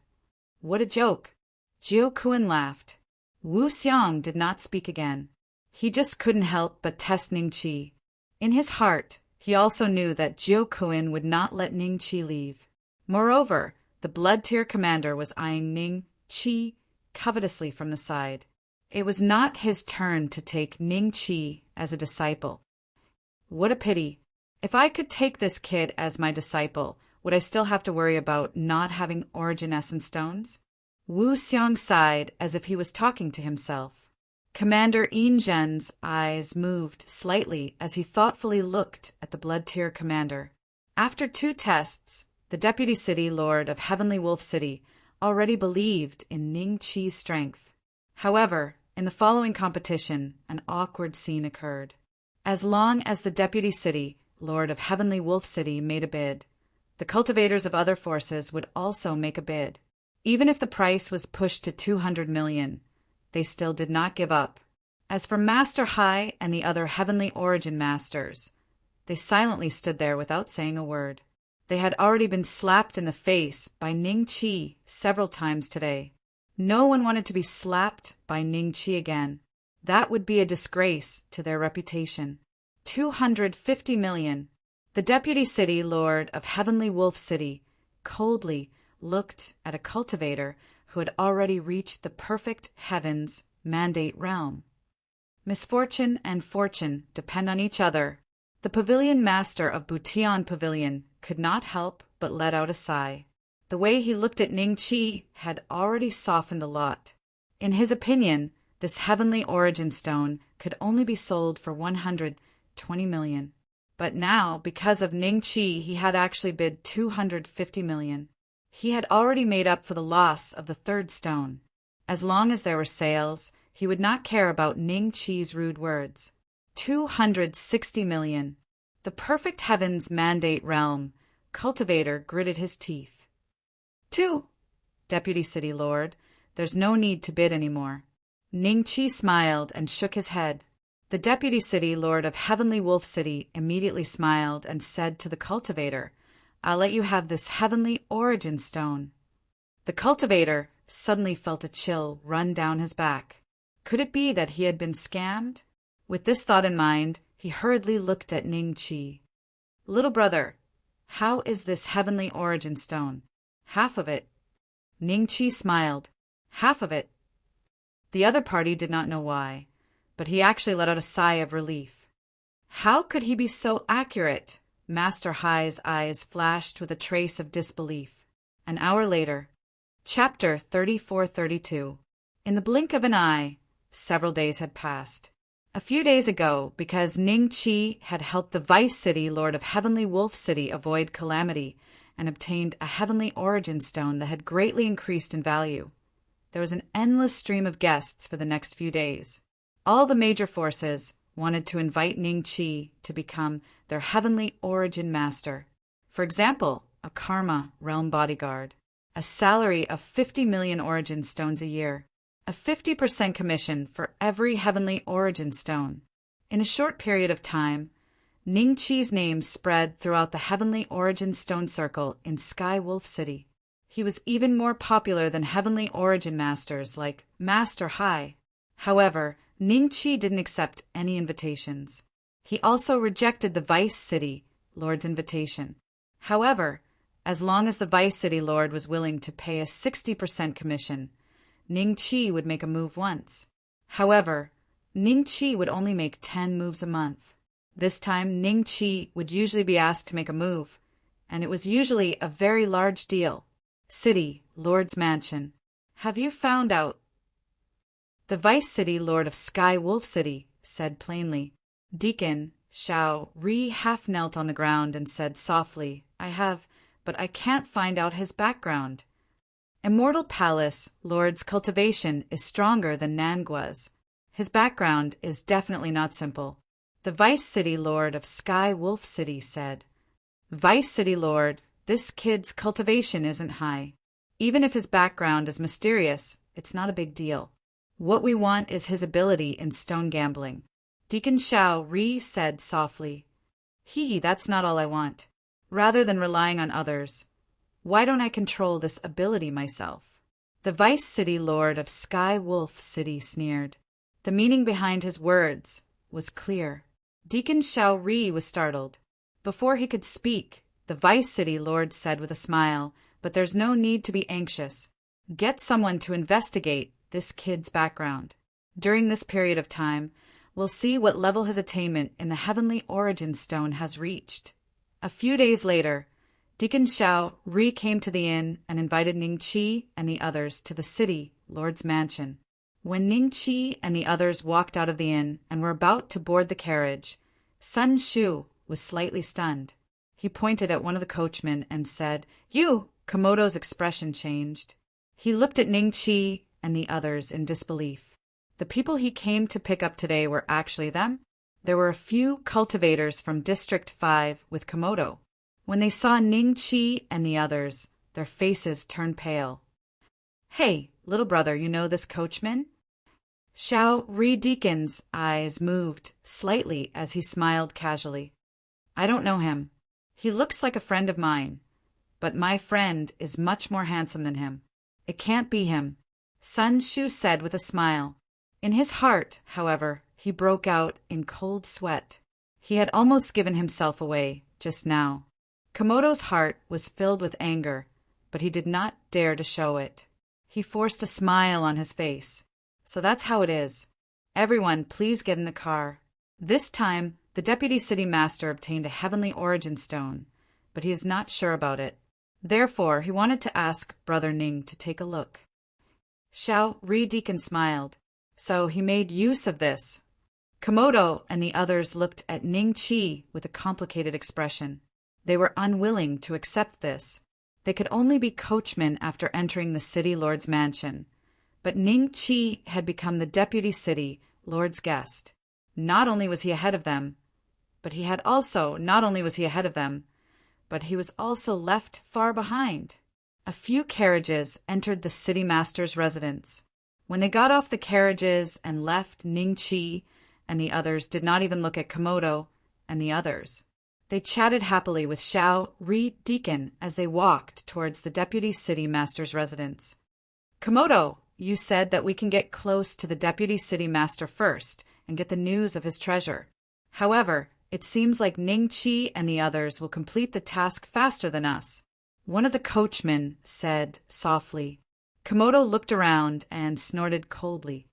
What a joke. Jiokuen laughed. Wu Xiang did not speak again. He just couldn't help but test Ning Chi. In his heart, he also knew that Jiokuen would not let Ning Chi leave. Moreover, the Blood Tier commander was eyeing Ning Chi covetously from the side. It was not his turn to take Ning Chi as a disciple. What a pity. If I could take this kid as my disciple, would I still have to worry about not having Origin Essence stones? Wu Xiang sighed as if he was talking to himself. Commander Yin Zhen's eyes moved slightly as he thoughtfully looked at the Blood Tier commander. After 2 tests, the Deputy City Lord of Heavenly Wolf City already believed in Ning Chi's strength. However, in the following competition, an awkward scene occurred. As long as the Deputy City Lord of Heavenly Wolf City made a bid, the cultivators of other forces would also make a bid. Even if the price was pushed to 200 million, they still did not give up. As for Master Hai and the other Heavenly Origin Masters, they silently stood there without saying a word. They had already been slapped in the face by Ning Chi several times today. No one wanted to be slapped by Ning Chi again. That would be a disgrace to their reputation. 250 million. The Deputy City Lord of Heavenly Wolf City coldly looked at a cultivator who had already reached the perfect heavens mandate realm. Misfortune and fortune depend on each other. The pavilion master of Bution Pavilion could not help but let out a sigh. The way he looked at Ning Chi had already softened a lot. In his opinion, this heavenly origin stone could only be sold for 120 million. But now, because of Ning Chi, he had actually bid 250 million. He had already made up for the loss of the third stone. As long as there were sales, he would not care about Ning Chi's rude words. 260 million. The perfect heavens mandate realm. Cultivator gritted his teeth. 2. Deputy City Lord, there's no need to bid anymore. Ning Chi smiled and shook his head. The Deputy City Lord of Heavenly Wolf City immediately smiled and said to the cultivator, I'll let you have this heavenly origin stone. The cultivator suddenly felt a chill run down his back. Could it be that he had been scammed? With this thought in mind, he hurriedly looked at Ning Chi. Little brother, how is this heavenly origin stone? Half of it. Ning Chi smiled. Half of it. The other party did not know why, but he actually let out a sigh of relief. How could he be so accurate? Master Hai's eyes flashed with a trace of disbelief. An hour later. Chapter 34-32. In the blink of an eye, several days had passed. A few days ago, because Ning Chi had helped the Vice City Lord of Heavenly Wolf City avoid calamity and obtained a heavenly origin stone that had greatly increased in value, there was an endless stream of guests for the next few days. All the major forces wanted to invite Ning Chi to become their heavenly origin master. For example, a Karma realm bodyguard, a salary of 50 million origin stones a year, a 50% commission for every heavenly origin stone. In a short period of time, Ning Chi's name spread throughout the heavenly origin stone circle in Sky Wolf City. He was even more popular than heavenly origin masters like Master Hai. However, Ning Chi didn't accept any invitations. He also rejected the Vice City Lord's invitation. However, as long as the Vice City Lord was willing to pay a 60% commission, Ning Chi would make a move once. However, Ning Chi would only make 10 moves a month. This time, Ning Chi would usually be asked to make a move, and it was usually a very large deal. City, Lord's Mansion. Have you found out? The Vice City Lord of Sky Wolf City said plainly. Deacon Xiao Ri half knelt on the ground and said softly, I have, but I can't find out his background. Immortal Palace Lord's cultivation is stronger than Nangua's. His background is definitely not simple. The Vice City Lord of Sky Wolf City said. Vice City Lord, this kid's cultivation isn't high. Even if his background is mysterious, it's not a big deal. What we want is his ability in stone gambling. Deacon Xiao Ri said softly. That's not all I want. Rather than relying on others, why don't I control this ability myself? The Vice City Lord of Sky Wolf City sneered. The meaning behind his words was clear. Deacon Xiao Ri was startled. Before he could speak, the Vice City Lord said with a smile, but there's no need to be anxious. Get someone to investigate this kid's background. During this period of time, we'll see what level his attainment in the Heavenly Origin Stone has reached. A few days later, Deacon Xiao Ri came to the inn and invited Ning Chi and the others to the city Lord's mansion. When Ning Chi and the others walked out of the inn and were about to board the carriage, Sun Shu was slightly stunned. He pointed at one of the coachmen and said, You! Komodo's expression changed. He looked at Ning Chi and the others in disbelief. The people he came to pick up today were actually them? There were a few cultivators from District 5 with Komodo. When they saw Ning Chi and the others, their faces turned pale. Hey, little brother, you know this coachman? Xiao Ri Deacon's eyes moved slightly as he smiled casually. I don't know him. He looks like a friend of mine, but my friend is much more handsome than him. It can't be him, Sun Shu said with a smile. In his heart, however, he broke out in cold sweat. He had almost given himself away just now. Komodo's heart was filled with anger, but he did not dare to show it. He forced a smile on his face. So that's how it is. Everyone, please get in the car. This time, the Deputy City Master obtained a heavenly origin stone, but he is not sure about it. Therefore, he wanted to ask Brother Ning to take a look. Xiao Ri Deacon smiled, so he made use of this. Komodo and the others looked at Ning Chi with a complicated expression. They were unwilling to accept this. They could only be coachmen after entering the city lord's mansion. But Ning Chi had become the deputy city lord's guest. Not only was he ahead of them, but he was also left far behind. A few carriages entered the city master's residence. When they got off the carriages and left, Ning Chi and the others did not even look at Komodo and the others. They chatted happily with Xiao Ri Deacon as they walked towards the deputy city master's residence. Komodo, you said that we can get close to the deputy city master first and get the news of his treasure. However, it seems like Ning Chi and the others will complete the task faster than us. One of the coachmen said softly. Komodo looked around and snorted coldly.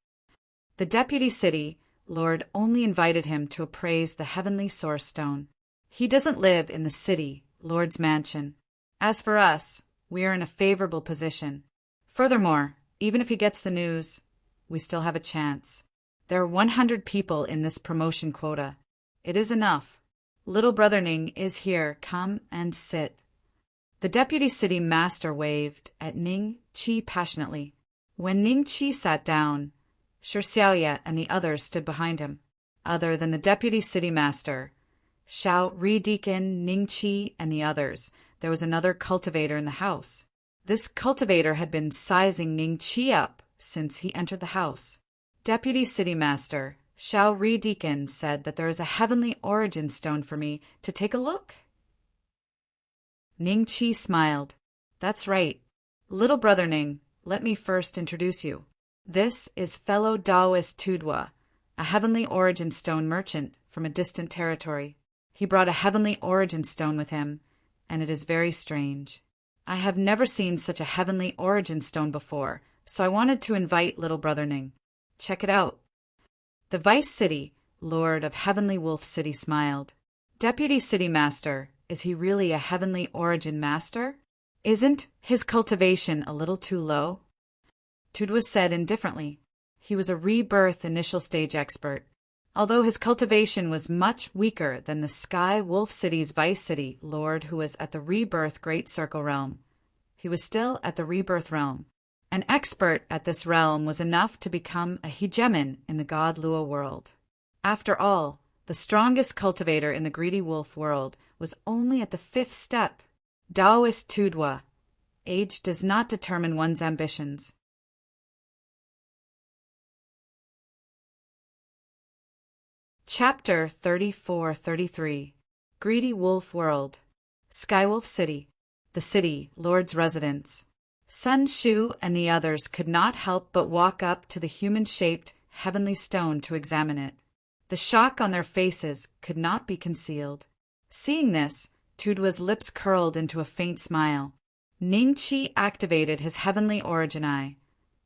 The deputy city lord only invited him to appraise the heavenly source stone. He doesn't live in the city lord's mansion. As for us, we are in a favorable position. Furthermore, even if he gets the news, we still have a chance. There are 100 people in this promotion quota. It is enough. Little Brother Ning is here. Come and sit. The deputy city master waved at Ning Chi passionately. When Ning Chi sat down, Shi Xiaoye and the others stood behind him. Other than the deputy city master, Xiao Ri Deacon, Ning Chi, and the others, there was another cultivator in the house. This cultivator had been sizing Ning Chi up since he entered the house. Deputy City Master Xiao Ri Deacon said that there is a heavenly origin stone for me to take a look. Ning Chi smiled. That's right. Little Brother Ning, let me first introduce you. This is fellow Taoist Tudwa, a heavenly origin stone merchant from a distant territory. He brought a heavenly origin stone with him, and it is very strange. I have never seen such a heavenly origin stone before, so I wanted to invite Little Brother Ning. Check it out. The Vice City, Lord of Heavenly Wolf City smiled. Deputy City Master, is he really a heavenly origin master? Isn't his cultivation a little too low? Tudwa said indifferently. He was a rebirth initial stage expert. Although his cultivation was much weaker than the Sky Wolf City's Vice City Lord who was at the Rebirth Great Circle Realm, he was still at the Rebirth Realm. An expert at this realm was enough to become a hegemon in the God Lua world. After all, the strongest cultivator in the Greedy Wolf world was only at the 5th step. Taoist Tudwa. Age does not determine one's ambitions. Chapter 34-33 Greedy Wolf World. Skywolf City. The city, Lord's residence. Sun Shu and the others could not help but walk up to the human-shaped heavenly stone to examine it. The shock on their faces could not be concealed. Seeing this, Tudwa's lips curled into a faint smile. Ning Chi activated his heavenly origin eye,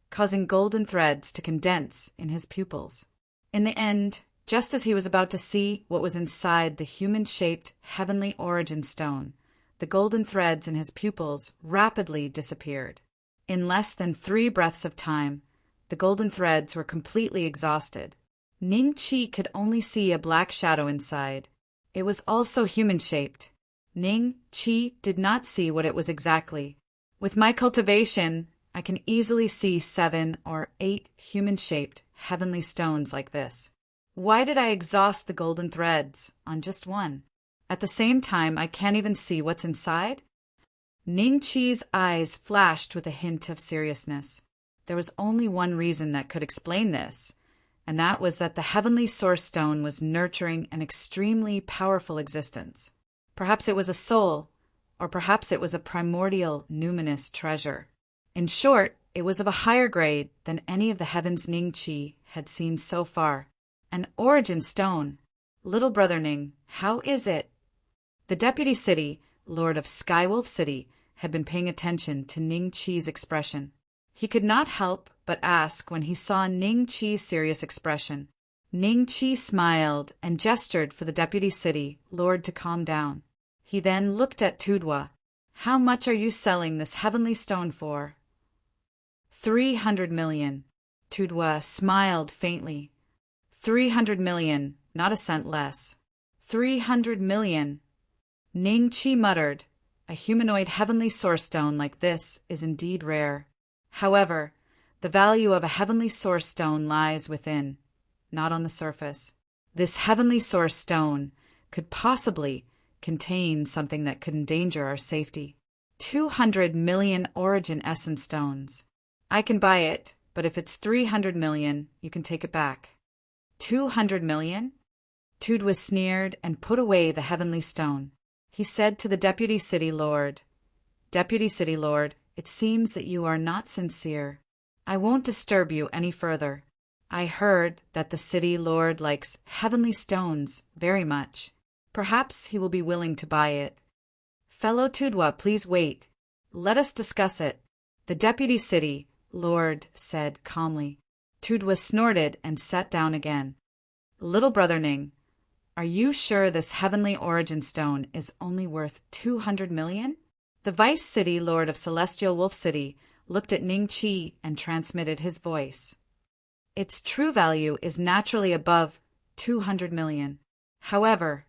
causing golden threads to condense in his pupils. In the end, just as he was about to see what was inside the human-shaped heavenly origin stone, the golden threads in his pupils rapidly disappeared. In less than 3 breaths of time, the golden threads were completely exhausted. Ning Chi could only see a black shadow inside. It was also human-shaped. Ning Chi did not see what it was exactly. With my cultivation, I can easily see 7 or 8 human-shaped heavenly stones like this. Why did I exhaust the golden threads on just one? At the same time, I can't even see what's inside? Ning Chi's eyes flashed with a hint of seriousness. There was only one reason that could explain this, and that was that the heavenly source stone was nurturing an extremely powerful existence. Perhaps it was a soul, or perhaps it was a primordial numinous treasure. In short, it was of a higher grade than any of the heavens Ning Chi had seen so far. An origin stone. Little Brother Ning, how is it? The Deputy City, Lord of Skywolf City, had been paying attention to Ning Chi's expression. He could not help but ask when he saw Ning Chi's serious expression. Ning Chi smiled and gestured for the deputy city lord to calm down. He then looked at Tudwa. "How much are you selling this heavenly stone for?" 300 million. Tudwa smiled faintly. 300 million, not a cent less. 300 million. Ning Chi muttered, "A humanoid heavenly source stone like this is indeed rare. However, the value of a heavenly source stone lies within, not on the surface. This heavenly source stone could possibly contain something that could endanger our safety. 200 million origin essence stones. I can buy it, but if it's 300 million, you can take it back." 200 million? Tudwa sneered and put away the heavenly stone. He said to the Deputy City Lord, "Deputy City Lord, it seems that you are not sincere. I won't disturb you any further. I heard that the City Lord likes heavenly stones very much. Perhaps he will be willing to buy it." "Fellow Tudwa, please wait. Let us discuss it," the Deputy City Lord said calmly. Tudwa snorted and sat down again. "Little brother Ning, are you sure this heavenly origin stone is only worth 200 million? The Vice City Lord of Celestial Wolf City looked at Ning Chi and transmitted his voice. "Its true value is naturally above 200 million. However,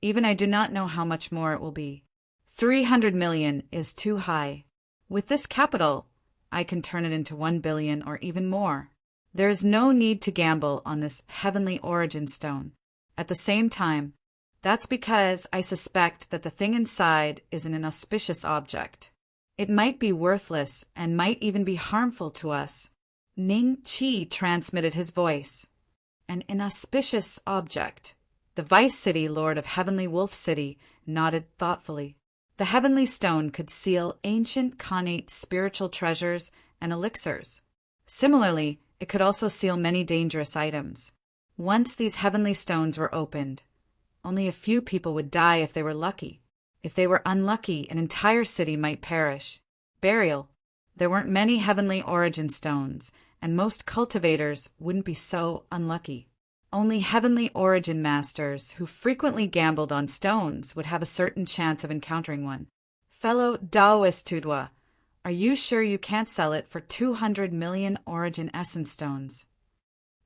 even I do not know how much more it will be. 300 million is too high. With this capital, I can turn it into 1 billion or even more. There is no need to gamble on this heavenly origin stone. At the same time, that's because I suspect that the thing inside is an inauspicious object. It might be worthless and might even be harmful to us." Ning Chi transmitted his voice. "An inauspicious object." The Vice City Lord of Heavenly Wolf City nodded thoughtfully. The heavenly stone could seal ancient connate spiritual treasures and elixirs. Similarly, it could also seal many dangerous items. Once these heavenly stones were opened, only a few people would die if they were lucky. If they were unlucky, an entire city might perish. Burial. There weren't many heavenly origin stones, and most cultivators wouldn't be so unlucky. Only heavenly origin masters who frequently gambled on stones would have a certain chance of encountering one. "Fellow Taoist Tudwa, are you sure you can't sell it for 200 million origin essence stones?"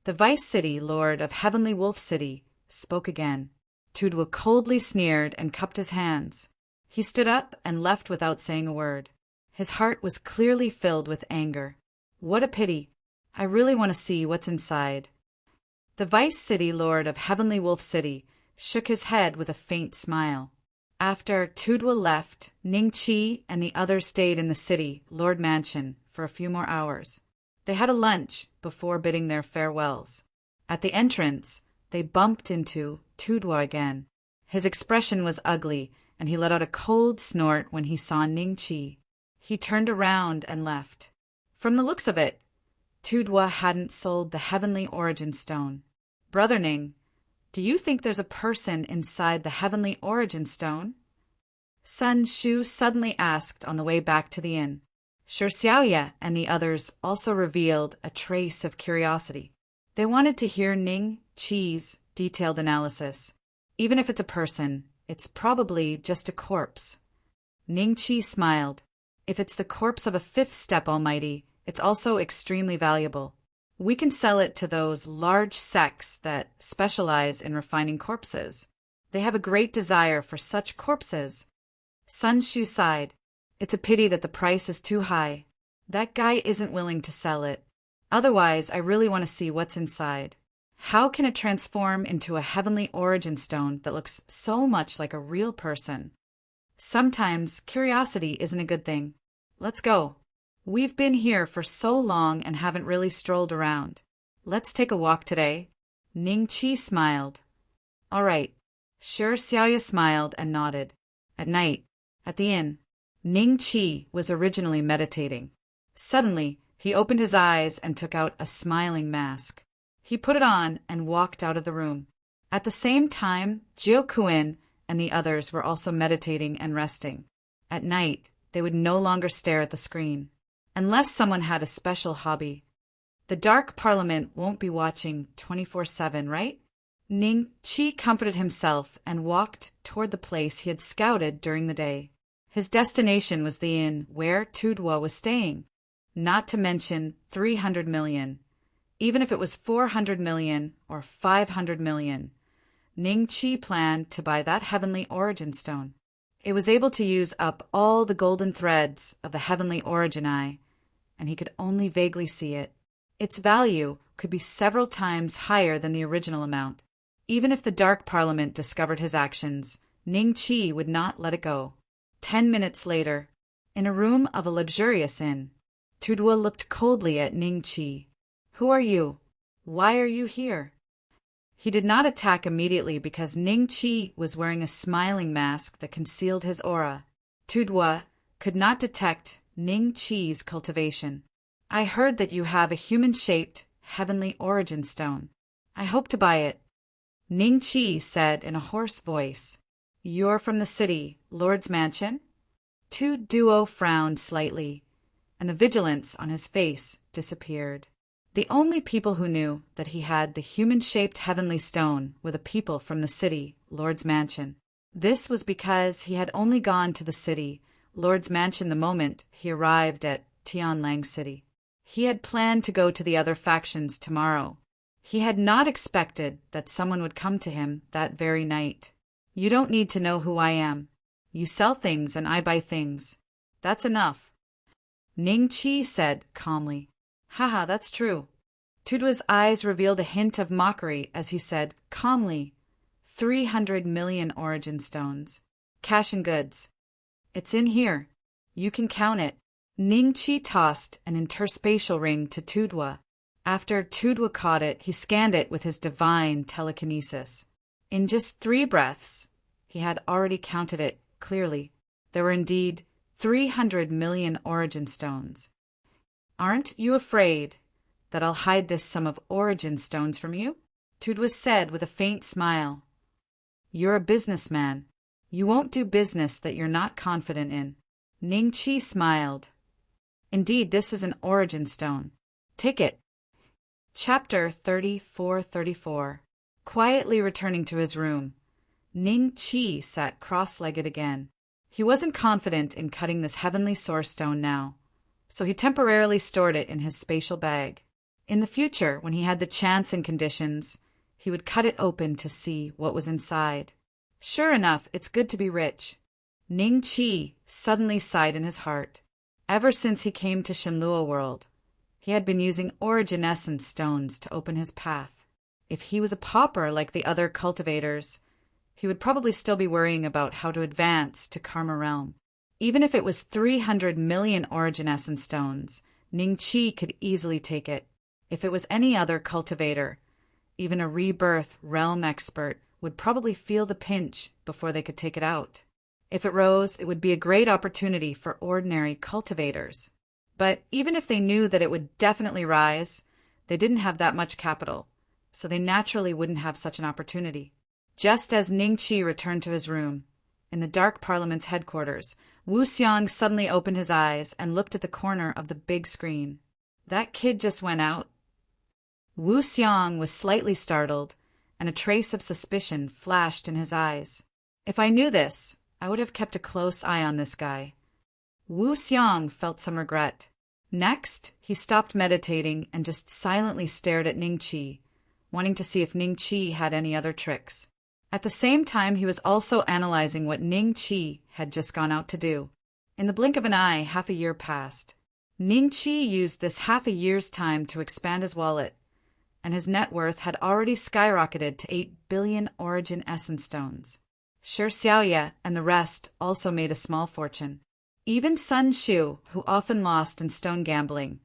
The Vice City Lord of Heavenly Wolf City spoke again. Tudwa coldly sneered and cupped his hands. He stood up and left without saying a word. His heart was clearly filled with anger. What a pity. I really want to see what's inside. The Vice City Lord of Heavenly Wolf City shook his head with a faint smile. After Tudwa left, Ning Chi and the others stayed in the city Lord Mansion for a few more hours. They had a lunch before bidding their farewells. At the entrance, they bumped into Tudwa again. His expression was ugly, and he let out a cold snort when he saw Ning Chi. He turned around and left. From the looks of it, Tudwa hadn't sold the heavenly origin stone. "Brother Ning, do you think there's a person inside the heavenly origin stone?" Sun Shu suddenly asked on the way back to the inn. Shi Xiaoye and the others also revealed a trace of curiosity. They wanted to hear Ning Chi's detailed analysis. Even if it's a person, it's probably just a corpse. Ning Chi smiled. "If it's the corpse of a fifth step almighty, it's also extremely valuable. We can sell it to those large sects that specialize in refining corpses. They have a great desire for such corpses." Sun Shu sighed. "It's a pity that the price is too high. That guy isn't willing to sell it. Otherwise, I really want to see what's inside. How can it transform into a heavenly origin stone that looks so much like a real person? Sometimes curiosity isn't a good thing. Let's go. We've been here for so long and haven't really strolled around. Let's take a walk today." Ning Chi smiled. "All right." Shi Xiaoye smiled and nodded. At night, at the inn, Ning Chi was originally meditating. Suddenly, he opened his eyes and took out a smiling mask. He put it on and walked out of the room. At the same time, Jiu Kuin and the others were also meditating and resting. At night, they would no longer stare at the screen. unless someone had a special hobby. The Dark Parliament won't be watching 24/7, right? Ning Qi comforted himself and walked toward the place he had scouted during the day. His destination was the inn where Tudwa was staying, not to mention 300 million. Even if it was 400 million or 500 million, Ning Qi planned to buy that heavenly origin stone. It was able to use up all the golden threads of the heavenly origin eye, and he could only vaguely see it. Its value could be several times higher than the original amount. Even if the Dark Parliament discovered his actions, Ning Qi would not let it go. 10 minutes later, in a room of a luxurious inn, Tudwa looked coldly at Ning Qi. "Who are you? Why are you here?" He did not attack immediately because Ning Qi was wearing a smiling mask that concealed his aura. Tudwa could not detect Ning Qi's cultivation. "I heard that you have a human-shaped, heavenly origin stone. I hope to buy it," Ning Qi said in a hoarse voice. "You're from the city, Lord's mansion?" Duo frowned slightly, and the vigilance on his face disappeared. The only people who knew that he had the human-shaped heavenly stone were the people from the city, Lord's mansion. This was because he had only gone to the city, Lord's mansion, the moment he arrived at Tianlang City. He had planned to go to the other factions tomorrow. He had not expected that someone would come to him that very night. "You don't need to know who I am. You sell things and I buy things. That's enough," Ning Qi said calmly. "Haha, that's true." Tudwa's eyes revealed a hint of mockery as he said calmly, 300 million origin stones. "Cash and goods. It's in here. You can count it." Ning Qi tossed an interspatial ring to Tudwa. After Tudwa caught it, he scanned it with his divine telekinesis. In just 3 breaths, he had already counted it clearly. There were indeed 300 million origin stones. "Aren't you afraid that I'll hide this sum of origin stones from you?" Tudwa said with a faint smile. "You're a businessman. You won't do business that you're not confident in." Ning Qi smiled. "Indeed, this is an origin stone. Take it." Chapter 34. Quietly returning to his room, Ning Qi sat cross-legged again. He wasn't confident in cutting this heavenly source stone now, so he temporarily stored it in his spatial bag. In the future, when he had the chance and conditions, he would cut it open to see what was inside. Sure enough, it's good to be rich. Ning Qi suddenly sighed in his heart. Ever since he came to Shenlua World, he had been using origin essence stones to open his path. If he was a pauper like the other cultivators, he would probably still be worrying about how to advance to Karma Realm. Even if it was 300 million origin essence stones, Ning Qi could easily take it. If it was any other cultivator, even a rebirth realm expert would probably feel the pinch before they could take it out. If it rose, it would be a great opportunity for ordinary cultivators. But even if they knew that it would definitely rise, they didn't have that much capital, so they naturally wouldn't have such an opportunity. Just as Ning Qi returned to his room, in the Dark Parliament's headquarters, Wu Xiang suddenly opened his eyes and looked at the corner of the big screen. "That kid just went out." Wu Xiang was slightly startled, and a trace of suspicion flashed in his eyes. "If I knew this, I would have kept a close eye on this guy." Wu Xiang felt some regret. Next, he stopped meditating and just silently stared at Ning Qi, wanting to see if Ning Qi had any other tricks. At the same time, he was also analyzing what Ning Qi had just gone out to do. In the blink of an eye, half a year passed. Ning Qi used this half a year's time to expand his wallet, and his net worth had already skyrocketed to 8 billion origin essence stones. Shi Xiaoye and the rest also made a small fortune. Even Sun Shu, who often lost in stone gambling,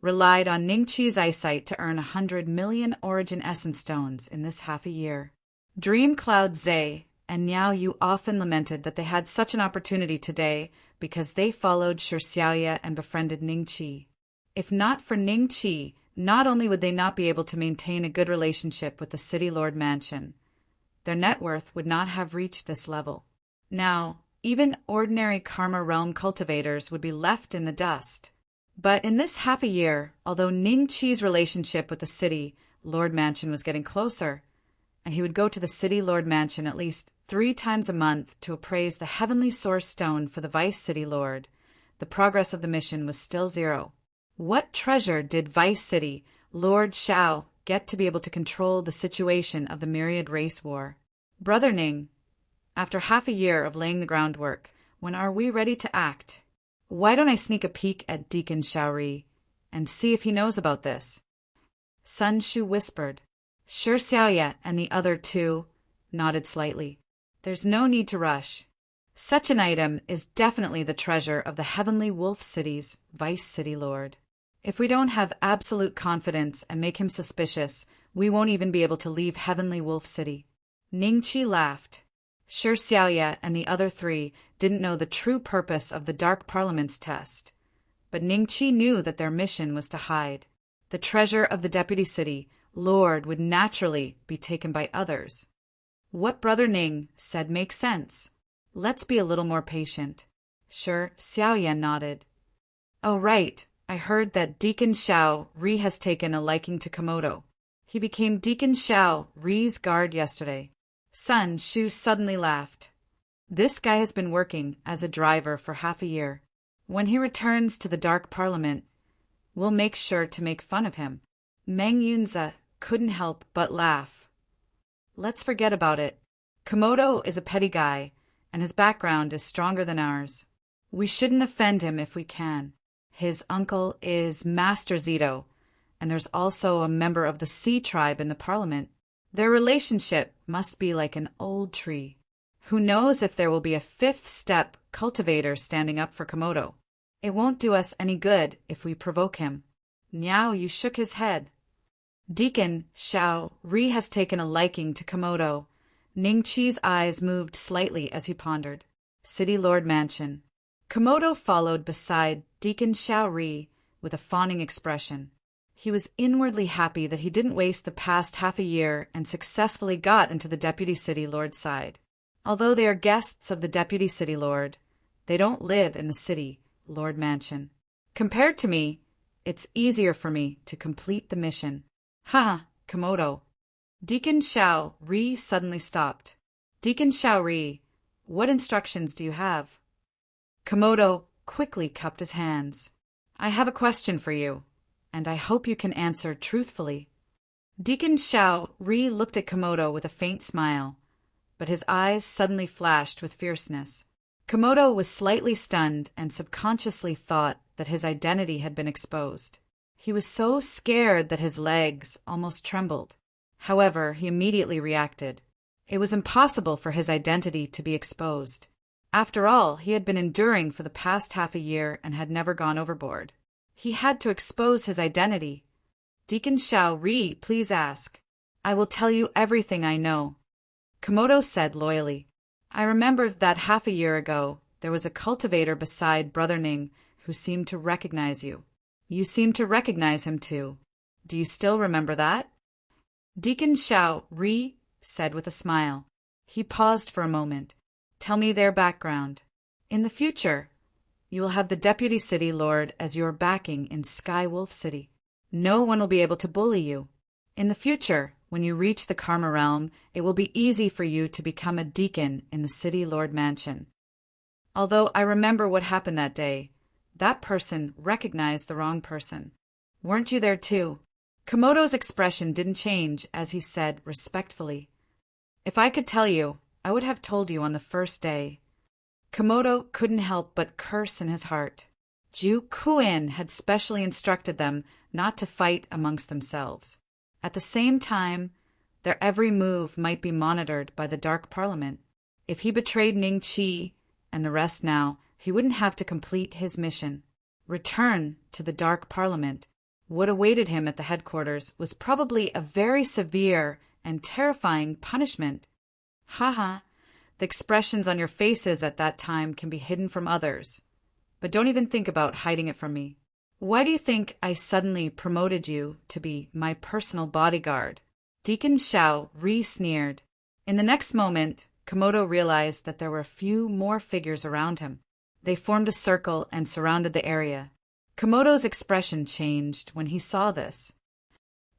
relied on Ning Qi's eyesight to earn 100 million origin essence stones in this half a year. Dream Cloud Zhe and Niao Yu often lamented that they had such an opportunity today because they followed Shi Xiaoye and befriended Ning Qi. If not for Ning Qi, not only would they not be able to maintain a good relationship with the City Lord Mansion, their net worth would not have reached this level. Now, even ordinary Karma Realm cultivators would be left in the dust. But in this half a year, although Ning Chi's relationship with the city Lord Mansion was getting closer, and he would go to the city Lord Mansion at least 3 times a month to appraise the heavenly source stone for the Vice City Lord, the progress of the mission was still 0. What treasure did Vice City Lord Xiao get to be able to control the situation of the myriad race war? Brother Ning, after half a year of laying the groundwork, when are we ready to act? Why don't I sneak a peek at Deacon Xiaori and see if he knows about this? Sun Shu whispered. Sure, Xiaoye and the other 2 nodded slightly. There's no need to rush. Such an item is definitely the treasure of the Heavenly Wolf City's Vice City Lord. If we don't have absolute confidence and make him suspicious, we won't even be able to leave Heavenly Wolf City. Ning Qi laughed. Sure, Xiaoye and the other 3 didn't know the true purpose of the Dark Parliament's test, but Ning Qi knew that their mission was to hide. The treasure of the Deputy City Lord would naturally be taken by others. What Brother Ning said makes sense. Let's be a little more patient. Sure, Xiaoye nodded. Oh, right. I heard that Deacon Xiao Ri has taken a liking to Komodo. He became Deacon Xiao Ri's guard yesterday. Sun Shu suddenly laughed. This guy has been working as a driver for half a year. When he returns to the Dark Parliament, we'll make sure to make fun of him. Meng Yunze couldn't help but laugh. Let's forget about it. Komodo is a petty guy, and his background is stronger than ours. We shouldn't offend him if we can. His uncle is Master Zito, and there's also a member of the Sea Tribe in the Parliament. Their relationship must be like an old tree. Who knows if there will be a 5th step cultivator standing up for Komodo. It won't do us any good if we provoke him. Niao Yu shook his head. Deacon Xiao Ri has taken a liking to Komodo. Ning Qi's eyes moved slightly as he pondered. City Lord Mansion. Komodo followed beside Deacon Xiao Ri with a fawning expression. He was inwardly happy that he didn't waste the past half a year and successfully got into the Deputy City Lord's side. Although they are guests of the Deputy City Lord, they don't live in the City Lord Mansion. Compared to me, it's easier for me to complete the mission. Ha, Komodo. Deacon Xiao Ri suddenly stopped. Deacon Xiao Ri, what instructions do you have? Komodo quickly cupped his hands. I have a question for you, and I hope you can answer truthfully. Deacon Xiao Ri looked at Komodo with a faint smile, but his eyes suddenly flashed with fierceness. Komodo was slightly stunned and subconsciously thought that his identity had been exposed. He was so scared that his legs almost trembled. However, he immediately reacted. It was impossible for his identity to be exposed. After all, he had been enduring for the past half a year and had never gone overboard. He had to expose his identity. Deacon Xiao Ri, please ask. I will tell you everything I know. Komodo said loyally. I remember that half a year ago, there was a cultivator beside Brother Ning who seemed to recognize you. You seemed to recognize him too. Do you still remember that? Deacon Xiao Ri said with a smile. He paused for a moment. Tell me their background. In the future, you will have the Deputy City Lord as your backing in Sky Wolf City. No one will be able to bully you. In the future, when you reach the Karma Realm, it will be easy for you to become a deacon in the City Lord Mansion. Although I remember what happened that day, that person recognized the wrong person. Weren't you there too? Komodo's expression didn't change as he said respectfully, If I could tell you, I would have told you on the first day. Komodo couldn't help but curse in his heart. Ju Kuin had specially instructed them not to fight amongst themselves. At the same time, their every move might be monitored by the Dark Parliament. If he betrayed Ning Qi and the rest now, he wouldn't have to complete his mission. Return to the Dark Parliament. What awaited him at the headquarters was probably a very severe and terrifying punishment. Haha, the expressions on your faces at that time can be hidden from others. But don't even think about hiding it from me. Why do you think I suddenly promoted you to be my personal bodyguard? Deacon Xiao re-sneered. In the next moment, Komodo realized that there were a few more figures around him. They formed a circle and surrounded the area. Komodo's expression changed when he saw this.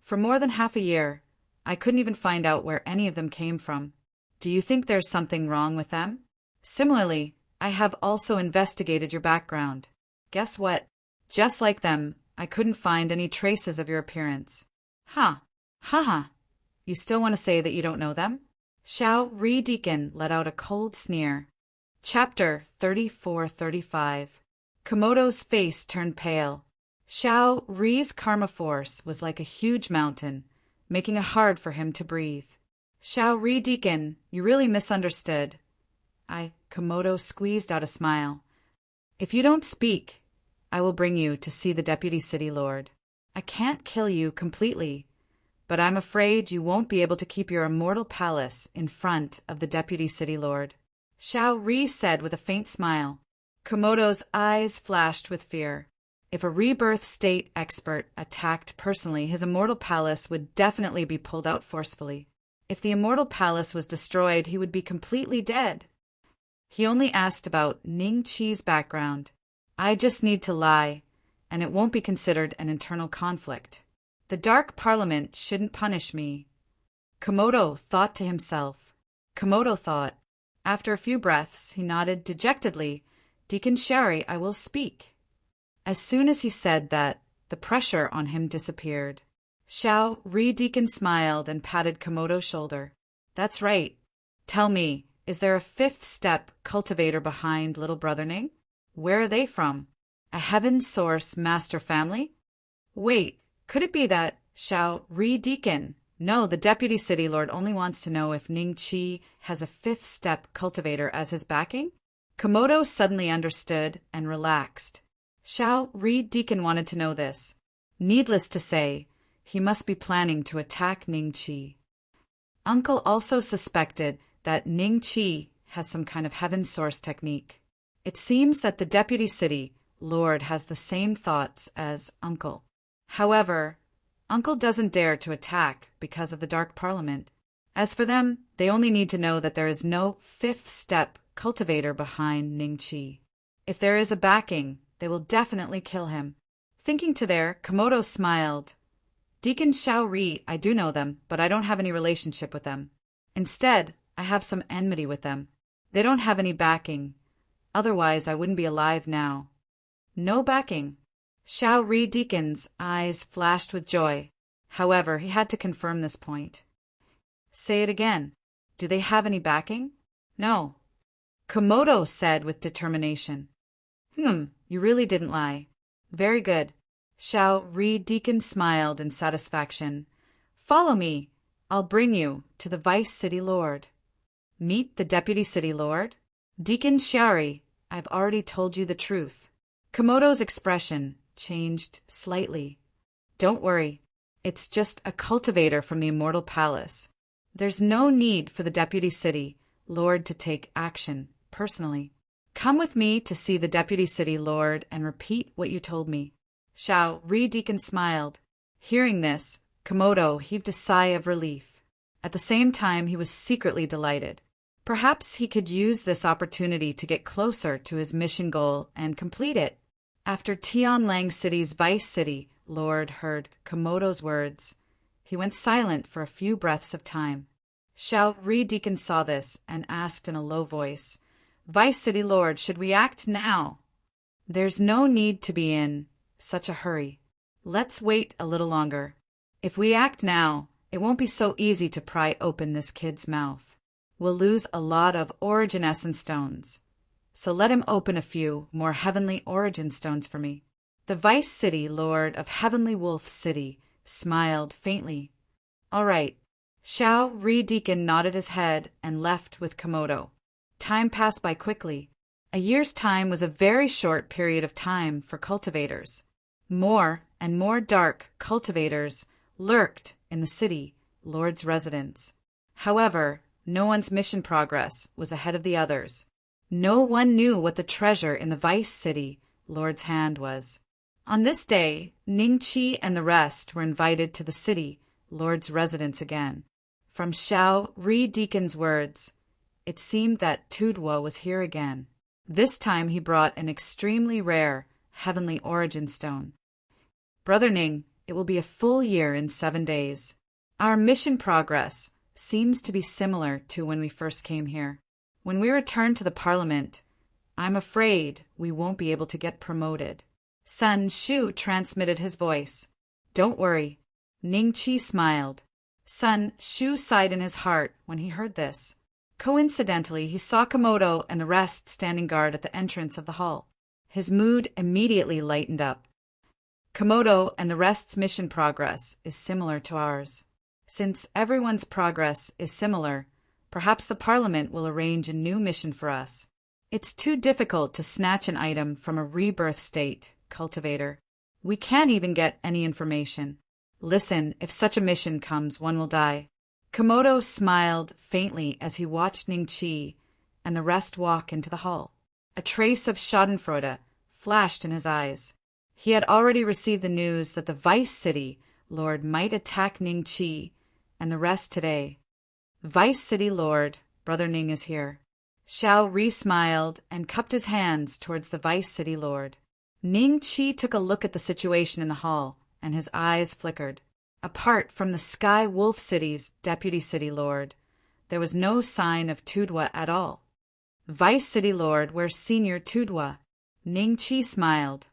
For more than half a year, I couldn't even find out where any of them came from. Do you think there's something wrong with them? Similarly, I have also investigated your background. Guess what? Just like them, I couldn't find any traces of your appearance. Huh. Haha. You still want to say that you don't know them? Xiao Ri Deacon let out a cold sneer. Chapter 34-35. Komodo's face turned pale. Xiao Ri's karma force was like a huge mountain, making it hard for him to breathe. Xiao Ri Deacon, you really misunderstood. Komodo squeezed out a smile. If you don't speak, I will bring you to see the Deputy City Lord. I can't kill you completely, but I'm afraid you won't be able to keep your immortal palace in front of the Deputy City Lord. Xiao Ri said with a faint smile. Komodo's eyes flashed with fear. If a rebirth state expert attacked personally, his immortal palace would definitely be pulled out forcefully. If the immortal palace was destroyed, he would be completely dead. He only asked about Ning Qi's background. I just need to lie, and it won't be considered an internal conflict. The Dark Parliament shouldn't punish me. Komodo thought to himself. Komodo thought. After a few breaths, he nodded dejectedly. Deacon Sherry, I will speak. As soon as he said that, the pressure on him disappeared. Xiao Ri Deacon smiled and patted Komodo's shoulder. That's right. Tell me, is there a fifth step cultivator behind little brother Ning? Where are they from? A heaven source master family? Wait, could it be that Xiao Ri Deacon? No, the Deputy City Lord only wants to know if Ning Qi has a fifth step cultivator as his backing? Komodo suddenly understood and relaxed. Xiao Ri Deacon wanted to know this. Needless to say, he must be planning to attack Ning Qi. Uncle also suspected that Ning Qi has some kind of heaven source technique. It seems that the Deputy City Lord has the same thoughts as Uncle. However, Uncle doesn't dare to attack because of the Dark Parliament. As for them, they only need to know that there is no fifth step cultivator behind Ning Qi. If there is a backing, they will definitely kill him. Thinking to there, Komodo smiled. Deacon Xiao Ri, I do know them, but I don't have any relationship with them. Instead, I have some enmity with them. They don't have any backing. Otherwise, I wouldn't be alive now. No backing. Xiao Ri Deacon's eyes flashed with joy. However, he had to confirm this point. Say it again. Do they have any backing? No. Komodo said with determination. You really didn't lie. Very good. Xiao Ri Deacon smiled in satisfaction. Follow me. I'll bring you to the Vice City Lord. Meet the Deputy City Lord? Deacon Xiari, I've already told you the truth. Komodo's expression changed slightly. Don't worry. It's just a cultivator from the Immortal Palace. There's no need for the Deputy City Lord to take action personally. Come with me to see the Deputy City Lord and repeat what you told me. Xiao Ri Deacon smiled. Hearing this, Komodo heaved a sigh of relief. At the same time, he was secretly delighted. Perhaps he could use this opportunity to get closer to his mission goal and complete it. After Tianlang City's Vice City Lord heard Komodo's words, he went silent for a few breaths of time. Xiao Ri Deacon saw this and asked in a low voice, Vice City Lord, should we act now? There's no need to be in such a hurry. Let's wait a little longer. If we act now, it won't be so easy to pry open this kid's mouth. We'll lose a lot of origin essence stones. So let him open a few more heavenly origin stones for me. The Vice City Lord of Heavenly Wolf City smiled faintly. All right. Xiao Ri Deacon nodded his head and left with Komodo. Time passed by quickly. A year's time was a very short period of time for cultivators. More and more dark cultivators lurked in the city Lord's residence. However, no one's mission progress was ahead of the others. No one knew what the treasure in the Vice City Lord's hand was. On this day, Ning Qi and the rest were invited to the city Lord's residence again. From Xiao Ri Deacon's words, it seemed that Tudwo was here again. This time he brought an extremely rare, Heavenly Origin Stone. Brother Ning, it will be a full year in 7 days. Our mission progress seems to be similar to when we first came here. When we return to the Parliament, I'm afraid we won't be able to get promoted. Sun Shu transmitted his voice. Don't worry. Ning Qi smiled. Sun Shu sighed in his heart when he heard this. Coincidentally, he saw Komodo and the rest standing guard at the entrance of the hall. His mood immediately lightened up. Komodo and the rest's mission progress is similar to ours. Since everyone's progress is similar, perhaps the Parliament will arrange a new mission for us. It's too difficult to snatch an item from a rebirth state, cultivator. We can't even get any information. Listen, if such a mission comes, one will die. Komodo smiled faintly as he watched Ning Qi and the rest walk into the hall. A trace of schadenfreude flashed in his eyes. He had already received the news that the Vice City Lord might attack Ning Qi and the rest today. Vice City Lord, Brother Ning is here. Xiao Ri smiled and cupped his hands towards the Vice City Lord. Ning Qi took a look at the situation in the hall, and his eyes flickered. Apart from the Sky Wolf City's Deputy City Lord, there was no sign of Tudwa at all. Vice City Lord, where's Senior Tudwa? Ning Qi smiled.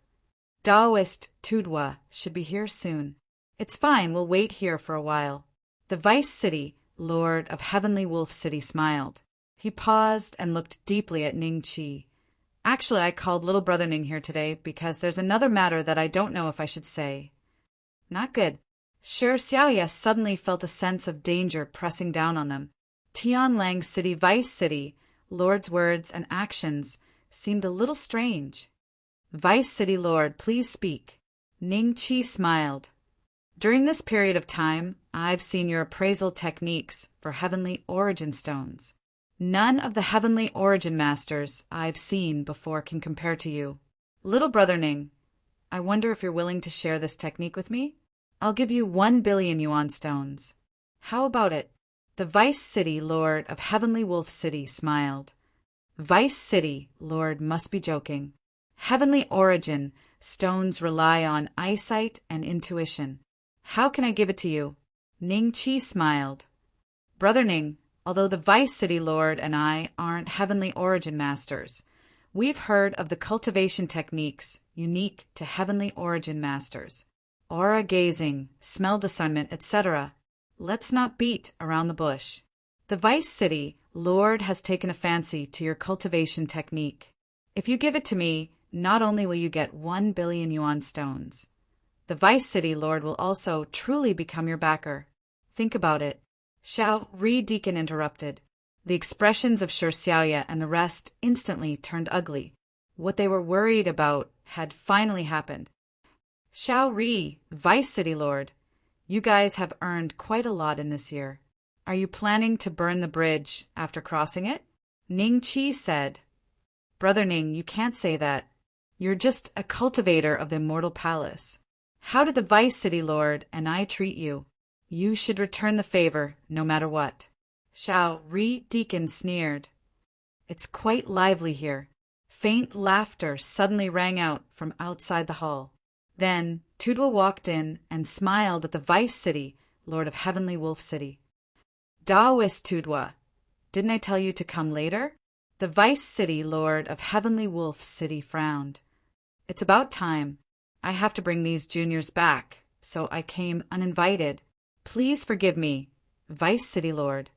Daoist Tudwa should be here soon. It's fine, we'll wait here for a while. The Vice City Lord of Heavenly Wolf City smiled. He paused and looked deeply at Ning Qi. Actually, I called little brother Ning here today because there's another matter that I don't know if I should say. Not good. Sure, Xiaoya suddenly felt a sense of danger pressing down on them. Tianlang City Vice City Lord's words and actions seemed a little strange. Vice City Lord, please speak. Ning Qi smiled. During this period of time, I've seen your appraisal techniques for Heavenly Origin Stones. None of the Heavenly Origin Masters I've seen before can compare to you. Little brother Ning, I wonder if you're willing to share this technique with me? I'll give you 1 billion yuan stones. How about it? The Vice City Lord of Heavenly Wolf City smiled. Vice City Lord must be joking. Heavenly Origin stones rely on eyesight and intuition. How can I give it to you? Ning Qi smiled. Brother Ning, although the Vice City Lord and I aren't Heavenly Origin Masters, we've heard of the cultivation techniques unique to Heavenly Origin Masters. Aura gazing, smell discernment, etc. Let's not beat around the bush. The Vice City Lord has taken a fancy to your cultivation technique. If you give it to me, not only will you get 1 billion yuan stones, the Vice City Lord will also truly become your backer. Think about it. Xiao Ri Deacon interrupted. The expressions of Sher Xiaoya and the rest instantly turned ugly. What they were worried about had finally happened. Xiao Ri, Vice City Lord, you guys have earned quite a lot in this year. Are you planning to burn the bridge after crossing it? Ning Qi said. Brother Ning, you can't say that. You're just a cultivator of the Immortal Palace. How did the Vice City Lord and I treat you? You should return the favor, no matter what. Xiao Ri Deacon sneered. It's quite lively here. Faint laughter suddenly rang out from outside the hall. Then Tudwa walked in and smiled at the Vice City Lord of Heavenly Wolf City. Daoist Tudwa, didn't I tell you to come later? The Vice City Lord of Heavenly Wolf City frowned. It's about time. I have to bring these juniors back, so I came uninvited. Please forgive me, Vice City Lord.